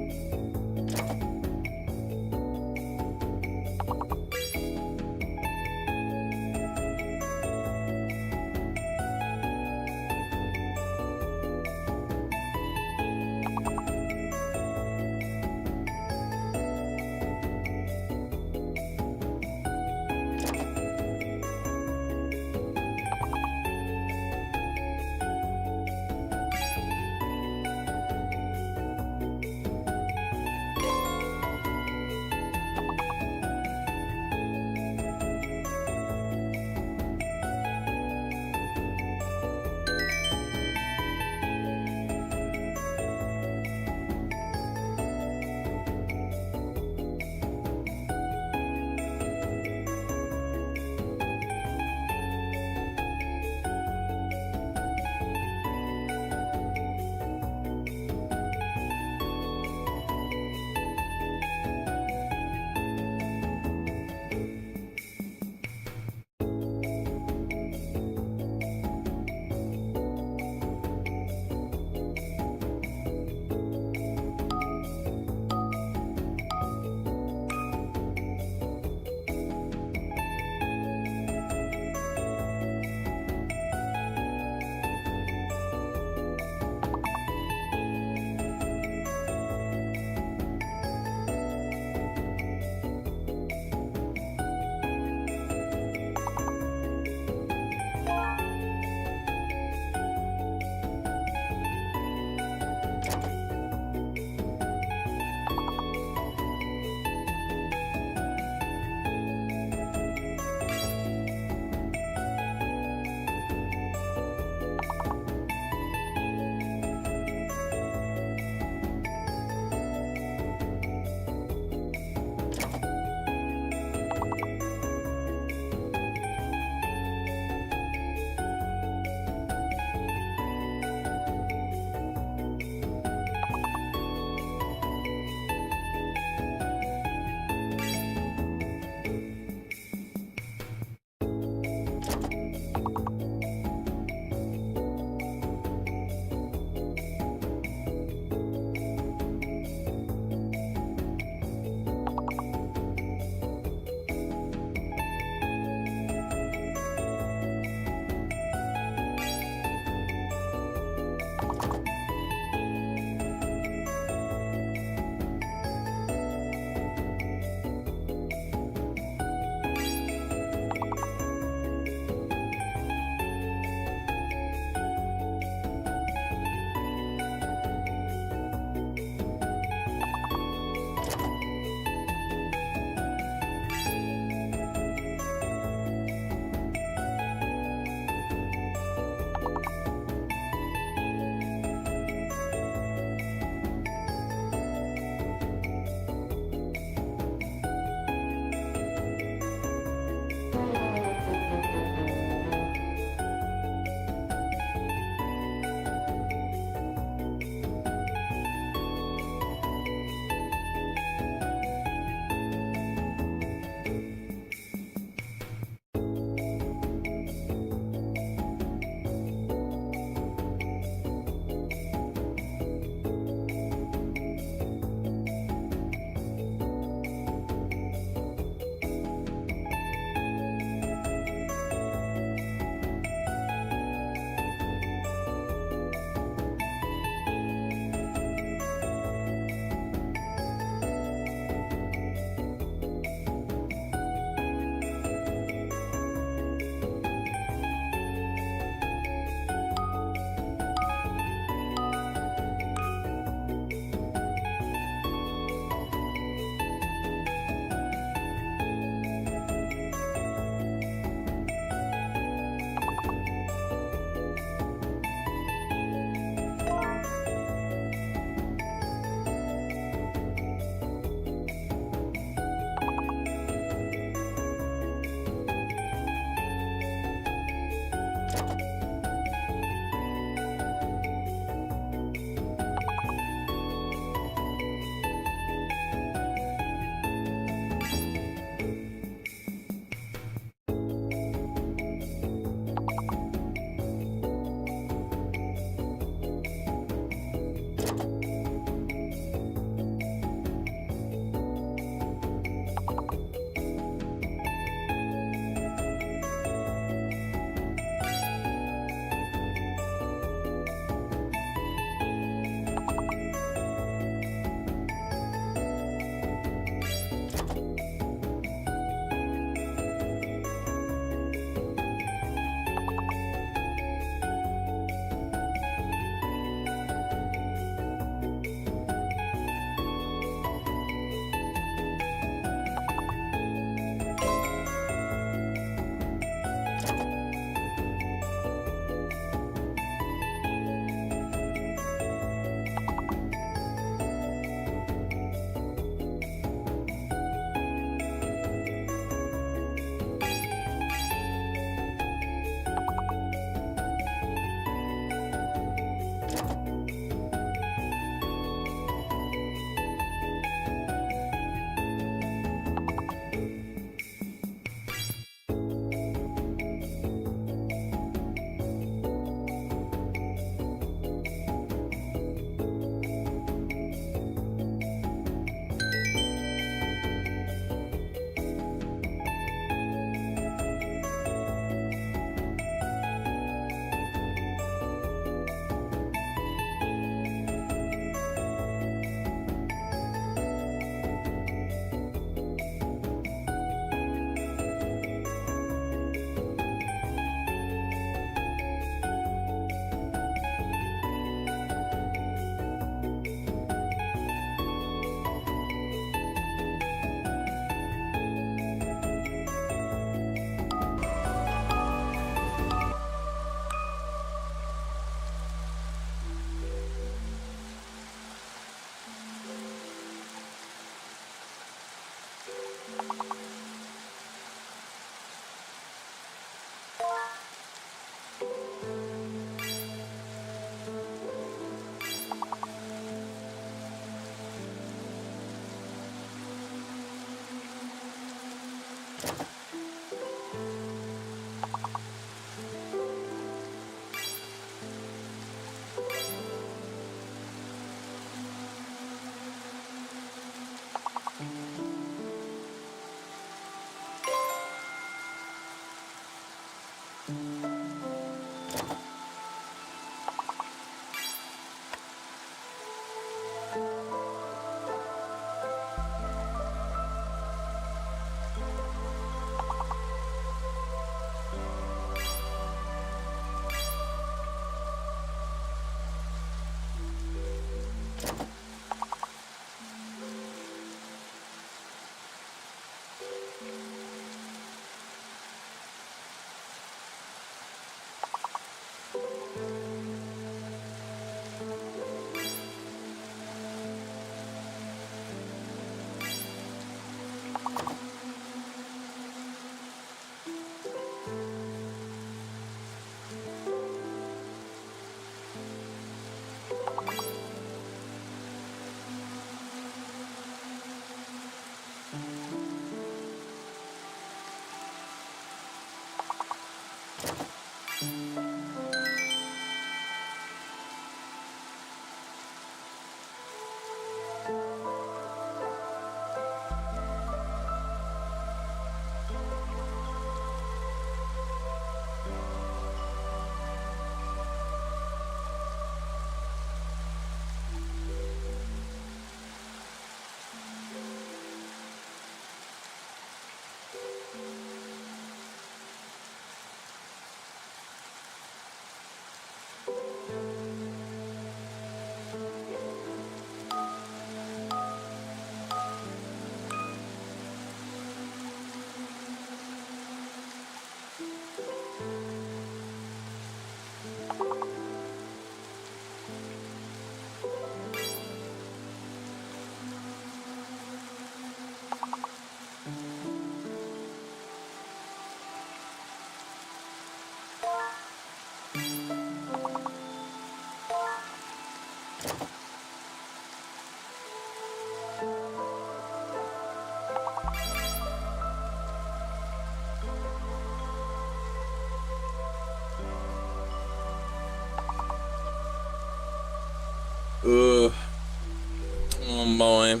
boy.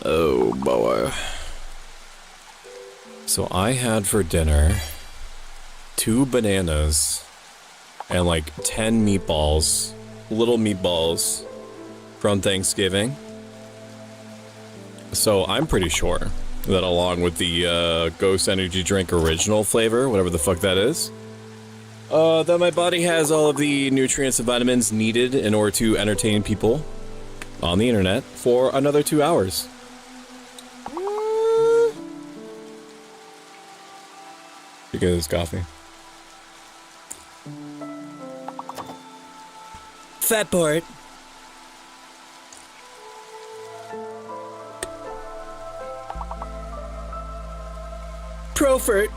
Oh boy. So I had for dinner 2 bananas and like 10 meatballs, little meatballs from Thanksgiving. So I'm pretty sure that along with the Ghost Energy Drink original flavor, whatever the fuck that is, that my body has all of the nutrients and vitamins needed in order to entertain people on the internet for another 2 hours. Because coffee. Fat part. Profert.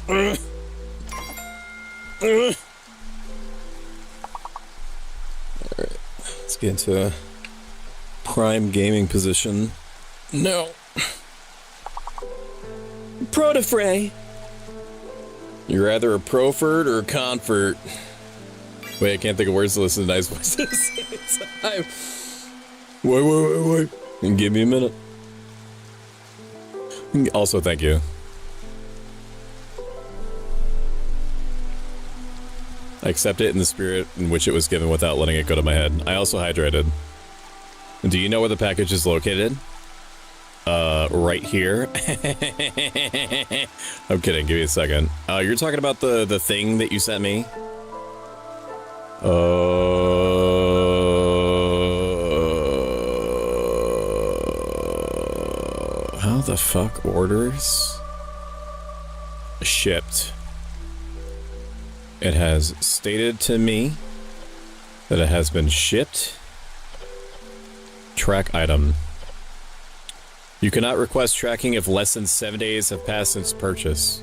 Alright, let's get into a prime gaming position. No. Protofray. You're either a profert or a confert. Wait, I can't think of words to listen to nice voices at the same time. Wait. Give me a minute. Also, thank you. I accept it in the spirit in which it was given without letting it go to my head. I also hydrated. Do you know where the package is located? Right here. I'm kidding, give me a second. You're talking about the thing that you sent me? How the fuck orders? Shipped. It has stated to me that it has been shipped. Track item. You cannot request tracking if less than 7 days have passed since purchase.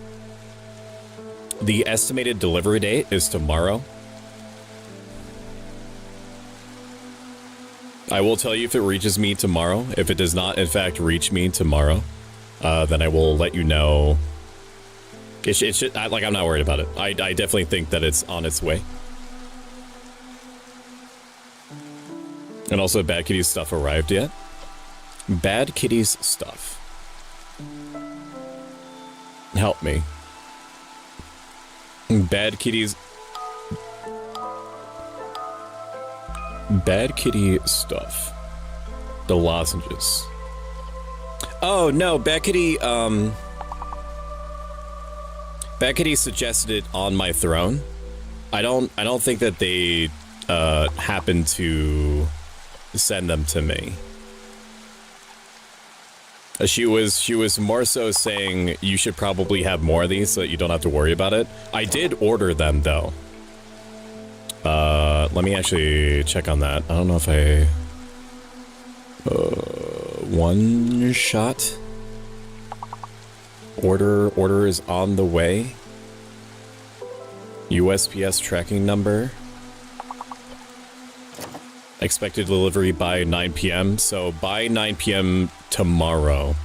The estimated delivery date is tomorrow. I will tell you if it reaches me tomorrow. If it does not, in fact, reach me tomorrow, then I will let you know. It should, I'm not worried about it. I definitely think that it's on its way. And also, Bad Kitty's stuff arrived yet? Bad Kitty's stuff. Help me. Bad Kitty's... Bad Kitty stuff. The lozenges. Oh, no, Bad Kitty, Bad Kitty suggested it on my throne. I don't think that they, happened to send them to me. She was more so saying you should probably have more of these so that you don't have to worry about it. I did order them though. Let me actually check on that. I don't know if I... one shot? Order is on the way. USPS tracking number. Expected delivery by 9 p.m. So by 9 p.m. tomorrow,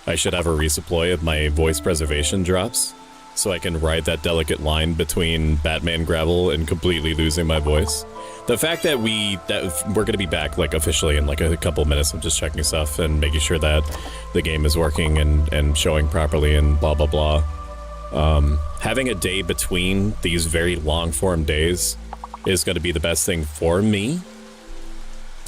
I should have a resupply of my voice preservation drops, so I can ride that delicate line between Batman Gravel and completely losing my voice. The fact that we're gonna be back like officially in like a couple minutes. I'm just checking stuff and making sure that the game is working and showing properly and blah blah blah. Having a day between these very long form days is going to be the best thing for me.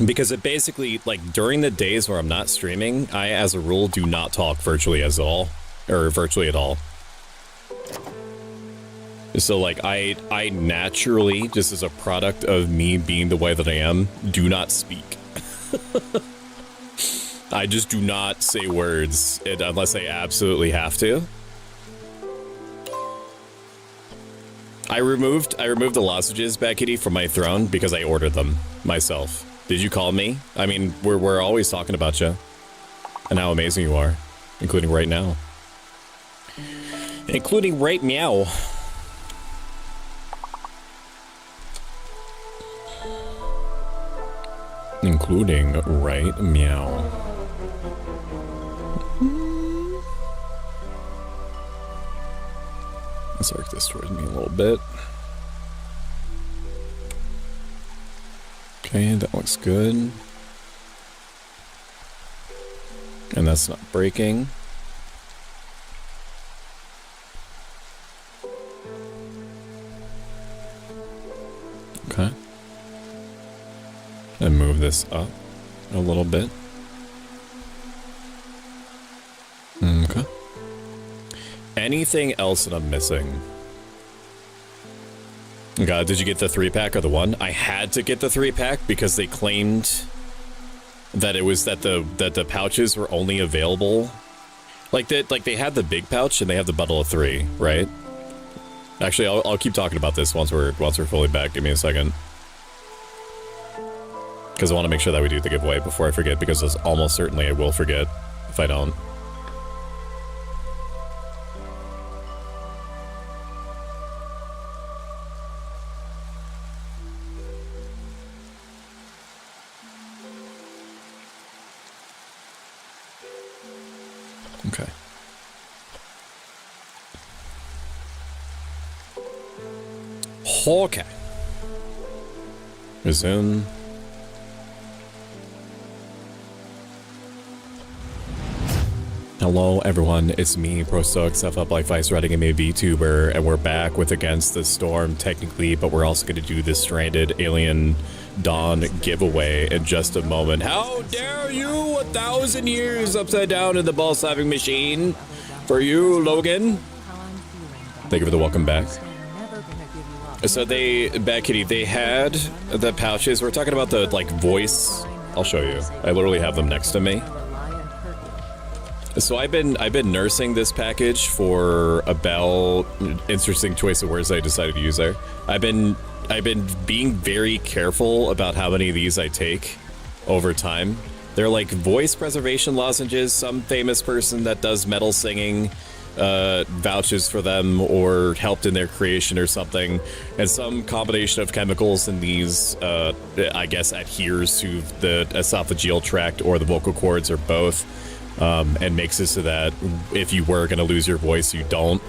Because it basically, like, during the days where I'm not streaming, I, as a rule, do not talk virtually at all. So, like, I naturally, just as a product of me being the way that I am, do not speak. I just do not say words unless I absolutely have to. I removed the lozenges, Bad Kitty, from my throne because I ordered them myself. Did you call me? I mean, we're always talking about you and how amazing you are, including right now. Including right meow. Including right meow. Let's arc this towards me a little bit. Okay, that looks good. And that's not breaking. Okay. And move this up a little bit. Okay. Anything else that I'm missing? God, did you get the 3-pack or the 1? I had to get the 3-pack because they claimed that it was that the pouches were only available. Like they had the big pouch and they have the bundle of 3, right? Actually, I'll keep talking about this once we're fully back. Give me a second. Because I want to make sure that we do the giveaway before I forget, because it's almost certainly I will forget if I don't. Okay. Okay. Resume. Hello everyone, it's me, ProStoic, Stuff Up Life Ice, writing a Vtuber, and we're back with Against the Storm, technically, but we're also going to do this Stranded Alien Dawn giveaway in just a moment. How dare you! 1,000 years upside down in the ball-slapping machine! For you, Logan! Thank you for the welcome back. So Bad Kitty, they had the pouches. We're talking about the, like, voice. I'll show you. I literally have them next to me. So I've been nursing this package for about, interesting choice of words I decided to use there. I've been being very careful about how many of these I take over time. They're like voice preservation lozenges. Some famous person that does metal singing vouches for them or helped in their creation or something, and some combination of chemicals in these I guess adheres to the esophageal tract or the vocal cords or both. And makes it so that if you were going to lose your voice, you don't.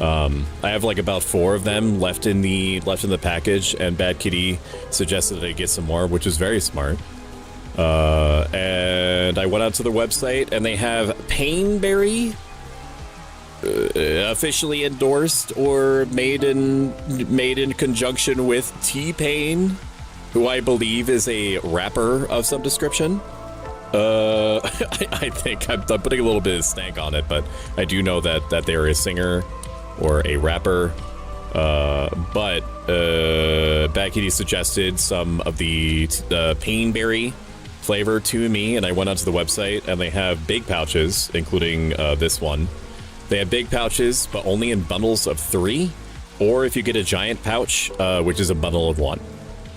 I have like about 4 of them left in the package, and Bad Kitty suggested that I get some more, which is very smart. And I went out to their website, and they have Painberry, officially endorsed or made in conjunction with T-Pain, who I believe is a rapper of some description. I think I'm putting a little bit of stank on it, but I do know that they're a singer or a rapper. But Bad Kitty suggested some of the Painberry flavor to me, and I went onto the website, and they have big pouches, including this one. They have big pouches, but only in bundles of 3, or if you get a giant pouch, which is a bundle of 1.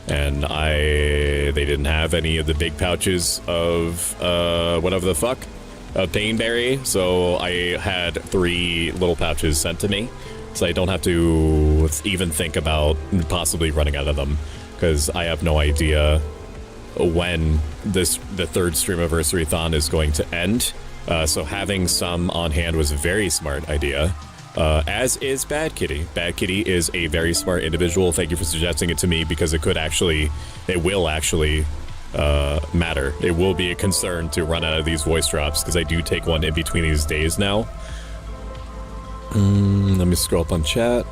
And they didn't have any of the big pouches of whatever the fuck of Painberry, so I had 3 little pouches sent to me, so I don't have to even think about possibly running out of them, because I have no idea when the 3rd Streamiversary-thon is going to end. So having some on hand was a very smart idea. As is Bad Kitty. Bad Kitty is a very smart individual. Thank you for suggesting it to me, because it will actually matter. It will be a concern to run out of these voice drops, because I do take one in between these days now. Let me scroll up on chat.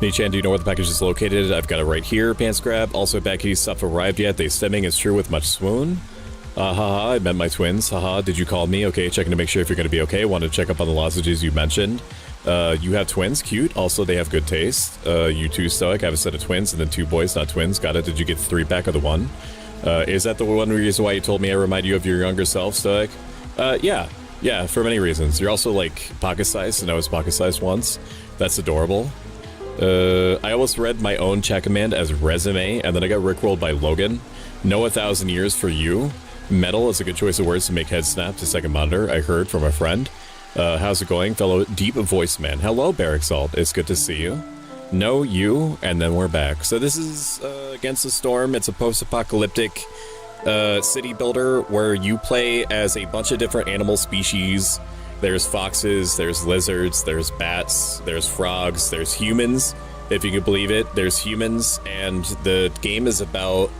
Nichan, do you know where the package is located? I've got it right here, Pants Grab. Also, Bad Kitty's stuff arrived yet. They stemming is true with much swoon. Haha, I met my twins. Haha, did you call me? Okay, checking to make sure if you're going to be okay. Wanted to check up on the lozenges you mentioned. You have twins, cute. Also, they have good taste. You too, Stoic. I have a set of twins and then 2 boys, not twins. Got it. Did you get the 3-pack or the 1? Is that the one reason why you told me I remind you of your younger self, Stoic? Yeah, for many reasons. You're also like pocket-sized, and I was pocket-sized once. That's adorable. I almost read my own chat command as resume, and then I got rickrolled by Logan. No 1,000 years for you. Metal is a good choice of words to make head snap to second monitor, I heard from a friend. How's it going, fellow deep voice man? Hello, Barrack Salt. It's good to see you. No, you, and then we're back. So this is Against the Storm. It's a post-apocalyptic city builder where you play as a bunch of different animal species There's foxes, there's lizards, there's bats, there's frogs, there's humans, if you can believe it. There's humans, and the game is about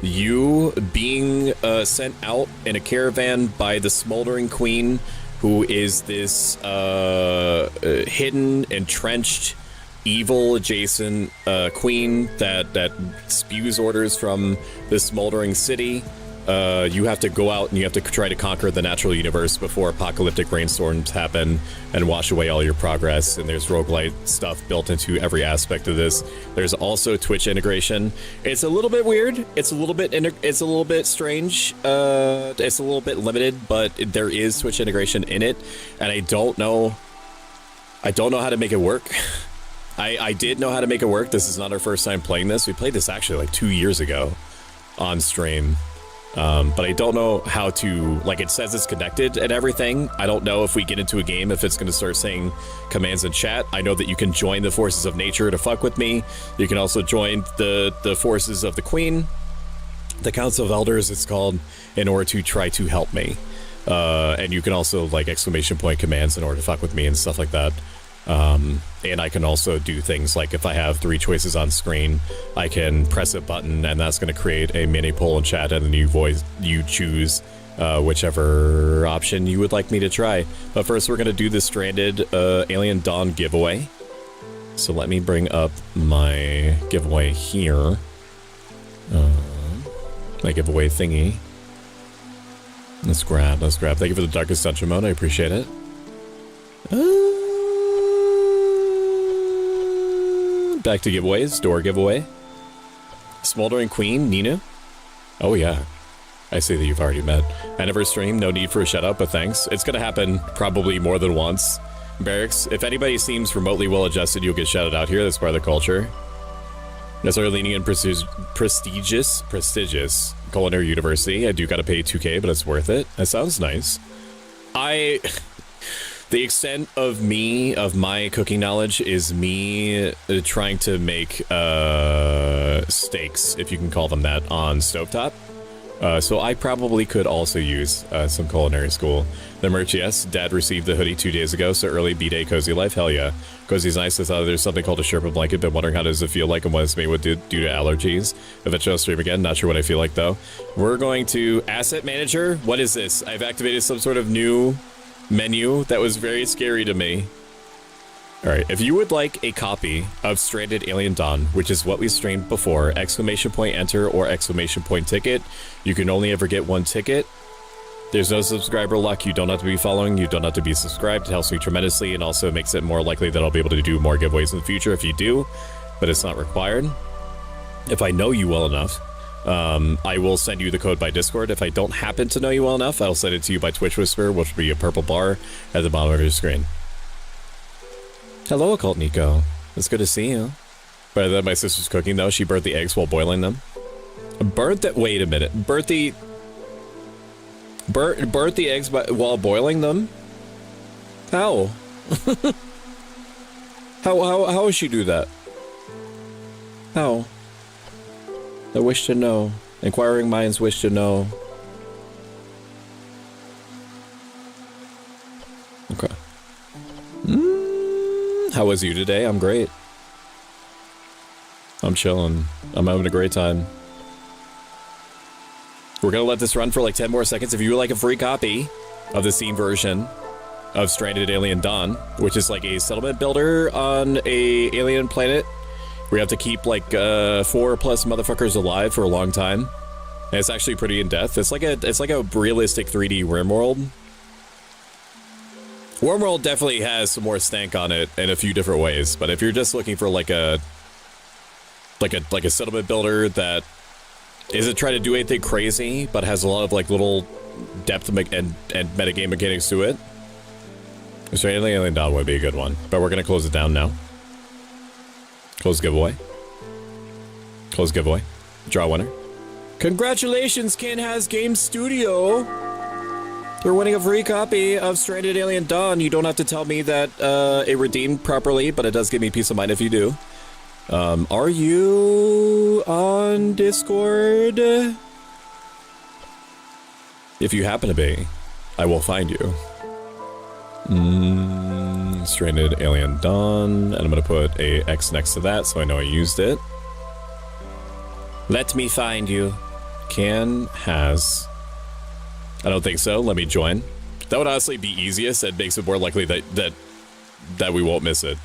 you being sent out in a caravan by the Smoldering Queen, who is this hidden, entrenched, evil adjacent queen that spews orders from the smoldering city. You have to go out and you have to try to conquer the natural universe before apocalyptic rainstorms happen and wash away all your progress. And there's roguelite stuff built into every aspect of this. There's also Twitch integration. It's a little bit weird. It's a little bit strange. It's a little bit limited, but there is Twitch integration in it, and I don't know how to make it work. I did know how to make it work. This is not our first time playing this. We played this actually like 2 years ago on stream. But I don't know how to, like, it says it's connected and everything. I don't know if we get into a game if it's going to start saying commands in chat. I know that you can join the forces of nature to fuck with me. You can also join the forces of the queen, the council of elders it's called, in order to try to help me. And you can also, like, exclamation point commands in order to fuck with me and stuff like that. And I can also do things like if I have 3 choices on screen, I can press a button and that's going to create a mini poll in chat, and then you choose whichever option you would like me to try. But first we're going to do the Stranded Alien Dawn giveaway. So let me bring up my giveaway here. My giveaway thingy. Let's grab. Thank you for the Darkest Dungeon mode. I appreciate it. Back to giveaways. Door giveaway. Smoldering Queen, Nina. Oh yeah. I see that you've already met. I never stream, no need for a shout out, but thanks. It's gonna happen probably more than once. Barracks, if anybody seems remotely well adjusted, you'll get shouted out here. That's part of the culture. That's our leaning in prestigious culinary university. I do gotta pay 2K, but it's worth it. That sounds nice. The extent of my cooking knowledge is me trying to make steaks, if you can call them that, on stovetop. So I probably could also use some culinary school. The merch, yes. Dad received the hoodie 2 days ago, so early B-Day cozy life, hell yeah. Cozy's nice. I thought there's something called a Sherpa blanket, but wondering how does it feel like and what it's made with due to allergies. Eventually I'll stream again, not sure what I feel like though. We're going to Asset Manager. What is this? I've activated some sort of new menu that was very scary to me. Alright, if you would like a copy of Stranded Alien Dawn, which is what we streamed before, exclamation point enter or exclamation point ticket. You can only ever get 1 ticket. There's no subscriber luck. You don't have to be following. You don't have to be subscribed. It helps me tremendously and also makes it more likely that I'll be able to do more giveaways in the future if you do, but it's not required. If I know you well enough, I will send you the code by Discord. If I don't happen to know you well enough, I'll send it to you by Twitch Whisper, which will be a purple bar at the bottom of your screen. Hello, Occult Nico. It's good to see you. Better than my sister's cooking, though. She burnt the eggs while boiling them. Wait a minute. Burnt the eggs while boiling them? How? How would she do that? How? I wish to know. Inquiring minds wish to know. Okay. How was you today? I'm great. I'm chilling. I'm having a great time. We're gonna let this run for like 10 more seconds. If you would like a free copy of the Steam version of Stranded Alien Dawn, which is like a settlement builder on a alien planet, we have to keep like 4+ motherfuckers alive for a long time. And it's actually pretty in depth. It's like a realistic 3D RimWorld. RimWorld definitely has some more stank on it in a few different ways, but if you're just looking for like a settlement builder that isn't trying to do anything crazy, but has a lot of like little depth and metagame mechanics to it, Stranded Alien Dawn would be a good one. But we're gonna close it down now. Close giveaway. Close giveaway. Draw winner. Congratulations, Ken Has Game Studio! You're winning a free copy of Stranded Alien Dawn. You don't have to tell me that it redeemed properly, but it does give me peace of mind if you do. Are you on Discord? If you happen to be, I will find you. Stranded Alien Dawn, and I'm gonna put a X next to that so I know I used it. Let me find you. Can, has. I don't think so. Let me join. That would honestly be easiest. It makes it more likely that we won't miss it.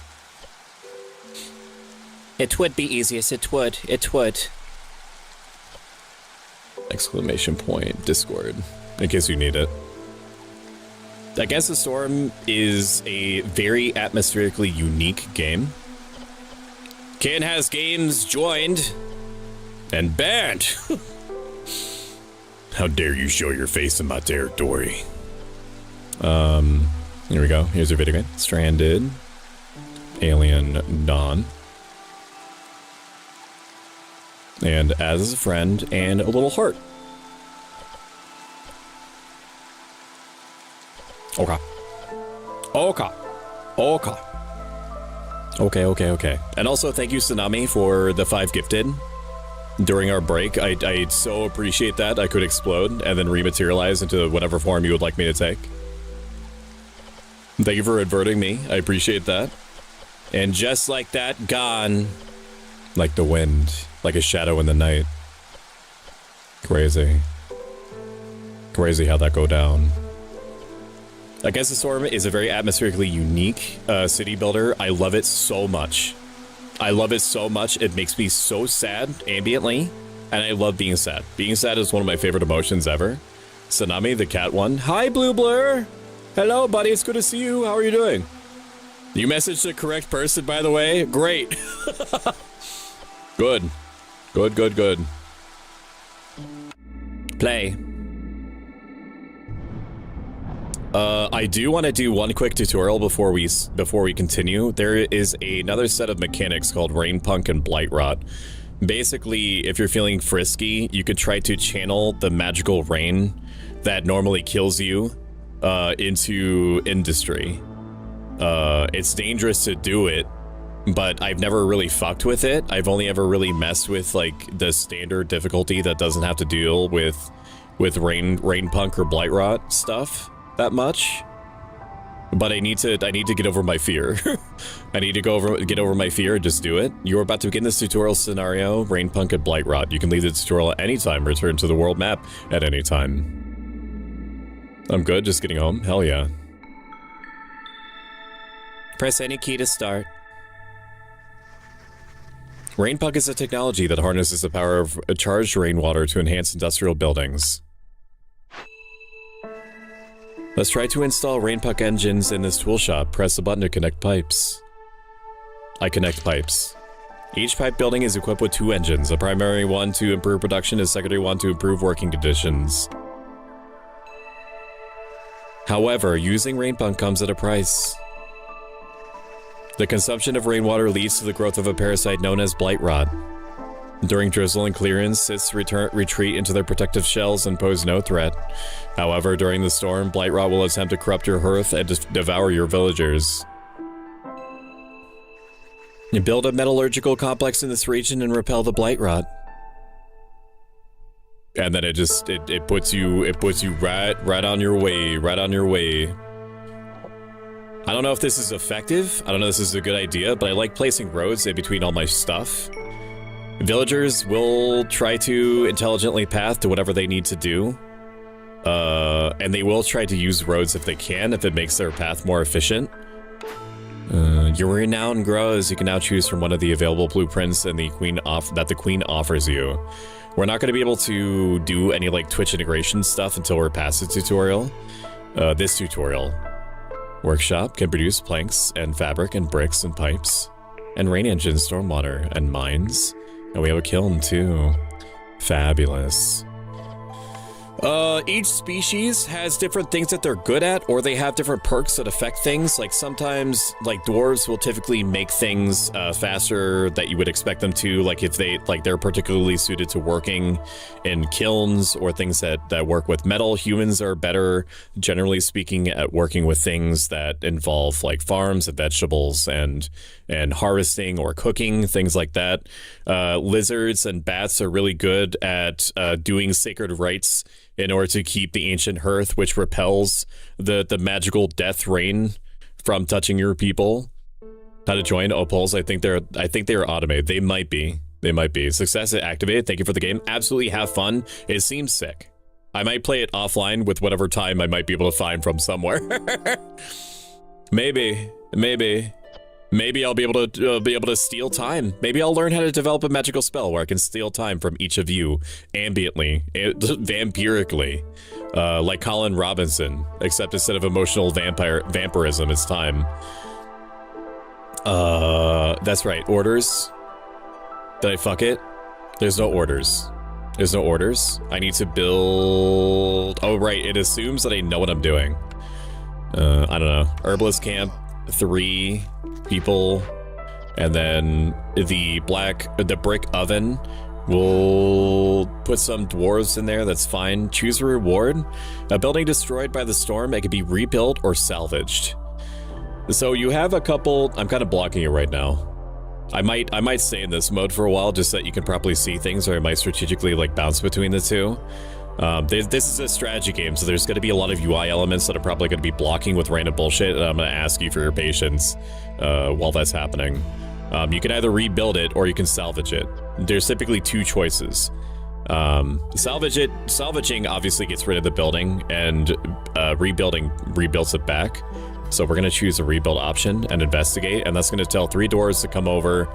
It would be easiest. It would. It would. Exclamation point. Discord. In case you need it. Against the Storm is a very atmospherically unique game. Can has games joined and banned. How dare you show your face in my territory? Here we go. Here's your video game. Stranded. Alien Dawn. And as a friend and a little heart. Okay. Okay. Okay. Okay. And also thank you, Tsunami, for the 5 gifted. During our break, I so appreciate that. I could explode and then rematerialize into whatever form you would like me to take. Thank you for adverting me. I appreciate that. And just like that, gone. Like the wind. Like a shadow in the night. Crazy. Crazy how that go down. Against the Storm is a very atmospherically unique city builder. I love it so much. I love it so much. It makes me so sad ambiently, and I love being sad. Being sad is one of my favorite emotions ever. Tsunami, the cat one. Hi, Blue Blur. Hello, buddy. It's good to see you. How are you doing? You messaged the correct person, by the way. Great. Good. Good. Play. I do want to do one quick tutorial before we continue. There is another set of mechanics called Rain Punk and Blight Rot. Basically, if you're feeling frisky, you could try to channel the magical rain that normally kills you into industry. It's dangerous to do it, but I've never really fucked with it. I've only ever really messed with like the standard difficulty that doesn't have to deal with Rain Punk or Blight Rot stuff that much. But I need to get over my fear. I need to get over my fear and just do it. You're about to begin this tutorial scenario, Rain Punk and Blight Rot. You can leave the tutorial at any time, return to the world map at any time. I'm good, just getting home. Hell yeah. Press any key to start. Rain Punk is a technology that harnesses the power of charged rainwater to enhance industrial buildings. Let's try to install Rain Punk engines in this tool shop. Press the button to connect pipes. I connect pipes. Each pipe building is equipped with 2 engines, a primary one to improve production and a secondary one to improve working conditions. However, using Rain Punk comes at a price. The consumption of rainwater leads to the growth of a parasite known as Blight Rot. During drizzle and clearance, cysts retreat into their protective shells and pose no threat. However, during the storm, Blight Rot will attempt to corrupt your hearth and devour your villagers. You build a metallurgical complex in this region and repel the Blight Rot. And then it puts you right on your way. I don't know if this is effective. I don't know if this is a good idea, but I like placing roads in between all my stuff. Villagers will try to intelligently path to whatever they need to do. And they will try to use roads if they can, if it makes their path more efficient. Your renown grows. You can now choose from one of the available blueprints and the queen offers you. We're not going to be able to do any like Twitch integration stuff until we're past the tutorial. This tutorial. Workshop can produce planks and fabric and bricks and pipes. And rain engines, stormwater, and mines. And we have a kiln too. Fabulous. Each species has different things that they're good at, or they have different perks that affect things. Like sometimes, like dwarves will typically make things faster that you would expect them to. Like if they're particularly suited to working in kilns or things that work with metal. Humans are better, generally speaking, at working with things that involve like farms and vegetables and and harvesting or cooking, things like that. Lizards and bats are really good at doing sacred rites in order to keep the ancient hearth, which repels the magical death rain from touching your people. How to join Opals? I think they're automated. They might be. Success activated. Thank you for the game. Absolutely have fun. It seems sick. I might play it offline with whatever time I might be able to find from somewhere. Maybe I'll be able to steal time. Maybe I'll learn how to develop a magical spell where I can steal time from each of you ambiently, vampirically, like Colin Robinson, except instead of emotional vampirism, it's time. That's right. Orders. Did I fuck it? There's no orders. I need to build... Oh, right. It assumes that I know what I'm doing. I don't know. Herbalist camp, 3 people. And then the brick oven. We'll put some dwarves in there. That's fine. Choose a reward. A building destroyed by the storm. It can be rebuilt or salvaged. So you have a couple... I'm kind of blocking it right now. I might stay in this mode for a while just so that you can properly see things, or I might strategically like bounce between the two. This is a strategy game, so there's going to be a lot of UI elements that are probably going to be blocking with random bullshit, and I'm going to ask you for your patience while that's happening. You can either rebuild it or you can salvage it. There's typically 2 choices. Salvaging obviously gets rid of the building, and rebuilding rebuilds it back. So we're going to choose a rebuild option and investigate, and that's going to tell 3 doors to come over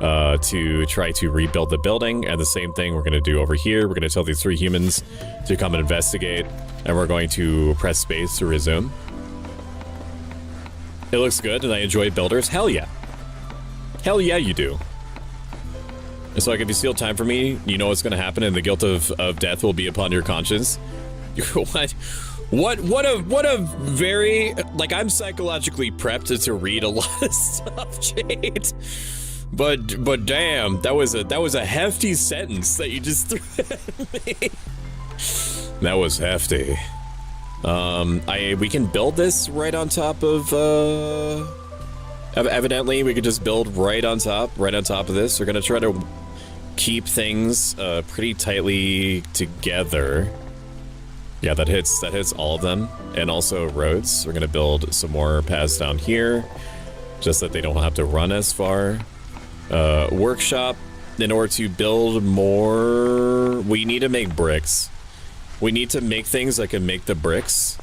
to try to rebuild the building, and the same thing we're going to do over here. We're going to tell these 3 humans to come and investigate, and we're going to press space to resume. It looks good, and I enjoy builders. Hell yeah. Hell yeah, you do. It's like if you steal time from me, you know what's going to happen, and the guilt of death will be upon your conscience. What? What a very, like, I'm psychologically prepped to read a lot of stuff, Jade. But damn, that was a hefty sentence that you just threw at me. That was hefty. We can build this right on top of, evidently we could just build right on top of this. We're gonna try to keep things pretty tightly together. Yeah, that hits all of them, and also roads. We're gonna build some more paths down here, just that they don't have to run as far. Workshop. In order to build more, we need to make bricks. We need to make things that can make the bricks.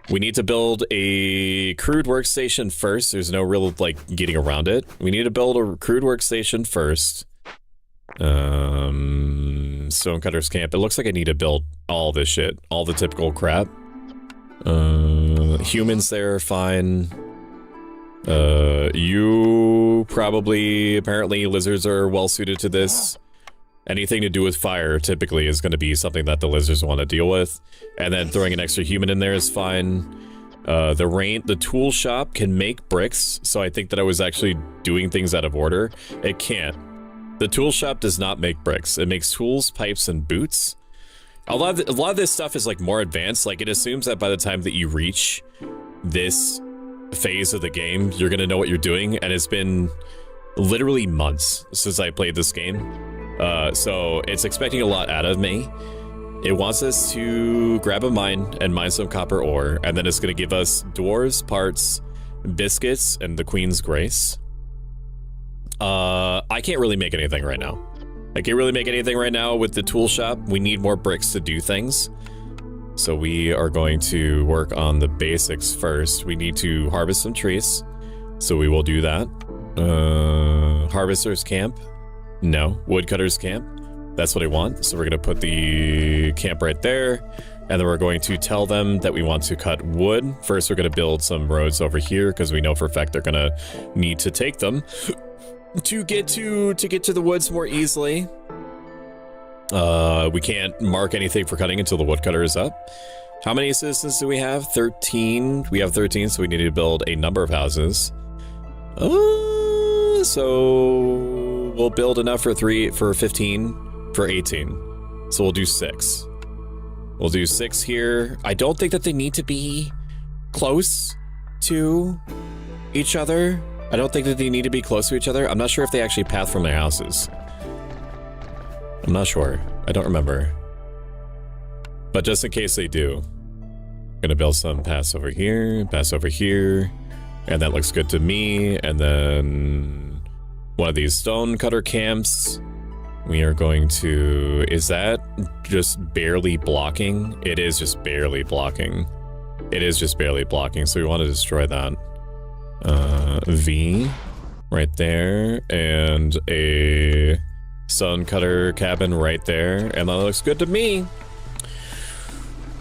We need to build a crude workstation first. There's no real, like, getting around it. We need to build a crude workstation first. Stonecutter's camp. It looks like I need to build all this shit. All the typical crap. Humans there are fine. You probably... Apparently lizards are well suited to this. Anything to do with fire typically is going to be something that the lizards want to deal with. And then throwing an extra human in there is fine. The tool shop can make bricks, so I think that I was actually doing things out of order. It can't. The tool shop does not make bricks. It makes tools, pipes, and boots. A lot of this stuff is like more advanced. Like, it assumes that by the time that you reach this phase of the game, you're gonna know what you're doing, and it's been literally months since I played this game. So it's expecting a lot out of me. It wants us to grab a mine and mine some copper ore, and then it's gonna give us dwarves, parts, biscuits, and the Queen's Grace. I can't really make anything right now. With the tool shop. We need more bricks to do things. So we are going to work on the basics first. We need to harvest some trees. So we will do that. Harvester's camp? No. Woodcutter's camp? That's what I want. So we're going to put the camp right there. And then we're going to tell them that we want to cut wood. First, we're going to build some roads over here because we know for a fact they're going to need to take them to get to the woods more easily. We can't mark anything for cutting until the woodcutter is up. How many citizens do we have? 13. We have 13, so we need to build a number of houses. So we'll build enough for 15, for 18. So we'll do 6. We'll do 6 here. I don't think that they need to be close to each other. I don't think that they need to be close to each other. I'm not sure if they actually path from their houses. I'm not sure. I don't remember. But just in case they do, I'm gonna build some paths over here, and that looks good to me. And then one of these stone cutter camps. We are going to... Is that just barely blocking? It is just barely blocking. It is just barely blocking, so we want to destroy that. V right there, and a stone cutter cabin right there, and that looks good to me.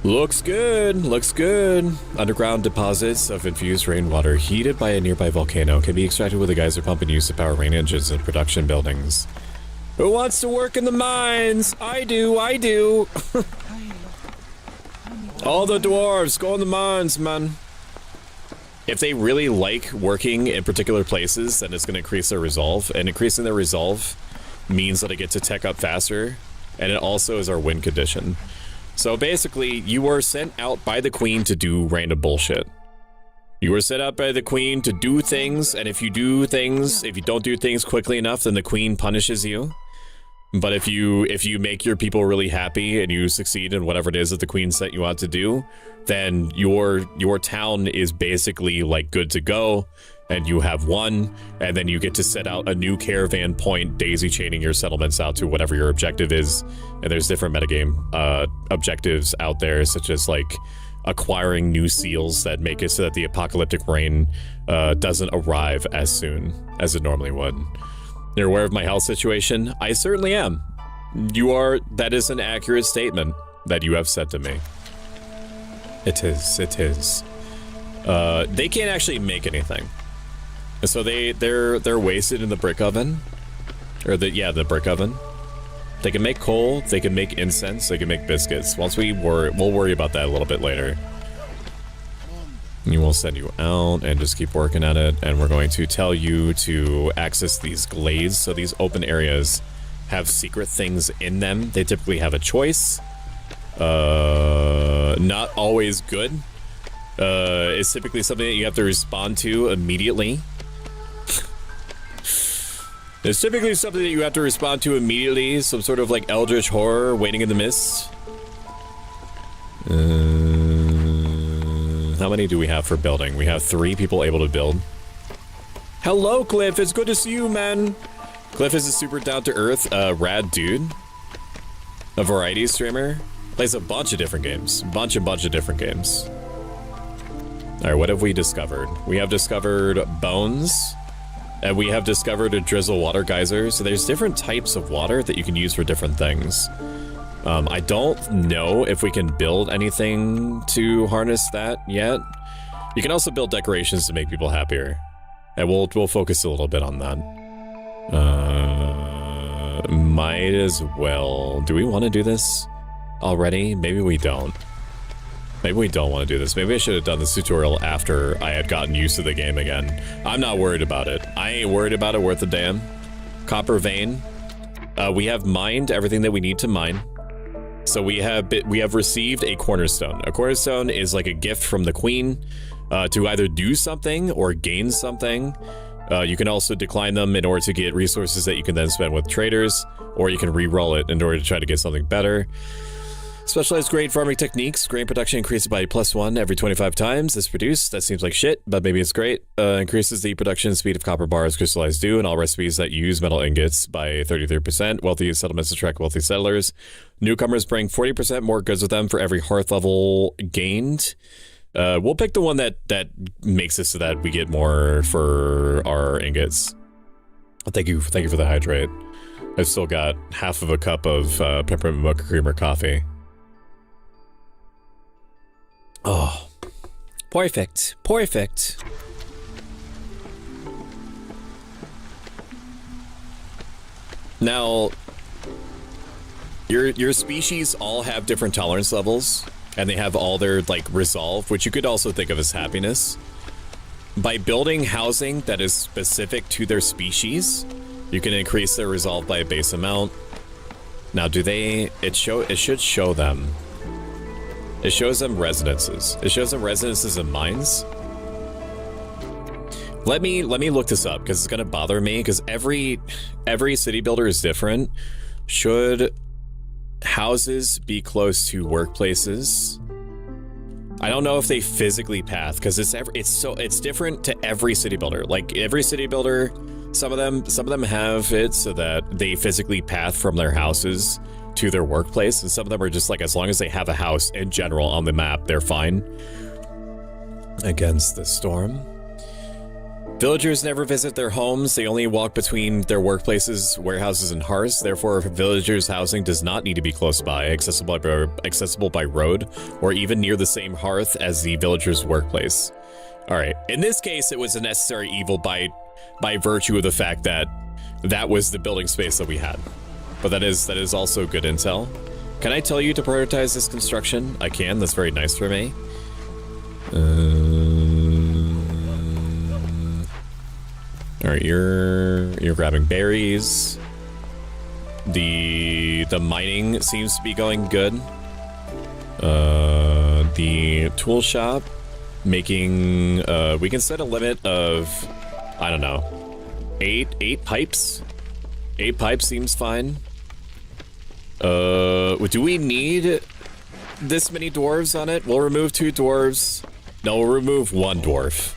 Looks good, looks good. Underground deposits of infused rainwater heated by a nearby volcano can be extracted with a geyser pump and used to power rain engines in production buildings. Who wants to work in the mines? I do, I do. All the dwarves, go in the mines, man. If they really like working in particular places, then it's going to increase their resolve. And increasing their resolve means that I get to tech up faster. And it also is our win condition. So basically, you were sent out by the queen to do random bullshit. You were set out by the queen to do things, and if you don't do things quickly enough, then the queen punishes you. But if you make your people really happy and you succeed in whatever it is that the queen sent you out to do, then your town is basically like good to go, and you have won, and then you get to set out a new caravan point, daisy chaining your settlements out to whatever your objective is. And there's different metagame objectives out there, such as like acquiring new seals that make it so that the apocalyptic rain doesn't arrive as soon as it normally would. You're aware of my health situation? I certainly am. That is an accurate statement that you have said to me. It is. They can't actually make anything. So they're wasted in the brick oven. Or the brick oven. They can make coal, they can make incense, they can make biscuits. We'll worry about that a little bit later. We will send you out and just keep working at it, and we're going to tell you to access these glades. So these open areas have secret things in them. They typically have a choice. Not always good. It's typically something that you have to respond to immediately. It's typically something that you have to respond to immediately. Some sort of like eldritch horror waiting in the mist. How many do we have for building? We have 3 people able to build. Hello, Cliff. It's good to see you, man. Cliff is a super down-to-earth, rad dude. A variety streamer. Plays a bunch of different games. Bunch of different games. Alright, what have we discovered? We have discovered bones. And we have discovered a drizzle water geyser. So there's different types of water that you can use for different things. I don't know if we can build anything to harness that yet. You can also build decorations to make people happier. And we'll focus a little bit on that. Might as well. Do we want to do this already? Maybe we don't. Maybe we don't want to do this. Maybe I should have done this tutorial after I had gotten used to the game again. I'm not worried about it. I ain't worried about it worth a damn. Copper vein. We have mined everything that we need to mine. So we have received a cornerstone. A cornerstone is like a gift from the queen to either do something or gain something. You can also decline them in order to get resources that you can then spend with traders, or you can re-roll it in order to try to get something better. Specialized grain farming techniques. Grain production increases by +1 every 25 times it's produced. That seems like shit, but maybe it's great. Increases the production speed of copper bars, crystallized dew, and all recipes that use metal ingots by 33%. Wealthy settlements attract wealthy settlers. Newcomers bring 40% more goods with them for every hearth level gained. We'll pick the one that makes it so that we get more for our ingots. Thank you for the hydrate. I've still got half of a cup of peppermint mocha creamer coffee. Oh, perfect. Now, your species all have different tolerance levels, and they have all their like resolve, which you could also think of as happiness. By building housing that is specific to their species, you can increase their resolve by a base amount. Now, it should show them. It shows them residences. It shows them residences and mines. Let me look this up because it's gonna bother me because every city builder is different. Should houses be close to workplaces? I don't know if they physically path because it's different to every city builder. Like every city builder, some of them have it so that they physically path from their houses to their workplace, and some of them are just like, as long as they have a house in general on the map, they're fine against the storm. Villagers never visit their homes. They only walk between their workplaces, warehouses, and hearths. Therefore, villagers' housing does not need to be close by, accessible by road, or even near the same hearth as the villager's workplace. All right. In this case, it was a necessary evil by virtue of the fact that that was the building space that we had. But that is also good intel. Can I tell you to prioritize this construction? I can. That's very nice for me. All right, you're grabbing berries. The mining seems to be going good. The tool shop making we can set a limit of, I don't know, eight pipes. 8 pipes seems fine. Do we need this many dwarves on it? We'll remove 2 dwarves. No, we'll remove 1 dwarf.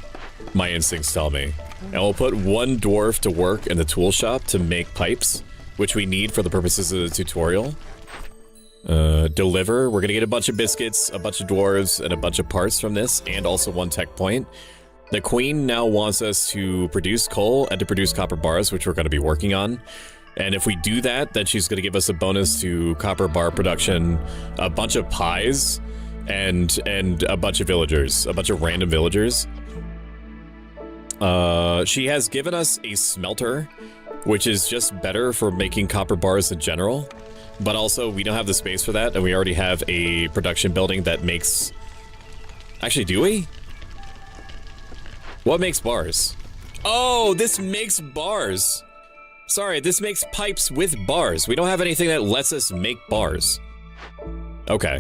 My instincts tell me. And we'll put 1 dwarf to work in the tool shop to make pipes, which we need for the purposes of the tutorial. Deliver. We're gonna get a bunch of biscuits, a bunch of dwarves, and a bunch of parts from this, and also 1 tech point. The queen now wants us to produce coal and to produce copper bars, which we're gonna be working on. And if we do that, then she's gonna give us a bonus to copper bar production, a bunch of pies, and a bunch of villagers, a bunch of random villagers. She has given us a smelter, which is just better for making copper bars in general, but also we don't have the space for that, and we already have a production building that makes... Actually, do we? What makes bars? Oh, this makes bars! Sorry, this makes pipes with bars. We don't have anything that lets us make bars. Okay.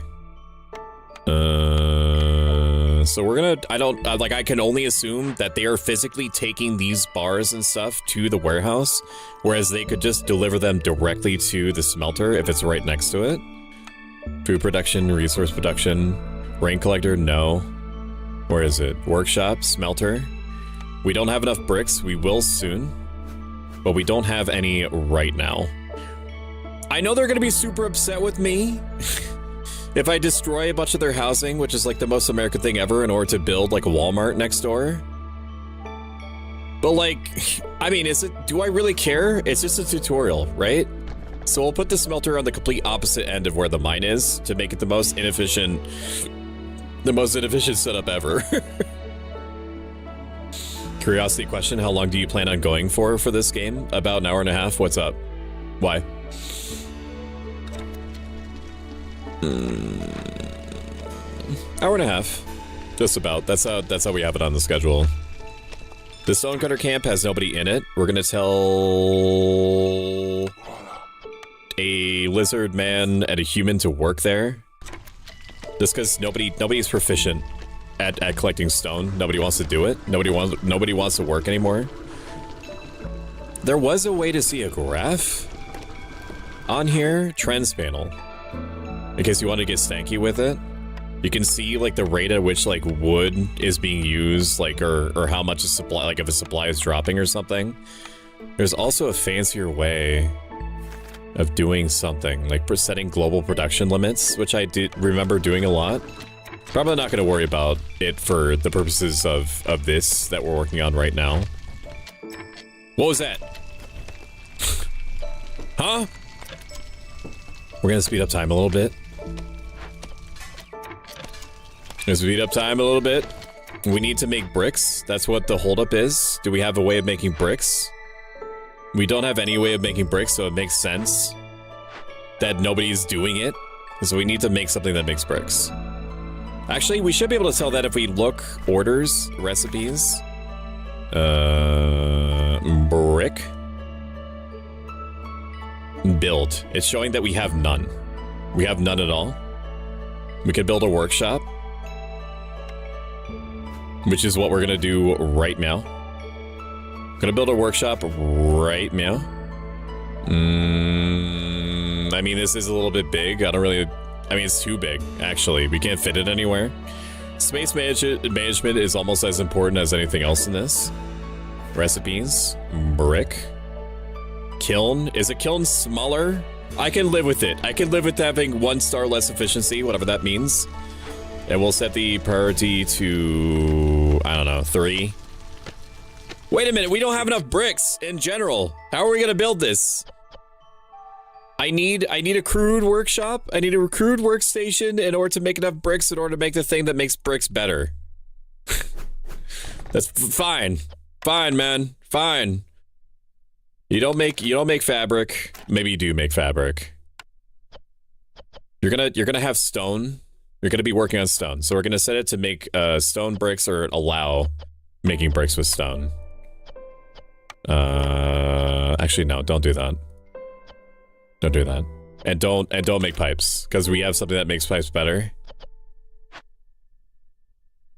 So we're gonna, I can only assume that they are physically taking these bars and stuff to the warehouse, whereas they could just deliver them directly to the smelter if it's right next to it. Food production, resource production, rain collector, no. Where is it? Workshop, smelter. We don't have enough bricks, we will soon, but we don't have any right now. I know they're gonna be super upset with me if I destroy a bunch of their housing, which is like the most American thing ever, in order to build like a Walmart next door. But like, I mean, do I really care? It's just a tutorial, right? So we'll put the smelter on the complete opposite end of where the mine is to make it the most inefficient setup ever. Curiosity question, how long do you plan on going for this game? About an hour and a half, what's up? Why? Hour and a half, just about. That's how we have it on the schedule. The Stonecutter camp has nobody in it. We're gonna tell a lizard man and a human to work there, just because nobody's proficient at collecting stone. Nobody wants to do it. Nobody wants to work anymore. There was a way to see a graph on here, trends panel. In case you want to get stanky with it, you can see like the rate at which like wood is being used, like or how much a supply, like if a supply is dropping or something. There's also a fancier way of doing something, like setting global production limits, which I did remember doing a lot. Probably not going to worry about it for the purposes of this that we're working on right now. What was that? Huh? We're going to speed up time a little bit. Speed up time a little bit. We need to make bricks. That's what the holdup is. Do we have a way of making bricks? We don't have any way of making bricks, so it makes sense that nobody's doing it. So we need to make something that makes bricks. Actually, we should be able to tell that if we look orders, recipes, brick, build. It's showing that we have none. We have none at all. We could build a workshop, which is what we're gonna do right now. Gonna build a workshop right now. I mean, this is a little bit big. I mean, it's too big, actually. We can't fit it anywhere. Space management is almost as important as anything else in this. Recipes. Brick. Kiln. Is a kiln smaller? I can live with it. I can live with having 1 star less efficiency, whatever that means. And we'll set the priority to, I don't know, 3. Wait a minute, we don't have enough bricks in general. How are we gonna build this? I need a crude workshop. I need a crude workstation in order to make enough bricks in order to make the thing that makes bricks better. That's fine. Fine, man. Fine. You don't make fabric. Maybe you do make fabric. You're gonna have stone. You're gonna be working on stone. So we're gonna set it to make stone bricks or allow making bricks with stone. Actually no, don't do that. Don't do that. And don't make pipes, because we have something that makes pipes better.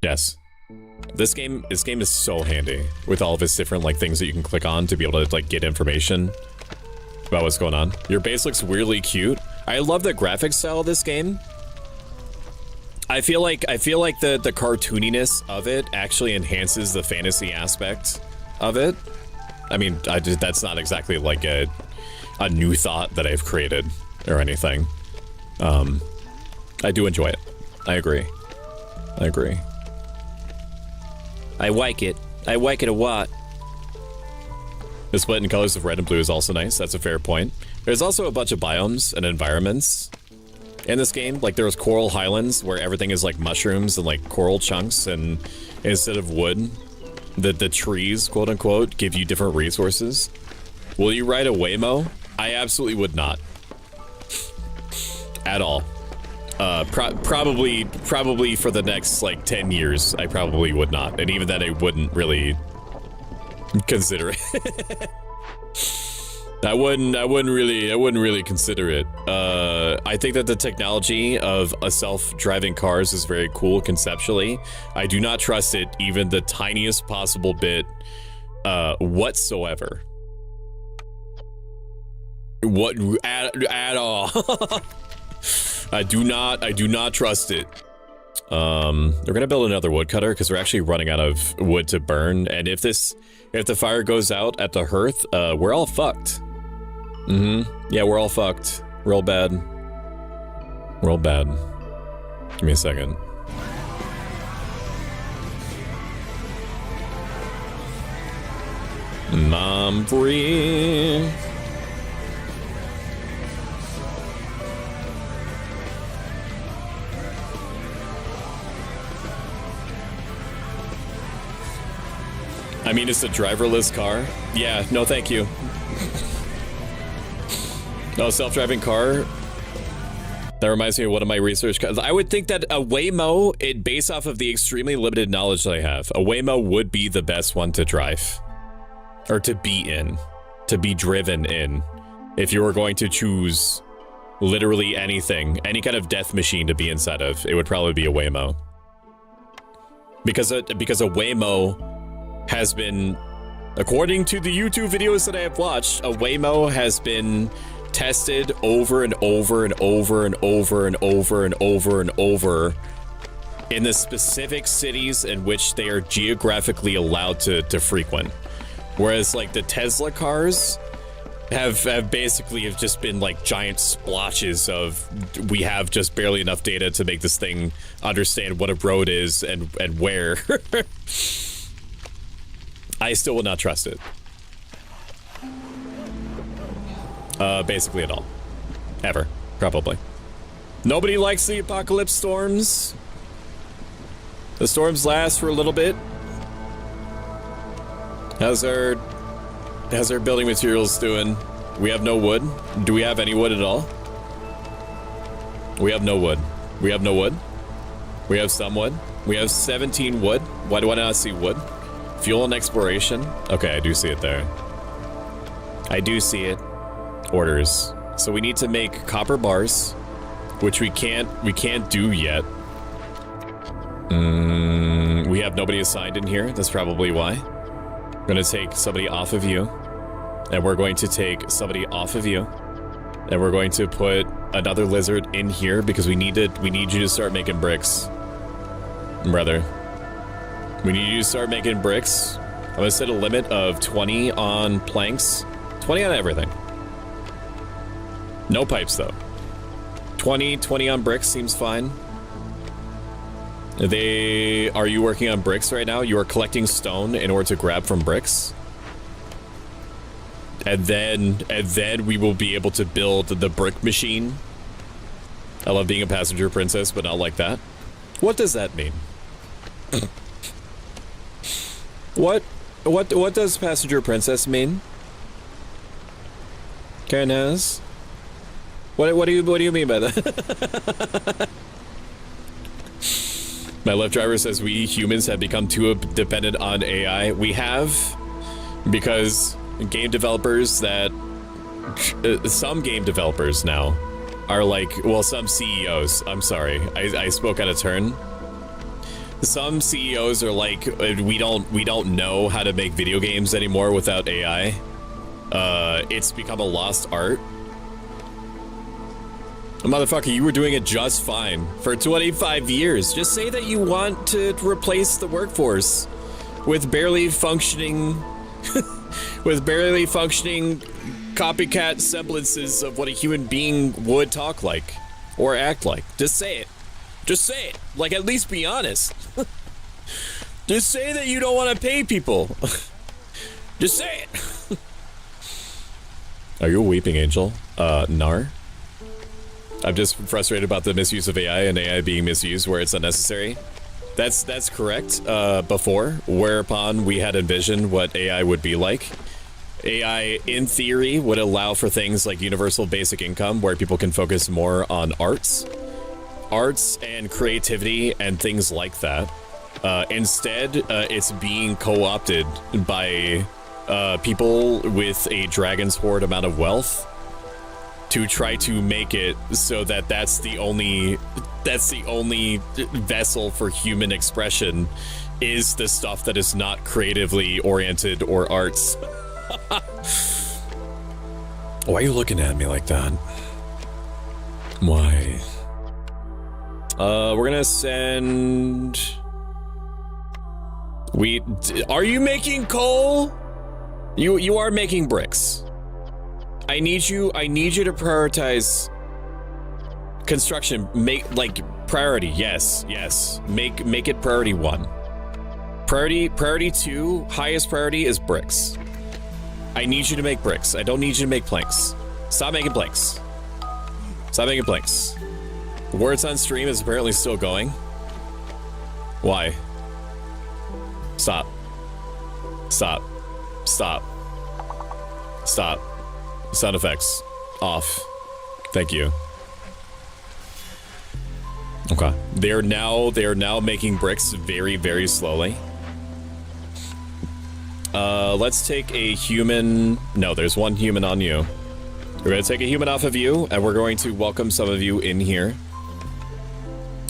Yes. This game is so handy with all of its different like things that you can click on to be able to like get information about what's going on. Your base looks weirdly cute. I love the graphic style of this game. I feel like the cartooniness of it actually enhances the fantasy aspect of it. I mean, that's not exactly like a new thought that I've created or anything. I do enjoy it. I agree. I like it. I like it a lot. The split in colors of red and blue is also nice. That's a fair point. There's also a bunch of biomes and environments in this game. Like there's coral highlands where everything is like mushrooms and like coral chunks, and instead of wood, the trees, quote unquote, give you different resources. Will you ride a Waymo? I absolutely would not. At all. Probably for the next like 10 years, I probably would not. And even then I wouldn't really consider it. I wouldn't really consider it. I think that the technology of a self-driving cars is very cool conceptually. I do not trust it even the tiniest possible bit whatsoever. What at all. I do not trust it. We're gonna build another woodcutter because we're actually running out of wood to burn, and if the fire goes out at the hearth, we're all fucked. Yeah, we're all fucked. We're all bad. We're all bad. Give me a second. I'm free. I mean, it's a driverless car. Yeah, no thank you. No, self-driving car. That reminds me of one of my research. I would think that a Waymo, based off of the extremely limited knowledge that I have, a Waymo would be the best one to drive. Or to be in. To be driven in. If you were going to choose literally anything, any kind of death machine to be inside of, it would probably be a Waymo. Because a Waymo has been, according to the YouTube videos that I have watched, a Waymo has been tested over and over and over and over and over and over and over in the specific cities in which they are geographically allowed to frequent. Whereas like the Tesla cars have basically just been like giant splotches of, we have just barely enough data to make this thing understand what a road is and where. I still would not trust it. Basically at all. Ever. Probably. Nobody likes the apocalypse storms. The storms last for a little bit. How's our building materials doing? We have no wood. Do we have any wood at all? We have no wood. We have no wood. We have some wood. We have 17 wood. Why do I not see wood? Fuel and exploration. Okay, I do see it there. I do see it. Orders. So we need to make copper bars, which we can't do yet. We have nobody assigned in here. That's probably why. Gonna take somebody off of you. And we're going to take somebody off of you. And we're going to put another lizard in here because we need you to start making bricks. Brother. We need you to start making bricks. I'm gonna set a limit of 20 on planks. 20 on everything. No pipes though. 20 on bricks seems fine. Are you working on bricks right now? You are collecting stone in order to grab from bricks. And then we will be able to build the brick machine. I love being a passenger princess, but not like that. What does that mean? What does passenger princess mean? Karen-Naz? What do you mean by that? My Lyft driver says we humans have become too dependent on AI. We have, because game developers that some game developers now are like, well, some CEOs, I'm sorry, I spoke out of turn. Some CEOs are like, we don't know how to make video games anymore without AI. It's become a lost art. Motherfucker, you were doing it just fine for 25 years. Just say that you want to replace the workforce with barely functioning copycat semblances of what a human being would talk like or act like. Just say it. Just say it. Like, at least be honest. Just say that you don't want to pay people. Just say it. Are you a weeping angel? Nar? I'm just frustrated about the misuse of AI and AI being misused where it's unnecessary. That's correct, before, whereupon we had envisioned what AI would be like. AI, in theory, would allow for things like universal basic income, where people can focus more on arts and creativity and things like that. Instead, it's being co-opted by people with a dragon's hoard amount of wealth to try to make it so that that's the only vessel for human expression is the stuff that is not creatively oriented or arts. Why are you looking at me like that? Why? We're gonna send... Are you making coal? You are making bricks. I need you to prioritize construction. Make, like, priority. Yes. Make it priority 1. Priority 2, highest priority is bricks. I need you to make bricks. I don't need you to make planks. Stop making planks. Stop making planks. Words on stream is apparently still going. Why? Stop. Stop. Stop. Stop. Sound effects off. Thank you. Okay. They are now making bricks very, very slowly. Let's take a human. No, there's one human on you. We're gonna take a human off of you, and we're going to welcome some of you in here.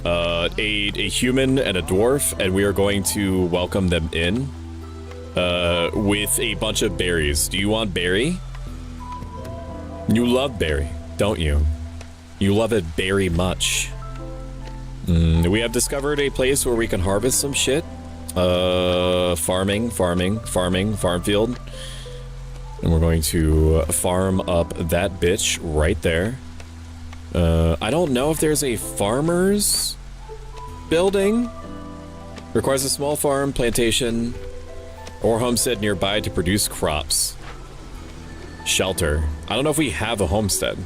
A human and a dwarf, and we are going to welcome them in. With a bunch of berries. Do you want berry? You love berry, don't you? You love it very much. We have discovered a place where we can harvest some shit. Farm field. And we're going to farm up that bitch right there. I don't know if there's a farmer's building. Requires a small farm, plantation, or homestead nearby to produce crops. Shelter. I don't know if we have a homestead.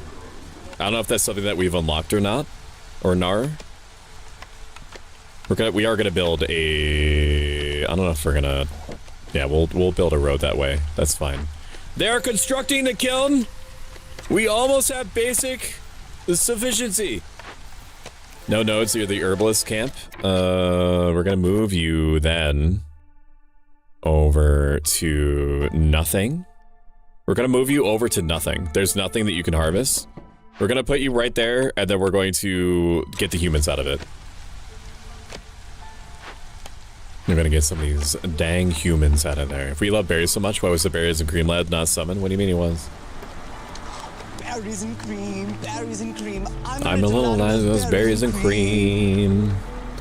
I don't know if that's something that we've unlocked or not. Or nar. We are gonna build a... I don't know if we're gonna... Yeah, we'll build a road that way. That's fine. They are constructing the kiln! We almost have basic sufficiency. No nodes near the herbalist camp. We're gonna move you then over to nothing. We're gonna move you over to nothing. There's nothing that you can harvest. We're gonna put you right there, and then we're going to get the humans out of it. We're gonna get some of these dang humans out of there. If we love berries so much, why was the berries and cream lad not summoned? What do you mean he was? Berries and cream, berries and cream. I'm a little lad who loves berries and cream.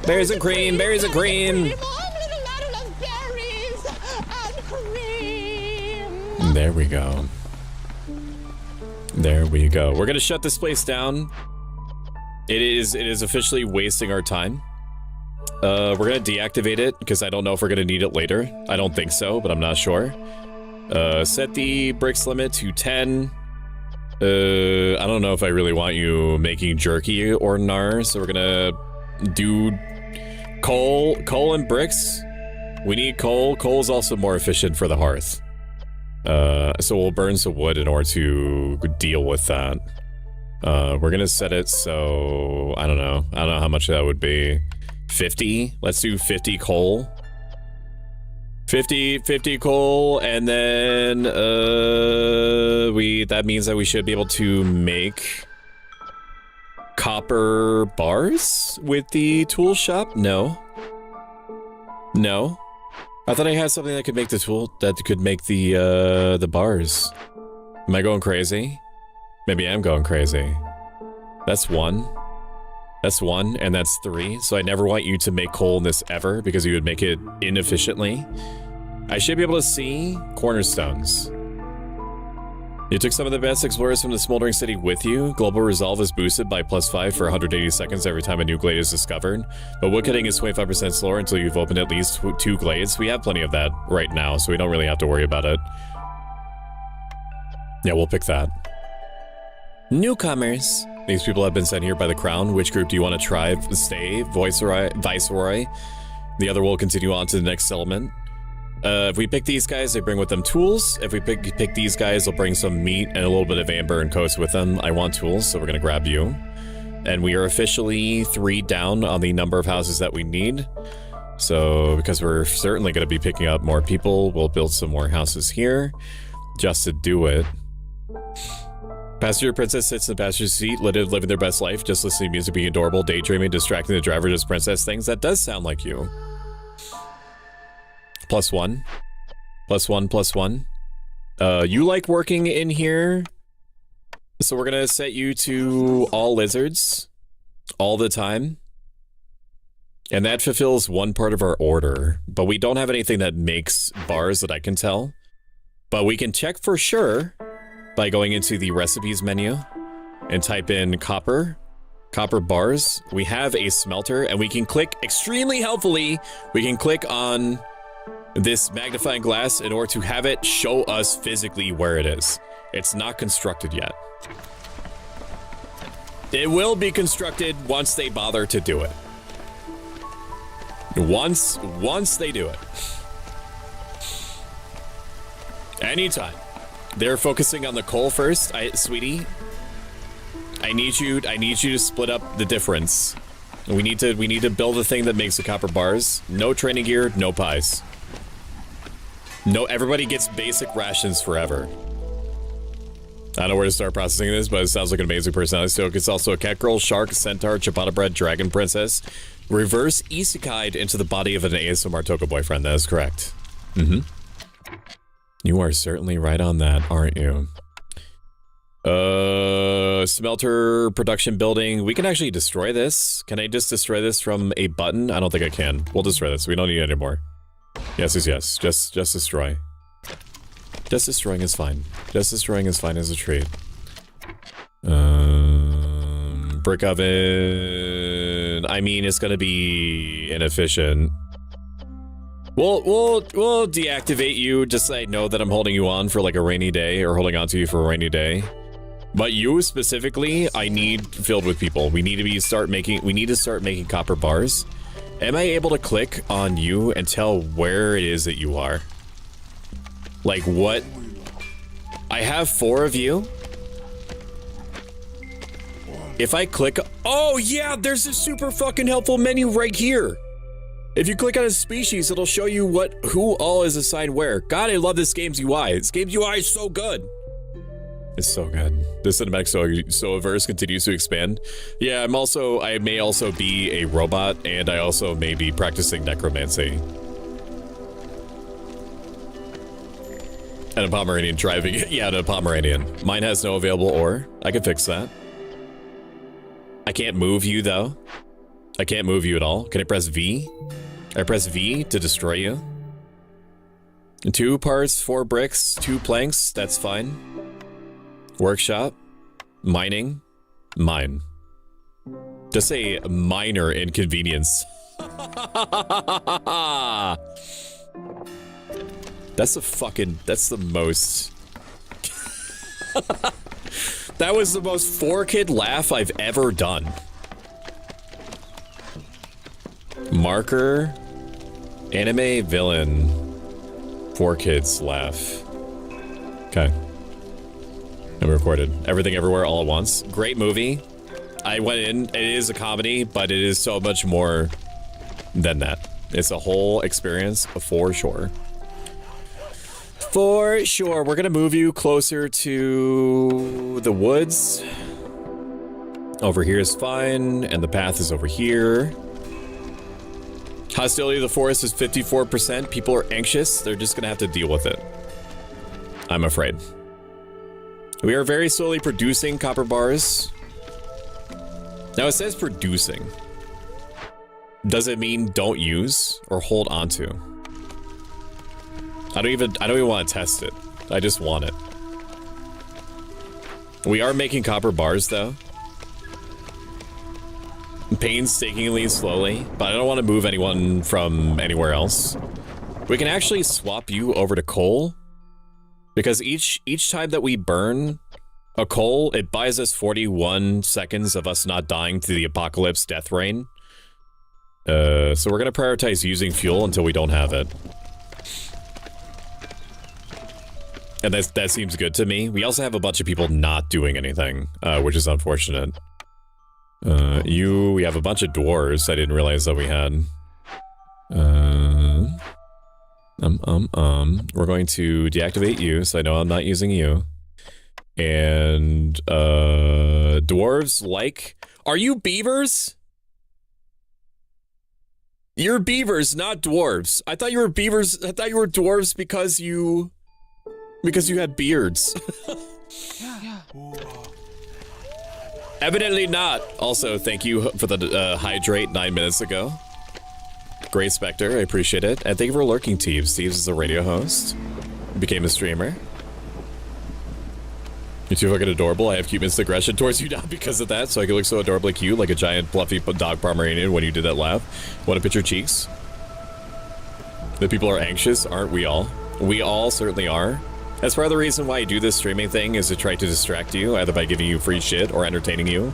Berries and cream, berries and cream. I'm a little lad who loves berries and cream. There we go. There we go. We're gonna shut this place down. It is officially wasting our time. We're gonna deactivate it because I don't know if we're gonna need it later. I don't think so, but I'm not sure. Set the bricks limit to 10. I don't know if I really want you making jerky or nar, so we're gonna do coal and bricks. We need coal. Coal is also more efficient for the hearth. So we'll burn some wood in order to deal with that. We're gonna set it so I don't know how much that would be. 50. Let's do 50 coal. 50 coal, and then that means that we should be able to make copper bars with the tool shop. No. I thought I had something that could make the bars. Am I going crazy? Maybe I'm going crazy. That's one. That's 1, and that's 3. So I never want you to make coal in this ever, because you would make it inefficiently. I should be able to see cornerstones. You took some of the best explorers from the Smoldering City with you. Global Resolve is boosted by +5 for 180 seconds every time a new glade is discovered. But woodcutting is 25% slower until you've opened at least 2 glades. We have plenty of that right now, so we don't really have to worry about it. Yeah, we'll pick that. Newcomers. These people have been sent here by the crown. Which group do you want to try? Stay, Viceroy. The other will continue on to the next settlement. If we pick these guys, they bring with them tools. If we pick these guys, they'll bring some meat and a little bit of amber and coast with them. I want tools, so we're gonna grab you. And we are officially 3 down on the number of houses that we need. So, because we're certainly gonna be picking up more people, we'll build some more houses here just to do it. Passenger princess sits in the passenger seat, living their best life, just listening to music, being adorable, daydreaming, distracting the driver, just princess things. That does sound like you. +1. +1. You like working in here, so we're gonna set you to all lizards, all the time. And that fulfills one part of our order, but we don't have anything that makes bars that I can tell. But we can check for sure by going into the recipes menu and type in copper bars. We have a smelter, and we can click, extremely helpfully, we can click on this magnifying glass in order to have it show us physically where it is. It's not constructed yet. It will be constructed once they bother to do it. Once they do it. Anytime. They're focusing on the coal first, sweetie. I need you to split up the difference. We need to build the thing that makes the copper bars. No training gear, no pies. No, everybody gets basic rations forever. I don't know where to start processing this, but it sounds like an amazing personality. So it's also a cat girl, shark, centaur, ciabatta bread, dragon princess. Reverse isekai'd into the body of an ASMR Toka boyfriend. That is correct. You are certainly right on that, aren't you? Smelter production building. We can actually destroy this. Can I just destroy this from a button? I don't think I can. We'll destroy this. We don't need it anymore. Yes is yes. Just destroy. Just destroying is fine. Just destroying is fine as a treat. Brick oven. I mean, it's gonna be inefficient. We'll deactivate you just so I know that I'm holding you on for like a rainy day, or holding on to you for a rainy day. But you specifically, I need filled with people. We need to start making copper bars. Am I able to click on you and tell where it is that you are? Like what? I have 4 of you. If I click, oh yeah, there's a super fucking helpful menu right here. If you click on a species, it'll show you who all is assigned where. God, I love this game's UI. This game's UI is so good. It's so good. The cinematic Soaverse continues to expand. Yeah, I may also be a robot, and I also may be practicing necromancy. And a Pomeranian driving it. Yeah, and a Pomeranian. Mine has no available ore. I can fix that. I can't move you, though. I can't move you at all. Can I press V? I press V to destroy you. 2 parts, 4 bricks, 2 planks. That's fine. Workshop. Mining. Mine. Just a minor inconvenience. That's the most... That was the most 4-kid laugh I've ever done. Marker. Anime villain. 4-kids laugh. Okay. And we recorded. Everything Everywhere All at Once. Great movie. I went in. It is a comedy, but it is so much more than that. It's a whole experience for sure. For sure. We're going to move you closer to the woods. Over here is fine, and the path is over here. Hostility of the forest is 54%. People are anxious. They're just going to have to deal with it. I'm afraid. We are very slowly producing copper bars. Now it says producing. Does it mean don't use or hold on to? I don't even want to test it. I just want it. We are making copper bars though. Painstakingly slowly, but I don't want to move anyone from anywhere else. We can actually swap you over to coal because each time that we burn a coal, it buys us 41 seconds of us not dying to the apocalypse death rain. So we're gonna prioritize using fuel until we don't have it. And that seems good to me. We also have a bunch of people not doing anything, which is unfortunate. We have a bunch of dwarves I didn't realize that we had. We're going to deactivate you, so I know I'm not using you. And, dwarves like... Are you beavers? You're beavers, not dwarves. I thought you were beavers. I thought you were dwarves because you had beards. Evidently not. Also, thank you for the hydrate 9 minutes ago. Great Spectre, I appreciate it. And thank you for lurking, Teeves. Teeves is a radio host. Became a streamer. You're too fucking adorable. I have cute instant aggression towards you now because of that, so I can look so adorably cute like a giant fluffy dog Pomeranian when you did that laugh. Want to pinch your cheeks? The people are anxious, aren't we all? We all certainly are. That's part of the reason why I do this streaming thing, is to try to distract you, either by giving you free shit or entertaining you.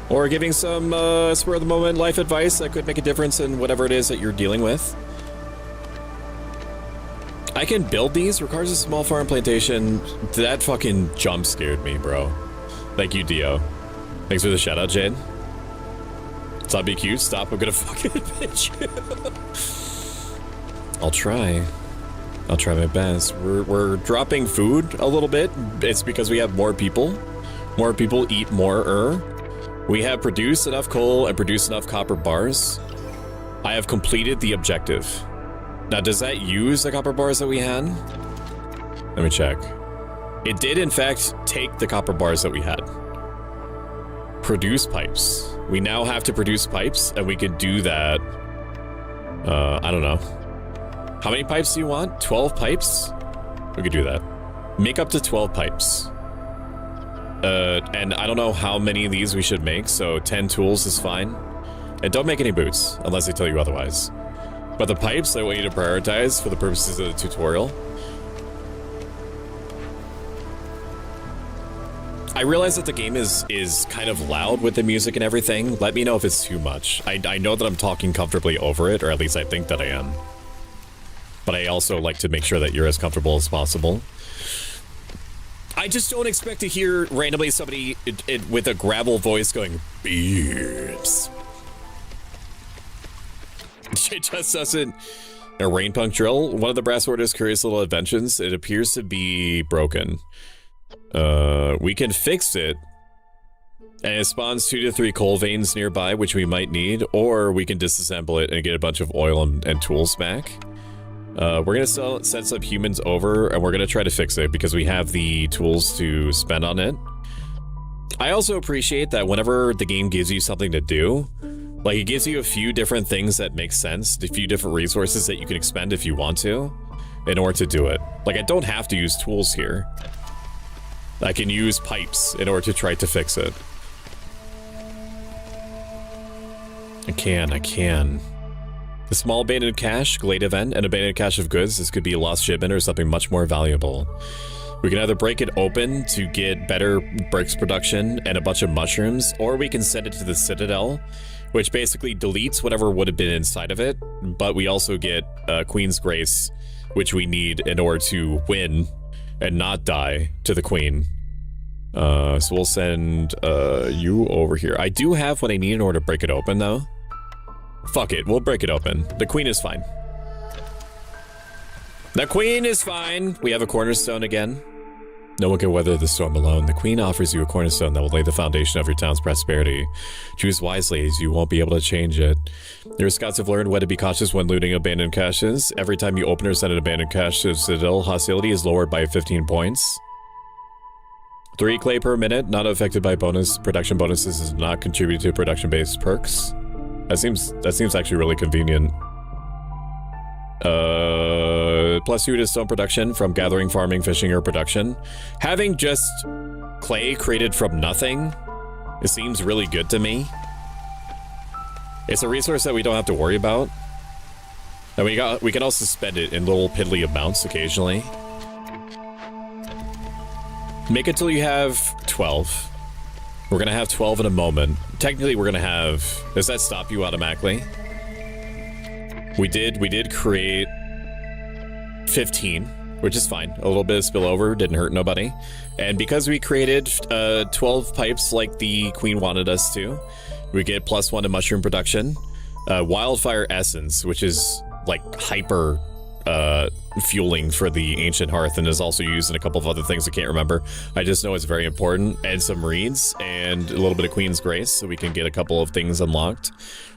Or giving some spur-of-the-moment life advice that could make a difference in whatever it is that you're dealing with. I can build these, requires a small farm plantation. That fucking jump scared me, bro. Thank you, Dio. Thanks for the shout out, Jade. Stop being cute, stop, I'm gonna fucking bitch you. I'll try my best. We're dropping food a little bit. It's because we have more people. More people eat more. We have produced enough coal and produced enough copper bars. I have completed the objective. Now, does that use the copper bars that we had? Let me check. It did, in fact, take the copper bars that we had. Produce pipes. We now have to produce pipes, and we could do that. I don't know. How many pipes do you want? 12 pipes? We could do that. Make up to 12 pipes. And I don't know how many of these we should make, so 10 tools is fine. And don't make any boots, unless they tell you otherwise. But the pipes, I want you to prioritize for the purposes of the tutorial. I realize that the game is kind of loud with the music and everything. Let me know if it's too much. I know that I'm talking comfortably over it, or at least I think that I am. But I also like to make sure that you're as comfortable as possible. I just don't expect to hear randomly somebody with a gravel voice going, beeps. It just doesn't. A rain punk drill. One of the brass order's curious little inventions. It appears to be broken. We can fix it. And it spawns 2 to 3 coal veins nearby, which we might need. Or we can disassemble it and get a bunch of oil and tools back. We're going to send some humans over, and we're going to try to fix it because we have the tools to spend on it. I also appreciate that whenever the game gives you something to do, like it gives you a few different things that make sense, a few different resources that you can expend if you want to, in order to do it. Like I don't have to use tools here. I can use pipes in order to try to fix it. I can. A small abandoned cache, Glade event, an abandoned cache of goods. This could be a lost shipment or something much more valuable. We can either break it open to get better bricks production and a bunch of mushrooms, or we can send it to the Citadel, which basically deletes whatever would have been inside of it, but we also get Queen's Grace, which we need in order to win and not die to the Queen. So we'll send you over here. I do have what I need in order to break it open, though. Fuck it, we'll break it open. The Queen is fine. The Queen is fine. We have a cornerstone again. No one can weather the storm alone. The Queen offers you a cornerstone that will lay the foundation of your town's prosperity. Choose wisely, as you won't be able to change it. Your scouts have learned when to be cautious when looting abandoned caches. Every time you open or send an abandoned cache to Citadel, hostility is lowered by 15 points. 3 clay per minute, not affected by production bonuses, does not contribute to production-based perks. That seems actually really convenient. +2 to stone production from gathering, farming, fishing, or production. Having just clay created from nothing, it seems really good to me. It's a resource that we don't have to worry about. And we can also spend it in little piddly amounts occasionally. Make it till you have 12. We're gonna have 12 in a moment. Technically, we're gonna have... Does that stop you automatically? We did create 15, which is fine. A little bit of spillover, didn't hurt nobody. And because we created 12 pipes like the Queen wanted us to, we get +1 to mushroom production. Wildfire essence, which is like hyper fueling for the ancient hearth and is also used in a couple of other things I can't remember. I just know it's very important. And some reeds and a little bit of Queen's Grace so we can get a couple of things unlocked.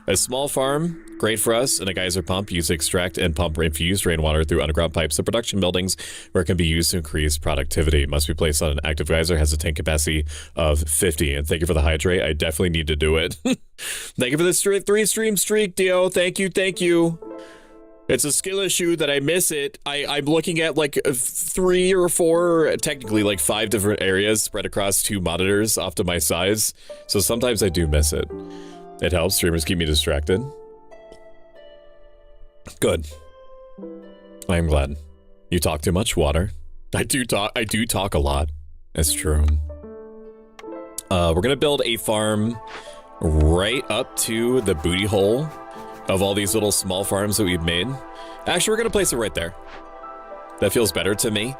A small farm, great for us, and a geyser pump used to extract and pump infused rainwater through underground pipes to production buildings where it can be used to increase productivity. Must be placed on an active geyser, has a tank capacity of 50. And thank you for the hydrate. I definitely need to do it. Thank you for the 3-stream streak, Dio. Thank you. It's a skill issue that I miss it. I'm looking at like 3 or 4, technically like 5 different areas spread across 2 monitors off to my sides. So sometimes I do miss it. It helps. Streamers keep me distracted. Good. I am glad. You talk too much, Water. I do talk a lot. It's true. We're gonna build a farm right up to the booty hole of all these little small farms that we've made. Actually, we're gonna place it right there. That feels better to me.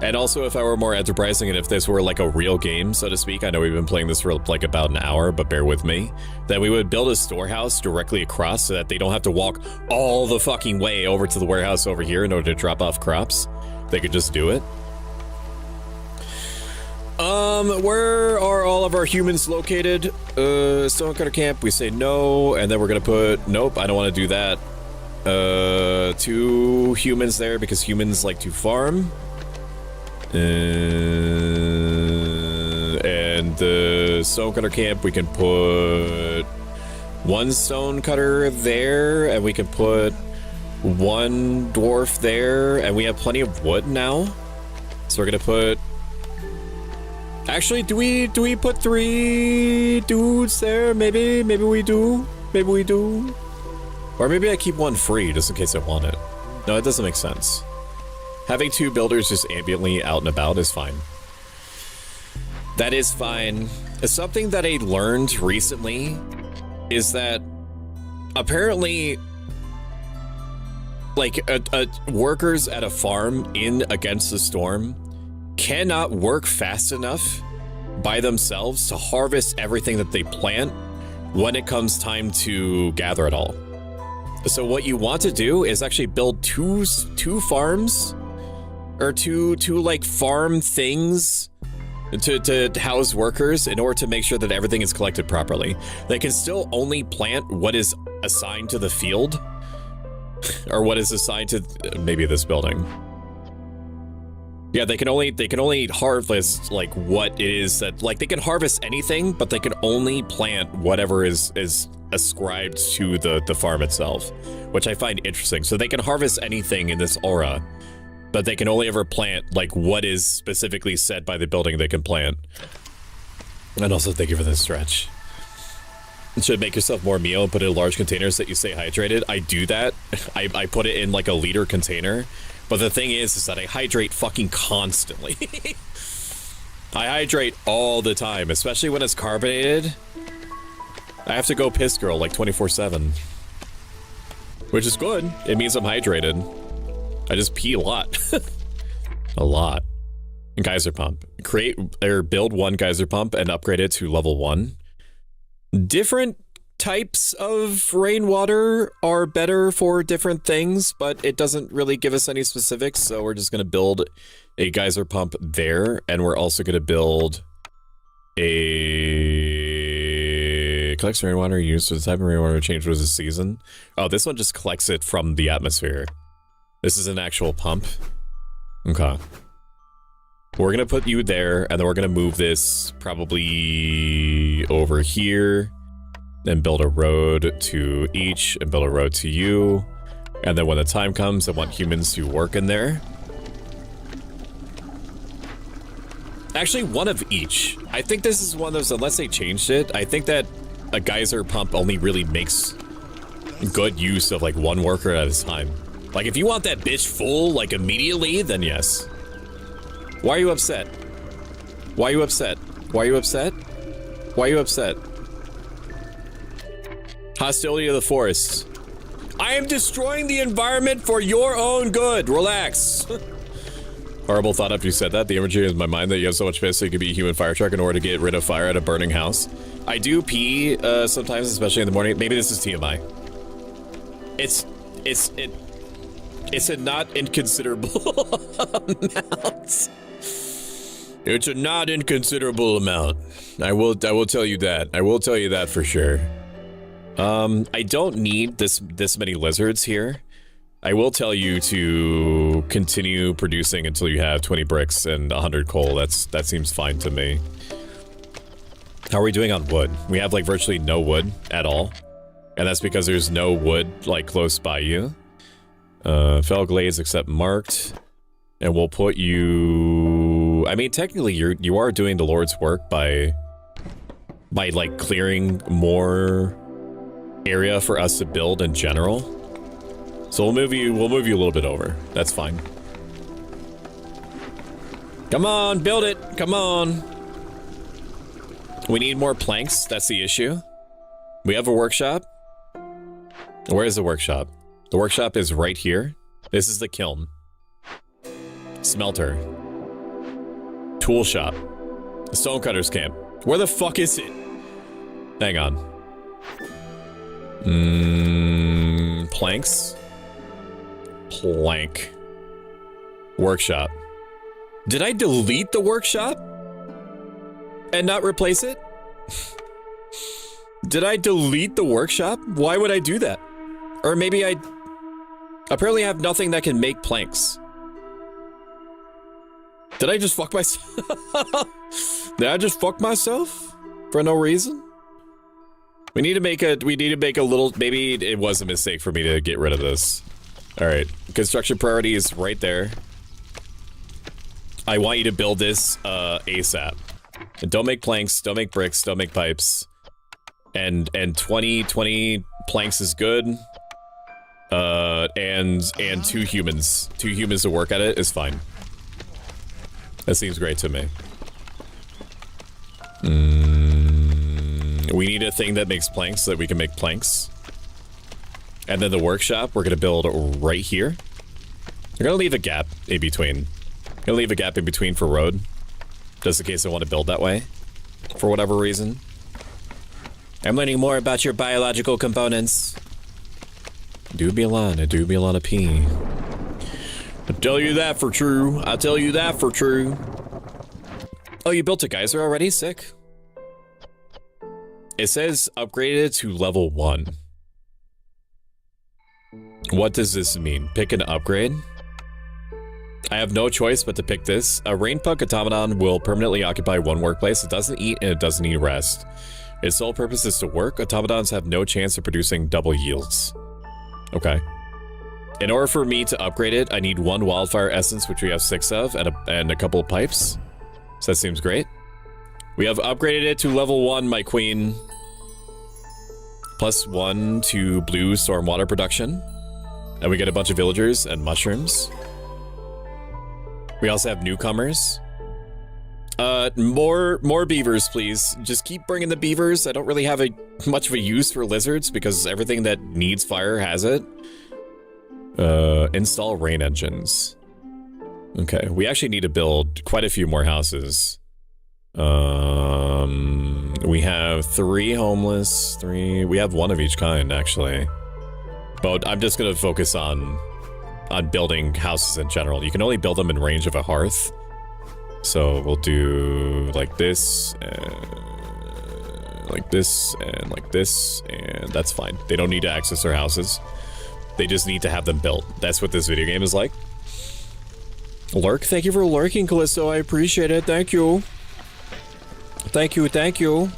And also, if I were more enterprising and if this were like a real game, so to speak, I know we've been playing this for like about an hour, but bear with me, then we would build a storehouse directly across so that they don't have to walk all the fucking way over to the warehouse over here in order to drop off crops. They could just do it. Where are all of our humans located? Stonecutter Camp, we say no, and then we're gonna put, nope, I don't want to do that. 2 humans there because humans like to farm. And the stonecutter camp, we can put 1 stonecutter there, and we can put 1 dwarf there, and we have plenty of wood now. So we're gonna put... Actually, do we put 3 dudes there? Maybe we do. Maybe we do. Or maybe I keep 1 free just in case I want it. No, it doesn't make sense. Having 2 builders just ambiently out and about is fine. That is fine. Something that I learned recently is that apparently, like, workers at a farm in against the storm cannot work fast enough by themselves to harvest everything that they plant when it comes time to gather it all. So what you want to do is actually build two farms, or two like farm things to house workers in order to make sure that everything is collected properly. They can still only plant what is assigned to the field, Or what is assigned to maybe this building. Yeah, they can only harvest like what it is that like they can harvest anything, but they can only plant whatever is ascribed to the farm itself, which I find interesting. So they can harvest anything in this aura, but they can only ever plant like what is specifically said by the building they can plant. And also thank you for this stretch. You should make yourself more meal and put it in large containers that you stay hydrated. I do that. I put it in like a liter container. But the thing is that I hydrate fucking constantly. I hydrate all the time, especially when it's carbonated. I have to go piss girl like 24/7. Which is good. It means I'm hydrated. I just pee a lot. A lot. Geyser pump. Create or build one geyser pump and upgrade it to level 1. Different types of rainwater are better for different things, but it doesn't really give us any specifics, so we're just going to build a geyser pump there, and we're also going to build a... Collects rainwater used for the type of rainwater change was a season. Oh, this one just collects it from the atmosphere. This is an actual pump. Okay. We're going to put you there, and then we're going to move this probably over here. Then build a road to each and build a road to you. And then when the time comes, I want humans to work in there. Actually, one of each. I think this is one of those, unless they changed it, I think that a geyser pump only really makes good use of like one worker at a time. Like if you want that bitch full like immediately, then yes. Why are you upset? Why are you upset? Why are you upset? Why are you upset? Hostility of the forest. I am destroying the environment for your own good. Relax. Horrible thought after you said that. The imagery in my mind that you have so much piss so you could be a human fire truck in order to get rid of fire at a burning house. I do pee sometimes, especially in the morning. Maybe this is TMI. It's a not inconsiderable amount. It's a not inconsiderable amount. I will tell you that. I will tell you that for sure. I don't need this many lizards here. I will tell you to continue producing until you have 20 bricks and 100 coal. That seems fine to me. How are we doing on wood? We have like virtually no wood at all. And that's because there's no wood like close by you. Fell glades except marked. And we'll put you... I mean, technically you are doing the Lord's work by like clearing more area for us to build in general. So we'll move you a little bit over. That's fine. Come on, build it. Come on. We need more planks. That's the issue. We have a workshop. Where is the workshop? The workshop is right here. This is the kiln. Smelter. Tool shop. Stonecutter's camp. Where the fuck is it? Hang on. Planks. Plank. Workshop. Did I delete the workshop? And not replace it? Did I delete the workshop? Why would I do that? Or maybe I apparently have nothing that can make planks. Did I just fuck myself? Did I just fuck myself? For no reason? We need to make a little, maybe it was a mistake for me to get rid of this. All right, construction priority is right there. I want you to build this ASAP. And don't make planks, don't make bricks, don't make pipes. And 20 planks is good. And 2 humans. 2 humans to work at it is fine. That seems great to me. We need a thing that makes planks so that we can make planks. And then the workshop we're gonna build right here. We're gonna leave a gap in between. Gonna leave a gap in between for road. Just in case I want to build that way. For whatever reason. I'm learning more about your biological components. It do be a lot of pee. I tell you that for true. I tell you that for true. Oh, you built a geyser already? Sick. It says upgraded to level 1. What does this mean? Pick an upgrade? I have no choice but to pick this. A rain pug automaton will permanently occupy one workplace. It doesn't eat and it doesn't need rest. Its sole purpose is to work. Automatons have no chance of producing double yields. Okay. In order for me to upgrade it, I need 1 wildfire essence, which we have 6 of, and a couple of pipes. So that seems great. We have upgraded it to level 1, my queen. +1 to blue stormwater production. And we get a bunch of villagers and mushrooms. We also have newcomers. More beavers, please. Just keep bringing the beavers. I don't really have much of a use for lizards because everything that needs fire has it. Install rain engines. Okay, we actually need to build quite a few more houses. We have 3 homeless, 3... We have 1 of each kind, actually. But I'm just gonna focus on building houses in general. You can only build them in range of a hearth. So we'll do like this, like this, and like this, and that's fine. They don't need to access their houses. They just need to have them built. That's what this video game is like. Lurk, thank you for lurking, Callisto. I appreciate it. Thank you. Thank you, thank you.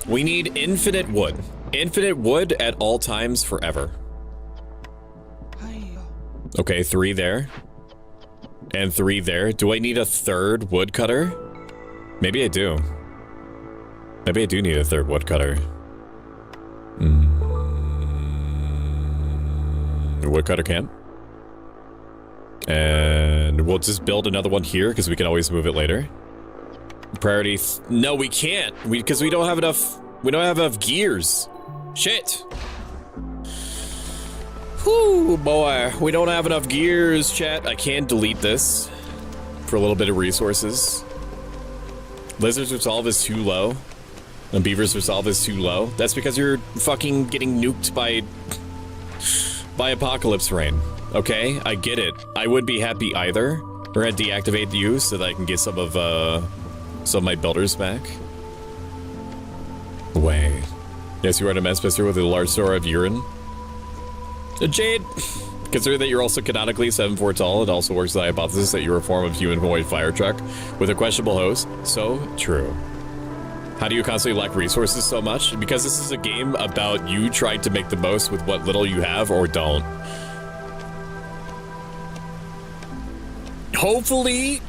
We need infinite wood. Infinite wood at all times forever. Okay, 3 there. And 3 there. Do I need a 3rd woodcutter? Maybe I do. Maybe I do need a 3rd woodcutter. Woodcutter camp. And we'll just build another one here because we can always move it later. Priority. No, we can't. Because we don't have enough. We don't have enough gears. Shit. Whew, boy. We don't have enough gears, chat. I can delete this for a little bit of resources. Lizards resolve is too low. And beavers resolve is too low. That's because you're fucking getting nuked by apocalypse rain. Okay, I get it. I would be happy either. We're gonna deactivate you so that I can get some of my builders back. Way. Yes, you are an immense mister with a large store of urine. Jade, consider that you're also canonically 7'4" tall. It also works with the hypothesis that you're a form of humanoid fire truck with a questionable host. So true. How do you constantly lack resources so much? Because this is a game about you trying to make the most with what little you have or don't. Hopefully,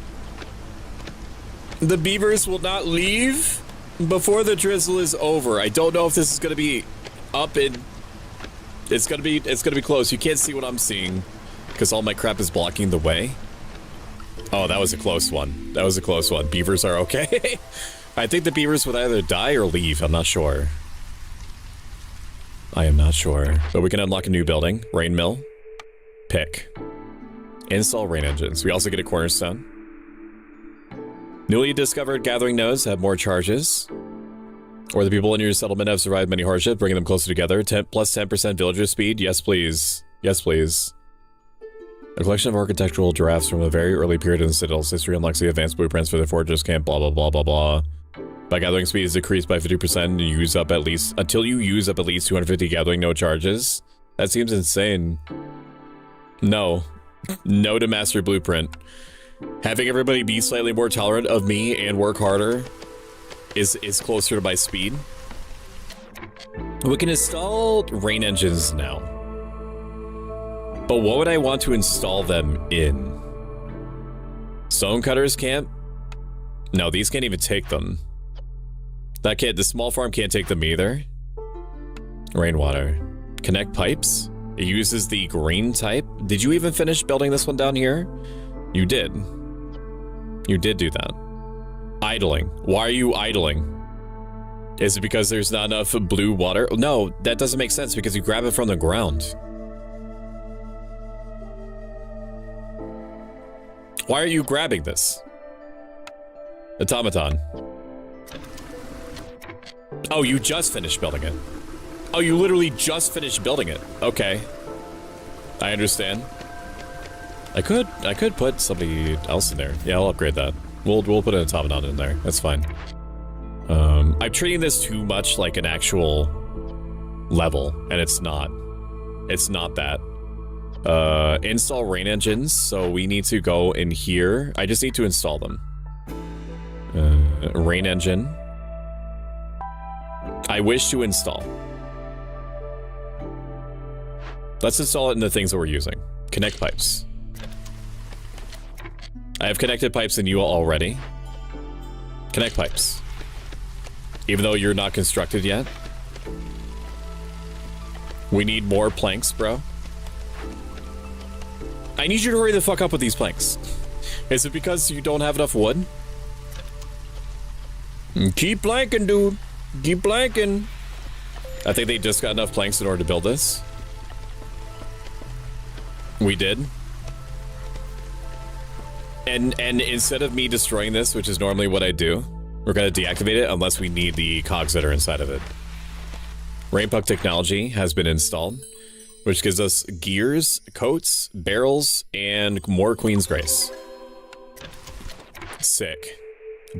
the beavers will not leave before the drizzle is over. I don't know if this is going to be up in... It's gonna be close. You can't see what I'm seeing because all my crap is blocking the way. Oh, that was a close one. That was a close one. Beavers are okay. I think the beavers would either die or leave. I'm not sure. I am not sure. But we can unlock a new building. Rain mill. Pick. Install rain engines. We also get a cornerstone. Newly discovered gathering nodes have more charges. Or the people in your settlement have survived many hardships, bringing them closer together. Plus 10% villager speed. Yes, please. Yes, please. A collection of architectural drafts from a very early period in the Citadel's history unlocks the advanced blueprints for the fortress camp, blah, blah, blah, blah, blah. By gathering speed is decreased by 50% and you use up at least, until you use up at least 250 gathering node charges. That seems insane. No. No to master blueprint. Having everybody be slightly more tolerant of me and work harder is closer to my speed. We can install rain engines now. But what would I want to install them in? Stonecutters camp? No, these can't even take them. The small farm can't take them either. Rainwater. Connect pipes? It uses the green type. Did you even finish building this one down here? You did. You did do that. Idling. Why are you idling? Is it because there's not enough blue water? No, that doesn't make sense because you grab it from the ground. Why are you grabbing this? Automaton. Oh, you just finished building it. Oh, you literally just finished building it. Okay. I understand. I could put somebody else in there. Yeah, I'll upgrade that. We'll put an automaton in there. That's fine. I'm treating this too much like an actual level, and it's not. It's not that. Install rain engines, so we need to go in here. I just need to install them. Rain engine. I wish to install. Let's install it in the things that we're using. Connect pipes. I have connected pipes in you already. Connect pipes. Even though you're not constructed yet. We need more planks, bro. I need you to hurry the fuck up with these planks. Is it because you don't have enough wood? Keep planking, dude. Keep planking. I think they just got enough planks in order to build this. We did. And instead of me destroying this, which is normally what I do, we're going to deactivate it unless we need the cogs that are inside of it. Rainpuck technology has been installed, which gives us gears, coats, barrels, and more Queen's Grace. Sick.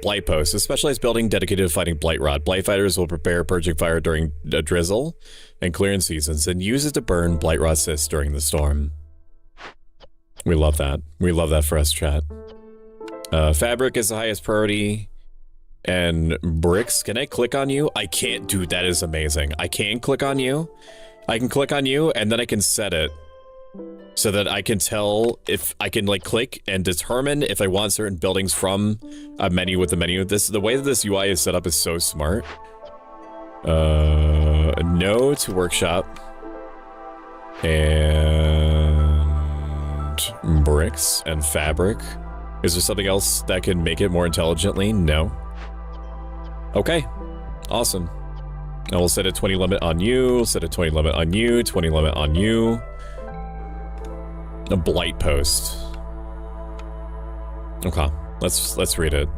Blight Post, a specialized building dedicated to fighting Blight Rot. Blight fighters will prepare purging fire during a drizzle and clearance seasons and use it to burn Blight Rot cysts during the storm. We love that. We love that for us, chat. Fabric is the highest priority. And bricks, can I click on you? I can't, dude, that is amazing. I can click on you. I can click on you and then I can set it so that I can tell if I can like click and determine if I want certain buildings from a menu with the menu. The way that this UI is set up is so smart. No to workshop and bricks and fabric. Is there something else that can make it more intelligently? No. Okay, awesome. And we'll set a 20 limit on you, set a 20 limit on you, 20 limit on you. A blight post. Okay, let's read it.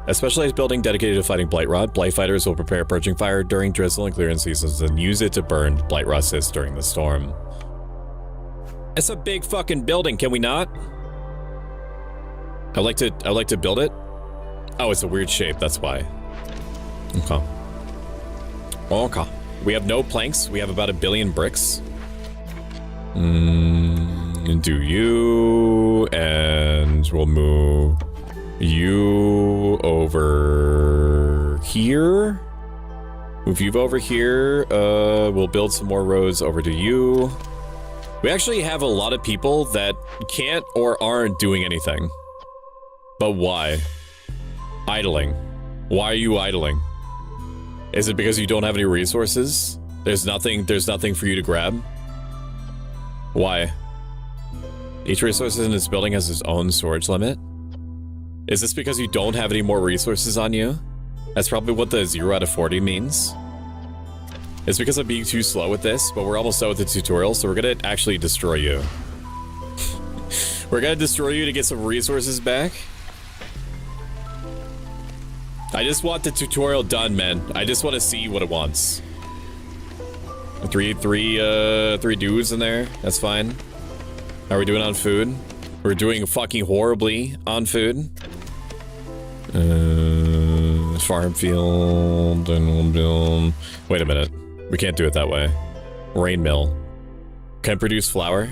A specialized building dedicated to fighting Blight Rot. Blight fighters will prepare purging fire during drizzle and clearance seasons and use it to burn Blight Rot cysts during the storm. It's a big fucking building, can we not? I'd like to build it. Oh, it's a weird shape, that's why. Okay. Okay. We have no planks. We have about 1 billion bricks. Do you, and we'll move you over here. Move you over here. We'll build some more roads over to you. We actually have a lot of people that can't or aren't doing anything. But why? Idling. Why are you idling? Is it because you don't have any resources? There's nothing for you to grab? Why? Each resource in this building has its own storage limit? Is this because you don't have any more resources on you? That's probably what the 0 out of 40 means. It's because I'm being too slow with this, but we're almost done with the tutorial, so we're gonna actually destroy you. We're gonna destroy you to get some resources back. I just want the tutorial done, man. I just want to see what it wants. Three dudes in there. That's fine. How are we doing on food? We're doing fucking horribly on food. Farm field and we'll build. Wait a minute. We can't do it that way. Rain mill. Can produce flour.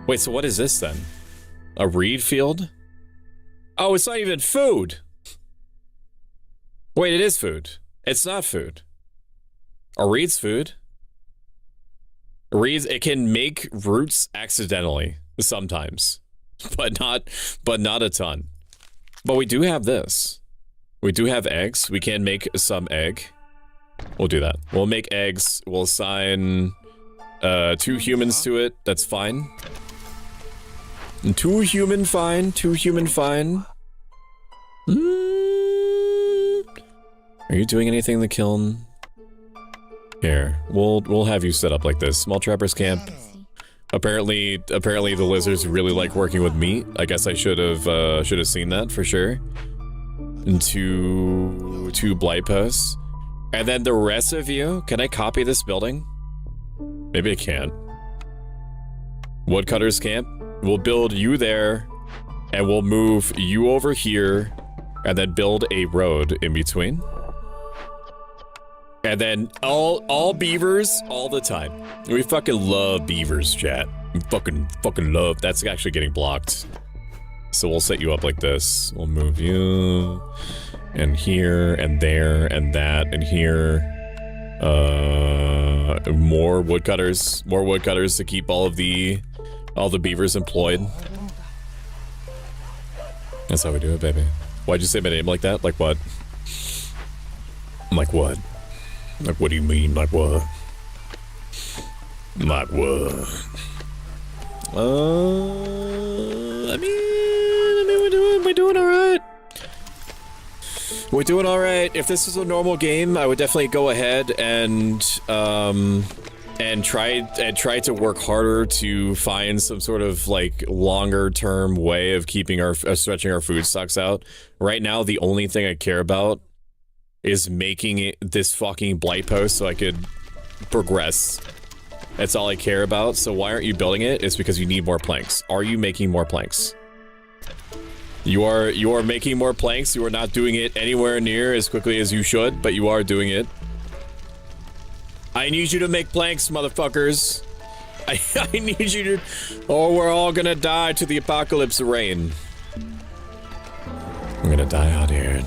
Wait, so what is this then? A reed field? Oh, it's not even food. Wait, it is food. It's not food. A reed's food. Reeds, it can make roots accidentally sometimes, but not a ton. But we do have this. We do have eggs. We can make some egg. We'll do that. We'll make eggs. We'll assign 2 humans to it. That's fine. 2 human fine. 2 human fine. Are you doing anything in the kiln? Here, we'll have you set up like this. Small trappers camp. Apparently the lizards really like working with meat. I guess I should have seen that for sure. And two blight posts. And then the rest of you, can I copy this building? Maybe I can't. Woodcutters camp. We'll build you there, and we'll move you over here, and then build a road in between. And then all beavers all the time. We fucking love beavers, chat. We fucking love. That's actually getting blocked. So we'll set you up like this. We'll move you and here and there and that and here. More woodcutters to keep all the beavers employed. That's how we do it, baby. Why'd you say my name like that? Like what? Like what? Like what do you mean? Like what? Like what? I mean, we're doing all right. We're doing all right. If this was a normal game, I would definitely go ahead and try to work harder to find some sort of like longer term way of keeping stretching our food stocks out. Right now, the only thing I care about is making this fucking blight post so I could progress. That's all I care about. So why aren't you building it? It's because you need more planks. Are you making more planks? You are making more planks. You are not doing it anywhere near as quickly as you should, but you are doing it. I need you to make planks, motherfuckers. I need you to, or we're all gonna die to the apocalypse of rain. I'm gonna die out here.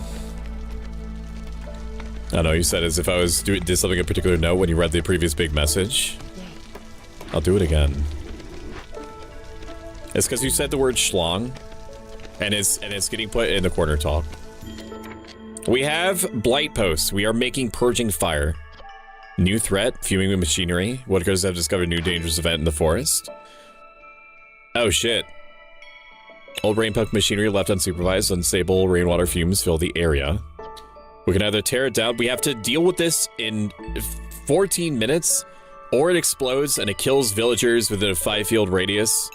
I know you said as if I was did something a particular note when you read the previous big message. I'll do it again. It's because you said the word schlong, and it's getting put in the corner talk. We have blight posts. We are making purging fire. New threat, fuming machinery. Woodcutters have discovered new dangerous event in the forest. Oh shit. Old rain pump machinery left unsupervised. Unstable rainwater fumes fill the area. We can either tear it down. We have to deal with this in 14 minutes, or it explodes and it kills villagers within a 5-field radius.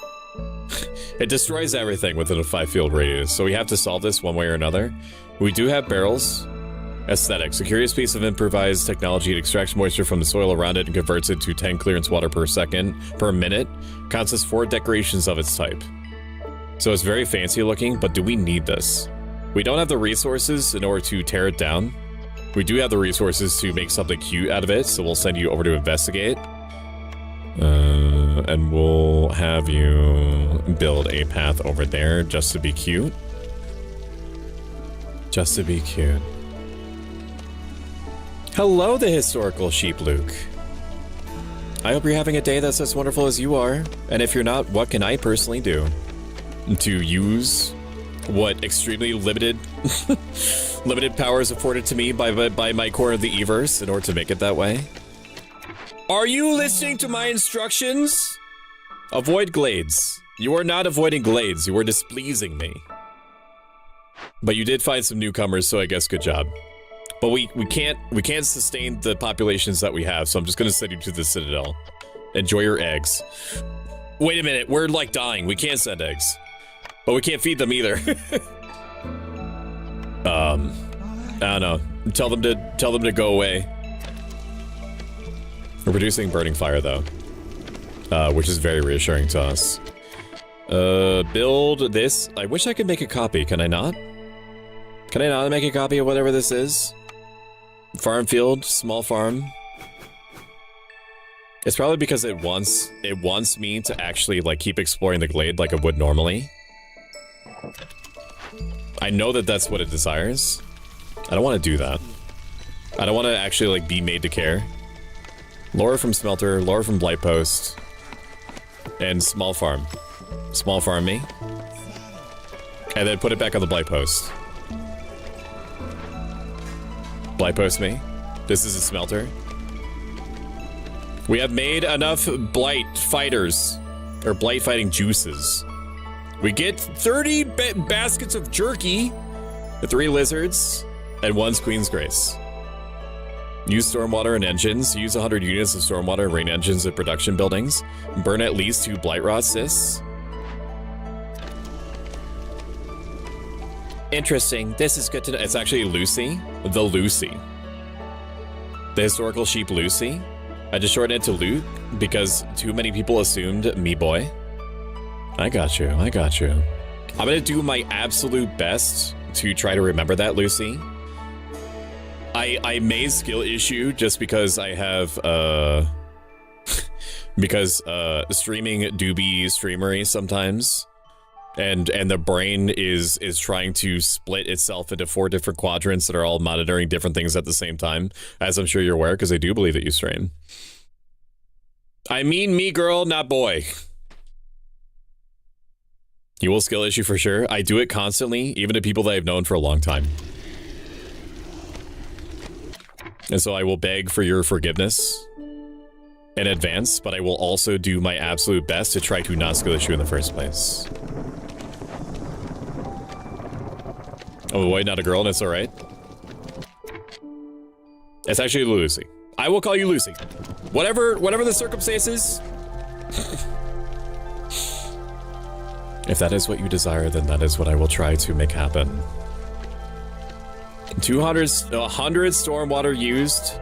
It destroys everything within a 5-field radius, so we have to solve this one way or another. We do have barrels. Aesthetics. A curious piece of improvised technology. It extracts moisture from the soil around it and converts it to 10 clearance water per minute. Counts as 4 decorations of its type. So it's very fancy looking, but do we need this? We don't have the resources in order to tear it down. We do have the resources to make something cute out of it, so we'll send you over to investigate. And we'll have you build a path over there just to be cute. Just to be cute. Hello, the historical sheep, Luke. I hope you're having a day that's as wonderful as you are. And if you're not, what can I personally do to use what extremely limited powers afforded to me by my core of the Everse in order to make it that way? Are you listening to my instructions? Avoid glades. You are not avoiding glades. You are displeasing me. But you did find some newcomers, so I guess good job. But we can't sustain the populations that we have, so I'm just gonna send you to the Citadel. Enjoy your eggs. Wait a minute, we're like dying. We can't send eggs. But we can't feed them either. I don't know. Tell them to go away. We're producing burning fire though. Which is very reassuring to us. Build this. I wish I could make a copy. Can I not? Can I not make a copy of whatever this is? Farm field, small farm. It's probably because it wants me to actually like keep exploring the glade like it would normally. I know that that's what it desires. I don't want to do that. I don't want to actually like be made to care. Lore from smelter, lore from blight post, and small farm. Small farm me. And then put it back on the blight post. Blight post me. This is a smelter. We have made enough blight fighters, or blight fighting juices. We get 30 baskets of jerky, 3 lizards, and 1 Queen's Grace. Use stormwater and engines. Use 100 units of stormwater and rain engines at production buildings. Burn at least 2 blight rod cysts. Interesting. This is good to know. It's actually Lucy. The Lucy. The historical sheep Lucy. I just shortened it to Luke because too many people assumed me boy. I got you. I got you. I'm gonna do my absolute best to try to remember that, Lucy. I may skill issue just because I have because streaming do be streamery sometimes. And the brain is trying to split itself into 4 different quadrants that are all monitoring different things at the same time, as I'm sure you're aware, because I do believe that you stream. I mean me, girl, not boy. You will skill issue for sure. I do it constantly, even to people that I've known for a long time. And so I will beg for your forgiveness in advance, but I will also do my absolute best to try to not skill issue in the first place. Oh, a boy, not a girl, and it's alright. It's actually Lucy. I will call you Lucy. Whatever the circumstances. If that is what you desire, then that is what I will try to make happen. 100 stormwater used.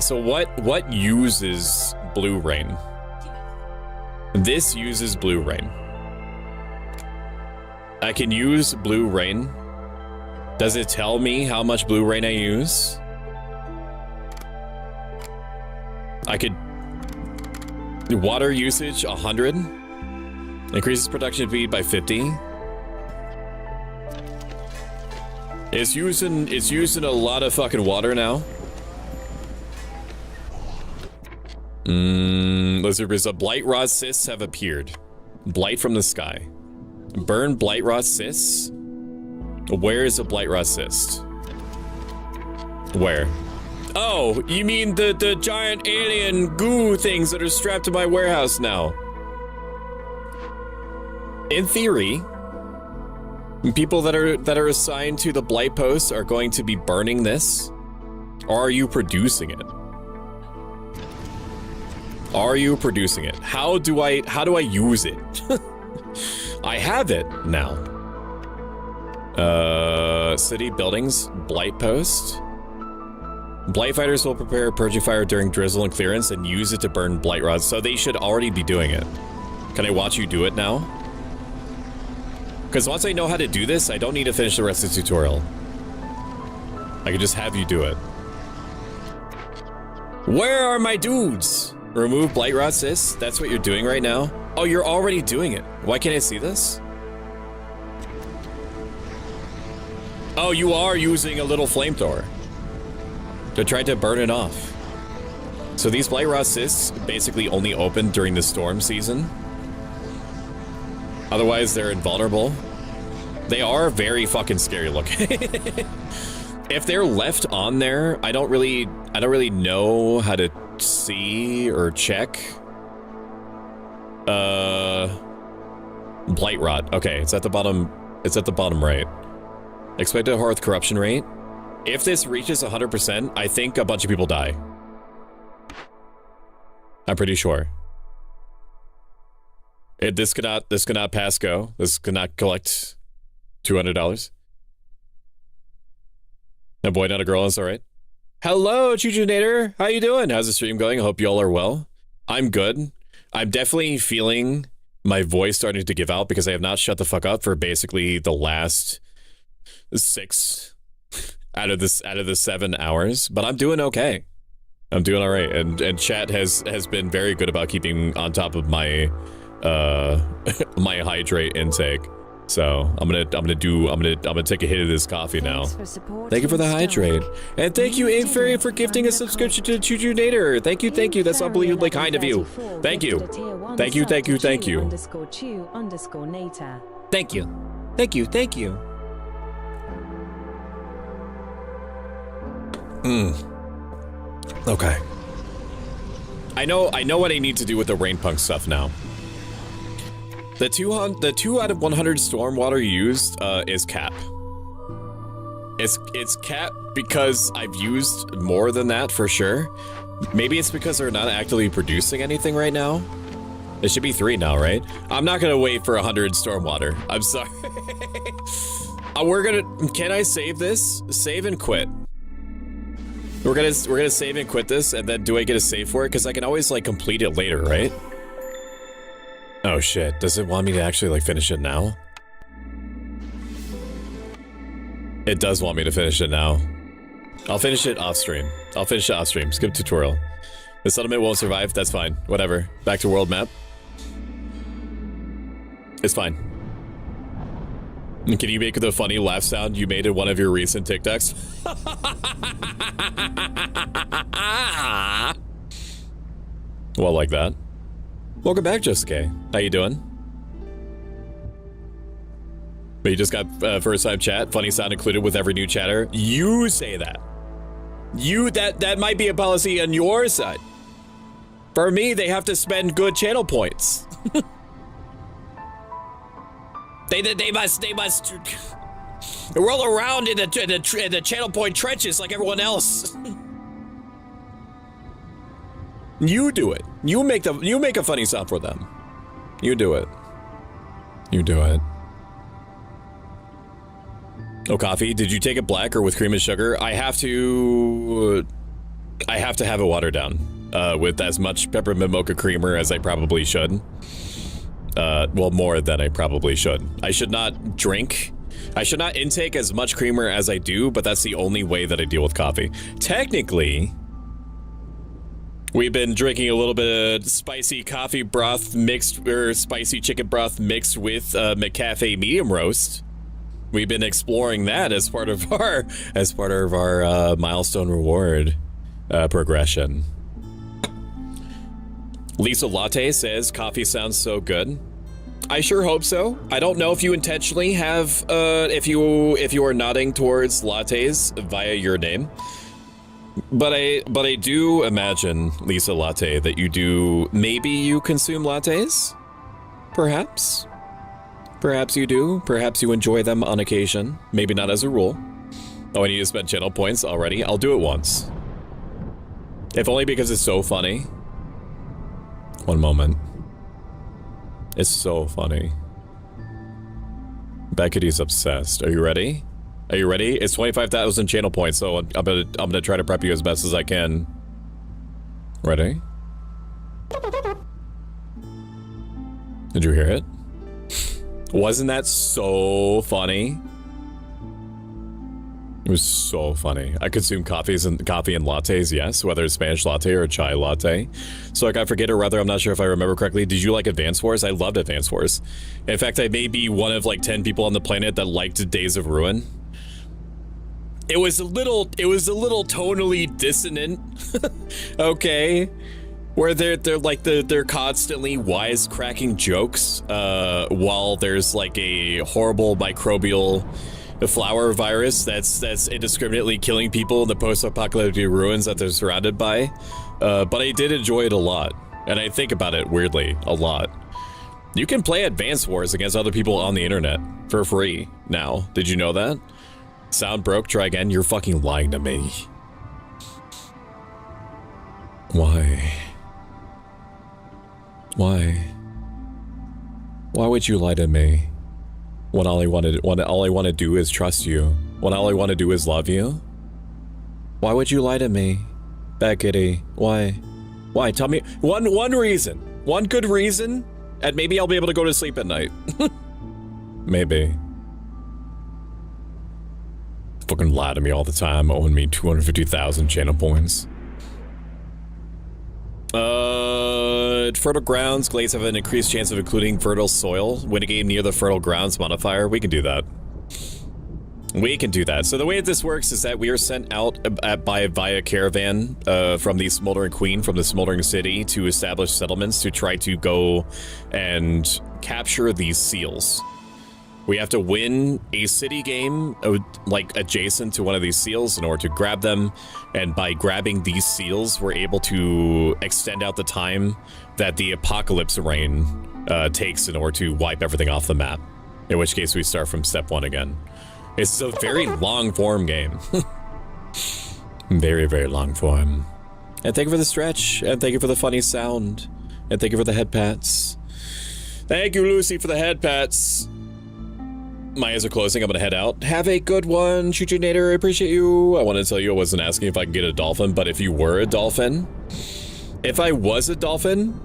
So what uses blue rain? This uses blue rain. I can use blue rain. Does it tell me how much blue rain I use? I could... Water usage, 100. Increases production speed by 50. It's using a lot of fucking water now. Lizard Brizza, blight rot cysts have appeared. Blight from the sky. Burn blight rot cysts? Where is a blight rot cyst? Where? Oh, you mean the giant alien goo things that are strapped to my warehouse now? In theory, people that are assigned to the blight post are going to be burning this, or are you producing it? Are you producing it? How do I use it? I have it now. City buildings, blight post. Blight fighters will prepare a purging fire during drizzle and clearance and use it to burn blight rods, so they should already be doing it. Can I watch you do it now? Because once I know how to do this, I don't need to finish the rest of the tutorial. I can just have you do it. Where are my dudes? Remove blight rot cysts? That's what you're doing right now? Oh, you're already doing it. Why can't I see this? Oh, you are using a little flamethrower to try to burn it off. So these blight rot cysts basically only open during the storm season. Otherwise, they're invulnerable. They are very fucking scary looking. If they're left on there, I don't really know how to see or check. Blight rot. Okay, it's at the bottom. It's at the bottom right. Expected hearth corruption rate. If this reaches 100%, I think a bunch of people die. I'm pretty sure. This cannot pass go. This cannot collect $200. A boy, not a girl, is all right. Hello, Chuchunator. How you doing? How's the stream going? I hope y'all are well. I'm good. I'm definitely feeling my voice starting to give out because I have not shut the fuck up for basically the last 6 out of the 7 hours, but I'm doing okay. I'm doing all right, and chat has been very good about keeping on top of my my hydrate intake. So I'm gonna take a hit of this coffee now. Thank you for the hydrate, and thank you Ink Fairy for gifting a subscription to Chuchunator. Thank you. That's unbelievably kind of you. Thank you. Thank you. Thank you. Thank you. Okay. I know what I need to do with the rain punk stuff now. The 2 out of 100 stormwater used is cap. It's cap because I've used more than that for sure. Maybe it's because they're not actively producing anything right now. It should be 3 now, right? I'm not gonna wait for 100 stormwater. I'm sorry. Can I save this? Save and quit. We're gonna save and quit this, and then do I get a save for it? Because I can always like complete it later, right? Oh shit, does it want me to actually like finish it now? It does want me to finish it now. I'll finish it off stream. I'll finish it off stream. Skip tutorial. The settlement won't survive. That's fine. Whatever. Back to world map. It's fine. Can you make the funny laugh sound you made in one of your recent TikToks? Well, like that. Welcome back, Jessica. How you doing? But you just got first time chat. Funny sound included with every new chatter. You say that. That might be a policy on your side. For me, they have to spend good channel points. They must roll around in the channel point trenches like everyone else. You do it. You make a funny sound for them. You do it. You do it. Oh, coffee. Did you take it black or with cream and sugar? I have to have it watered down with as much peppermint mocha creamer as I probably should. Well, more than I probably should. I should not intake as much creamer as I do, but that's the only way that I deal with coffee. Technically, we've been drinking a little bit of spicy coffee broth mixed, or spicy chicken broth mixed with McCafe medium roast. We've been exploring that as part of our milestone reward progression. Lisa Latte says coffee sounds so good. I sure hope so. I don't know if you intentionally have if you are nodding towards lattes via your name. But I do imagine, Lisa Latte, that you do, maybe you consume lattes? Perhaps? Perhaps you do. Perhaps you enjoy them on occasion. Maybe not as a rule. Oh, I need to spend channel points already? I'll do it once. If only because it's so funny. One moment. It's so funny. Beckety's obsessed. Are you ready? Are you ready? It's 25,000 channel points, so I'm gonna try to prep you as best as I can. Ready? Did you hear it? Wasn't that so funny? It was so funny. I consume coffee and lattes, yes, whether it's Spanish latte or a chai latte. So like I forget, or rather I'm not sure if I remember correctly. Did you like Advance Wars? I loved Advance Wars. In fact, I may be one of like 10 people on the planet that liked Days of Ruin. It was a little tonally dissonant. Okay. Where they're constantly wisecracking jokes while there's like a horrible microbial flower virus that's indiscriminately killing people in the post-apocalyptic ruins that they're surrounded by. But I did enjoy it a lot, and I think about it weirdly a lot. You can play Advance Wars against other people on the internet for free now. Did you know that? Sound broke, try again. You're fucking lying to me. Why? Why? Why would you lie to me? When all I want to do is trust you. When all I want to do is love you? Why would you lie to me? Beckety, why? Why? Tell me one reason. One good reason, and maybe I'll be able to go to sleep at night. Maybe. Fucking lie to me all the time, owing me 250,000 channel points. Fertile grounds. Glades have an increased chance of including fertile soil. Win a game near the fertile grounds modifier. We can do that. We can do that. So the way this works is that we are sent out via caravan from the Smoldering Queen, from the Smoldering City, to establish settlements to try to go and capture these seals. We have to win a city game, like, adjacent to one of these seals in order to grab them, and by grabbing these seals, we're able to extend out the time that the apocalypse rain takes in order to wipe everything off the map, in which case we start from step 1 again. It's a very long-form game. Very, very long form. And thank you for the stretch, and thank you for the funny sound, and thank you for the head pats. Thank you, Lucy, for the head pats. My eyes are closing. I'm gonna head out. Have a good one, Chuchinator. I appreciate you. I wanted to tell you I wasn't asking if I can get a dolphin, but if you were a dolphin, if I was a dolphin,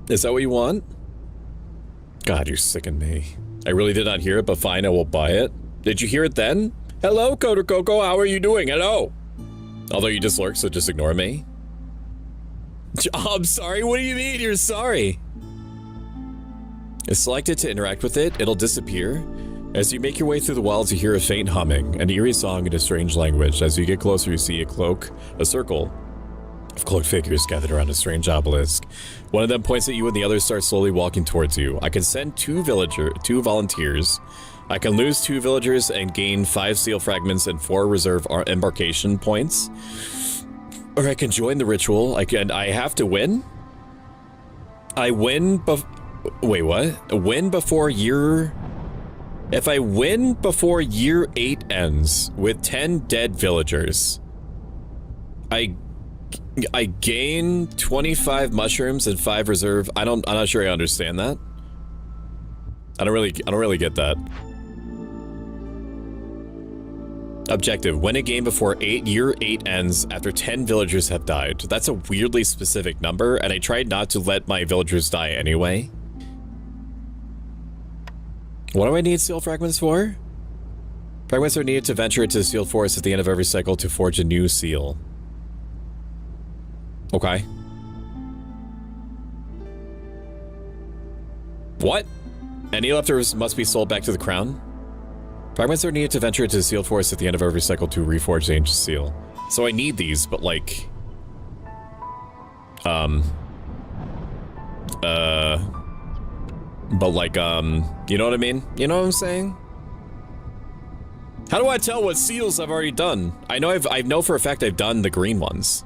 is that what you want? God, you're sicking me. I really did not hear it, but fine, I will buy it. Did you hear it then? Hello, Coder Coco, how are you doing? Hello. Although you just lurk, so just ignore me. Oh, I'm sorry, what do you mean you're sorry? If selected to interact with it, it'll disappear. As you make your way through the wilds, you hear a faint humming, an eerie song in a strange language. As you get closer, you see a circle of cloaked figures gathered around a strange obelisk. One of them points at you and the others start slowly walking towards you. I can send two volunteers. I can lose 2 villagers and gain 5 seal fragments and 4 reserve embarkation points. Or I can join the ritual. I have to win? I win wait, what? Win before year... If I win before year 8 ends with 10 dead villagers, I gain 25 mushrooms and 5 reserve. I'm not sure I understand that. I don't really get that. Objective: win a game before year 8 ends after 10 villagers have died. That's a weirdly specific number, and I tried not to let my villagers die anyway. What do I need seal fragments for? Fragments are needed to venture into the sealed forest at the end of every cycle to forge a new seal. Okay. What? Any leftovers must be sold back to the crown? Fragments are needed to venture into the sealed forest at the end of every cycle to reforge the ancient seal. So I need these, but like... you know what I mean? You know what I'm saying? How do I tell what seals I've already done? I know for a fact I've done the green ones.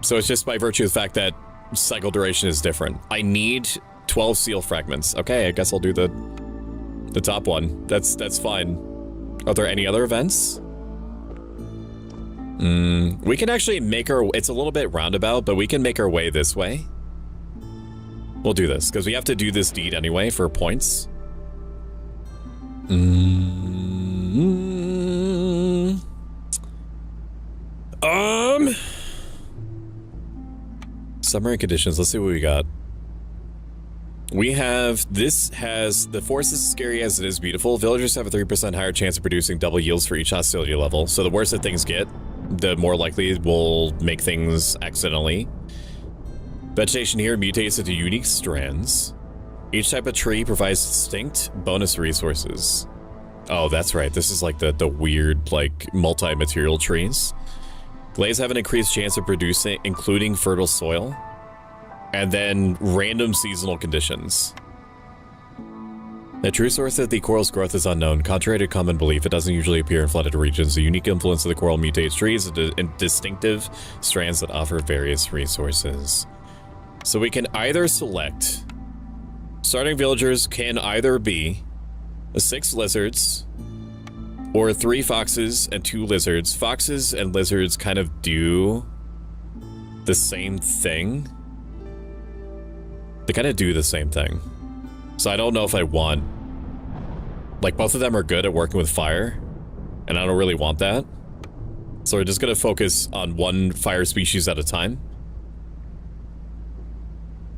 So it's just by virtue of the fact that cycle duration is different. I need 12 seal fragments. Okay, I guess I'll do the top one. That's fine. Are there any other events? We can actually make it's a little bit roundabout, but we can make our way this way. We'll do this, because we have to do this deed anyway for points. Summary conditions, let's see what we got. We have, this has, the forest is scary as it is beautiful. Villagers have a 3% higher chance of producing double yields for each hostility level. So the worse that things get, the more likely we'll make things accidentally. Vegetation here mutates into unique strands. Each type of tree provides distinct bonus resources. Oh, that's right. This is like the weird, like, multi-material trees. Glades have an increased chance of producing, including fertile soil. And then random seasonal conditions. The true source of the coral's growth is unknown. Contrary to common belief, it doesn't usually appear in flooded regions. The unique influence of the coral mutates trees into distinctive strands that offer various resources. So we can either select... Starting villagers can either be 6 lizards or 3 foxes and 2 lizards. Foxes and lizards kind of do the same thing. They kind of do the same thing. So I don't know if I want... Like, both of them are good at working with fire, and I don't really want that. So we're just going to focus on one fire species at a time.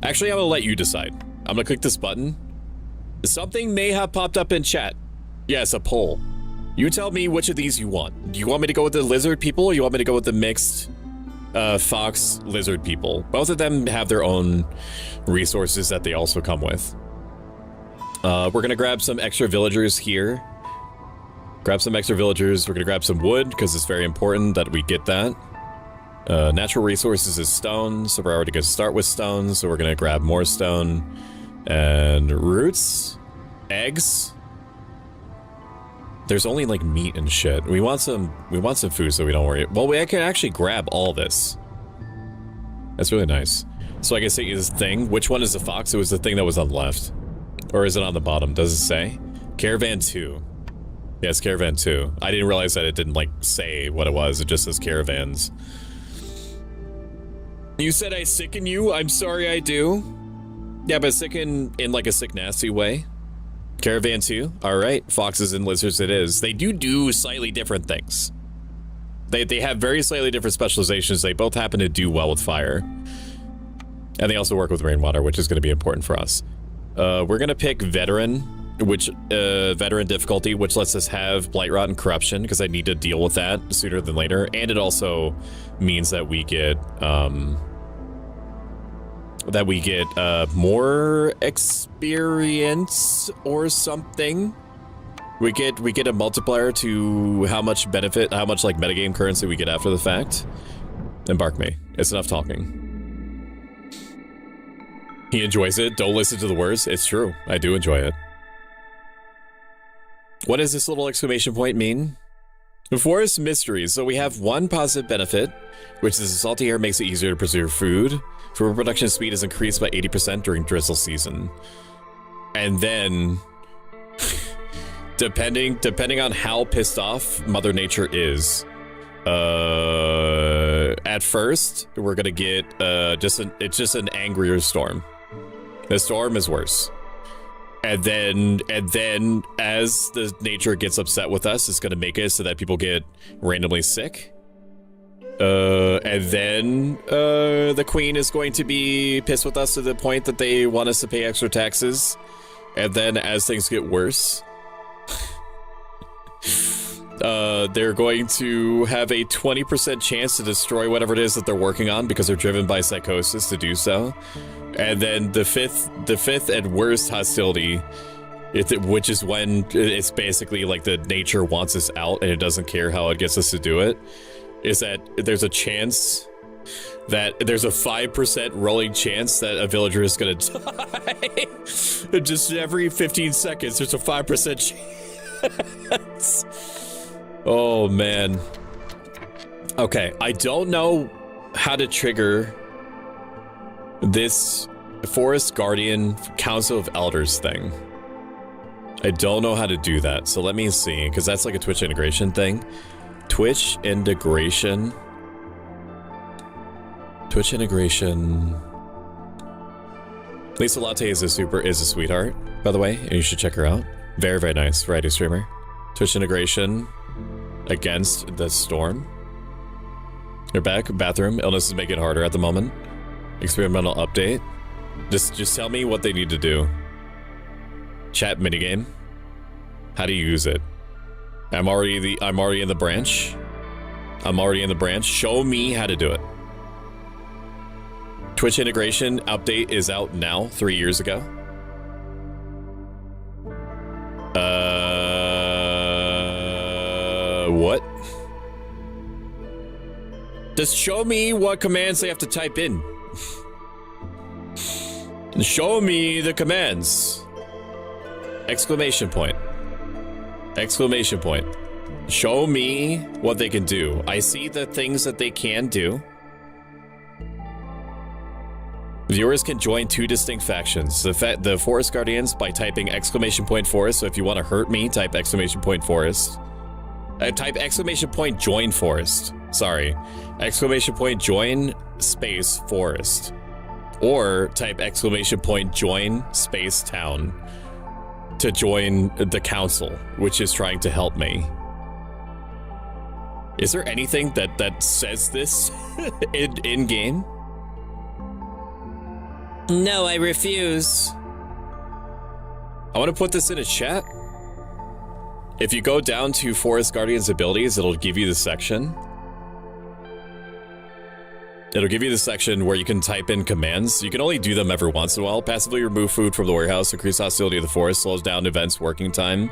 Actually, I'm going to let you decide. I'm going to click this button. Something may have popped up in chat. Yes, a poll. You tell me which of these you want. Do you want me to go with the lizard people, or you want me to go with the mixed fox lizard people? Both of them have their own resources that they also come with. We're going to grab some extra villagers here. Grab some extra villagers. We're going to grab some wood, because it's very important that we get that. Natural resources is stone, so we're already going to start with stone, so we're going to grab more stone. And roots. Eggs. There's only like meat and shit. We want some food so we don't worry. Well, I can actually grab all this. That's really nice. So I can say this thing. Which one is the fox? It was the thing that was on the left. Or is it on the bottom? Does it say? Caravan 2. Yeah, it's Caravan 2. I didn't realize that it didn't like say what it was. It just says caravans. You said I sicken you? I'm sorry I do. Yeah, but sicken in like a sick nasty way. Caravan 2. Alright, foxes and lizards it is. They do slightly different things. They have very slightly different specializations. They both happen to do well with fire. And they also work with rainwater, which is going to be important for us. We're going to pick veteran veteran difficulty, which lets us have Blight Rot and Corruption, because I need to deal with that sooner than later. And it also means that we get more experience or something. We get a multiplier to how much benefit, how much like metagame currency we get after the fact. Embark me. It's enough talking. He enjoys it. Don't listen to the words. It's true. I do enjoy it. What does this little exclamation point mean? Forest mysteries. So we have one positive benefit, which is the salty air makes it easier to preserve food. Food production speed is increased by 80% during drizzle season. And then, depending on how pissed off Mother Nature is, at first we're gonna get it's just an angrier storm. The storm is worse. And then as the nature gets upset with us, it's gonna make it so that people get randomly sick. And then the queen is going to be pissed with us to the point that they want us to pay extra taxes. And then as things get worse, they're going to have a 20% chance to destroy whatever it is that they're working on because they're driven by psychosis to do so. And then the fifth and worst hostility, which is when it's basically like the nature wants us out and it doesn't care how it gets us to do it, is that there's a chance that there's a 5% rolling chance that a villager is gonna die. Just every 15 seconds, there's a 5% chance. Oh man. Okay, I don't know how to trigger this Forest Guardian Council of Elders thing. I don't know how to do that, so let me see, because that's like a Twitch integration thing. Twitch integration. Lisa Latte is a sweetheart, by the way, and you should check her out. Very, very nice variety streamer. Twitch integration against the storm. You're back. Bathroom. Illness is making it harder at the moment. Experimental update. Just tell me what they need to do. Chat minigame. How do you use it? I'm already in the branch. Show me how to do it. Twitch integration update is out now, 3 years ago. What? Just show me what commands they have to type in. Show me the commands. Exclamation point. Exclamation point. Show me what they can do. I see the things that they can do. Viewers can join 2 distinct factions. The Forest Guardians by typing exclamation point forest. So if you want to hurt me, type exclamation point forest. Type exclamation point join forest. Sorry. Exclamation point join space forest. Or type exclamation point join space town to join the council, which is trying to help me. Is there anything that says this in game? No, I refuse. I want to put this in a chat. If you go down to Forest Guardian's abilities, it'll give you the section. It'll give you the section where you can type in commands. You can only do them every once in a while. Passively remove food from the warehouse, increase hostility of the forest, slows down events working time.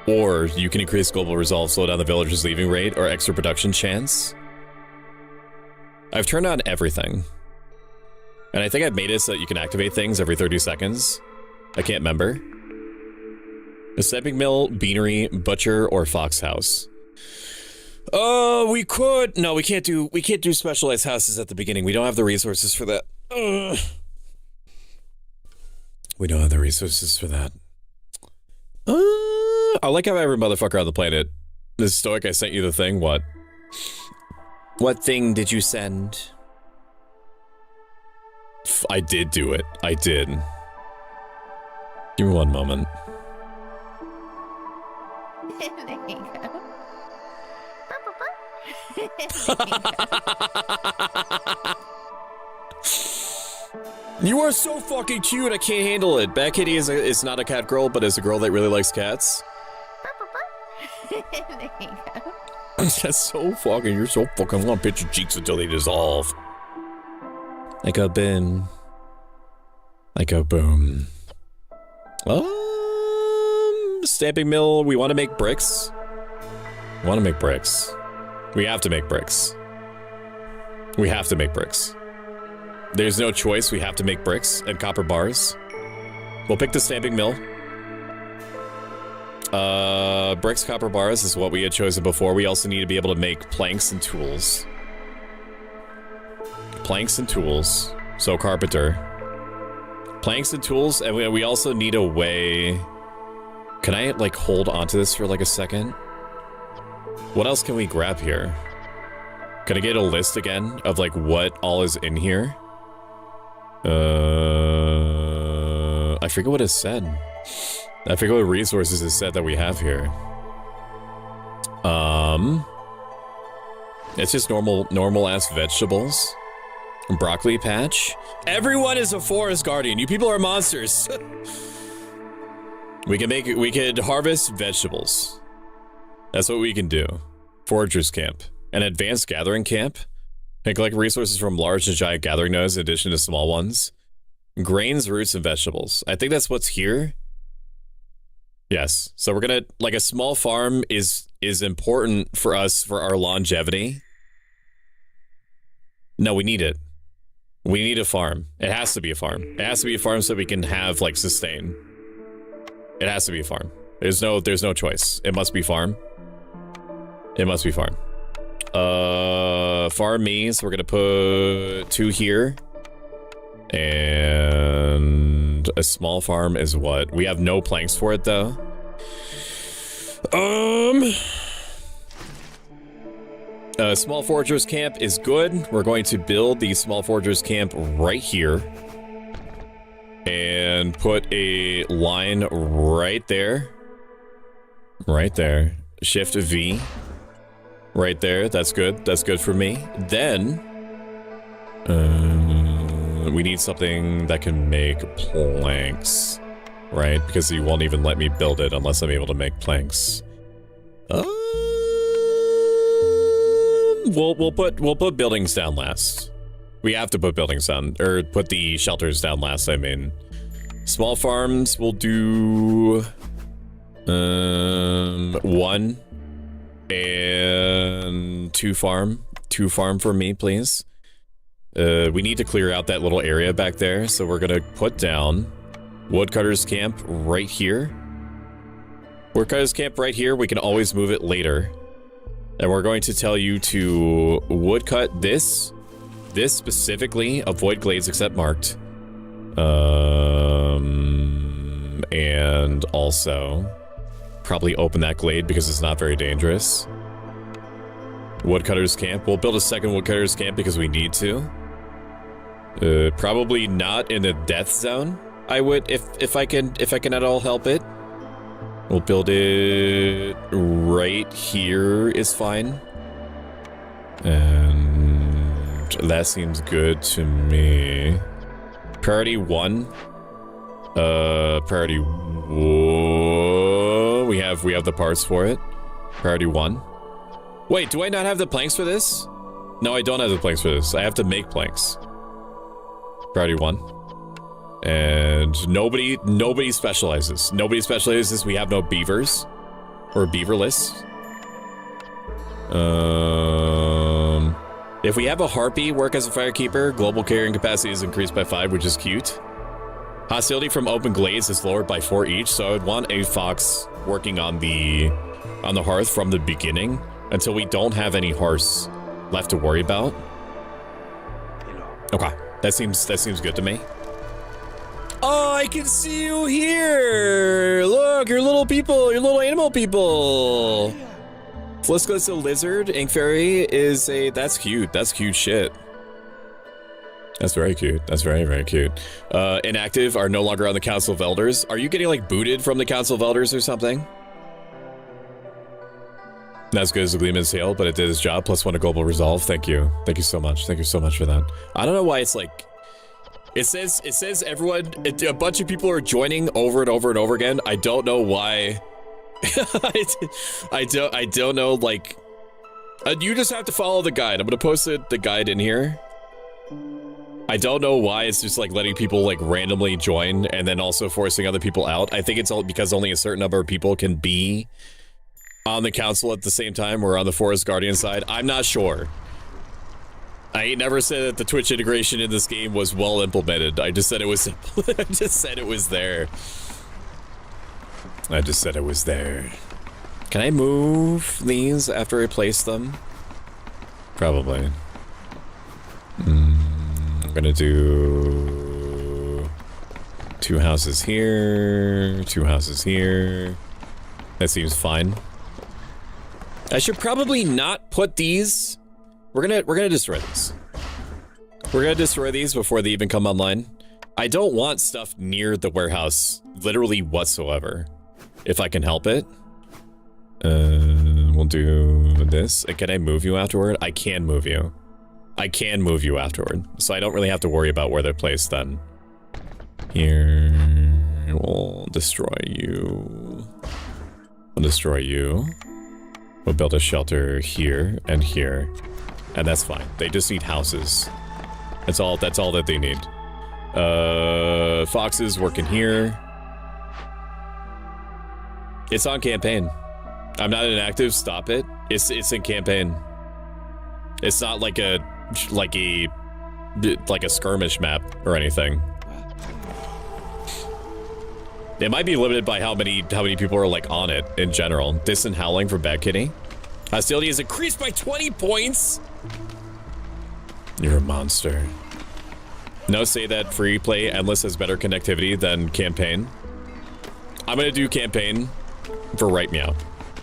Or you can increase global resolve, slow down the villagers' leaving rate, or extra production chance. I've turned on everything. And I think I've made it so that you can activate things every 30 seconds. I can't remember. A stepping mill, beanery, butcher, or fox house. Oh, we could. No, we can't do specialized houses at the beginning. We don't have the resources for that. We don't have the resources for that. I like how every motherfucker on the planet. This Stoic, I sent you the thing. What? What thing did you send? I did do it. I did. Give me one moment. There you go. You are so fucking cute, I can't handle it. Bad Kitty is not a cat girl, but is a girl that really likes cats. There you go. That's so fucking, you're so fucking, I want to pinch your cheeks until they dissolve. Like a bin. Like a boom. Stamping mill, we want to make bricks. We want to make bricks. We have to make bricks. We have to make bricks. There's no choice, we have to make bricks and copper bars. We'll pick the stamping mill. Bricks, copper bars is what we had chosen before. We also need to be able to make planks and tools. Planks and tools. So carpenter. Planks and tools, and we also need a way... Can I, like, hold onto this for, like, a second? What else can we grab here? Can I get a list again of, like, what all is in here? I forget what it said. I forget what resources it said that we have here. It's just normal ass vegetables. Broccoli patch. Everyone is a forest guardian. You people are monsters. we could harvest vegetables. That's what we can do. Foragers camp. An advanced gathering camp. Collect resources from large and giant gathering nodes in addition to small ones. Grains, roots, and vegetables. I think that's what's here. Yes. So we're gonna, like, a small farm is important for us for our longevity. No, we need it. We need a farm. It has to be a farm. It has to be a farm so we can have, like, sustain. It has to be a farm. There's no choice. It must be farm. It must be farm. Farm means we're gonna put 2 here. And a small farm is what? We have no planks for it though. A small foragers camp is good. We're going to build the small foragers camp right here. And put a line right there. Right there. Shift V. Right there. That's good. That's good for me. Then we need something that can make planks, right? Because you won't even let me build it unless I'm able to make planks. We'll put buildings down last. We have to put buildings down, or put the shelters down last. I mean, small farms. We'll do 1 and 2 farm. 2 farm for me, please. We need to clear out that little area back there, so we're gonna put down woodcutters camp right here. Woodcutters camp right here. We can always move it later. And we're going to tell you to woodcut this specifically, avoid glades except marked. And also probably open that glade because it's not very dangerous. Woodcutters camp. We'll build a second woodcutters camp because we need to. Probably not in the death zone. I would, if I can at all help it. We'll build it right here is fine. And that seems good to me. Priority 1. Priority 1. We have the parts for it. Priority 1. Wait, do I not have the planks for this? No, I don't have the planks for this. I have to make planks. Priority 1. And nobody specializes. Nobody specializes. We have no beavers. Or beaverless. If we have a harpy work as a firekeeper, global carrying capacity is increased by 5, which is cute. Hostility from open glades is lowered by 4 each, so I would want a fox working on the hearth from the beginning until we don't have any hearths left to worry about. Okay, that seems good to me. Oh, I can see you here! Look, your little people, your little animal people! Flisco's a lizard, Ink Fairy is a... That's cute. That's cute shit. That's very cute. That's very, very cute. Inactive are no longer on the Council of Elders. Are you getting, like, booted from the Council of Elders or something? Not as good as the Gleeman's Tail, but it did its job. +1 to global resolve. Thank you. Thank you so much. Thank you so much for that. I don't know why it's, like... It says everyone, a bunch of people are joining over and over and over again. I don't know why. I don't know, like, you just have to follow the guide. I'm gonna post the guide in here. I don't know why it's just like letting people like randomly join and then also forcing other people out. I think it's all because only a certain number of people can be on the council at the same time or on the Forest Guardian side. I'm not sure. I ain't never said that the Twitch integration in this game was well implemented. I just said it was I just said it was there. I just said it was there. Can I move these after I place them? Probably. I'm gonna do 2 houses here, 2 houses here. That seems fine. I should probably not put these. We're gonna destroy these. We're gonna destroy these before they even come online. I don't want stuff near the warehouse, literally whatsoever, if I can help it. We'll do this. Can I move you afterward? I can move you. I can move you afterward, so I don't really have to worry about where they're placed then. Here, we'll destroy you. We'll destroy you. We'll build a shelter here and here, and that's fine. They just need houses. That's all that they need. Foxes working here. It's on campaign. I'm not inactive. Stop it. It's in campaign. It's not like a skirmish map or anything. It might be limited by how many people are like on it in general. Distant howling for Bad Kitty. Hostility is increased by 20 points. You're a monster. No, say that free play endless has better connectivity than campaign. I'm gonna do campaign for right meow.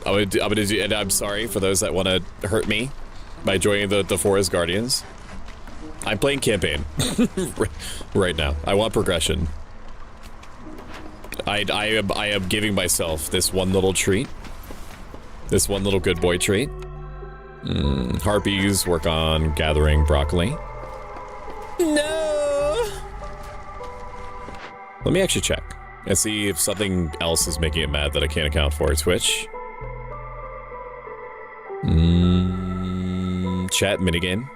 I'm gonna do, and I'm sorry for those that want to hurt me by joining the Forest Guardians. I'm playing campaign right now. I want progression. I am giving myself this one little treat. This one little good boy treat. Harpies work on gathering broccoli. No! Let me actually check and see if something else is making it mad that I can't account for. Twitch. Chat minigame.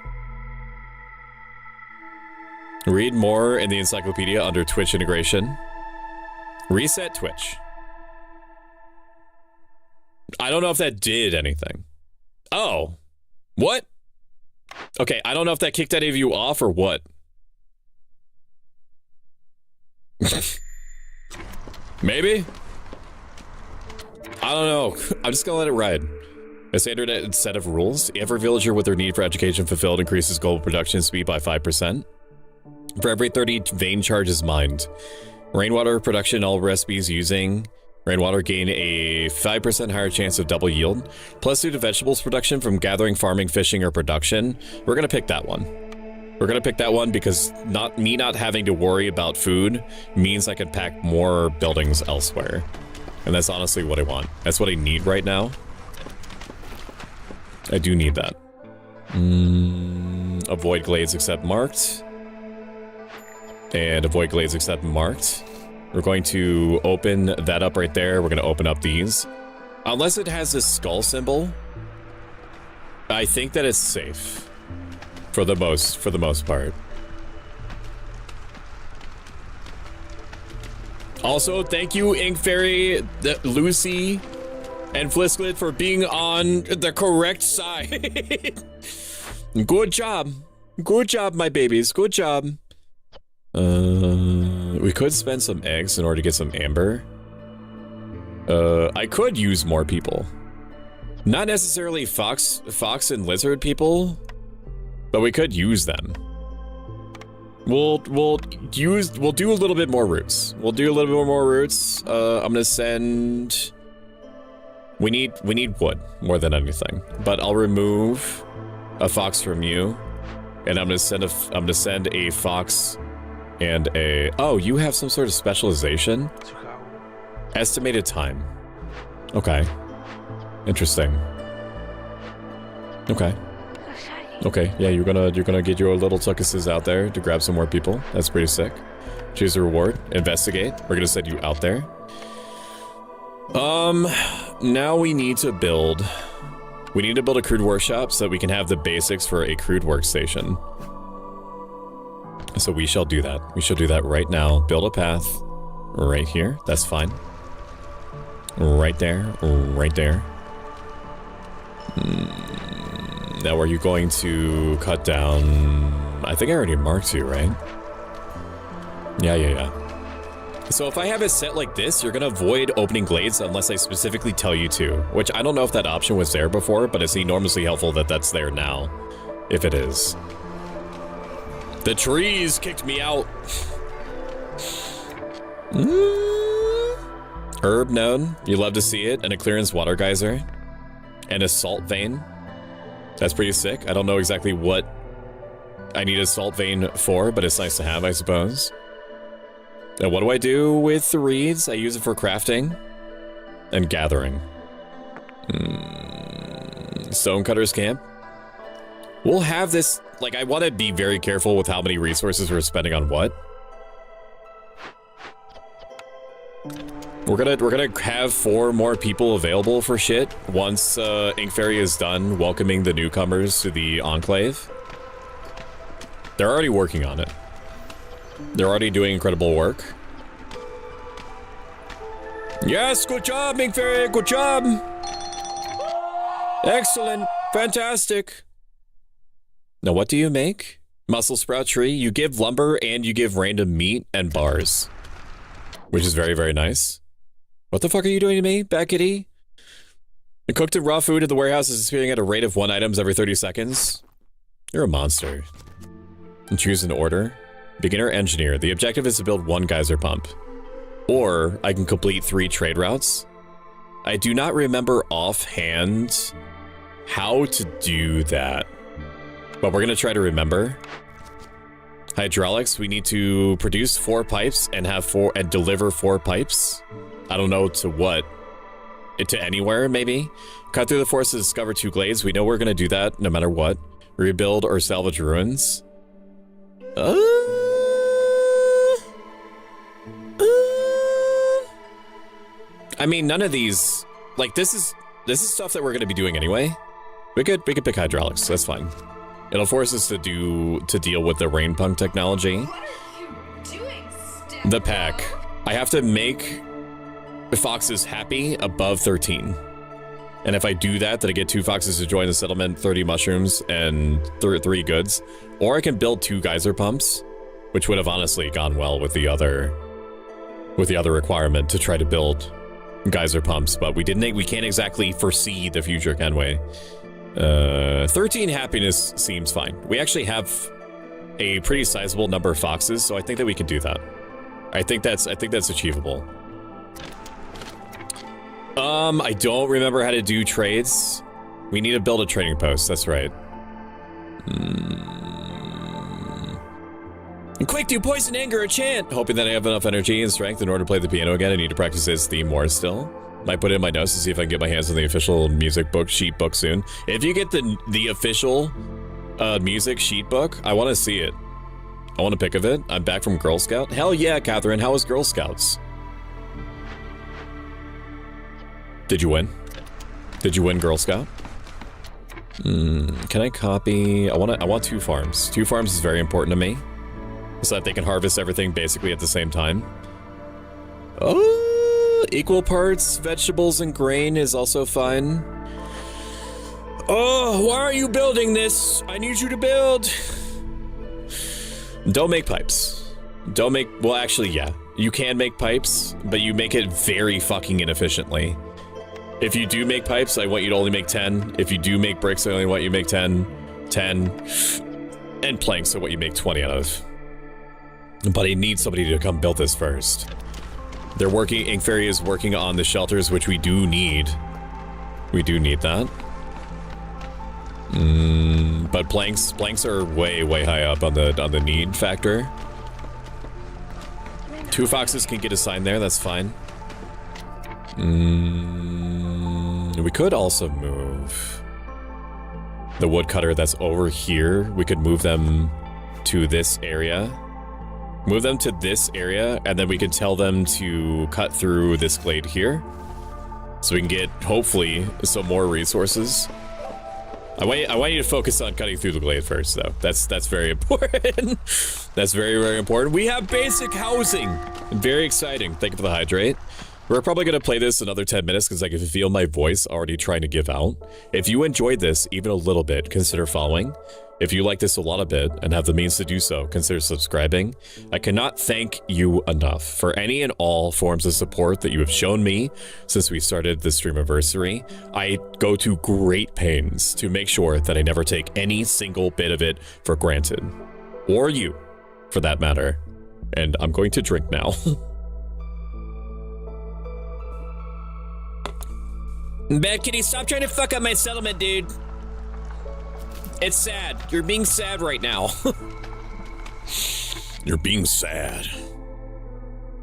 Read more in the encyclopedia under Twitch integration. Reset Twitch. I don't know if that did anything. Oh. What? Okay, I don't know if that kicked any of you off or what. Maybe? I don't know. I'm just gonna let it ride. A standard set of rules. Every villager with their need for education fulfilled increases global production speed by 5%. For every 30 vein charges mined. Rainwater production, all recipes using rainwater gain a 5% higher chance of double yield. Plus 2 to vegetables production from gathering, farming, fishing, or production. We're gonna pick that one. We're gonna pick that one because not having to worry about food means I can pack more buildings elsewhere. And that's honestly what I want. That's what I need right now. I do need that. Avoid glades except marked. And avoid glades except marked. We're going to open that up right there. We're going to open up these. Unless it has this skull symbol, I think that it's safe. For the most part. Also, thank you, Ink Fairy, Lucy, and Flisklet for being on the correct side. Good job. Good job, my babies. Good job. We could spend some eggs in order to get some amber. I could use more people. Not necessarily fox and lizard people, but we could use them. We'll do a little bit more roots. We'll do a little bit more roots. I'm gonna send. We need wood more than anything. But I'll remove a fox from you, and I'm gonna send a fox and a. Oh, you have some sort of specialization. Estimated time. Okay. Interesting. Okay. Okay, yeah, you're gonna get your little tuckuses out there to grab some more people. That's pretty sick. Choose a reward. Investigate. We're gonna send you out there. Now we need to build. We need to build a crude workshop so that we can have the basics for a crude workstation. So we shall do that. We shall do that right now. Build a path right here. That's fine. Right there. Right there. Now are you going to cut down... I think I already marked you, right? Yeah. So if I have it set like this, you're gonna avoid opening glades unless I specifically tell you to. Which I don't know if that option was there before, but it's enormously helpful that that's there now. If it is. The trees kicked me out. Herb known. You love to see it. And a clearance water geyser. And a salt vein. That's pretty sick. I don't know exactly what I need a salt vein for, but it's nice to have, I suppose. Now, what do I do with the reeds? I use it for crafting and gathering. Stonecutter's camp. We'll have this, like, I want to be very careful with how many resources we're spending on what. We're gonna have 4 more people available for shit once Ink Fairy is done welcoming the newcomers to the Enclave. They're already working on it. They're already doing incredible work. Yes, good job, Ink Fairy, good job. Excellent, fantastic. Now, what do you make? Muscle sprout tree. You give lumber and you give random meat and bars, which is very, very nice. What the fuck are you doing to me, Bat Kitty? The cooked and raw food in the warehouse is disappearing at a rate of 1 items every 30 seconds. You're a monster. And choose an order. Beginner engineer. The objective is to build 1 geyser pump. Or I can complete 3 trade routes. I do not remember offhand how to do that. But we're gonna try to remember. Hydraulics, we need to produce 4 pipes and have 4 and deliver 4 pipes. I don't know to what. To anywhere, maybe. Cut through the forest to discover 2 glades. We know we're gonna do that no matter what. Rebuild or salvage ruins. I mean, none of these, like, this is stuff that we're gonna be doing anyway. We could pick hydraulics. That's fine. It'll force us to deal with the rain punk technology. What are you doing, Steph? The pack. I have to make the foxes happy above 13. And if I do that, then I get 2 foxes to join the settlement, 30 mushrooms, and 3 goods. Or I can build 2 geyser pumps, which would have honestly gone well with the other requirement to try to build geyser pumps. But we can't exactly foresee the future, can we? 13 happiness seems fine. We actually have a pretty sizable number of foxes, so I think that we can do that. I think that's achievable. I don't remember how to do trades. We need to build a trading post, that's right. Quick, do poison, anger, a chant! Hoping that I have enough energy and strength in order to play the piano again. I need to practice this theme more still. Might put it in my notes to see if I can get my hands on the official music book, sheet book soon. If you get the official music sheet book, I want to see it. I want a pic of it. I'm back from Girl Scout. Hell yeah, Catherine. How was Girl Scouts? Did you win? Did you win Girl Scout? Can I copy? I want 2 farms. 2 farms is very important to me, so that they can harvest everything basically at the same time. Oh, equal parts vegetables and grain is also fine. Oh, why are you building this? I need you to build. Don't make pipes. Don't make, well, actually, yeah. You can make pipes, but you make it very fucking inefficiently. If you do make pipes, I want you to only make 10. If you do make bricks, I only want you to make 10. And planks are what you make 20 out of. But I need somebody to come build this first. They're working, Ink Fairy is working on the shelters, which we do need. We do need that. But planks are way high up on the need factor. 2 foxes can get assigned there, that's fine. We could also move. the woodcutter that's over here, we could move them to this area. Move them to this area, and then we could tell them to cut through this glade here. So we can get, hopefully, some more resources. I want you to focus on cutting through the glade first, though. That's very important. That's very, very important. We have basic housing. Very exciting. Thank you for the hydrate. We're probably going to play this another 10 minutes because I can feel my voice already trying to give out. If you enjoyed this even a little bit, consider following. If you like this a lot a bit and have the means to do so, consider subscribing. I cannot thank you enough for any and all forms of support that you have shown me since we started the Streamiversary. I go to great pains to make sure that I never take any single bit of it for granted. Or you, for that matter. And I'm going to drink now. Bad Kitty, stop trying to fuck up my settlement, dude. It's sad. You're being sad right now. You're being sad.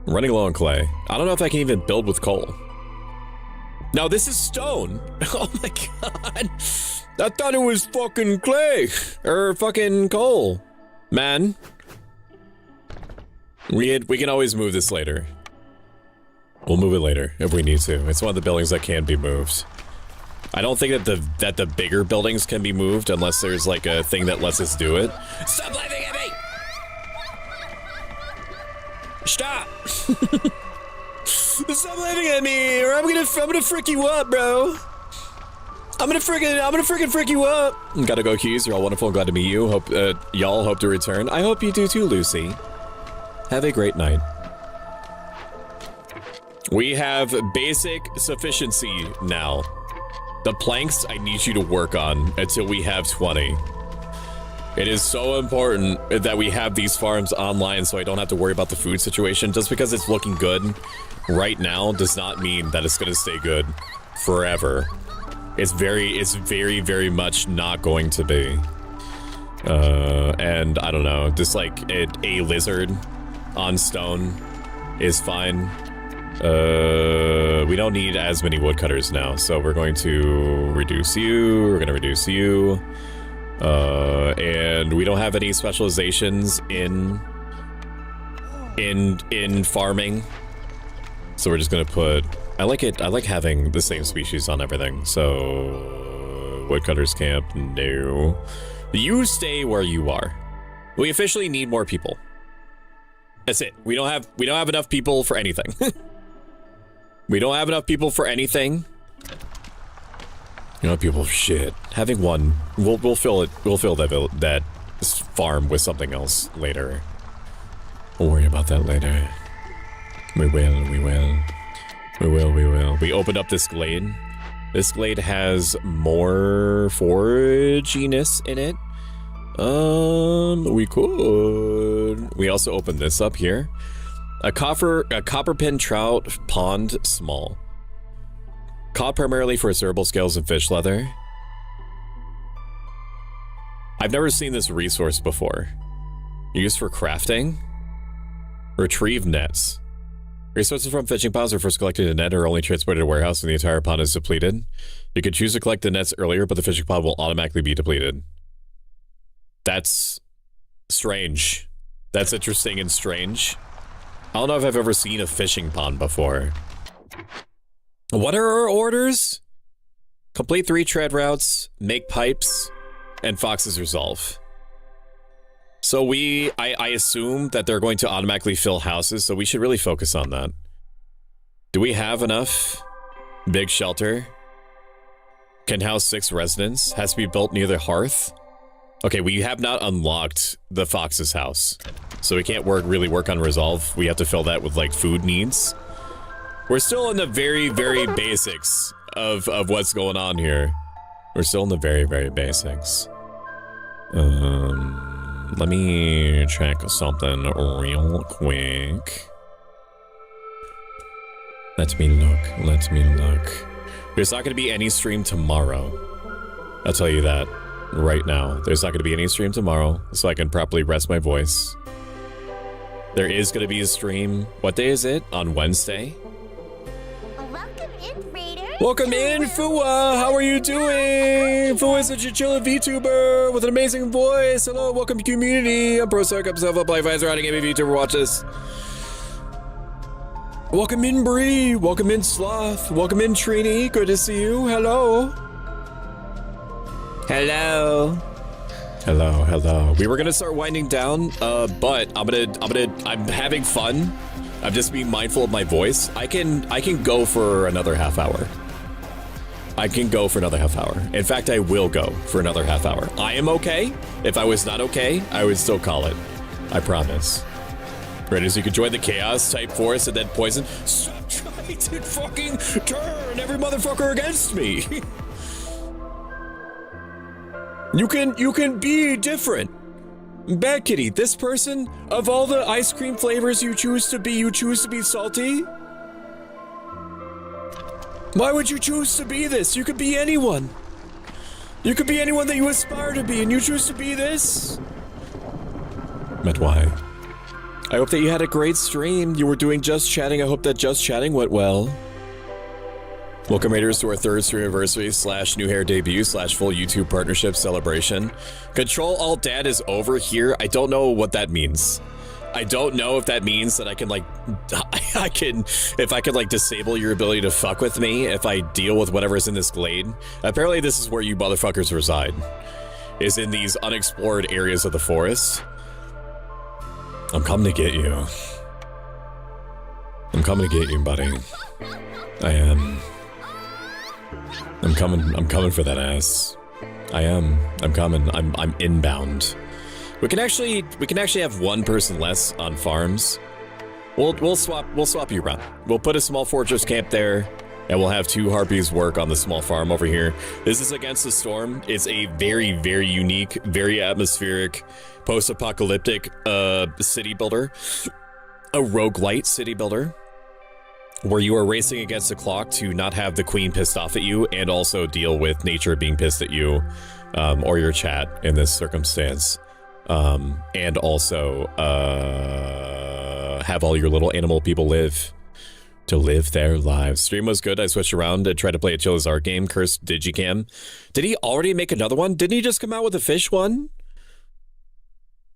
I'm running low on clay. I don't know if I can even build with coal. No, this is stone. Oh my god. I thought it was fucking clay. Or fucking coal. Man. We can always move this later. We'll move it later if we need to. It's one of the buildings that can be moved. I don't think that the bigger buildings can be moved unless there's like a thing that lets us do it. Stop laughing at me! Stop! Stop laughing at me, or I'm gonna frick you up, bro. I'm gonna freaking frick you up. Gotta go, Keys. You're all wonderful. Glad to meet you. Hope y'all hope to return. I hope you do too, Lucy. Have a great night. We have basic sufficiency now. The planks I need you to work on until we have 20. It is so important that we have these farms online so I don't have to worry about the food situation. Just because it's looking good right now does not mean that it's going to stay good forever. It's very, very much not going to be. And I don't know, just like a lizard on stone is fine. We don't need as many woodcutters now, so we're going to reduce you, we're going to reduce you, and we don't have any specializations in farming, so we're just going to put, I like having the same species on everything, so woodcutters camp, no. You stay where you are. We officially need more people. That's it. We don't have enough people for anything. We don't have enough people for anything. You know, people for shit. Having one, we'll fill it. We'll fill that farm with something else later. We'll worry about that later. We will. We opened up this glade. This glade has more foraginess in it. We could. We also opened this up here. A copperpin trout pond small. Caught primarily for its herbal scales and fish leather. I've never seen this resource before. Used for crafting. Retrieve nets. Resources from fishing ponds are first collected in a net or only transported to a warehouse when the entire pond is depleted. You can choose to collect the nets earlier, but the fishing pond will automatically be depleted. That's strange. That's interesting and strange. I don't know if I've ever seen a fishing pond before. What are our orders? Complete 3 tread routes, make pipes, and Fox's Resolve. So I assume that they're going to automatically fill houses, so we should really focus on that. Do we have enough? Big shelter. Can house 6 residents. Has to be built near the hearth. Okay, we have not unlocked the Fox's house. So we can't really work on Resolve. We have to fill that with like food needs. We're still in the very, very basics of what's going on here. We're still in the very, very basics. Let me check something real quick. Let me look. There's not going to be any stream tomorrow. I'll tell you that right now. There's not going to be any stream tomorrow, so I can properly rest my voice. There is going to be a stream. What day is it? On Wednesday? Welcome in, Raiders. Welcome in, Fua. How are you doing? Fua is a chinchilla VTuber with an amazing voice. Hello, welcome to community. I'm ProStark, I'm Self-Apply Visor, riding a VTuber. Watch this. Welcome in, Bree. Welcome in, Sloth. Welcome in, Trini. Good to see you. Hello. Hello. Hello, hello. We were gonna start winding down, but I'm having fun. I'm just being mindful of my voice. I can go for another half hour. I can go for another half hour. In fact, I will go for another half hour. I am okay. If I was not okay, I would still call it. I promise. Ready, so you can join the chaos type force and then poison. Stop trying to fucking turn every motherfucker against me. You can be different. Bad Kitty, this person, of all the ice cream flavors you choose to be salty? Why would you choose to be this? You could be anyone. You could be anyone that you aspire to be, and you choose to be this? But why? I hope that you had a great stream. You were doing Just Chatting. I hope that Just Chatting went well. Welcome, Raiders, to our third Streamiversary / new hair debut / full YouTube partnership celebration. Control-Alt-Dad is over here. I don't know what that means. I don't know if that means that I can, like, if I could, like, disable your ability to fuck with me if I deal with whatever's in this glade. Apparently, this is where you motherfuckers reside, is in these unexplored areas of the forest. I'm coming to get you. I'm coming to get you, buddy. I am. I'm coming for that ass. I am. I'm coming. I'm inbound. We can actually have one person less on farms. We'll swap you around. We'll put a small fortress camp there, and we'll have 2 harpies work on the small farm over here. This is Against the Storm. It's a very, very unique, very atmospheric, post-apocalyptic city builder. A roguelite city builder, where you are racing against the clock to not have the queen pissed off at you, and also deal with nature being pissed at you, or your chat in this circumstance. And also have all your little animal people live their lives. Stream was good. I switched around to try to play a Chilla's art game, Cursed Digicam. Did he already make another one? Didn't he just come out with a fish one?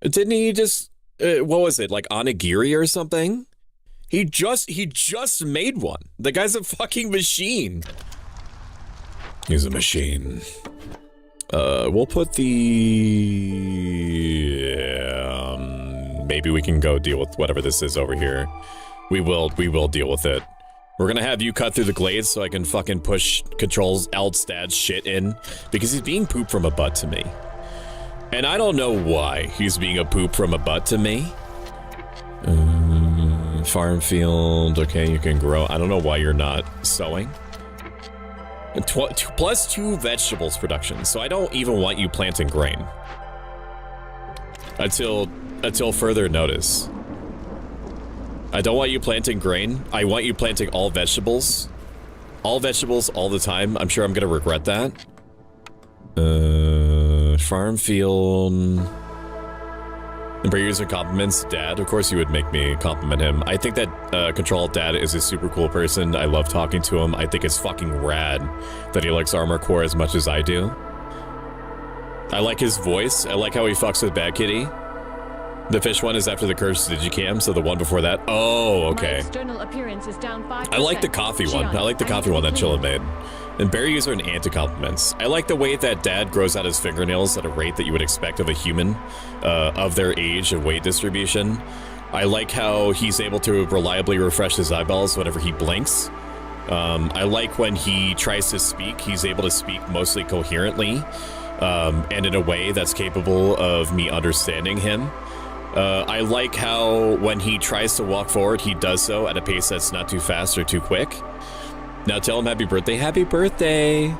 Didn't he just, what was it, like Onigiri or something? He just made one. The guy's a fucking machine. He's a machine. We'll put the... maybe we can go deal with whatever this is over here. We will deal with it. We're gonna have you cut through the glades so I can fucking push Control-Alt-Dad shit in, because he's being poop from a butt to me. And I don't know why he's being a poop from a butt to me. Farm field, okay, you can grow. I don't know why you're not sowing. Plus 2 vegetables production, so I don't even want you planting grain. Until further notice. I don't want you planting grain. I want you planting all vegetables. All vegetables all the time. I'm sure I'm gonna regret that. Farm field... Number user compliments Dad. Of course you would make me compliment him. I think that Control-Alt-Dad is a super cool person. I love talking to him. I think it's fucking rad that he likes Armor Core as much as I do. I like his voice. I like how he fucks with Bad Kitty. The fish one is after the Cursed Digicam, so the one before that. Oh, okay. My external appearance is down 5%. I like the coffee one. I like the coffee one that Chilla made. And Barry user and anti-compliments. I like the way that Dad grows out his fingernails at a rate that you would expect of a human, of their age and weight distribution. I like how he's able to reliably refresh his eyeballs whenever he blinks. I like when he tries to speak, he's able to speak mostly coherently, and in a way that's capable of me understanding him. I like how when he tries to walk forward, he does so at a pace that's not too fast or too quick. Now tell him happy birthday. Happy birthday.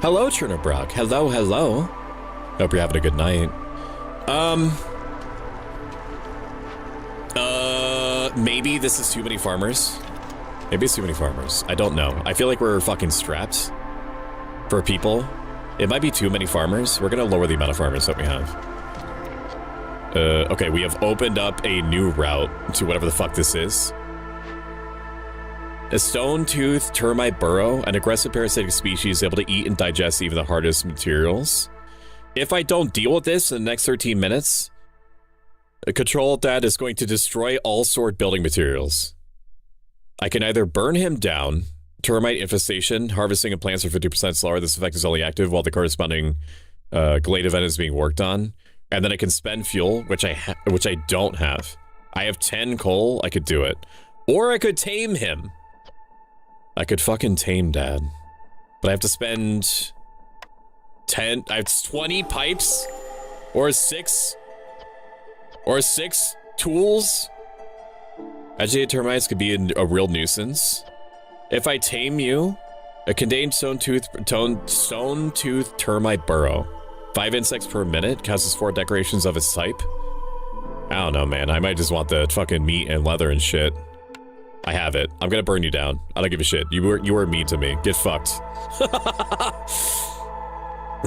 Hello, Turner Brock. Hello, hello. Hope you're having a good night. Maybe this is too many farmers. Maybe it's too many farmers. I don't know. I feel like we're fucking strapped for people. It might be too many farmers. We're gonna lower the amount of farmers that we have. Okay, we have opened up a new route to whatever the fuck this is. A stone-toothed termite burrow, an aggressive parasitic species able to eat and digest even the hardest materials. If I don't deal with this in the next 13 minutes, a control that is going to destroy all stored building materials. I can either burn him down, termite infestation, harvesting of plants are 50% slower. This effect is only active while the corresponding glade event is being worked on. And then I can spend fuel, which I don't have. I have 10 coal, I could do it. Or I could tame him. I could fucking tame Dad. But I have to spend 10, I have 20 pipes? Or 6 tools? Agitated termites could be a real nuisance. If I tame you, a contained stone-toothed termite burrow. 5 insects per minute, causes 4 decorations of its type. I don't know, man. I might just want the fucking meat and leather and shit. I have it. I'm gonna burn you down. I don't give a shit. You were mean to me. Get fucked.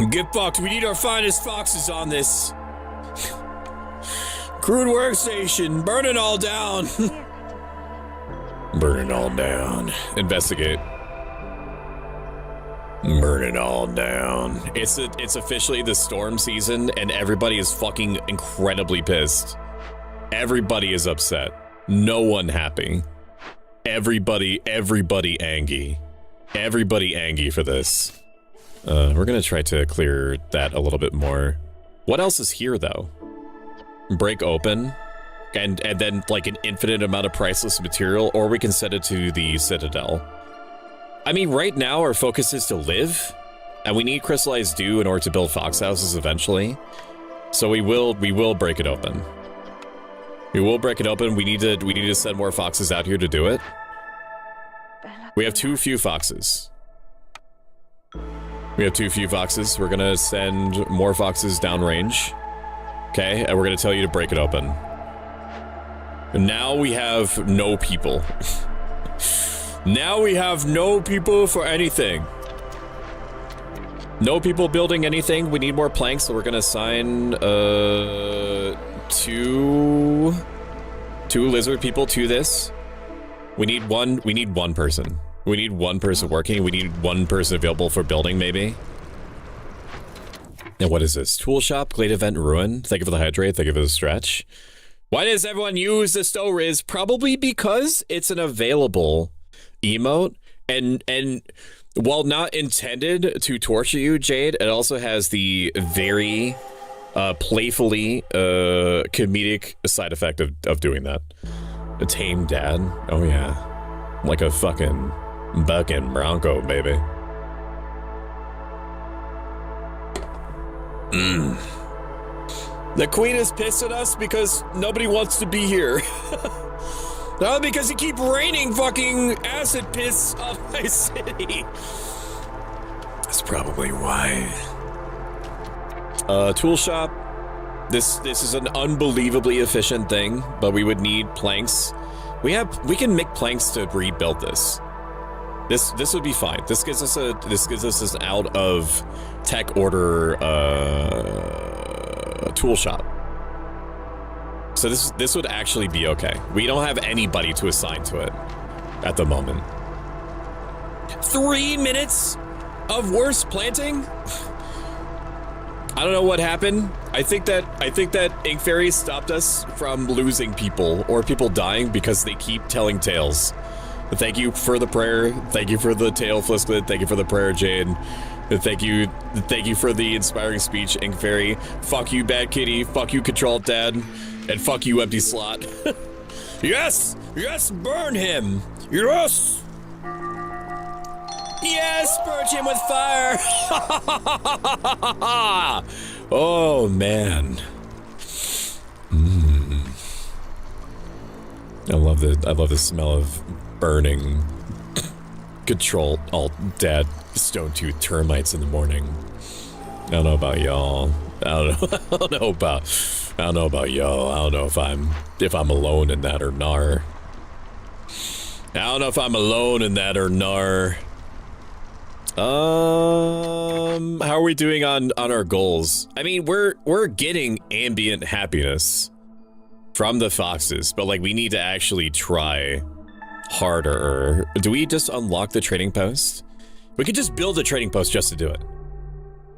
Get fucked. We need our finest foxes on this. Crude workstation. Burn it all down. Burn it all down. Investigate. Burn it all down. It's officially the storm season, and everybody is fucking incredibly pissed. Everybody is upset. No one happy. Everybody angry. Everybody angry for this. We're gonna try to clear that a little bit more. What else is here, though? Break open, and then like an infinite amount of priceless material, or we can set it to the Citadel. I mean, right now our focus is to live, and we need crystallized dew in order to build fox houses eventually. So we will break it open. We will break it open. We need to send more foxes out here to do it. We have too few foxes. We're gonna send more foxes downrange. Okay, and we're gonna tell you to break it open. And now we have no people. Now we have no people for anything. No people building anything. We need more planks, so we're gonna assign two lizard people to this. We need one person. We need one person working. We need one person available for building, maybe. And what is this? Tool shop, glade event, ruin. Thank you for the hydrate. Thank you for the stretch. Why does everyone use the stow riz? Probably because it's an available emote, and while not intended to torture you, Jade, it also has the very playfully comedic side effect of doing that. A tame dad. Oh yeah. Like a fucking bucking bronco, baby. The queen is pissed at us because nobody wants to be here. No, because you keep raining fucking acid piss on my city. That's probably why. Tool shop. This is an unbelievably efficient thing, but we would need planks. We can make planks to rebuild this. This would be fine. This gives us an out of tech order tool shop. So this would actually be okay. We don't have anybody to assign to it at the moment. 3 minutes of worse planting? I don't know what happened. I think that Ink Fairy stopped us from losing people or people dying because they keep telling tales. But thank you for the prayer. Thank you for the tale, Flisklet. Thank you for the prayer, Jade. Thank you for the inspiring speech, Ink Fairy. Fuck you, Bad Kitty. Fuck you, Control Dad. And fuck you, Empty Slot. Yes! Yes, burn him! Yes! Yes, purge him with fire! Oh, man. I love the smell of burning Control Alt Dad stone tooth termites in the morning. I don't know about y'all. I don't know about y'all. I don't know if I'm alone in that or nar. I don't know if I'm alone in that or nar. How are we doing on our goals? I mean, we're getting ambient happiness from the foxes, but like we need to actually try harder. Do we just unlock the trading post? We could just build a trading post just to do it.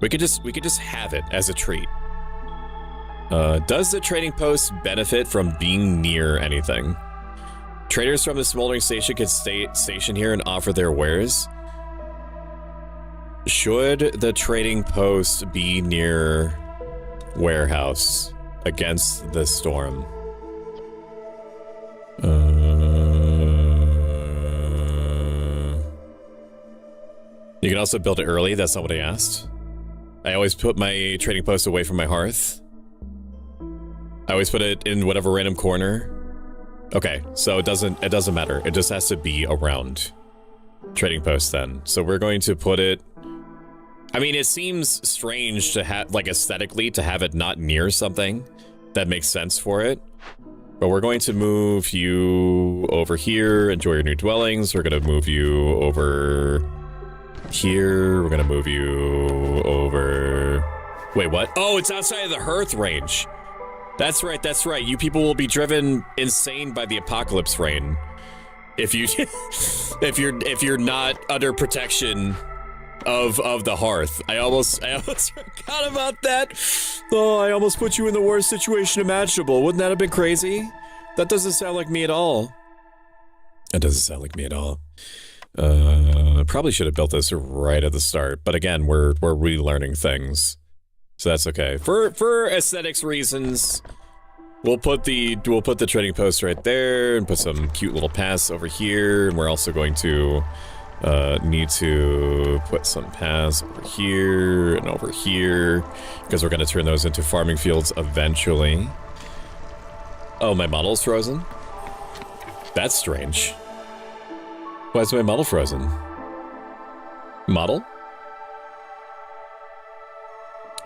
We could just have it as a treat. Does the trading post benefit from being near anything? Traders from the smoldering station can stay stationed here and offer their wares. Should the trading post be near warehouse against the storm? You can also build it early. That's not what I asked. I always put my trading post away from my hearth. I always put it in whatever random corner. Okay, so it doesn't matter. It just has to be around trading post then. So we're going to put it. I mean, it seems strange to have, like, aesthetically, to have it not near something that makes sense for it. But we're going to move you over here. Enjoy your new dwellings. We're going to move you over here. We're going to move you over. Wait, what? Oh, it's outside of the hearth range. That's right, that's right. You people will be driven insane by the apocalypse rain if you if you're not under protection of the hearth. I almost forgot about that. Oh, I almost put you in the worst situation imaginable. Wouldn't that have been crazy? That doesn't sound like me at all. That doesn't sound like me at all. Probably should have built this right at the start, but again, we're relearning things. So that's okay. For aesthetics reasons, we'll put the trading post right there and put some cute little paths over here, and we're also going to need to put some paths over here and over here because we're going to turn those into farming fields eventually. Oh, my model's frozen? That's strange. Why is my model frozen? Model?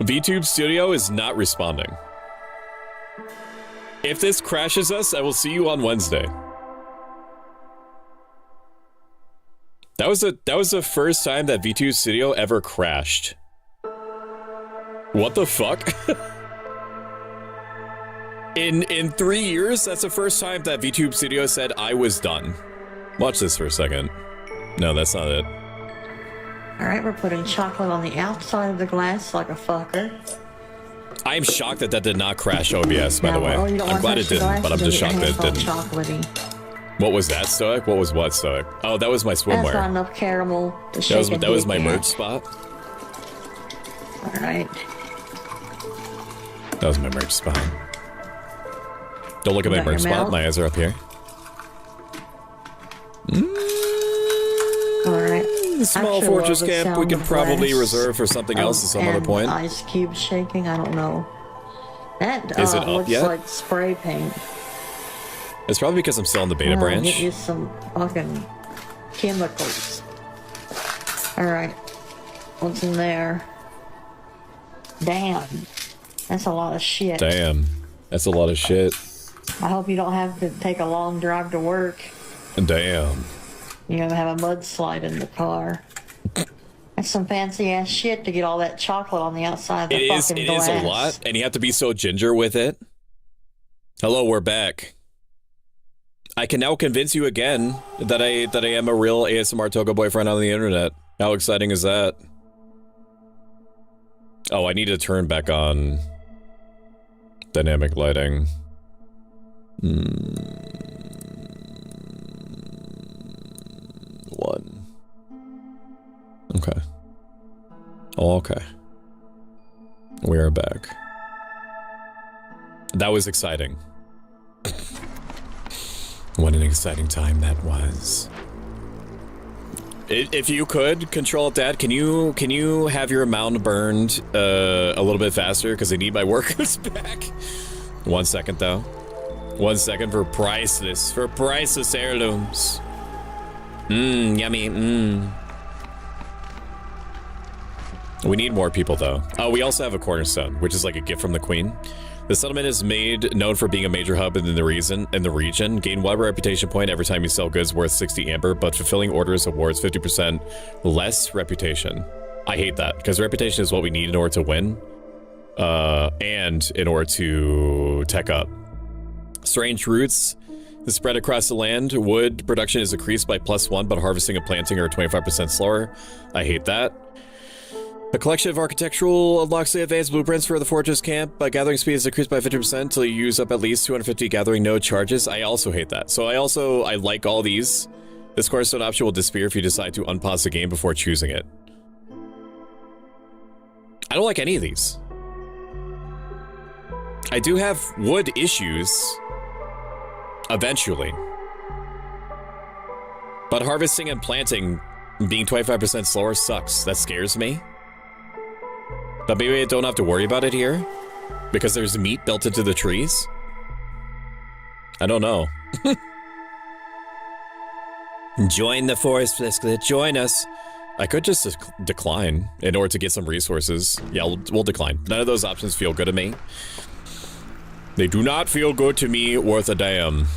VTube Studio is not responding. If this crashes us, I will see you on Wednesday. That was the first time that VTube Studio ever crashed. What the fuck? In 3 years, that's the first time that VTube Studio said I was done. Watch this for a second. No, that's not it. Alright, we're putting chocolate on the outside of the glass like a fucker. I'm shocked that did not crash OBS, by the way. I'm glad it didn't, but I'm just shocked that it didn't. Chocolatey. What was that, Stoic? What was what, Stoic? Oh, that was my swimwear. That's not enough caramel to shake that was my merch spot. Alright. That was my merch spot. Don't look at my merch spot. My eyes are up here. Alright. Small fortress camp we can probably reserve for something else at some other point. Ice cube shaking, I don't know. That Is it up looks yet? like spray paint. It's probably because I'm still in the beta branch. Get you some fucking chemicals. Alright. What's in there? Damn. That's a lot of shit. Damn. That's a lot of shit. I hope you don't have to take a long drive to work. Damn. You're gonna have a mudslide in the car. That's some fancy ass shit to get all that chocolate on the outside of the fucking glass. It is a lot, and you have to be so ginger with it. Hello, we're back. I can now convince you again that I am a real ASMR Togo boyfriend on the internet. How exciting is that? Oh, I need to turn back on dynamic lighting. One. Okay. Oh, okay. We are back. That was exciting. What an exciting time that was. If you could control Dad, can you have your mound burned a little bit faster because I need my workers back? 1 second though. 1 second for priceless heirlooms. Yummy. We need more people though. Oh, we also have a cornerstone, which is like a gift from the queen. The settlement is known for being a major hub in the region. Gain 1 reputation point every time you sell goods worth 60 amber, but fulfilling orders awards 50% less reputation. I hate that, because reputation is what we need in order to win, and in order to tech up. Strange roots. The spread across the land. Wood production is increased by +1, but harvesting and planting are 25% slower. I hate that. A collection of architectural unlocks the advanced blueprints for the fortress camp. Gathering speed is increased by 50% until you use up at least 250 gathering node charges. I also hate that. So I like all these. This cornerstone option will disappear if you decide to unpause the game before choosing it. I don't like any of these. I do have wood issues. Eventually. But harvesting and planting being 25% slower sucks. That scares me. But maybe I don't have to worry about it here because there's meat built into the trees. I don't know. Join the forest, Flisklet. Join us. I could just decline in order to get some resources. Yeah, we'll decline. None of those options feel good to me. They do not feel good to me worth a damn.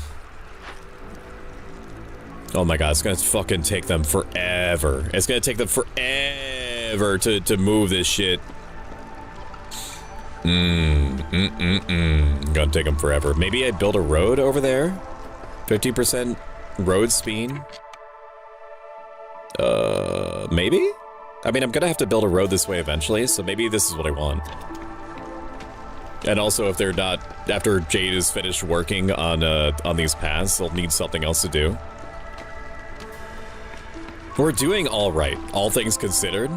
Oh my god, it's gonna fucking take them forever. It's gonna take them forever to move this shit. Gonna take them forever. Maybe I build a road over there? 50% road speed? Maybe? I mean, I'm gonna have to build a road this way eventually, so maybe this is what I want. And also, if they're not, after Jade is finished working on these paths, they'll need something else to do. We're doing all right, all things considered.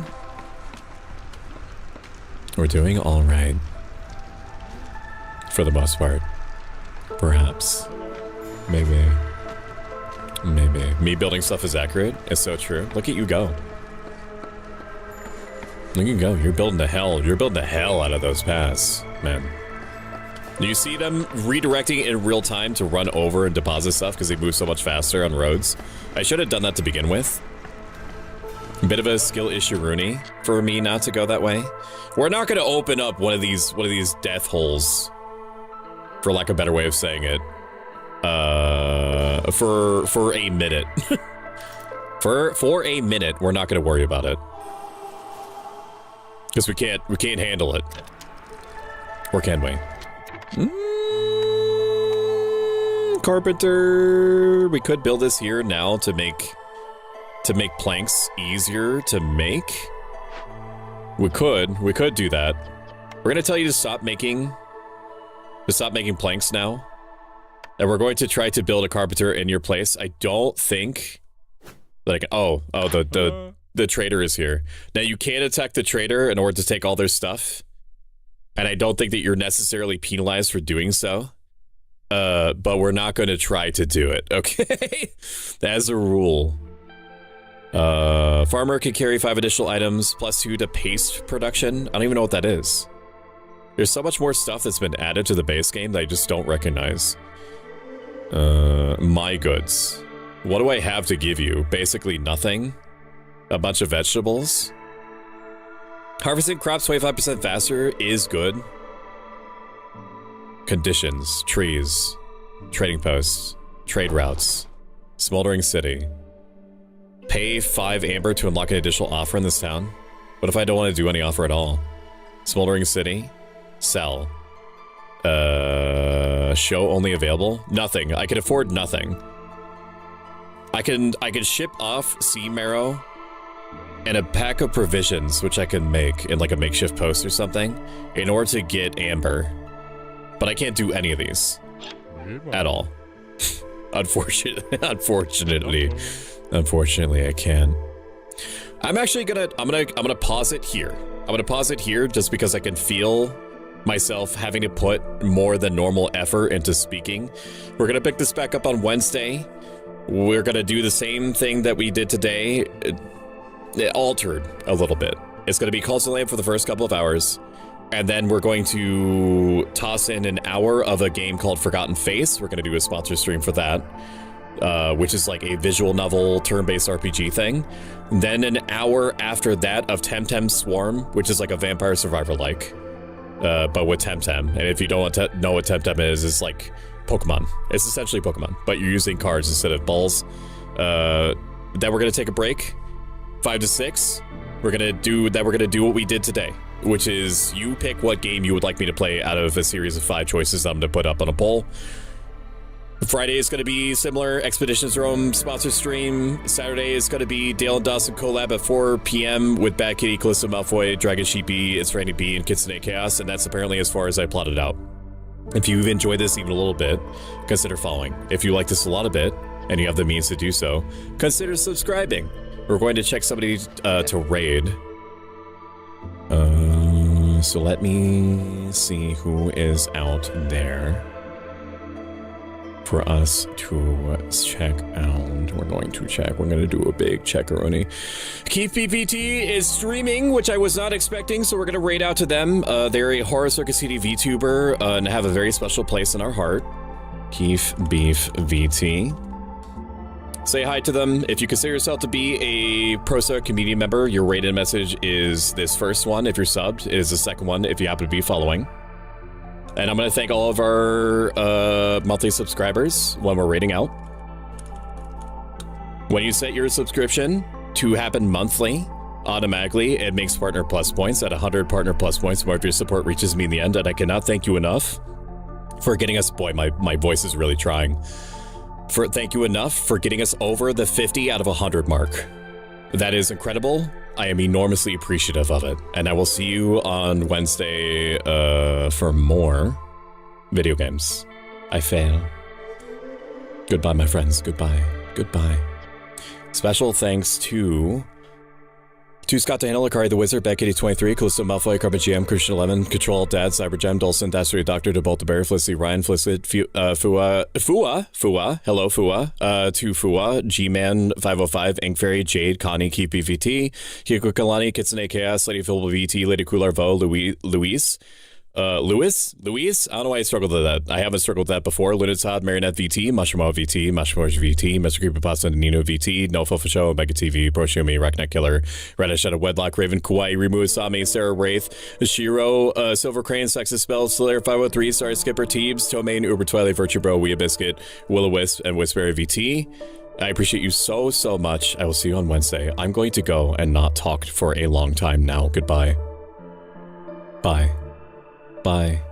We're doing all right. For the most part. Perhaps. Maybe. Maybe. Me building stuff is accurate. It's so true. Look at you go. Look at you go. You're building the hell. You're building the hell out of those paths, man. You see them redirecting in real time to run over and deposit stuff because they move so much faster on roads. I should have done that to begin with. A bit of a skill issue, Rooney, for me not to go that way. We're not going to open up one of these death holes, for lack of a better way of saying it, for a minute. for a minute, we're not going to worry about it because we can't handle it, or can we? Carpenter, we could build this here now to make planks easier to make. We could do that. We're gonna tell you to stop making planks now. And we're going to try to build a carpenter in your place. I don't think that I can, the trader is here. Now you can attack the trader in order to take all their stuff. And I don't think that you're necessarily penalized for doing so. But we're not going to try to do it, okay? As a rule. Farmer can carry 5 additional items, +2 to paste production. I don't even know what that is. There's so much more stuff that's been added to the base game that I just don't recognize. My goods. What do I have to give you? Basically nothing. A bunch of vegetables. Harvesting crops 25% faster is good. Conditions, trees, trading posts, trade routes, smoldering city. Pay 5 amber to unlock an additional offer in this town. What if I don't want to do any offer at all? Smoldering city, sell. Show only available? Nothing. I can afford nothing. I can ship off sea marrow and a pack of provisions, which I can make in like a makeshift post or something, in order to get amber. But I can't do any of these at all. Unfortunately, I can. I'm gonna pause it here. I'm gonna pause it here just because I can feel myself having to put more than normal effort into speaking. We're gonna pick this back up on Wednesday. We're gonna do the same thing that we did today, altered a little bit. It's gonna be Calls to Land for the first couple of hours, and then we're going to toss in an hour of a game called Forgotten Face. We're gonna do a sponsor stream for that, which is like a visual novel turn-based RPG thing. Then an hour after that of Temtem Swarm, which is like a Vampire Survivor-like, but with Temtem. And if you don't know what Temtem is, it's like Pokemon. It's essentially Pokemon, but you're using cards instead of balls. Then we're gonna take a break, 5 to 6. We're gonna do what we did today, which is you pick what game you would like me to play out of a series of 5 choices I'm gonna put up on a poll. Friday is going to be similar. Expeditions Rome sponsor stream. Saturday is going to be Dale and Dawson collab at 4 p.m. with Bad Kitty, Callisto Malfoy, Dragon Sheepy, It's Randy B, and Kitsune Chaos. And that's apparently as far as I plotted out. If you've enjoyed this even a little bit, consider following. If you like this a lot a bit, and you have the means to do so, consider subscribing. We're going to check somebody to raid. So let me see who is out there for us to check out. We're going to check. We're going to do a big checkaroni. Keith PPT is streaming, which I was not expecting, so we're going to raid out to them. They're a Horror Circus CD VTuber and have a very special place in our heart. Keith Beef VT. Say hi to them. If you consider yourself to be a Prosa community member, your rated message is this first one. If you're subbed, it is the second one if you happen to be following. And I'm going to thank all of our monthly subscribers when we're rating out. When you set your subscription to happen monthly, automatically, it makes Partner Plus points. At 100 Partner Plus points, more of your support reaches me in the end. And I cannot thank you enough for getting us... Boy, my voice is really trying. Thank you enough for getting us over the 50 out of 100 mark. That is incredible. I am enormously appreciative of it. And I will see you on Wednesday for more video games. I fail. Goodbye, my friends. Goodbye. Goodbye. Special thanks to Scott Daniel, Akari the Wizard, Becky23, Callisto Malfoy, Carbon GM, Christian 11, Control, Dad, Cybergem, Dolson, Dassery Doctor, DeBolt the Bear, Felicity, Ryan, Felicity, Fua, hello Fua, to Fua, G-Man 505, Ink Fairy, Jade, Connie, Keep BVT, Hiko Kalani, Kitsune Chaos, Lady Phil VT, Lady Coularvo, Luis, I don't know why I struggled with that. I haven't struggled with that before. Lunatod, Marionette VT, Mushroomo VT, Mushroomorge VT, Mr. Creepypasta, Nino VT, No Fofa Show, Omega TV, Broshiomi, Rackneck Killer, Red Shadow Wedlock, Raven Kawaii, Rimu Asami, Sarah Wraith, Shiro, Silver Crane, Sexus Spell, Slayer 503, Star Skipper, Teebs, Tomain, Uber Twilight, Virtue Bro, Wea Biscuit, Will-O-Wisp, and Whisper VT. I appreciate you so much. I will see you on Wednesday. I'm going to go and not talk for a long time now. Goodbye. Bye. Bye.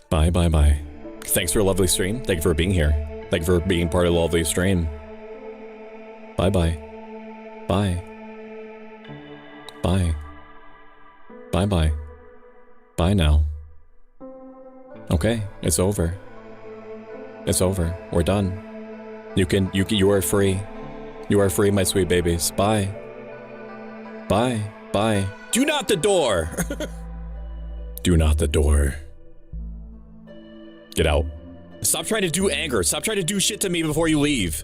Bye, bye, bye. Thanks for a lovely stream. Thank you for being here. Thank you for being part of the lovely stream. Bye, bye. Bye. Bye. Bye, bye. Bye now. Okay, it's over. It's over. We're done. You are free. You are free, my sweet babies. Bye. Bye. Bye. Do not the door! Do not the door. Get out. Stop trying to do anger. Stop trying to do shit to me before you leave.